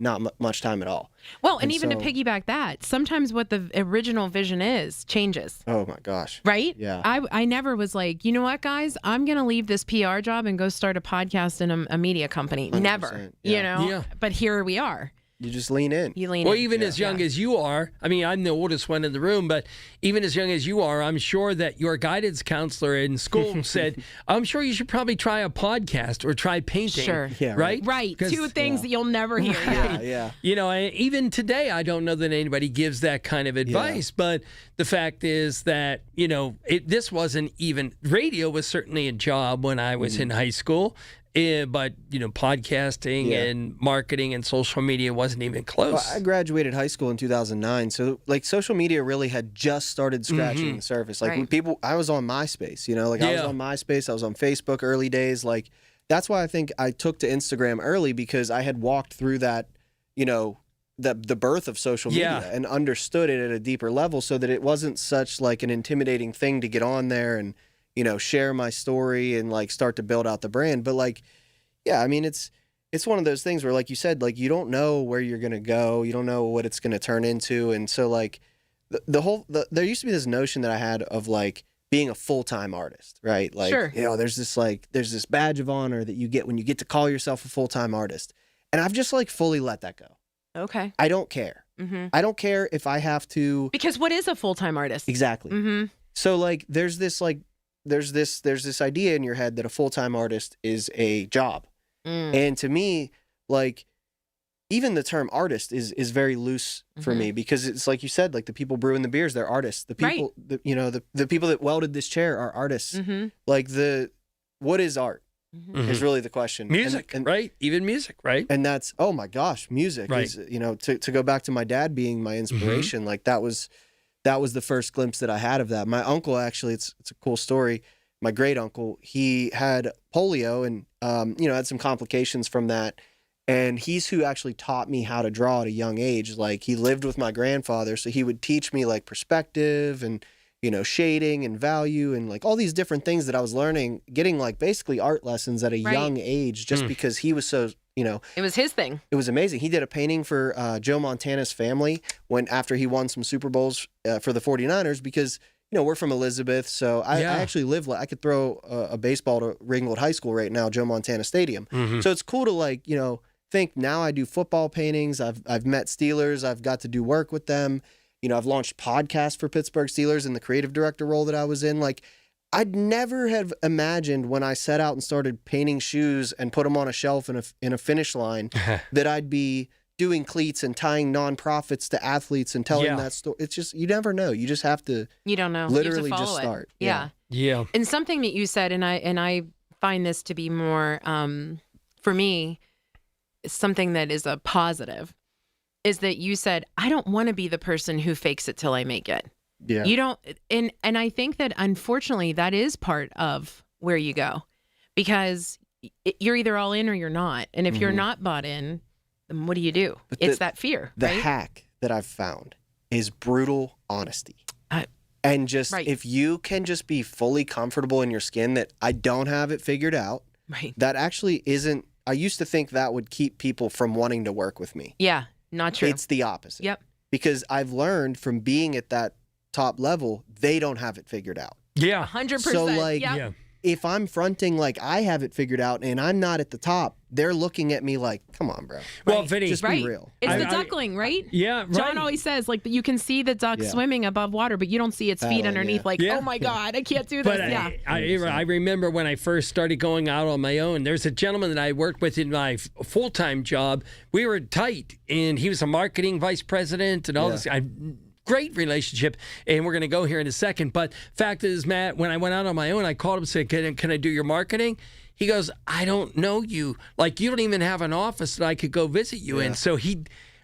not much time at all. Well, and even to piggyback that, sometimes what the original vision is changes. Oh my gosh. Right? Yeah. I never was like, you know what, guys? I'm going to leave this PR job and go start a podcast in a media company. Never. Yeah. But here we are. You just lean in. Well, even as young as you are, I mean, I'm the oldest one in the room, but even as young as you are, I'm sure that your guidance counselor in school said, I'm sure you should probably try a podcast or try painting. Sure. Yeah, right? Right. Two things that you'll never hear. Yeah. Even today, I don't know that anybody gives that kind of advice, but the fact is that, this wasn't even, radio was certainly a job when I was in high school. But, podcasting and marketing and social media wasn't even close. Well, I graduated high school in 2009. So, like, social media really had just started scratching the surface. Like, when I was on MySpace, I was on MySpace. I was on Facebook early days. Like, that's why I think I took to Instagram early because I had walked through that, the birth of social media and understood it at a deeper level so that it wasn't such, like, an intimidating thing to get on there and, share my story and like start to build out the brand. But like, I mean, it's one of those things where, like you said, like you don't know where you're going to go. You don't know what it's going to turn into. And so like there used to be this notion that I had of like being a full-time artist, right? Like, there's this badge of honor that you get when you get to call yourself a full-time artist. And I've just like fully let that go. Okay. I don't care. I don't care if I have to. Because what is a full-time artist? Exactly. So like, there's this idea in your head that a full-time artist is a job. And to me, like, even the term artist is very loose for me because it's like you said, like the people brewing the beers, they're artists. The people, the people that welded this chair are artists. Like what is art is really the question. Music, right? Even music, right? And that's, oh my gosh, music is, to go back to my dad being my inspiration. Like that was that was the first glimpse that I had of that. My uncle, actually, it's a cool story. My great uncle, he had polio and, had some complications from that. And he's who actually taught me how to draw at a young age. Like, he lived with my grandfather, so he would teach me like perspective and, shading and value and like all these different things that I was learning, getting like basically art lessons at a young age, just because he was so, it was his thing. It was amazing. He did a painting for Joe Montana's family after he won some Super Bowls for the 49ers, because, we're from Elizabeth. So I actually I could throw a baseball to Ringgold High School right now, Joe Montana Stadium. Mm-hmm. So it's cool to think now I do football paintings. I've met Steelers. I've got to do work with them. I've launched podcasts for Pittsburgh Steelers in the creative director role that I was in. Like, I'd never have imagined when I set out and started painting shoes and put them on a shelf in a finish line that I'd be doing cleats and tying nonprofits to athletes and telling that story. It's just, you never know. You just have to. You don't know. Literally You have to just follow start. it. Yeah. Yeah. And something that you said, and I find this to be more, for me, something that is a positive, is that you said, I don't want to be the person who fakes it till I make it. Yeah. You don't, and I think that unfortunately that is part of where you go, because you're either all in or you're not. And if you're not bought in, then what do you do? But It's that fear, The right? hack that I've found is brutal honesty. And just, if you can just be fully comfortable in your skin that I don't have it figured out, that actually isn't, I used to think that would keep people from wanting to work with me. Yeah, not true. It's the opposite. Yep. Because I've learned from being at that top level, they don't have it figured out. Yeah. 100%. So like, Yep. if I'm fronting like I have it figured out and I'm not at the top, they're looking at me like, come on, bro. Well, Vinny, just be real. It's the duckling, right? Yeah, right. John always says, like, you can see the duck swimming above water, but you don't see its feet underneath. Like, oh my God, I can't do this. But I remember when I first started going out on my own, there's a gentleman that I worked with in my full-time job. We were tight, and he was a marketing vice president and all this. Great relationship, and we're going to go here in a second. But fact is, Matt, when I went out on my own, I called him and said, can I do your marketing? He goes, I don't know you. Like, you don't even have an office that I could go visit you in. So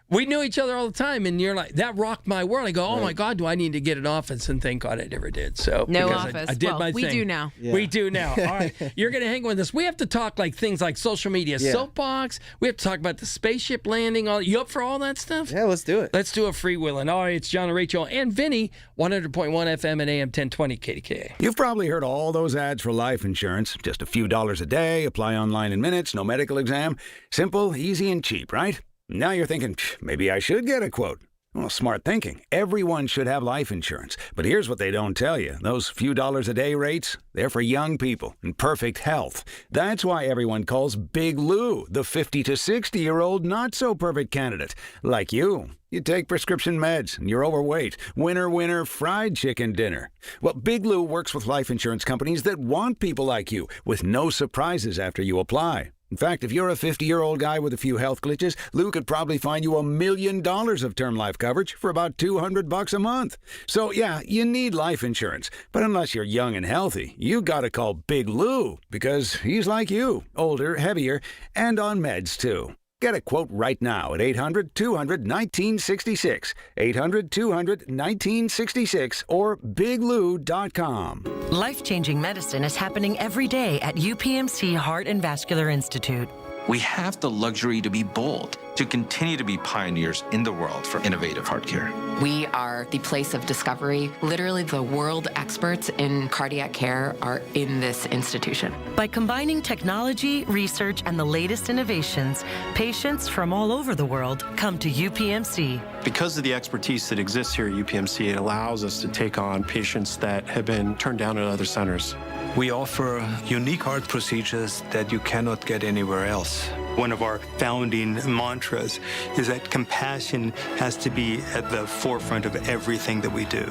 we knew each other all the time, and you're like, that rocked my world. I go, oh my God, do I need to get an office? And thank God I never did. So no because office. I did my we thing. do now. Yeah. We do now. All right, you're going to hang with us. We have to talk like things like social media, soapbox. We have to talk about the spaceship landing. You up for all that stuff? Yeah, let's do it. Let's do a freewheeling. All right, it's John and Rachel and Vinny, 100.1 FM and AM 1020 KDKA. You've probably heard all those ads for life insurance. Just a few dollars a day, apply online in minutes, no medical exam. Simple, easy, and cheap, right? Now you're thinking, maybe I should get a quote. Well, smart thinking. Everyone should have life insurance. But here's what they don't tell you. Those few dollars a day rates, they're for young people in perfect health. That's why everyone calls Big Lou the 50 to 60-year-old not-so-perfect candidate. Like you. You take prescription meds and you're overweight. Winner, fried chicken dinner. Well, Big Lou works with life insurance companies that want people like you with no surprises after you apply. In fact, if you're a 50-year-old guy with a few health glitches, Lou could probably find you $1 million of term life coverage for about $200 a month. So, yeah, you need life insurance. But unless you're young and healthy, you gotta call Big Lou because he's like you, older, heavier, and on meds, too. Get a quote right now at 800-200-1966, 800-200-1966, or biglou.com. Life-changing medicine is happening every day at UPMC Heart and Vascular Institute. We have the luxury to be bold, to continue to be pioneers in the world for innovative heart care. We are the place of discovery. Literally, the world experts in cardiac care are in this institution. By combining technology, research, and the latest innovations, patients from all over the world come to UPMC. Because of the expertise that exists here at UPMC, it allows us to take on patients that have been turned down at other centers. We offer unique heart procedures that you cannot get anywhere else. One of our founding mantras is that compassion has to be at the forefront of everything that we do.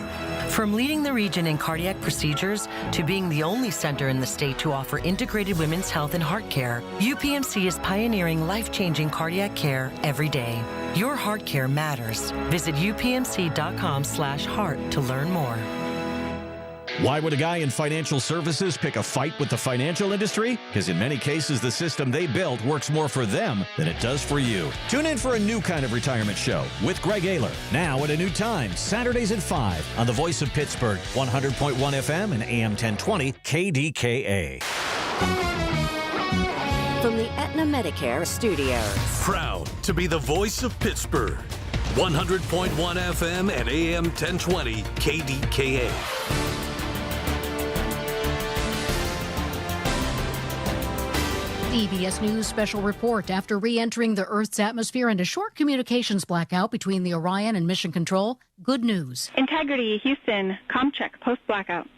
From leading the region in cardiac procedures to being the only center in the state to offer integrated women's health and heart care, UPMC is pioneering life-changing cardiac care every day. Your heart care matters. Visit upmc.com/heart to learn more. Why would a guy in financial services pick a fight with the financial industry? Because in many cases, the system they built works more for them than it does for you. Tune in for a new kind of retirement show with Greg Ayler. Now at a new time, Saturdays at 5 on the Voice of Pittsburgh, 100.1 FM and AM 1020 KDKA. From the Aetna Medicare studios. Proud to be the voice of Pittsburgh. 100.1 FM and AM 1020 KDKA. CBS News special report after re-entering the Earth's atmosphere and a short communications blackout between the Orion and Mission Control. Good news. Integrity, Houston, ComCheck, post-blackout.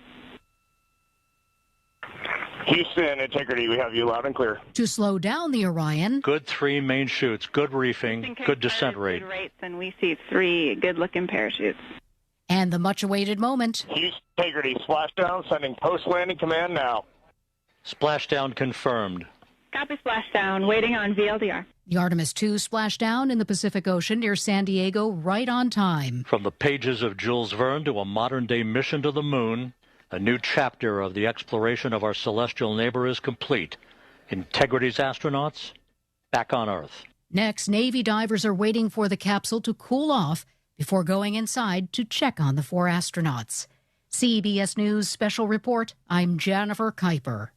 Houston, Integrity, we have you loud and clear. To slow down the Orion. Good 3 main chutes, good reefing, good descent rate. Good rates, and we see 3 good-looking parachutes. And the much-awaited moment. Houston, Integrity, splashdown, sending post-landing command now. Splashdown confirmed. Copy splashdown, waiting on VLDR. The Artemis II splashdown in the Pacific Ocean near San Diego right on time. From the pages of Jules Verne to a modern-day mission to the moon, a new chapter of the exploration of our celestial neighbor is complete. Integrity's astronauts back on Earth. Next, Navy divers are waiting for the capsule to cool off before going inside to check on the 4 astronauts. CBS News Special Report, I'm Jennifer Kuiper.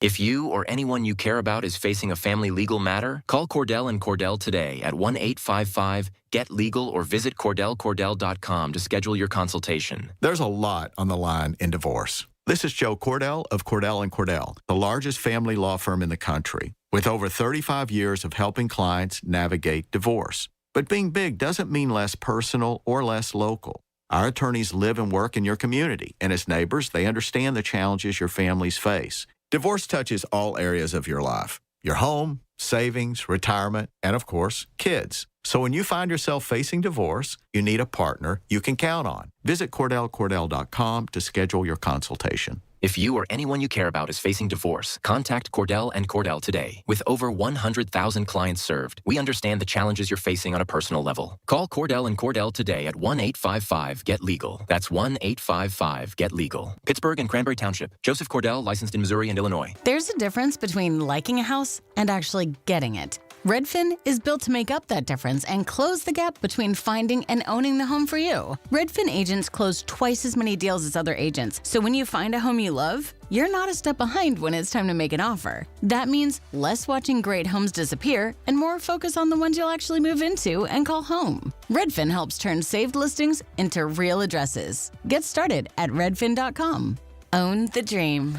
If you or anyone you care about is facing a family legal matter, call Cordell & Cordell today at 1-855-GET-LEGAL or visit CordellCordell.com to schedule your consultation. There's a lot on the line in divorce. This is Joe Cordell of Cordell & Cordell, the largest family law firm in the country, with over 35 years of helping clients navigate divorce. But being big doesn't mean less personal or less local. Our attorneys live and work in your community, and as neighbors, they understand the challenges your families face. Divorce touches all areas of your life, your home, savings, retirement, and of course, kids. So when you find yourself facing divorce, you need a partner you can count on. Visit CordellCordell.com to schedule your consultation. If you or anyone you care about is facing divorce, contact Cordell & Cordell today. With over 100,000 clients served, we understand the challenges you're facing on a personal level. Call Cordell & Cordell today at 1-855-GET-LEGAL. That's 1-855-GET-LEGAL. Pittsburgh and Cranberry Township. Joseph Cordell, licensed in Missouri and Illinois. There's a difference between liking a house and actually getting it. Redfin is built to make up that difference and close the gap between finding and owning the home for you. Redfin agents close twice as many deals as other agents, so when you find a home you love, you're not a step behind when it's time to make an offer. That means less watching great homes disappear and more focus on the ones you'll actually move into and call home. Redfin helps turn saved listings into real addresses. Get started at redfin.com. Own the dream.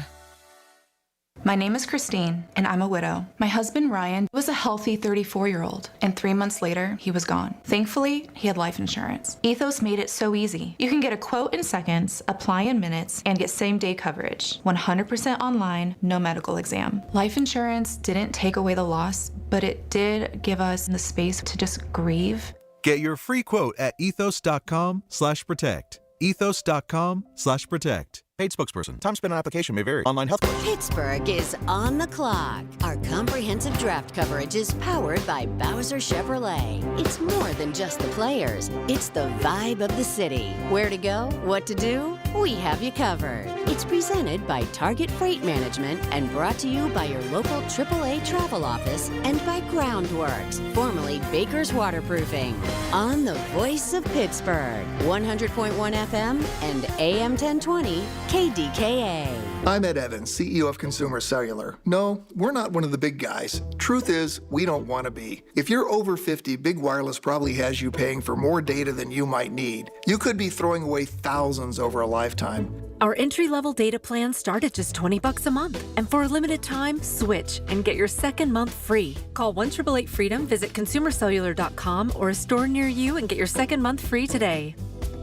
My name is Christine, and I'm a widow. My husband, Ryan, was a healthy 34-year-old, and 3 months later, he was gone. Thankfully, he had life insurance. Ethos made it so easy. You can get a quote in seconds, apply in minutes, and get same-day coverage. 100% online, no medical exam. Life insurance didn't take away the loss, but it did give us the space to just grieve. Get your free quote at ethos.com/protect. ethos.com/protect. Paid spokesperson. Time spent on application may vary. Online health questions. Pittsburgh is on the clock. Our comprehensive draft coverage is powered by Bowser Chevrolet. It's more than just the players. It's the vibe of the city. Where to go? What to do? We have you covered. It's presented by Target Freight Management and brought to you by your local AAA travel office and by Groundworks, formerly Baker's Waterproofing. On the voice of Pittsburgh, 100.1 FM and AM 1020 KDKA. I'm Ed Evans, CEO of Consumer Cellular. No, we're not one of the big guys. Truth is, we don't want to be. If you're over 50, Big Wireless probably has you paying for more data than you might need. You could be throwing away thousands over a lifetime. Our entry-level data plans start at just $20 a month. And for a limited time, switch and get your second month free. Call 1-888-FREEDOM, visit consumercellular.com or a store near you and get your second month free today.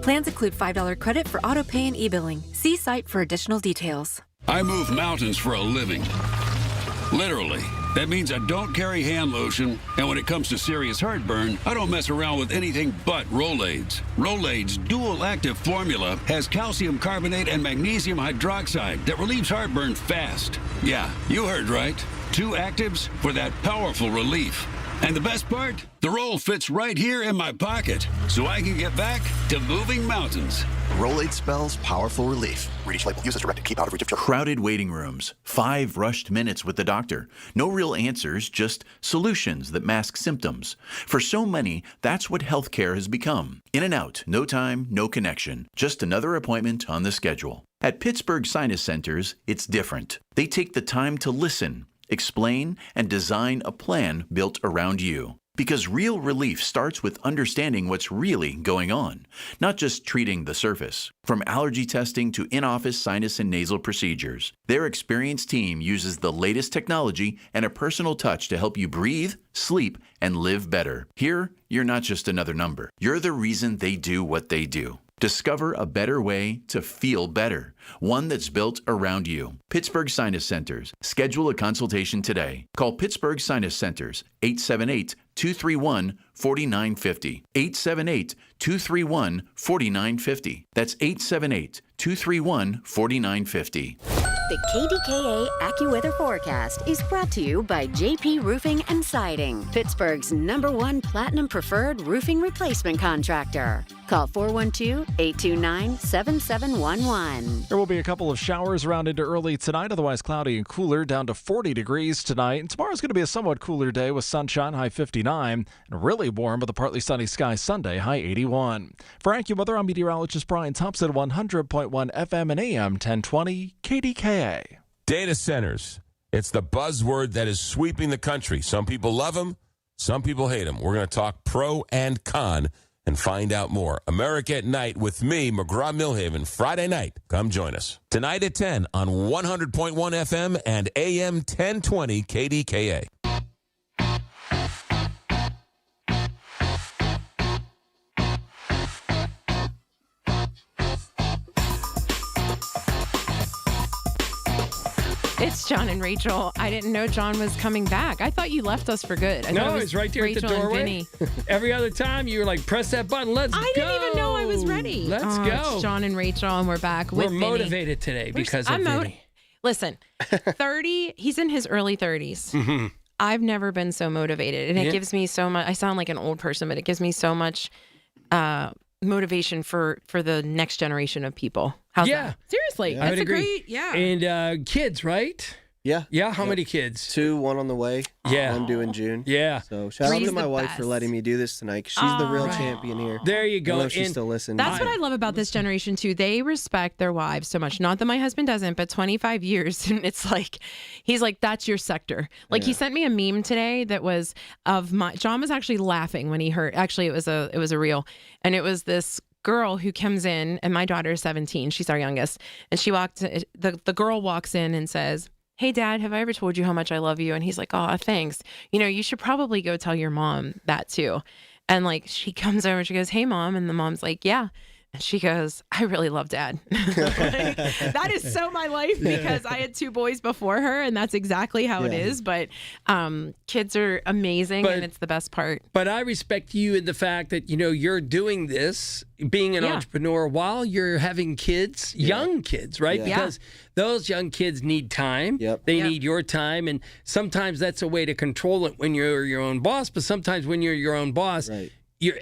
Plans include $5 credit for auto pay and e-billing. See site for additional details. I move mountains for a living. Literally. That means I don't carry hand lotion, and when it comes to serious heartburn, I don't mess around with anything but Rolaids. Rolaids' dual-active formula has calcium carbonate and magnesium hydroxide that relieves heartburn fast. Yeah, you heard right. 2 actives for that powerful relief. And the best part? The roll fits right here in my pocket, so I can get back to moving mountains. Rolaids spells powerful relief. Read each label. Use as directed. Keep out of reach of children. Crowded waiting rooms, 5 rushed minutes with the doctor. No real answers, just solutions that mask symptoms. For so many, that's what healthcare has become. In and out, no time, no connection. Just another appointment on the schedule. At Pittsburgh Sinus Centers, it's different. They take the time to listen, explain, and design a plan built around you. Because real relief starts with understanding what's really going on, not just treating the surface. From allergy testing to in-office sinus and nasal procedures, their experienced team uses the latest technology and a personal touch to help you breathe, sleep, and live better. Here, you're not just another number. You're the reason they do what they do. Discover a better way to feel better, one that's built around you. Pittsburgh Sinus Centers. Schedule a consultation today. Call Pittsburgh Sinus Centers, 878-231-4950. 878-231-4950. That's 878-231-4950. The KDKA AccuWeather forecast is brought to you by JP Roofing and Siding, Pittsburgh's #1 Platinum Preferred Roofing Replacement Contractor. Call 412-829-7711. There will be a couple of showers around into early tonight, otherwise cloudy and cooler, down to 40 degrees tonight. And tomorrow's going to be a somewhat cooler day with sunshine, high 59, and really warm with a partly sunny sky Sunday, high 81. For AccuWeather, I'm meteorologist Brian Thompson, 100.1 FM and AM 1020 KDKA. Data centers. It's the buzzword that is sweeping the country. Some people love them. Some people hate them. We're going to talk pro and con and find out more. America at Night with me, McGraw-Milhaven, Friday night. Come join us. Tonight at 10 on 100.1 FM and AM 1020 KDKA. It's John and Rachel. I didn't know John was coming back. I thought you left us for good. No, he's right there Rachel at the doorway. And Vinny. Every other time you were like, press that button. Let's go. I didn't even know I was ready. Let's go. It's John and Rachel, and we're back with We're Vinny. motivated today because of Vinny. Listen, 30, he's in his early 30s. Mm-hmm. I've never been so motivated, and it gives me so much. I sound like an old person, but it gives me so much motivation for the next generation of people. How's that? I Seriously, would that's a agree. great, And kids, right? Yeah. Yeah, how many kids? 2, 1 on the way. Yeah. 1 due in June. Yeah. So shout out Three's to my the wife best. for letting me do this tonight, 'cause she's the real champion here. There you go. I know she And still listens. That's what I love about this generation too. They respect their wives so much. Not that my husband doesn't, but 25 years, and it's like, he's like, that's your sector. Like he sent me a meme today that was of my. John was actually laughing when he heard. Actually, it was a reel, and it was this girl who comes in, and my daughter is 17. She's our youngest, and she walked. The girl walks in and says, "Hey, Dad, have I ever told you how much I love you?" And he's like, "Oh, thanks. You know, you should probably go tell your mom that too." And like, she comes over and she goes, "Hey, Mom." And the mom's like, "Yeah." And she goes, "I really love Dad." Like, that is so my life, because I had 2 boys before her, and that's exactly how it is. But kids are amazing, and it's the best part. But I respect you in the fact that, you know, you're doing this, being an entrepreneur while you're having kids, young kids, right? Because those young kids need time. They need your time. And sometimes that's a way to control it when you're your own boss. But sometimes when you're your own boss,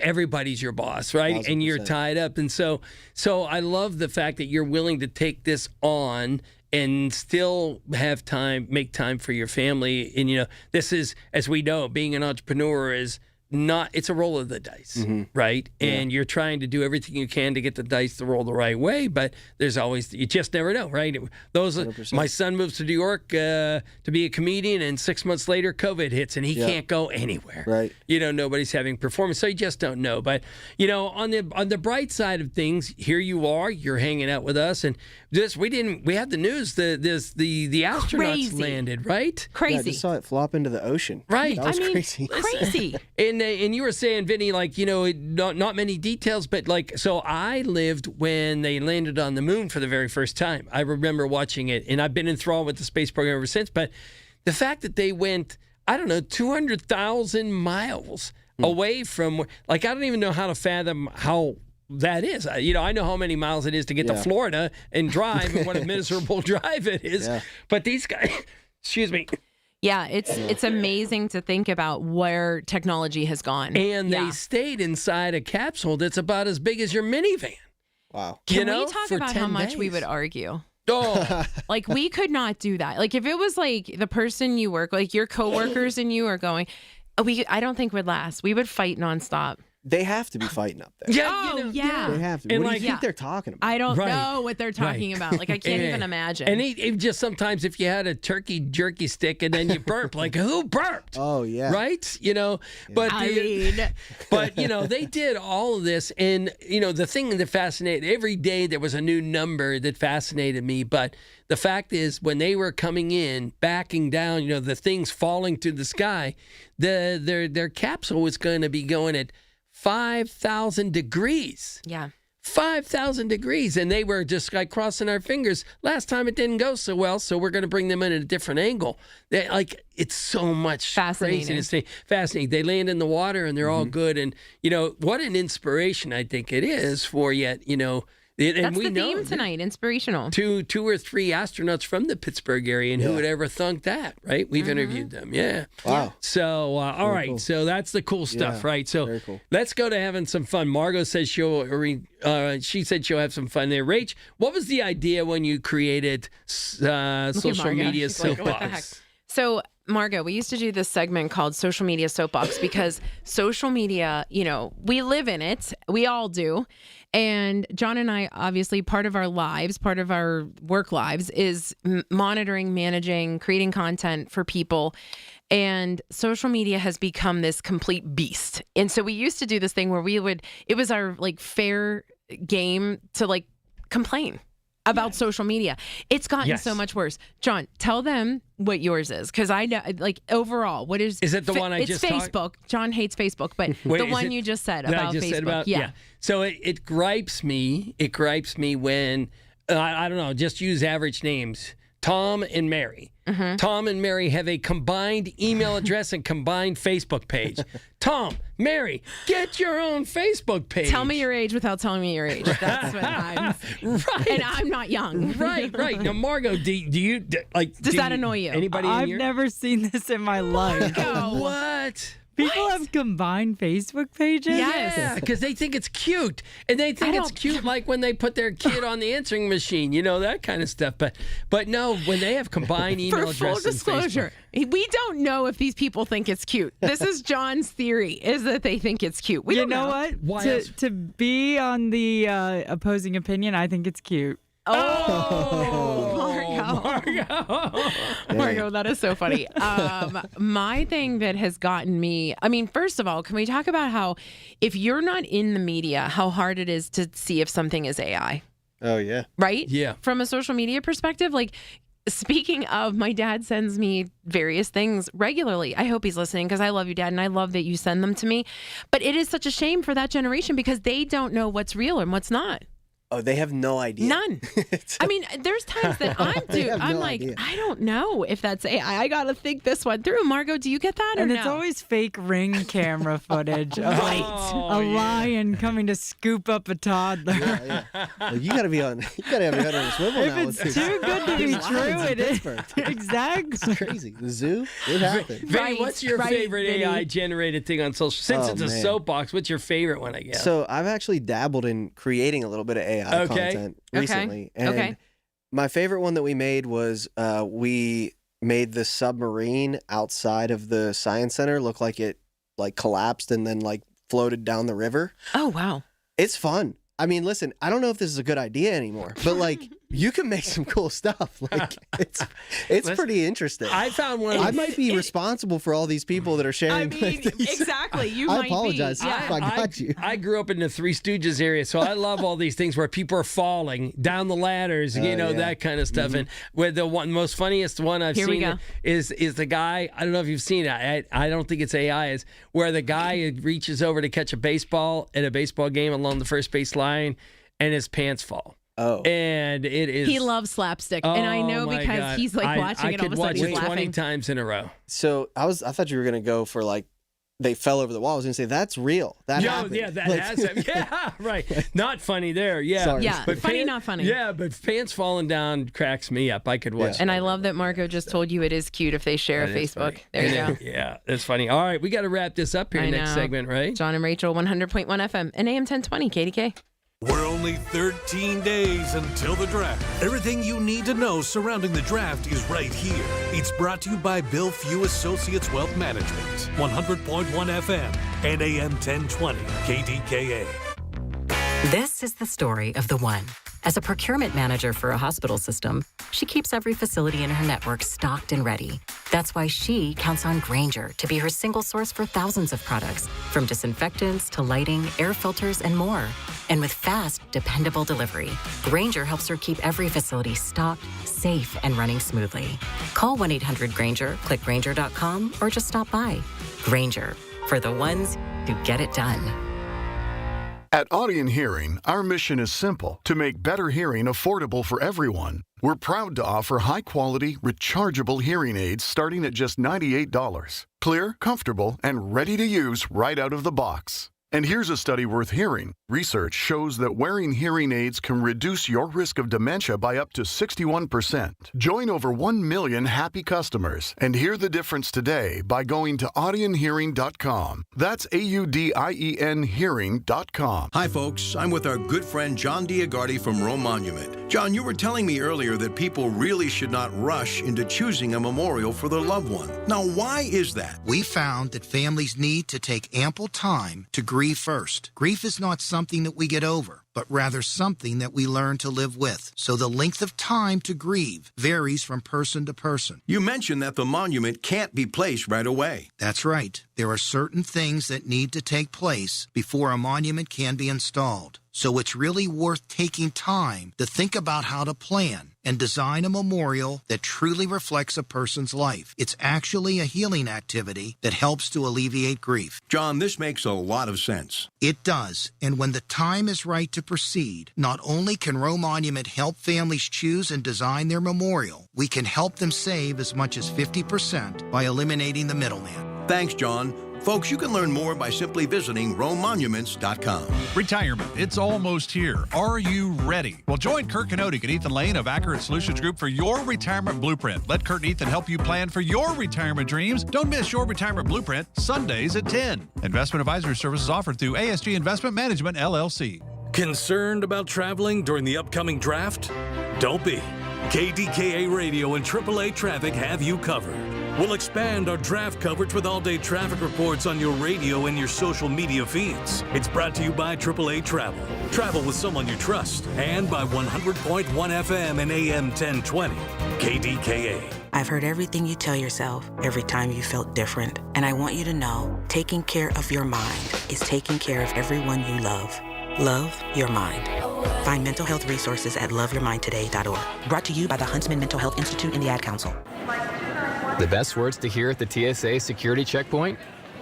everybody's your boss, right? 1,000%. And you're tied up. And so I love the fact that you're willing to take this on and still have time, make time for your family. And, you know, this is, as we know, being an entrepreneur is not, it's a roll of the dice, right? And you're trying to do everything you can to get the dice to roll the right way, but there's always, you just never know, right? Those, 100%. My son moves to New York to be a comedian, and 6 months later, COVID hits, and he can't go anywhere. Right. You know, nobody's having performance, so you just don't know. But, you know, on the bright side of things, here you are, you're hanging out with us, and we had the news, the astronauts landed, right? Crazy. Yeah, I just saw it flop into the ocean. Right. That was crazy. Crazy. And you were saying, Vinny, like, you know, not many details, but like, so I lived when they landed on the moon for the very first time. I remember watching it, and I've been enthralled with the space program ever since. But the fact that they went, I don't know, 200,000 miles away from, like, I don't even know how to fathom how that is. You know, I know how many miles it is to get to Florida and drive, and what a miserable drive it is. But these guys, excuse me. Yeah, it's amazing to think about where technology has gone. And they stayed inside a capsule that's about as big as your minivan. Wow. Can we talk about how much we would argue? Oh, like we could not do that. Like if it was like the person you work, like your coworkers and you are going, I don't think would last. We would fight nonstop. They have to be fighting up there. yeah, yeah. They have to. And What do like- you think they're talking about? I don't Right. know what they're talking about. Like I can't even imagine. And it just sometimes if you had a turkey jerky stick and then you burp, like who burped? Oh, yeah. Right? You know, but but you know, they did all of this, and you know, the thing that fascinated every day there was a new number that fascinated me. But the fact is, when they were coming in, backing down, you know, the things falling to the sky, their capsule was going to be going at 5,000 degrees. Yeah. 5,000 degrees. And they were just like crossing our fingers. Last time it didn't go so well, so we're going to bring them in at a different angle. It's so much craziness. Fascinating. They land in the water and they're all good. And, you know, what an inspiration I think it is for yet, you know. And That's we the know theme tonight, inspirational. Two or three astronauts from the Pittsburgh area, and who would ever thunk that, right? We've interviewed them, yeah. Wow. So, all right, cool. so that's the cool stuff, Yeah, right? So very cool. let's go to having some fun. Margot says she said she'll have some fun there. Rach, what was the idea when you created social Margo. media She's like, what the heck? soapbox? So, Margo, we used to do this segment called Social Media Soapbox because social media, you know, we live in it. We all do. And John and I, obviously, part of our lives, part of our work lives is monitoring, managing, creating content for people. And social media has become this complete beast. And so we used to do this thing where it was our like fair game to like complain about social media. It's gotten so much worse. John, tell them what yours is, because I know, like, overall, what is it? The one I just It's Facebook. John hates Facebook, but the one you just said about Facebook. Yeah. So it gripes me. It gripes me when I don't know. Just use average names. Tom and Mary. Mm-hmm. Tom and Mary have a combined email address and combined Facebook page. Tom, Mary, get your own Facebook page. Tell me your age without telling me your age. That's what I'm. Right. And I'm not young. Right. Now, Margo, do you like? Does that annoy you? Anybody? I've never seen this in my life. What? People have combined Facebook pages? Yeah, because they think it's cute. And they think it's cute like when they put their kid on the answering machine, you know, that kind of stuff. But no, when they have combined email For addresses. full disclosure, we don't know if these people think it's cute. This is John's theory, is that they think it's cute. We you don't know what? To be on the opposing opinion, I think it's cute. Margo, that is so funny. My thing that has gotten me, I mean, first of all, can we talk about how if you're not in the media, how hard it is to see if something is AI? Oh, yeah. Right? Yeah. From a social media perspective, like, speaking of, my dad sends me various things regularly. I hope he's listening because I love you, Dad, and I love that you send them to me. But it is such a shame for that generation because they don't know what's real and what's not. Oh, they have no idea. None. I mean, there's times that I'm like, idea. I don't know if that's AI. I got to think this one through. Margo, do you get that or And no? it's always fake Ring camera footage of Right. a lion coming to scoop up a toddler. Yeah. Well, you gotta have your head on a swivel now. If it's too good to be true, it is. Exactly. It's crazy. The zoo? It happened. Vinny, what's your favorite AI-generated thing on social? Since it's a soapbox, what's your favorite one, I guess? So I've actually dabbled in creating a little bit of AI content recently. And my favorite one that we made was we made the submarine outside of the science center look like it like collapsed and then like floated down the river. Oh, wow. It's fun. I mean, listen, I don't know if this is a good idea anymore, but like you can make some cool stuff. Like it's pretty interesting. I found one. I might be responsible for all these people that are sharing. I mean, exactly. You I might apologize be. Yeah. if I got you. I grew up in the Three Stooges area, so I love all these things where people are falling down the ladders, that kind of stuff. And where the most funniest one I've seen is the guy. I don't know if you've seen it. I don't think it's AI. Is where the guy reaches over to catch a baseball at a baseball game along the first base line, and his pants fall. Oh. And it is. He loves slapstick. And I know because he's like watching it all of a sudden. I could he's watch it 20 laughing. times in a row. So I thought you were gonna go for like they fell over the wall. I was gonna say that's real. That happened. Yeah, that has happened. Yeah, right. Not funny there. Yeah. Sorry. Yeah, but funny, not funny. Yeah, but pants falling down cracks me up. I could watch it. And I love that Margo just told you it is cute if they share a Facebook. There you go. Yeah, that's funny. All right, we got to wrap this up here next segment, right? John and Rachel, 100.1 FM and AM 1020 KDK. We're only 13 days until the draft. Everything you need to know surrounding the draft is right here. It's brought to you by Bill Few Associates Wealth Management, 100.1 FM and AM 1020 KDKA. This is the story of the one. As a procurement manager for a hospital system, she keeps every facility in her network stocked and ready. That's why she counts on Grainger to be her single source for thousands of products, from disinfectants to lighting, air filters, and more. And with fast, dependable delivery, Grainger helps her keep every facility stocked, safe, and running smoothly. Call 1-800-GRAINGER, click Grainger.com, or just stop by. Grainger, for the ones who get it done. At Audion Hearing, our mission is simple: to make better hearing affordable for everyone. We're proud to offer high-quality, rechargeable hearing aids starting at just $98. Clear, comfortable, and ready to use right out of the box. And here's a study worth hearing. Research shows that wearing hearing aids can reduce your risk of dementia by up to 61%. Join over 1 million happy customers and hear the difference today by going to audionhearing.com. That's AUDIEN hearing.com. Hi, folks. I'm with our good friend John Diagardi from Rome Monument. John, you were telling me earlier that people really should not rush into choosing a memorial for their loved one. Now, why is that? We found that families need to take ample time to grieve first. Grief is not something that we get over, but rather something that we learn to live with. So the length of time to grieve varies from person to person. You mentioned that the monument can't be placed right away. That's right. There are certain things that need to take place before a monument can be installed. So it's really worth taking time to think about how to plan and design a memorial that truly reflects a person's life. It's actually a healing activity that helps to alleviate grief. John, this makes a lot of sense. It does. And when the time is right to proceed, not only can Rome Monument help families choose and design their memorial, we can help them save as much as 50% by eliminating the middleman. Thanks, John. Folks, you can learn more by simply visiting RomeMonuments.com. Retirement, it's almost here. Are you ready? Well, join Kurt Kanodik and Ethan Lane of Accurate Solutions Group for your retirement blueprint. Let Kurt and Ethan help you plan for your retirement dreams. Don't miss your retirement blueprint, Sundays at 10. Investment advisory services offered through ASG Investment Management, LLC. Concerned about traveling during the upcoming draft? Don't be. KDKA Radio and AAA Traffic have you covered. We'll expand our draft coverage with all-day traffic reports on your radio and your social media feeds. It's brought to you by AAA Travel. Travel with someone you trust. And by 100.1 FM and AM 1020. KDKA. I've heard everything you tell yourself every time you felt different. And I want you to know, taking care of your mind is taking care of everyone you love. Love your mind. Find mental health resources at loveyourmindtoday.org. Brought to you by the Huntsman Mental Health Institute and the Ad Council. The best words to hear at the TSA security checkpoint?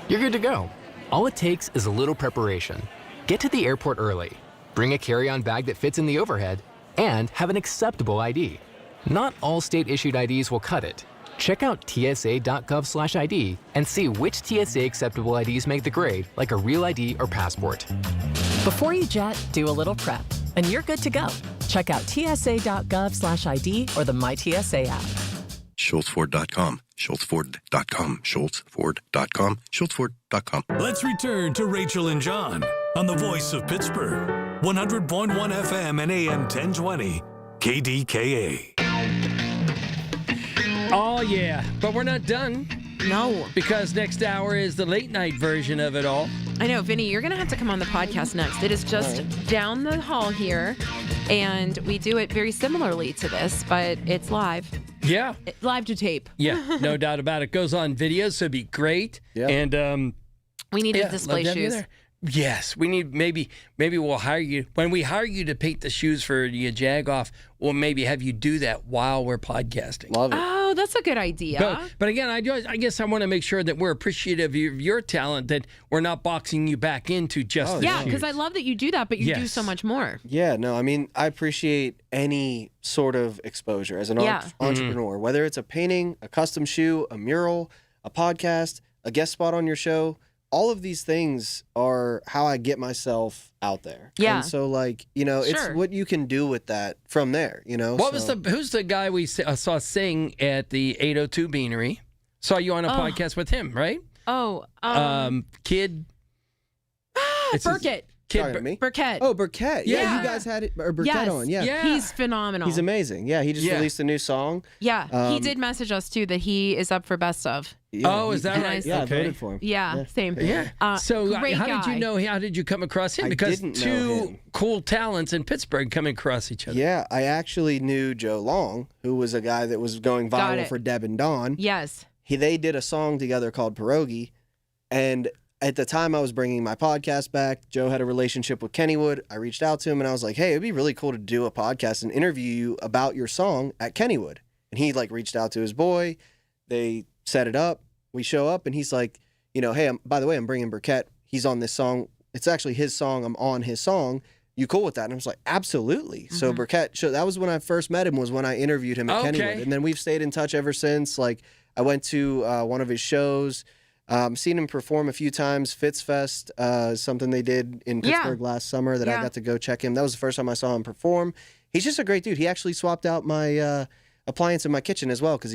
You're good to go. All it takes is a little preparation. Get to the airport early, bring a carry-on bag that fits in the overhead, and have an acceptable ID. Not all state-issued IDs will cut it. Check out tsa.gov/ID and see which TSA acceptable IDs make the grade, like a real ID or passport. Before you jet, do a little prep, and you're good to go. Check out tsa.gov/ID or the MyTSA app. SchultzFord.com. SchultzFord.com. SchultzFord.com. SchultzFord.com. Let's return to Rachel and John on the voice of Pittsburgh. 100.1 FM and AM 1020. KDKA. Oh, yeah. But we're not done. No. Because next hour is the late night version of it all. I know, Vinny, you're going to have to come on the podcast next. It is just down the hall here, and we do it very similarly to this, but it's live. Yeah. Live to tape. Yeah, no doubt about it. Goes on video, so it'd be great. Yeah. And we need to display shoes. Yes, we need maybe we'll hire you. When we hire you to paint the shoes for the Jag-Off, we'll maybe have you do that while we're podcasting. Love it. Oh, that's a good idea. But again, I guess I want to make sure that we're appreciative of your talent, that we're not boxing you back into just the yeah, shoes. because I love that you do that, but you do so much more. Yeah, no, I mean, I appreciate any sort of exposure as an entrepreneur, whether it's a painting, a custom shoe, a mural, a podcast, a guest spot on your show. All of these things are how I get myself out there. Yeah. And so, it's what you can do with that from there, Who's the guy we saw sing at the 802 Beanery? Saw you on a podcast with him, right? Oh. Kid. Burkett. Burkett. Oh, Burkett. Yeah, you guys had Burkett on. Yeah. He's phenomenal. He's amazing. Yeah, he just released a new song. Yeah, he did message us too that he is up for best of. Yeah, is that right? Yeah, I voted for him. Yeah, same. Yeah. So great how guy. did you know? How did you come across him? Because didn't know two him. cool talents in Pittsburgh coming across each other. Yeah, I actually knew Joe Long, who was a guy that was going viral for Deb and Dawn. Yes. They did a song together called Pierogi, and at the time I was bringing my podcast back. Joe had a relationship with Kennywood. I reached out to him and I was like, hey, it'd be really cool to do a podcast and interview you about your song at Kennywood. And he reached out to his boy. They set it up. We show up and he's like, hey, by the way, I'm bringing Burkett. He's on this song. It's actually his song. I'm on his song. You cool with that? And I was like, absolutely. Mm-hmm. So Burkett, that was when I first met him, was when I interviewed him at Kennywood. And then we've stayed in touch ever since. Like, I went to one of his shows. Seen him perform a few times. Fitz Fest, something they did in Pittsburgh last summer that I got to go check him. That was the first time I saw him perform. He's just a great dude. He actually swapped out my appliance in my kitchen as well because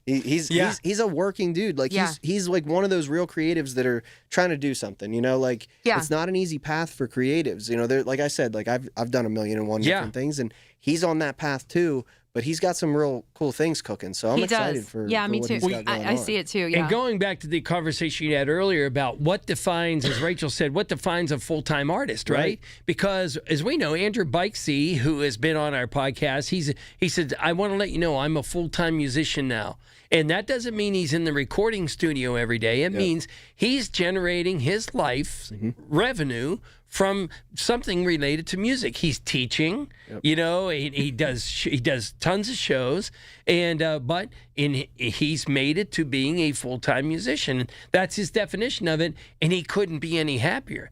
he's a working dude. Like he's like one of those real creatives that are trying to do something. It's not an easy path for creatives. They're, like I said, like I've done 1,000,001 different things, and he's on that path too. But he's got some real cool things cooking, so I'm excited for me what too. he's got going I on. see it too. Yeah. And going back to the conversation you had earlier about what defines, as Rachel said, what defines a full-time artist, right? Because as we know, Andrew Bikesy, who has been on our podcast, he said, I want to let you know I'm a full-time musician now. And that doesn't mean he's in the recording studio every day. It means he's generating his life revenue from something related to music. He's teaching, he does tons of shows, and he's made it to being a full-time musician. That's his definition of it, and he couldn't be any happier.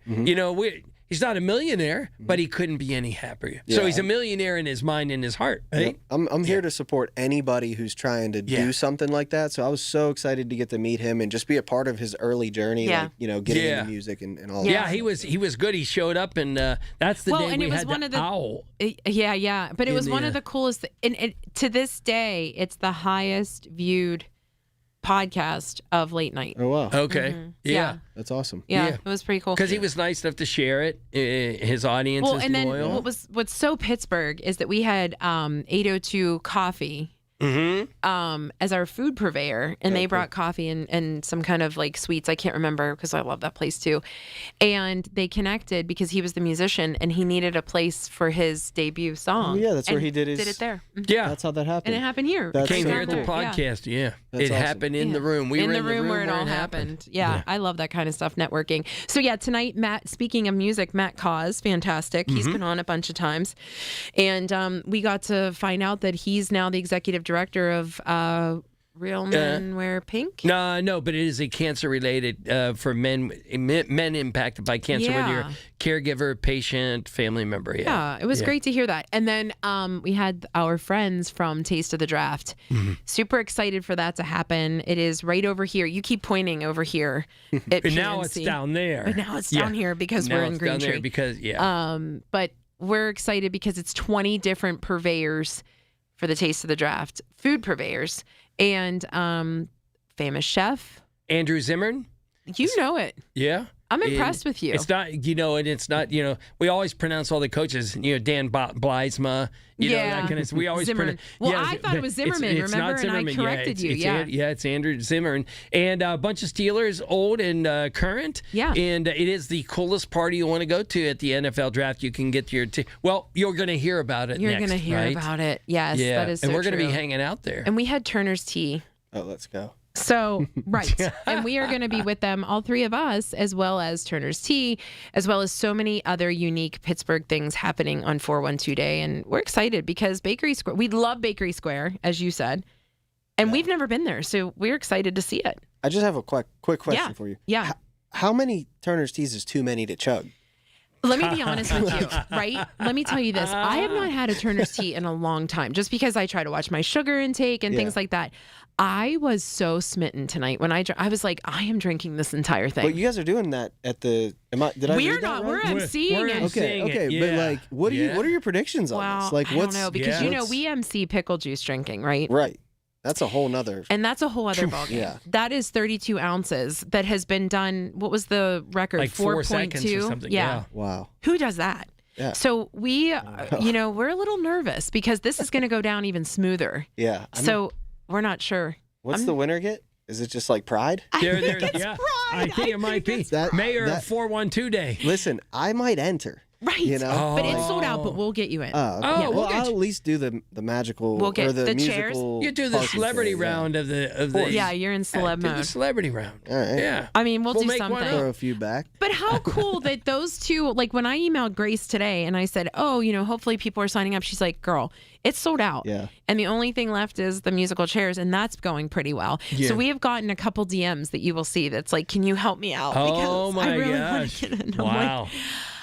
He's not a millionaire, but he couldn't be any happier. So he's a millionaire in his mind and his heart, right? I'm here to support anybody who's trying to do something like that. So I was so excited to get to meet him and just be a part of his early journey, getting into music and all that. Yeah, he was good. He showed up, and that's the day we had the owl. Yeah. But it was one of the coolest. And to this day, it's the highest viewed podcast of late night. Oh wow. Okay. Mm-hmm. Yeah. That's awesome. Yeah, it was pretty cool. Because he was nice enough to share it. His audience is and then loyal. what's so Pittsburgh is that we had 802 Coffee as our food purveyor, and they brought coffee and some kind of like sweets. I can't remember because I love that place too. And they connected because he was the musician and he needed a place for his debut song. Oh, yeah, that's where he did it there. Yeah, that's how that happened. And it happened here. That's came so here at the cool. podcast. Yeah, That's it awesome. happened in the room. We were in the room where it all happened. Yeah, I love that kind of stuff. Networking. So tonight, Matt. Speaking of music, Matt Cause, fantastic. He's been on a bunch of times, and we got to find out that he's now the executive director of Real Men Wear Pink. No, but it is a cancer-related for men impacted by cancer, whether you're a caregiver, patient, family member. Yeah, it was great to hear that. And then we had our friends from Taste of the Draft. Super excited for that to happen. It is right over here. You keep pointing over here at But now it's down there. But now it's down here because we're in Green Tree. But we're excited because it's 20 different purveyors for the Taste of the Draft, food purveyors, and famous chef Andrew Zimmern. You know it. Yeah. I'm impressed with you. It's not, and it's not, we always pronounce all the coaches, Dan Bleisma, that kind of, we always pronounce. Well, I thought it was Zimmerman, it's remember? Not Zimmerman. And I corrected you. It's Andrew Zimmern. And a bunch of Steelers, old and current. Yeah. And it is the coolest party you want to go to at the NFL draft. You can get your, you're going to hear about it You're next, going to hear about it. Yes, that is so and we're going to true. be hanging out there. And we had Turner's Tea. Oh, let's go. So, right. And we are going to be with them, all three of us, as well as Turner's Tea, as well as so many other unique Pittsburgh things happening on 412 Day. And we're excited because Bakery Square, we love Bakery Square, as you said, and we've never been there. So we're excited to see it. I just have a quick question for you. Yeah. How many Turner's Teas is too many to chug? Let me be honest with you, right? Let me tell you this. I have not had a Turner's Tea in a long time, just because I try to watch my sugar intake and things like that. I was so smitten tonight when I was like, I am drinking this entire thing. But you guys are doing that at the. Did I read that right? We're emceeing it. Okay. But like, what are your predictions on this? Like, I don't know because we MC pickle juice drinking, right? Right. That's a whole nother. And that's a whole other ballgame. Yeah. That is 32 ounces that has been done. What was the record? Like 4 seconds or something. Yeah. Wow. Who does that? Yeah. So we, we're a little nervous because this is going to go down even smoother. Yeah. So we're not sure. What's the winner get? Is it just like pride? I think it's yeah. pride. I think it might be. Mayor of 412 Day. Listen, I might enter. Right. You know? But it's sold out, but we'll get you in. Okay. we'll get I'll you. at least do the magical We'll get or the chairs. musical. You do the parking celebrity thing, round of the. Yeah, you're in celeb do mode. the celebrity round. All right. Yeah. I mean, we'll do make something. one up. Throw a few back. But how cool that those two, like when I emailed Grace today and I said, hopefully people are signing up. She's like, girl, it's sold out. Yeah. And the only thing left is the musical chairs, and that's going pretty well. Yeah. So we have gotten a couple DMs that you will see that's like, can you help me out? Oh, Because my I really want gosh. to get in. I'm Wow. like,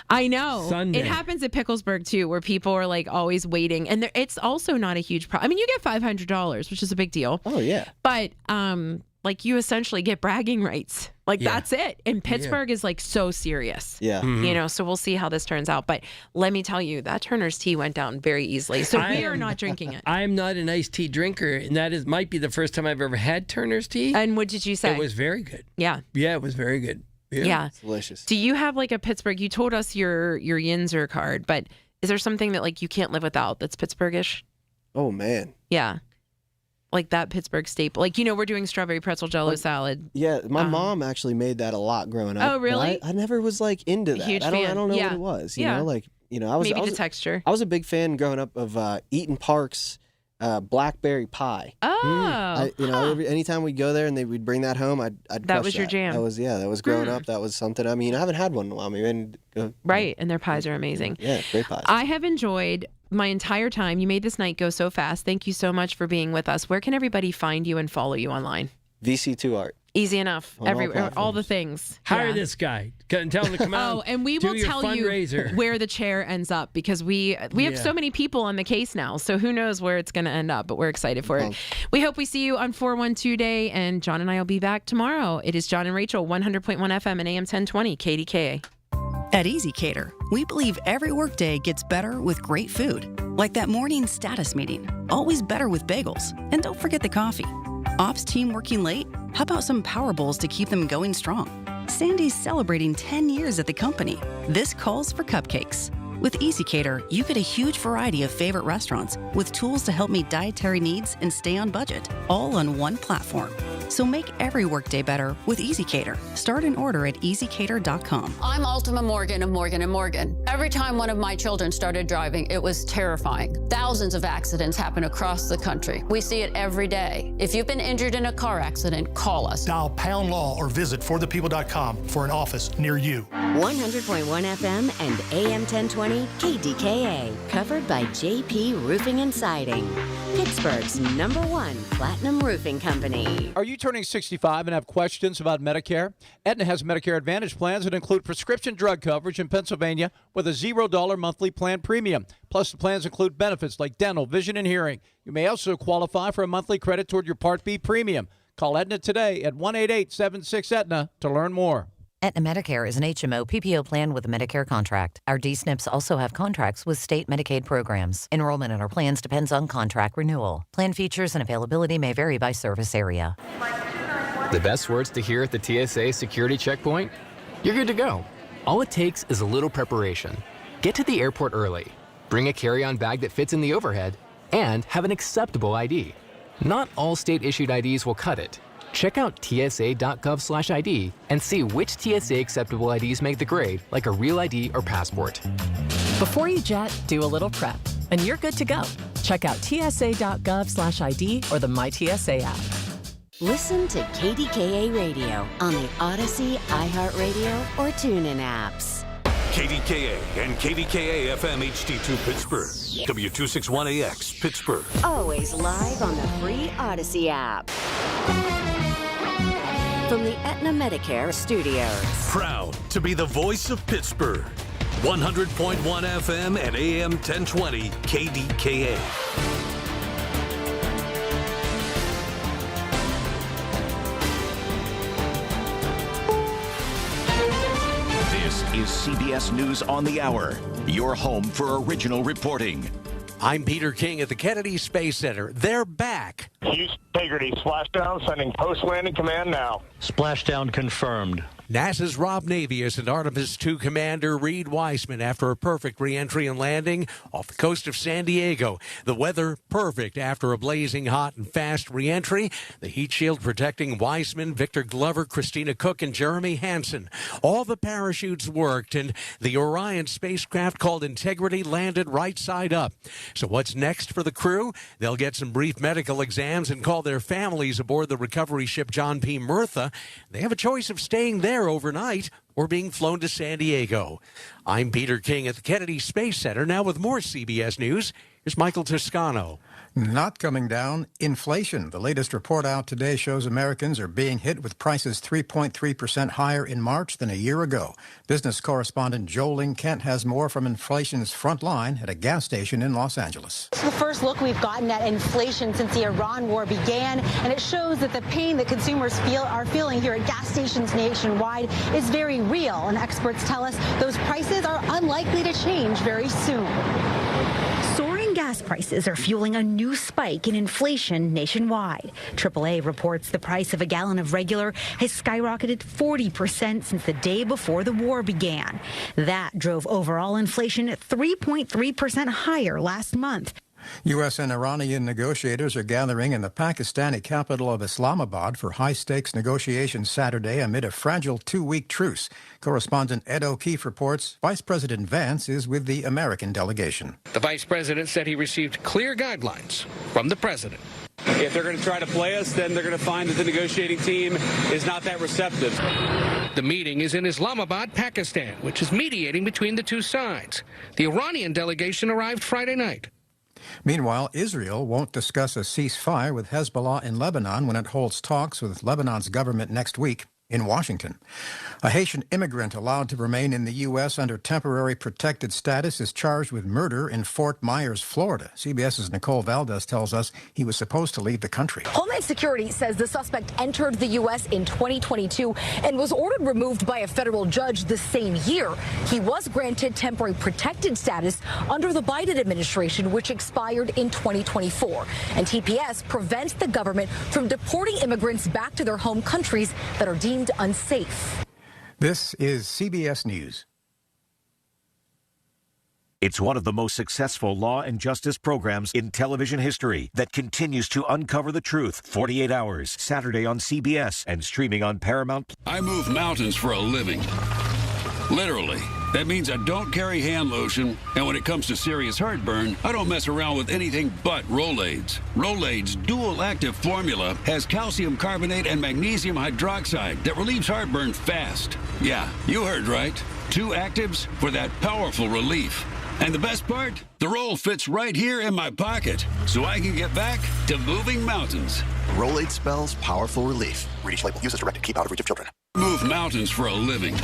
I know. Sunday. It happens at Picklesburg too, where people are like always waiting, and it's also not a huge problem. I mean, you get $500, which is a big deal. Oh yeah. But like you essentially get bragging rights. Like that's it. And Pittsburgh is like so serious. Yeah. So we'll see how this turns out. But let me tell you, that Turner's tea went down very easily. So we are not drinking it. I'm not an iced tea drinker, and that might be the first time I've ever had Turner's tea. And what did you say? It was very good. Yeah. Yeah, it was very good. Yeah. It's delicious. Do you have like a Pittsburgh? You told us your Yinzer card, but is there something that like you can't live without that's Pittsburghish? Oh man. Yeah. Like that Pittsburgh staple. Like, we're doing strawberry pretzel jello salad. Yeah, my mom actually made that a lot growing up. Oh, really? I never was like into that. Huge I don't fan. know Yeah. what it was. Yeah. I was Maybe I was, the texture. I was a big fan growing up of Eaton Park's blackberry pie. Oh. Anytime we'd go there and we'd bring that home, I'd That crush was your jam. That was growing up. That was something. I mean, I haven't had one in a while. Maybe Right, and their pies are amazing. Yeah, great pies. I have enjoyed my entire time. You made this night go so fast. Thank you so much for being with us. Where can everybody find you and follow you online? VC2 Art. Easy enough. On all Everywhere, all platforms. the things. Hire Yeah. this guy. Tell him to come out. Oh, and we do will your tell fundraiser. you where the chair ends up because we have so many people on the case now. So who knows where it's going to end up, but we're excited for it. We hope we see you on 412 Day, and John and I will be back tomorrow. It is John and Rachel, 100.1 FM and AM 1020, KDKA. At Easy Cater, we believe every workday gets better with great food. Like that morning status meeting, always better with bagels. And don't forget the coffee. Ops team working late? How about some Power Bowls to keep them going strong? Sandy's celebrating 10 years at the company. This calls for cupcakes. With Easy Cater, you get a huge variety of favorite restaurants with tools to help meet dietary needs and stay on budget, all on one platform. So make every workday better with Easy Cater. Start an order at easycater.com. I'm Ultima Morgan of Morgan & Morgan. Every time one of my children started driving, it was terrifying. Thousands of accidents happen across the country. We see it every day. If you've been injured in a car accident, call us. Dial # law or visit forthepeople.com for an office near you. 100.1 FM and AM 1020 KDKA. Covered by JP Roofing and Siding. Pittsburgh's #1 platinum roofing company. Are you turning 65 and have questions about Medicare? Aetna has Medicare Advantage plans that include prescription drug coverage in Pennsylvania with a $0 monthly plan premium. Plus, the plans include benefits like dental, vision, and hearing. You may also qualify for a monthly credit toward your Part B premium. Call Aetna today at 1-888-76-AETNA to learn more. Aetna Medicare is an HMO PPO plan with a Medicare contract. Our D-SNPs also have contracts with state Medicaid programs. Enrollment in our plans depends on contract renewal. Plan features and availability may vary by service area. The best words to hear at the TSA security checkpoint? You're good to go. All it takes is a little preparation. Get to the airport early. Bring a carry-on bag that fits in the overhead. And have an acceptable ID. Not all state-issued IDs will cut it. Check out tsa.gov/ID and see which TSA acceptable IDs make the grade, like a real ID or passport. Before you jet, do a little prep, and you're good to go. Check out tsa.gov/ID or the MyTSA app. Listen to KDKA Radio on the Odyssey, iHeartRadio, or TuneIn apps. KDKA and KDKA-FM HD2 Pittsburgh. W261AX Pittsburgh. Always live on the free Odyssey app. From the Aetna Medicare studios. Proud to be the voice of Pittsburgh. 100.1 FM and AM 1020 KDKA. This is CBS News on the Hour, your home for original reporting. I'm Peter King at the Kennedy Space Center. They're back. Houston Integrity splashdown, sending post-landing command now. Splashdown confirmed. NASA's Rob Navius and Artemis II Commander Reed Wiseman after a perfect re-entry and landing off the coast of San Diego. The weather perfect after a blazing hot and fast re-entry. The heat shield protecting Wiseman, Victor Glover, Christina Cook, and Jeremy Hansen. All the parachutes worked, and the Orion spacecraft called Integrity landed right side up. So what's next for the crew? They'll get some brief medical exams and call their families aboard the recovery ship John P. Murtha. They have a choice of staying there overnight or being flown to San Diego. I'm Peter King at the Kennedy Space Center. Now with more CBS News, here's Michael Toscano. Not coming down, inflation. The latest report out today shows Americans are being hit with prices 3.3% higher in March than a year ago. Business correspondent Joel Kent has more from inflation's front line at a gas station in Los Angeles. It's the first look we've gotten at inflation since the Iran war began, and it shows that the pain that consumers are feeling here at gas stations nationwide is very real. And experts tell us those prices are unlikely to change very soon. Soaring gas prices are fueling a new spike in inflation nationwide. AAA reports the price of a gallon of regular has skyrocketed 40% since the day before the war began. That drove overall inflation 3.3% higher last month. U.S. and Iranian negotiators are gathering in the Pakistani capital of Islamabad for high-stakes negotiations Saturday amid a fragile two-week truce. Correspondent Ed O'Keefe reports Vice President Vance is with the American delegation. The vice president said he received clear guidelines from the president. If they're going to try to play us, then they're going to find that the negotiating team is not that receptive. The meeting is in Islamabad, Pakistan, which is mediating between the two sides. The Iranian delegation arrived Friday night. Meanwhile, Israel won't discuss a ceasefire with Hezbollah in Lebanon when it holds talks with Lebanon's government next week in Washington. A Haitian immigrant allowed to remain in the U.S. under temporary protected status is charged with murder in Fort Myers, Florida. CBS's Nicole Valdez tells us he was supposed to leave the country. Homeland Security says the suspect entered the U.S. in 2022 and was ordered removed by a federal judge the same year. He was granted temporary protected status under the Biden administration, which expired in 2024. And TPS prevents the government from deporting immigrants back to their home countries that are deemed unsafe. This is CBS News. It's one of the most successful law and justice programs in television history that continues to uncover the truth. 48 Hours, Saturday on CBS and streaming on Paramount. I move mountains for a living. Literally. That means I don't carry hand lotion, and when it comes to serious heartburn, I don't mess around with anything but Rolaids. Rolaids' dual-active formula has calcium carbonate and magnesium hydroxide that relieves heartburn fast. Yeah, you heard right. 2 actives for that powerful relief. And the best part? The roll fits right here in my pocket, so I can get back to moving mountains. Rolade spells powerful relief. Read each label. Use as directed. Keep out of reach of children. Move mountains for a living.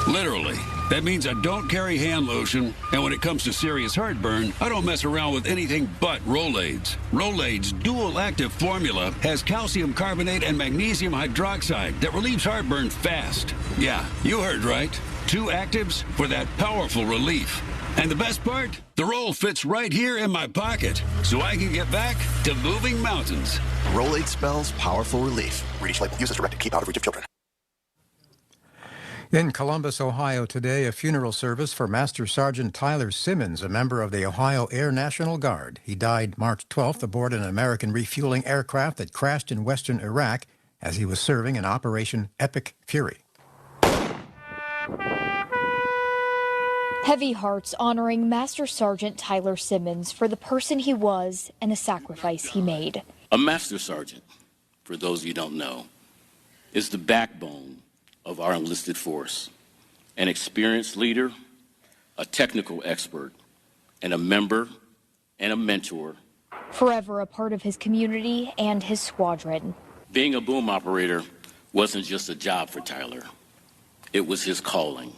Literally. That means I don't carry hand lotion, and when it comes to serious heartburn, I don't mess around with anything but Rolaids. Rolaids' dual-active formula has calcium carbonate and magnesium hydroxide that relieves heartburn fast. Yeah, you heard right. 2 actives for that powerful relief. And the best part? The roll fits right here in my pocket, so I can get back to moving mountains. Rolade spells powerful relief. Read each label. Use as directed. Keep out of reach of children. In Columbus, Ohio today, a funeral service for Master Sergeant Tyler Simmons, a member of the Ohio Air National Guard. He died March 12th aboard an American refueling aircraft that crashed in western Iraq as he was serving in Operation Epic Fury. Heavy hearts honoring Master Sergeant Tyler Simmons for the person he was and the sacrifice he made. A Master Sergeant, for those of you who don't know, is the backbone of our enlisted force, an experienced leader, a technical expert, and a member and a mentor. Forever a part of his community and his squadron. Being a boom operator wasn't just a job for Tyler. It was his calling.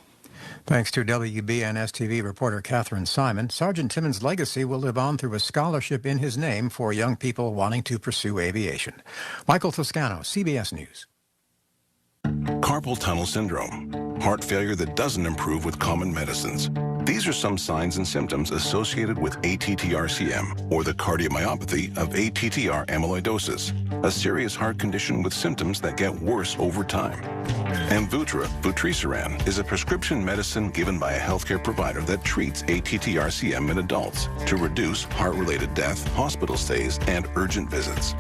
Thanks to WBNS-TV reporter Catherine Simon, Sergeant Simmons' legacy will live on through a scholarship in his name for young people wanting to pursue aviation. Michael Toscano, CBS News. Carpal tunnel syndrome, heart failure that doesn't improve with common medicines. These are some signs and symptoms associated with ATTR-CM, or the cardiomyopathy of ATTR amyloidosis, a serious heart condition with symptoms that get worse over time. Amvuttra, vutrisiran, is a prescription medicine given by a healthcare provider that treats ATTR-CM in adults to reduce heart-related death, hospital stays, and urgent visits.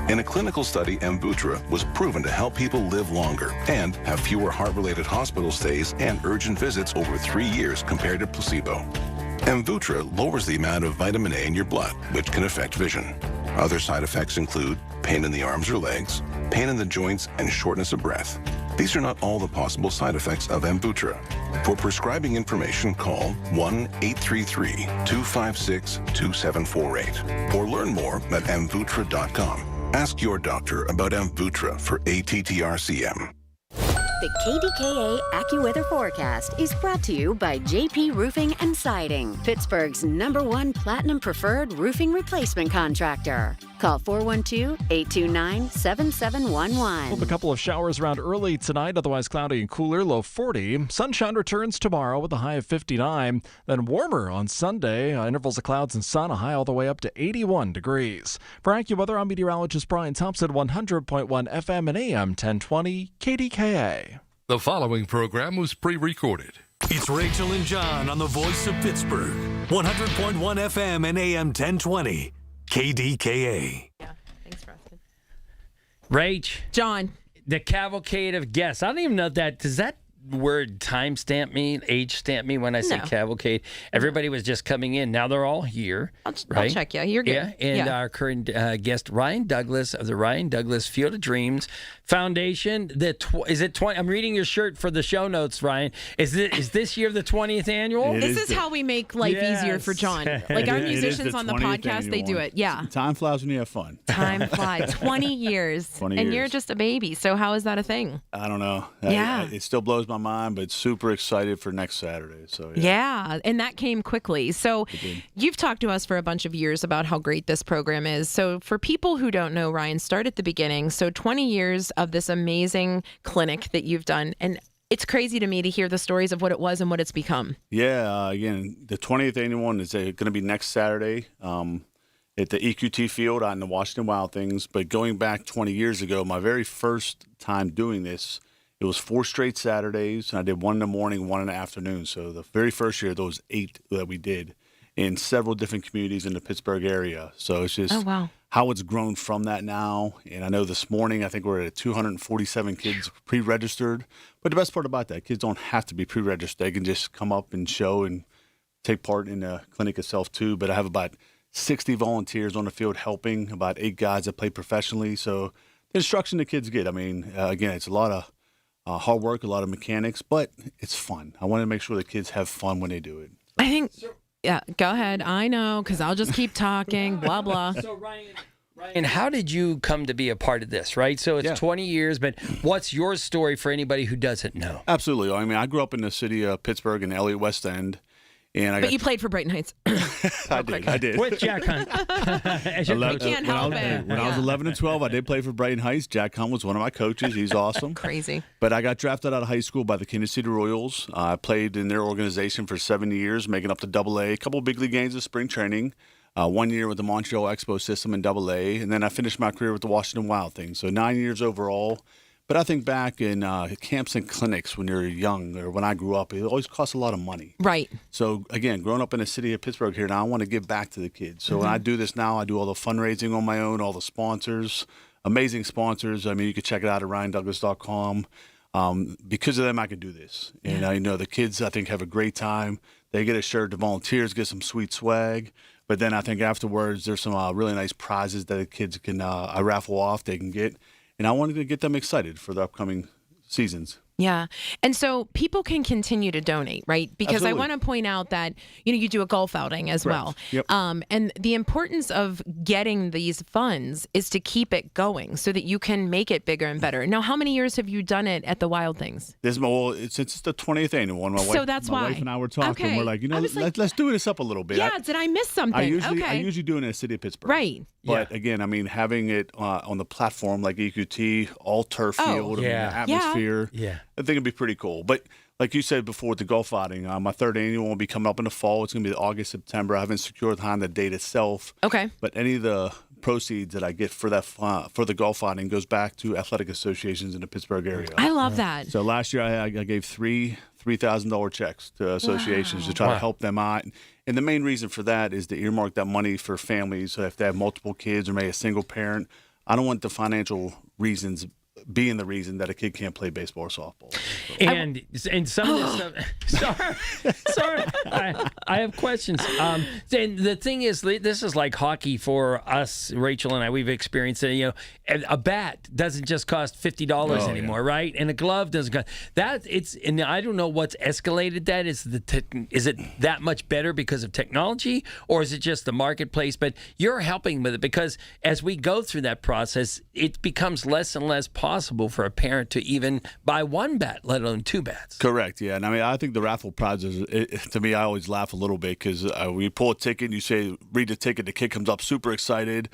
In a clinical study, Amvuttra was proven to help people live longer and have fewer heart-related hospital stays and urgent visits over 3 years compared to placebo. Amvuttra lowers the amount of vitamin A in your blood, which can affect vision. Other side effects include pain in the arms or legs, pain in the joints, and shortness of breath. These are not all the possible side effects of Amvuttra. For prescribing information, call 1-833-256-2748 or learn more at amvuttra.com. Ask your doctor about Amvuttra for ATTR-CM. The KDKA AccuWeather forecast is brought to you by JP Roofing and Siding, Pittsburgh's #1 Platinum Preferred Roofing Replacement Contractor. Call 412-829-7711. With a couple of showers around early tonight, otherwise cloudy and cooler, low 40. Sunshine returns tomorrow with a high of 59. Then warmer on Sunday, intervals of clouds and sun, a high all the way up to 81 degrees. For AccuWeather, I'm meteorologist Brian Thompson, 100.1 FM and AM 1020 KDKA. The following program was pre-recorded. It's Rachel and John on the Voice of Pittsburgh, 100.1 FM and AM 1020 KDKA. Yeah, thanks for asking. Rach. John. The cavalcade of guests. I don't even know does that word time stamp me, age stamp me when I say cavalcade? Everybody was just coming in. Now they're all here. I'll check you. You're good. Yeah, and our current guest, Ryan Douglas of the Ryan Douglas Field of Dreams Foundation. Is it 20? I'm reading your shirt for the show notes, Ryan. Is this year the 20th annual? This is how we make life easier for John. Like our musicians on the podcast, they do it. Yeah. Time flies when you have fun. Time flies. 20 years. 20 years. And you're just a baby. So how is that a thing? I don't know. Yeah. It still blows my mind, but super excited for next Saturday. So yeah, and that came quickly. So you've talked to us for a bunch of years about how great this program is. So for people who don't know, Ryan, start at the beginning. So 20 years of this amazing clinic that you've done, and it's crazy to me to hear the stories of what it was and what it's become. Yeah, again, the 20th annual one is going to be next Saturday at the EQT field out in the Washington Wild Things. But going back 20 years ago, my very first time doing this, it was 4 straight Saturdays, and I did 1 in the morning, 1 in the afternoon. So the very first year, those 8 that we did in several different communities in the Pittsburgh area. So it's just how it's grown from that now. And I know this morning, I think we're at 247 kids pre-registered. But the best part about that, kids don't have to be pre-registered. They can just come up and show and take part in the clinic itself too. But I have about 60 volunteers on the field helping, about 8 guys that play professionally. So the instruction the kids get, I mean, again, it's a lot of hard work, a lot of mechanics, but it's fun. I want to make sure the kids have fun when they do it. I think, yeah, go ahead. I know, because I'll just keep talking, blah, blah. So, Ryan, how did you come to be a part of this, right? So it's 20 years, but what's your story for anybody who doesn't know? Absolutely. I mean, I grew up in the city of Pittsburgh in the Elliott West End. But you played for Brighton Heights. I did. With Jack Hunt. We can't help it. When I was 11 and 12, I did play for Brighton Heights. Jack Hunt was one of my coaches. He's awesome. Crazy. But I got drafted out of high school by the Kansas City Royals. I played in their organization for 7 years, making up to AA, a couple of big league games of spring training, 1 year with the Montreal Expo system in AA, and then I finished my career with the Washington Wild Things. So 9 years overall. But I think back in camps and clinics when you're young, or when I grew up, it always costs a lot of money. Right. So, again, growing up in the city of Pittsburgh here now, I want to give back to the kids. So when I do this now, I do all the fundraising on my own, all the sponsors, amazing sponsors. I mean, you can check it out at ryandouglas.com. Because of them, I could do this. And I know the kids, I think, have a great time. They get a shirt. The volunteers get some sweet swag. But then I think afterwards, there's some really nice prizes that the kids can I raffle off. They can get. And I wanted to get them excited for the upcoming seasons. Yeah. And so people can continue to donate, right? Because Absolutely. I want to point out that, you do a golf outing as well. Yep. And the importance of getting these funds is to keep it going so that you can make it bigger and better. Now, how many years have you done it at the Wild Things? Since it's the 20th annual one. My wife and I were talking. Okay. We're like, let's do this up a little bit. Yeah, did I miss something? I usually do it in the city of Pittsburgh. Right. But again, I mean, having it on the platform like EQT, all turf field, I mean, the atmosphere, I think it'd be pretty cool. But like you said before with the golf outing, my third annual will be coming up in the fall. It's going to be August, September. I haven't secured the date itself. Okay. But any of the proceeds that I get for that for the golf outing goes back to athletic associations in the Pittsburgh area. I love that. So last year I gave three $3,000 checks to associations to try to help them out. And the main reason for that is to earmark that money for families. So if they have multiple kids or maybe a single parent, I don't want the financial reasons being the reason that a kid can't play baseball or softball. And some of this stuff. Sorry. I have questions. And the thing is, this is like hockey for us, Rachel and I. We've experienced it. You know, a bat doesn't just cost $50 anymore, right? And a glove doesn't cost that. And I don't know what's escalated that. Is it that much better because of technology, or is it just the marketplace? But you're helping with it because as we go through that process, it becomes less and less possible for a parent to even buy one bat, let alone two bats. Correct, yeah. And I mean, I think the raffle prizes, to me, I always laugh a little bit because we pull a ticket, you say, read the ticket, the kid comes up super excited.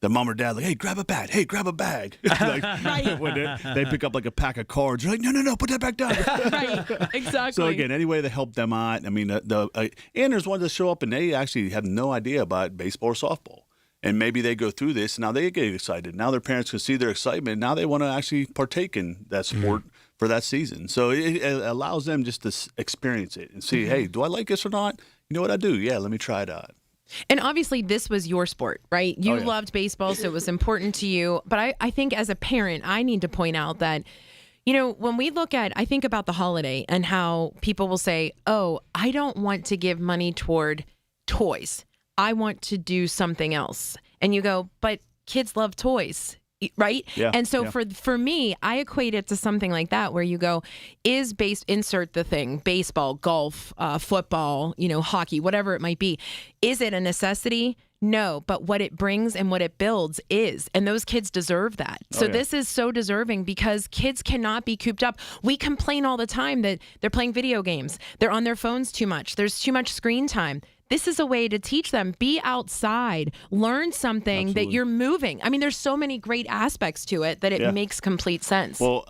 The mom or dad like, hey, grab a bat. Hey, grab a bag. Like, right. When they pick up like a pack of cards, you're like, no, put that back down. Right, exactly. So again, any way to help them out. I mean, and there's ones that show up and they actually have no idea about baseball or softball. And maybe they go through this, and now they get excited. Now their parents can see their excitement. Now they want to actually partake in that sport for that season. So it allows them just to experience it and see, hey, do I like this or not? You know what I do? Yeah, let me try it out. And obviously, this was your sport, right? You loved baseball, so it was important to you. But I think as a parent, I need to point out that, you know, when we look at, I think about the holiday and how people will say, oh, I don't want to give money toward toys. I want to do something else. And you go, but kids love toys, right? Yeah, and so for me, I equate it to something like that where you go, insert the thing, baseball, golf, football, you know, hockey, whatever it might be. Is it a necessity? No, but what it brings and what it builds is, and those kids deserve that. So this is so deserving because kids cannot be cooped up. We complain all the time that they're playing video games. They're on their phones too much. There's too much screen time. This is a way to teach them, be outside, learn something that you're moving. I mean, there's so many great aspects to it that it makes complete sense. Well,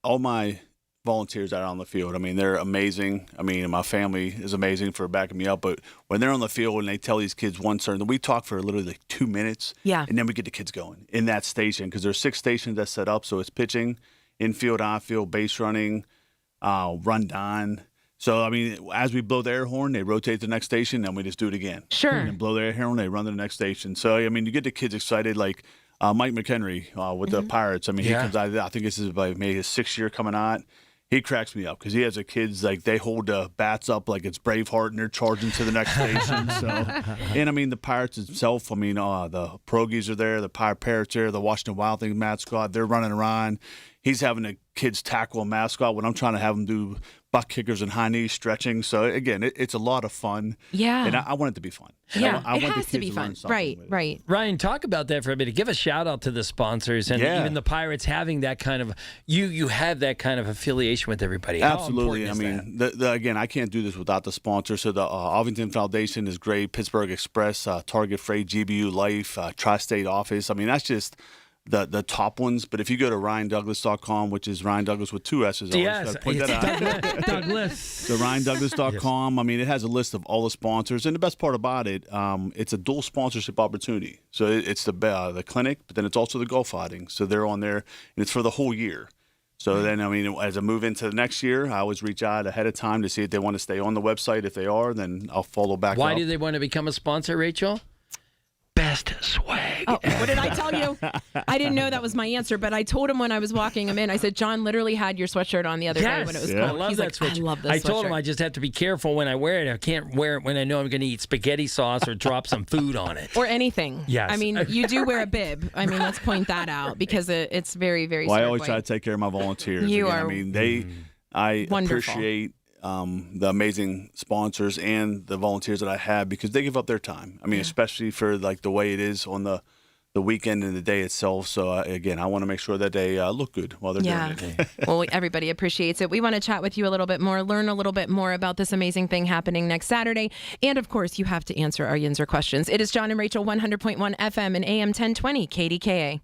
all my volunteers out on the field, I mean, they're amazing. I mean, my family is amazing for backing me up. But when they're on the field and they tell these kids one certain, we talk for literally like 2 minutes. Yeah. And then we get the kids going in that station because there's 6 stations that's set up. So it's pitching, infield, outfield, base running, run down. So, I mean, as we blow the air horn, they rotate to the next station, then we just do it again. Sure. And then blow the air horn, they run to the next station. So, I mean, you get the kids excited, like Mike McHenry with the Pirates. I mean, he comes out, I think this is like maybe his 6th year coming out. He cracks me up because he has the kids, like, they hold the bats up like it's Braveheart and they're charging to the next station. So, and, I mean, the Pirates itself, I mean, the Pierogies are there, the Pirates are there, the Washington Wild Things mascot, they're running around. He's having the kids tackle a mascot when I'm trying to have them do butt kickers and high knees stretching. So, again, it's a lot of fun. Yeah. And I want it to be fun. Yeah, I it want has the to kids be fun. learn something Right, with it. right. Ryan, talk about that for a minute. Give a shout out to the sponsors and even the Pirates having that kind of you have that kind of affiliation with everybody. Absolutely. I mean, again, I can't do this without the sponsors. So the Ovington Foundation is great. Pittsburgh Express, Target Freight, GBU Life, Tri-State Office. I mean, that's just the top ones. But if you go to RyanDouglas.com, which is Ryan Douglas with 2 S's, yes, point that out. Douglas. So RyanDouglas.com. I mean, it has a list of all the sponsors, and the best part about it, it's a dual sponsorship opportunity. So it's the clinic, but then it's also the golf outing. So they're on there, and it's for the whole year. So then, I mean, as I move into the next year, I always reach out ahead of time to see if they want to stay on the website. If they are, then I'll follow back up. Why do they want to become a sponsor, Rachel? Best swag. Oh, what did I tell you? I didn't know that was my answer, but I told him when I was walking him in, I said, John literally had your sweatshirt on the other day when it was cold. I love He's that like, sweatshirt. I love this I told sweatshirt. him I just have to be careful when I wear it. I can't wear it when I know I'm going to eat spaghetti sauce or drop some food on it. Or anything. Yes. I mean, you do wear a bib. I mean, let's point that out because it's very, very Well, I certain always way. try to take care of my volunteers. You Again, are I mean, I wonderful. appreciate the amazing sponsors and the volunteers that I have because they give up their time. I mean, especially for like the way it is on the weekend and the day itself. So again, I want to make sure that they look good while they're doing it. Well, everybody appreciates it. We want to chat with you a little bit more, learn a little bit more about this amazing thing happening next Saturday. And of course, you have to answer our Yinzer questions. It is John and Rachel, 100.1 FM and AM 1020 KDKA.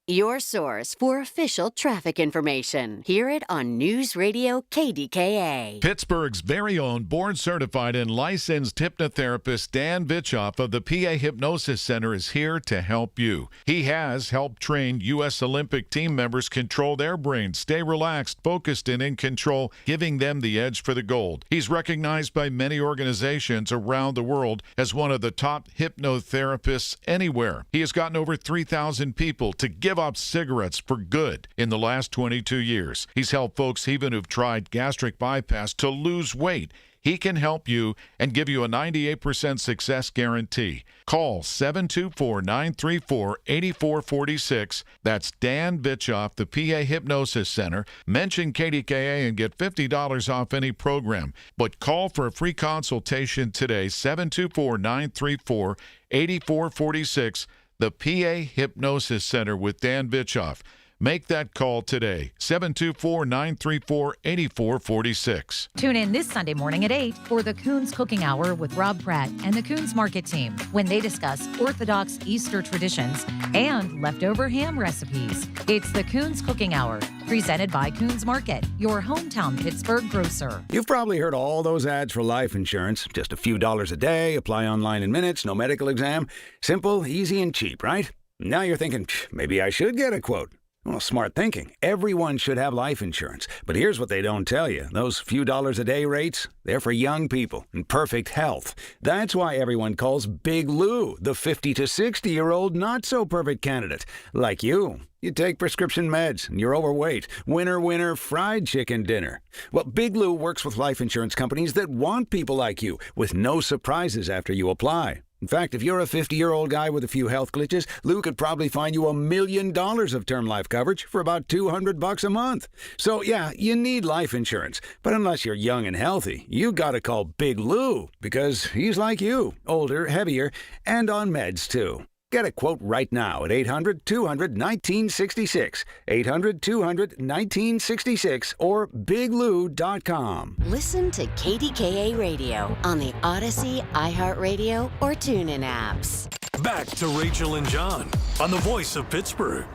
your source for official traffic information. Hear it on News Radio KDKA. Pittsburgh's very own board-certified and licensed hypnotherapist Dan Vitchoff of the PA Hypnosis Center is here to help you. He has helped train U.S. Olympic team members control their brains, stay relaxed, focused, and in control, giving them the edge for the gold. He's recognized by many organizations around the world as one of the top hypnotherapists anywhere. He has gotten over 3,000 people to give up cigarettes for good in the last 22 years. He's helped folks even who've tried gastric bypass to lose weight. He can help you and give you a 98% success guarantee. Call 724-934-8446. That's Dan Vitchoff, the PA Hypnosis Center. Mention KDKA and get $50 off any program. But call for a free consultation today, 724-934-8446. The PA Hypnosis Center with Dan Vitchoff. Make that call today, 724-934-8446. Tune in this Sunday morning at 8 for the Coons Cooking Hour with Rob Pratt and the Coons Market team when they discuss Orthodox Easter traditions and leftover ham recipes. It's the Coons Cooking Hour, presented by Coons Market, your hometown Pittsburgh grocer. You've probably heard all those ads for life insurance. Just a few dollars a day, apply online in minutes, no medical exam. Simple, easy, and cheap, right? Now you're thinking, maybe I should get a quote. Well, smart thinking. Everyone should have life insurance. But here's what they don't tell you. Those few dollars a day rates, they're for young people in perfect health. That's why everyone calls Big Lou the 50 to 60-year-old not-so-perfect candidate. Like you. You take prescription meds, and you're overweight. Winner, fried chicken dinner. Well, Big Lou works with life insurance companies that want people like you, with no surprises after you apply. In fact, if you're a 50-year-old guy with a few health glitches, Lou could probably find you $1 million of term life coverage for about $200 a month. So, yeah, you need life insurance. But unless you're young and healthy, you gotta call Big Lou, because he's like you, older, heavier, and on meds, too. Get a quote right now at 800-200-1966, 800-200-1966, or biglou.com. Listen to KDKA Radio on the Odyssey, iHeartRadio, or TuneIn apps. Back to Rachel and John on the voice of Pittsburgh.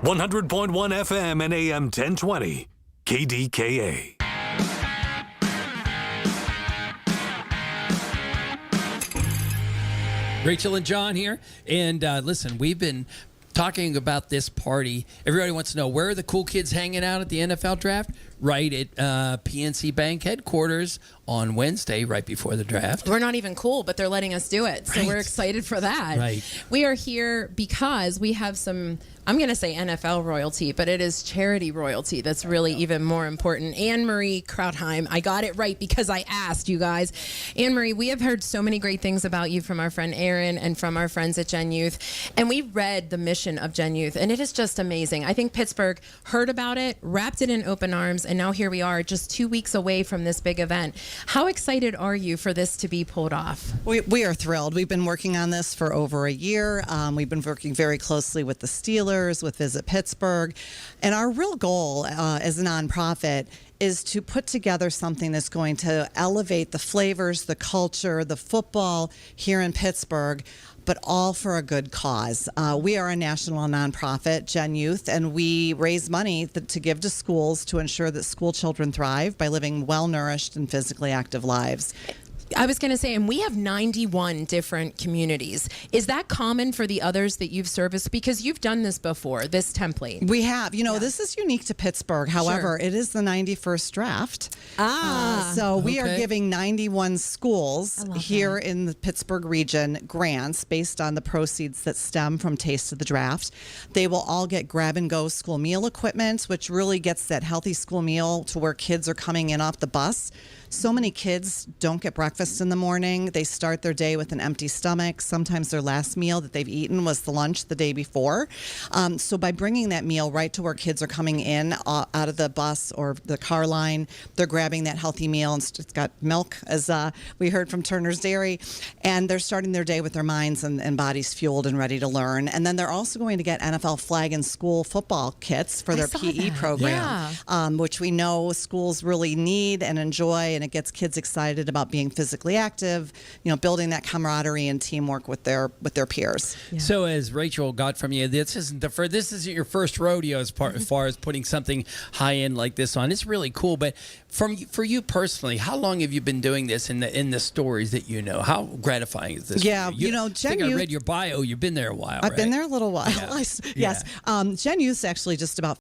100.1 FM and AM 1020. KDKA. Rachel and John here. And listen, we've been talking about this party. Everybody wants to know, where are the cool kids hanging out at the NFL draft? Right at PNC Bank headquarters on Wednesday, right before the draft. We're not even cool, but they're letting us do it. So we're excited for that. Right. We are here because we have some, I'm going to say NFL royalty, but it is charity royalty that's really even more important. Anne-Marie Krautheim. I got it right because I asked, you guys. Anne-Marie, we have heard so many great things about you from our friend Aaron and from our friends at Gen Youth. And we read the mission of Gen Youth, and it is just amazing. I think Pittsburgh heard about it, wrapped it in open arms, and now here we are just 2 weeks away from this big event. How excited are you for this to be pulled off? We are thrilled. We've been working on this for over a year. We've been working very closely with the Steelers, with Visit Pittsburgh. And our real goal as a nonprofit is to put together something that's going to elevate the flavors, the culture, the football here in Pittsburgh, but all for a good cause. We are a national nonprofit, Gen Youth, and we raise money to give to schools to ensure that school children thrive by living well-nourished and physically active lives. I was going to say, and we have 91 different communities. Is that common for the others that you've serviced? Because you've done this before, this template. We have. This is unique to Pittsburgh. However, It is the 91st draft. So we are giving 91 schools here in the Pittsburgh region grants based on the proceeds that stem from Taste of the Draft. They will all get grab-and-go school meal equipment, which really gets that healthy school meal to where kids are coming in off the bus. So many kids don't get breakfast in the morning. They start their day with an empty stomach. Sometimes their last meal that they've eaten was the lunch the day before. So by bringing that meal right to where kids are coming in out of the bus or the car line, they're grabbing that healthy meal. And it's got milk, as we heard from Turner's Dairy. And they're starting their day with their minds and bodies fueled and ready to learn. And then they're also going to get NFL flag and school football kits for their PE program, which we know schools really need and enjoy. And it gets kids excited about being physically physically active, building that camaraderie and teamwork with their peers. So as Rachel got from you, this isn't your first rodeo as far as putting something high end like this on. It's really cool. But for you personally, how long have you been doing this in the stories that you know? How gratifying is this? Yeah, for you? Jen I think I read your bio. You've been there a while. I've been right? there a little while. Yeah. Yes. Jen Youth's actually just about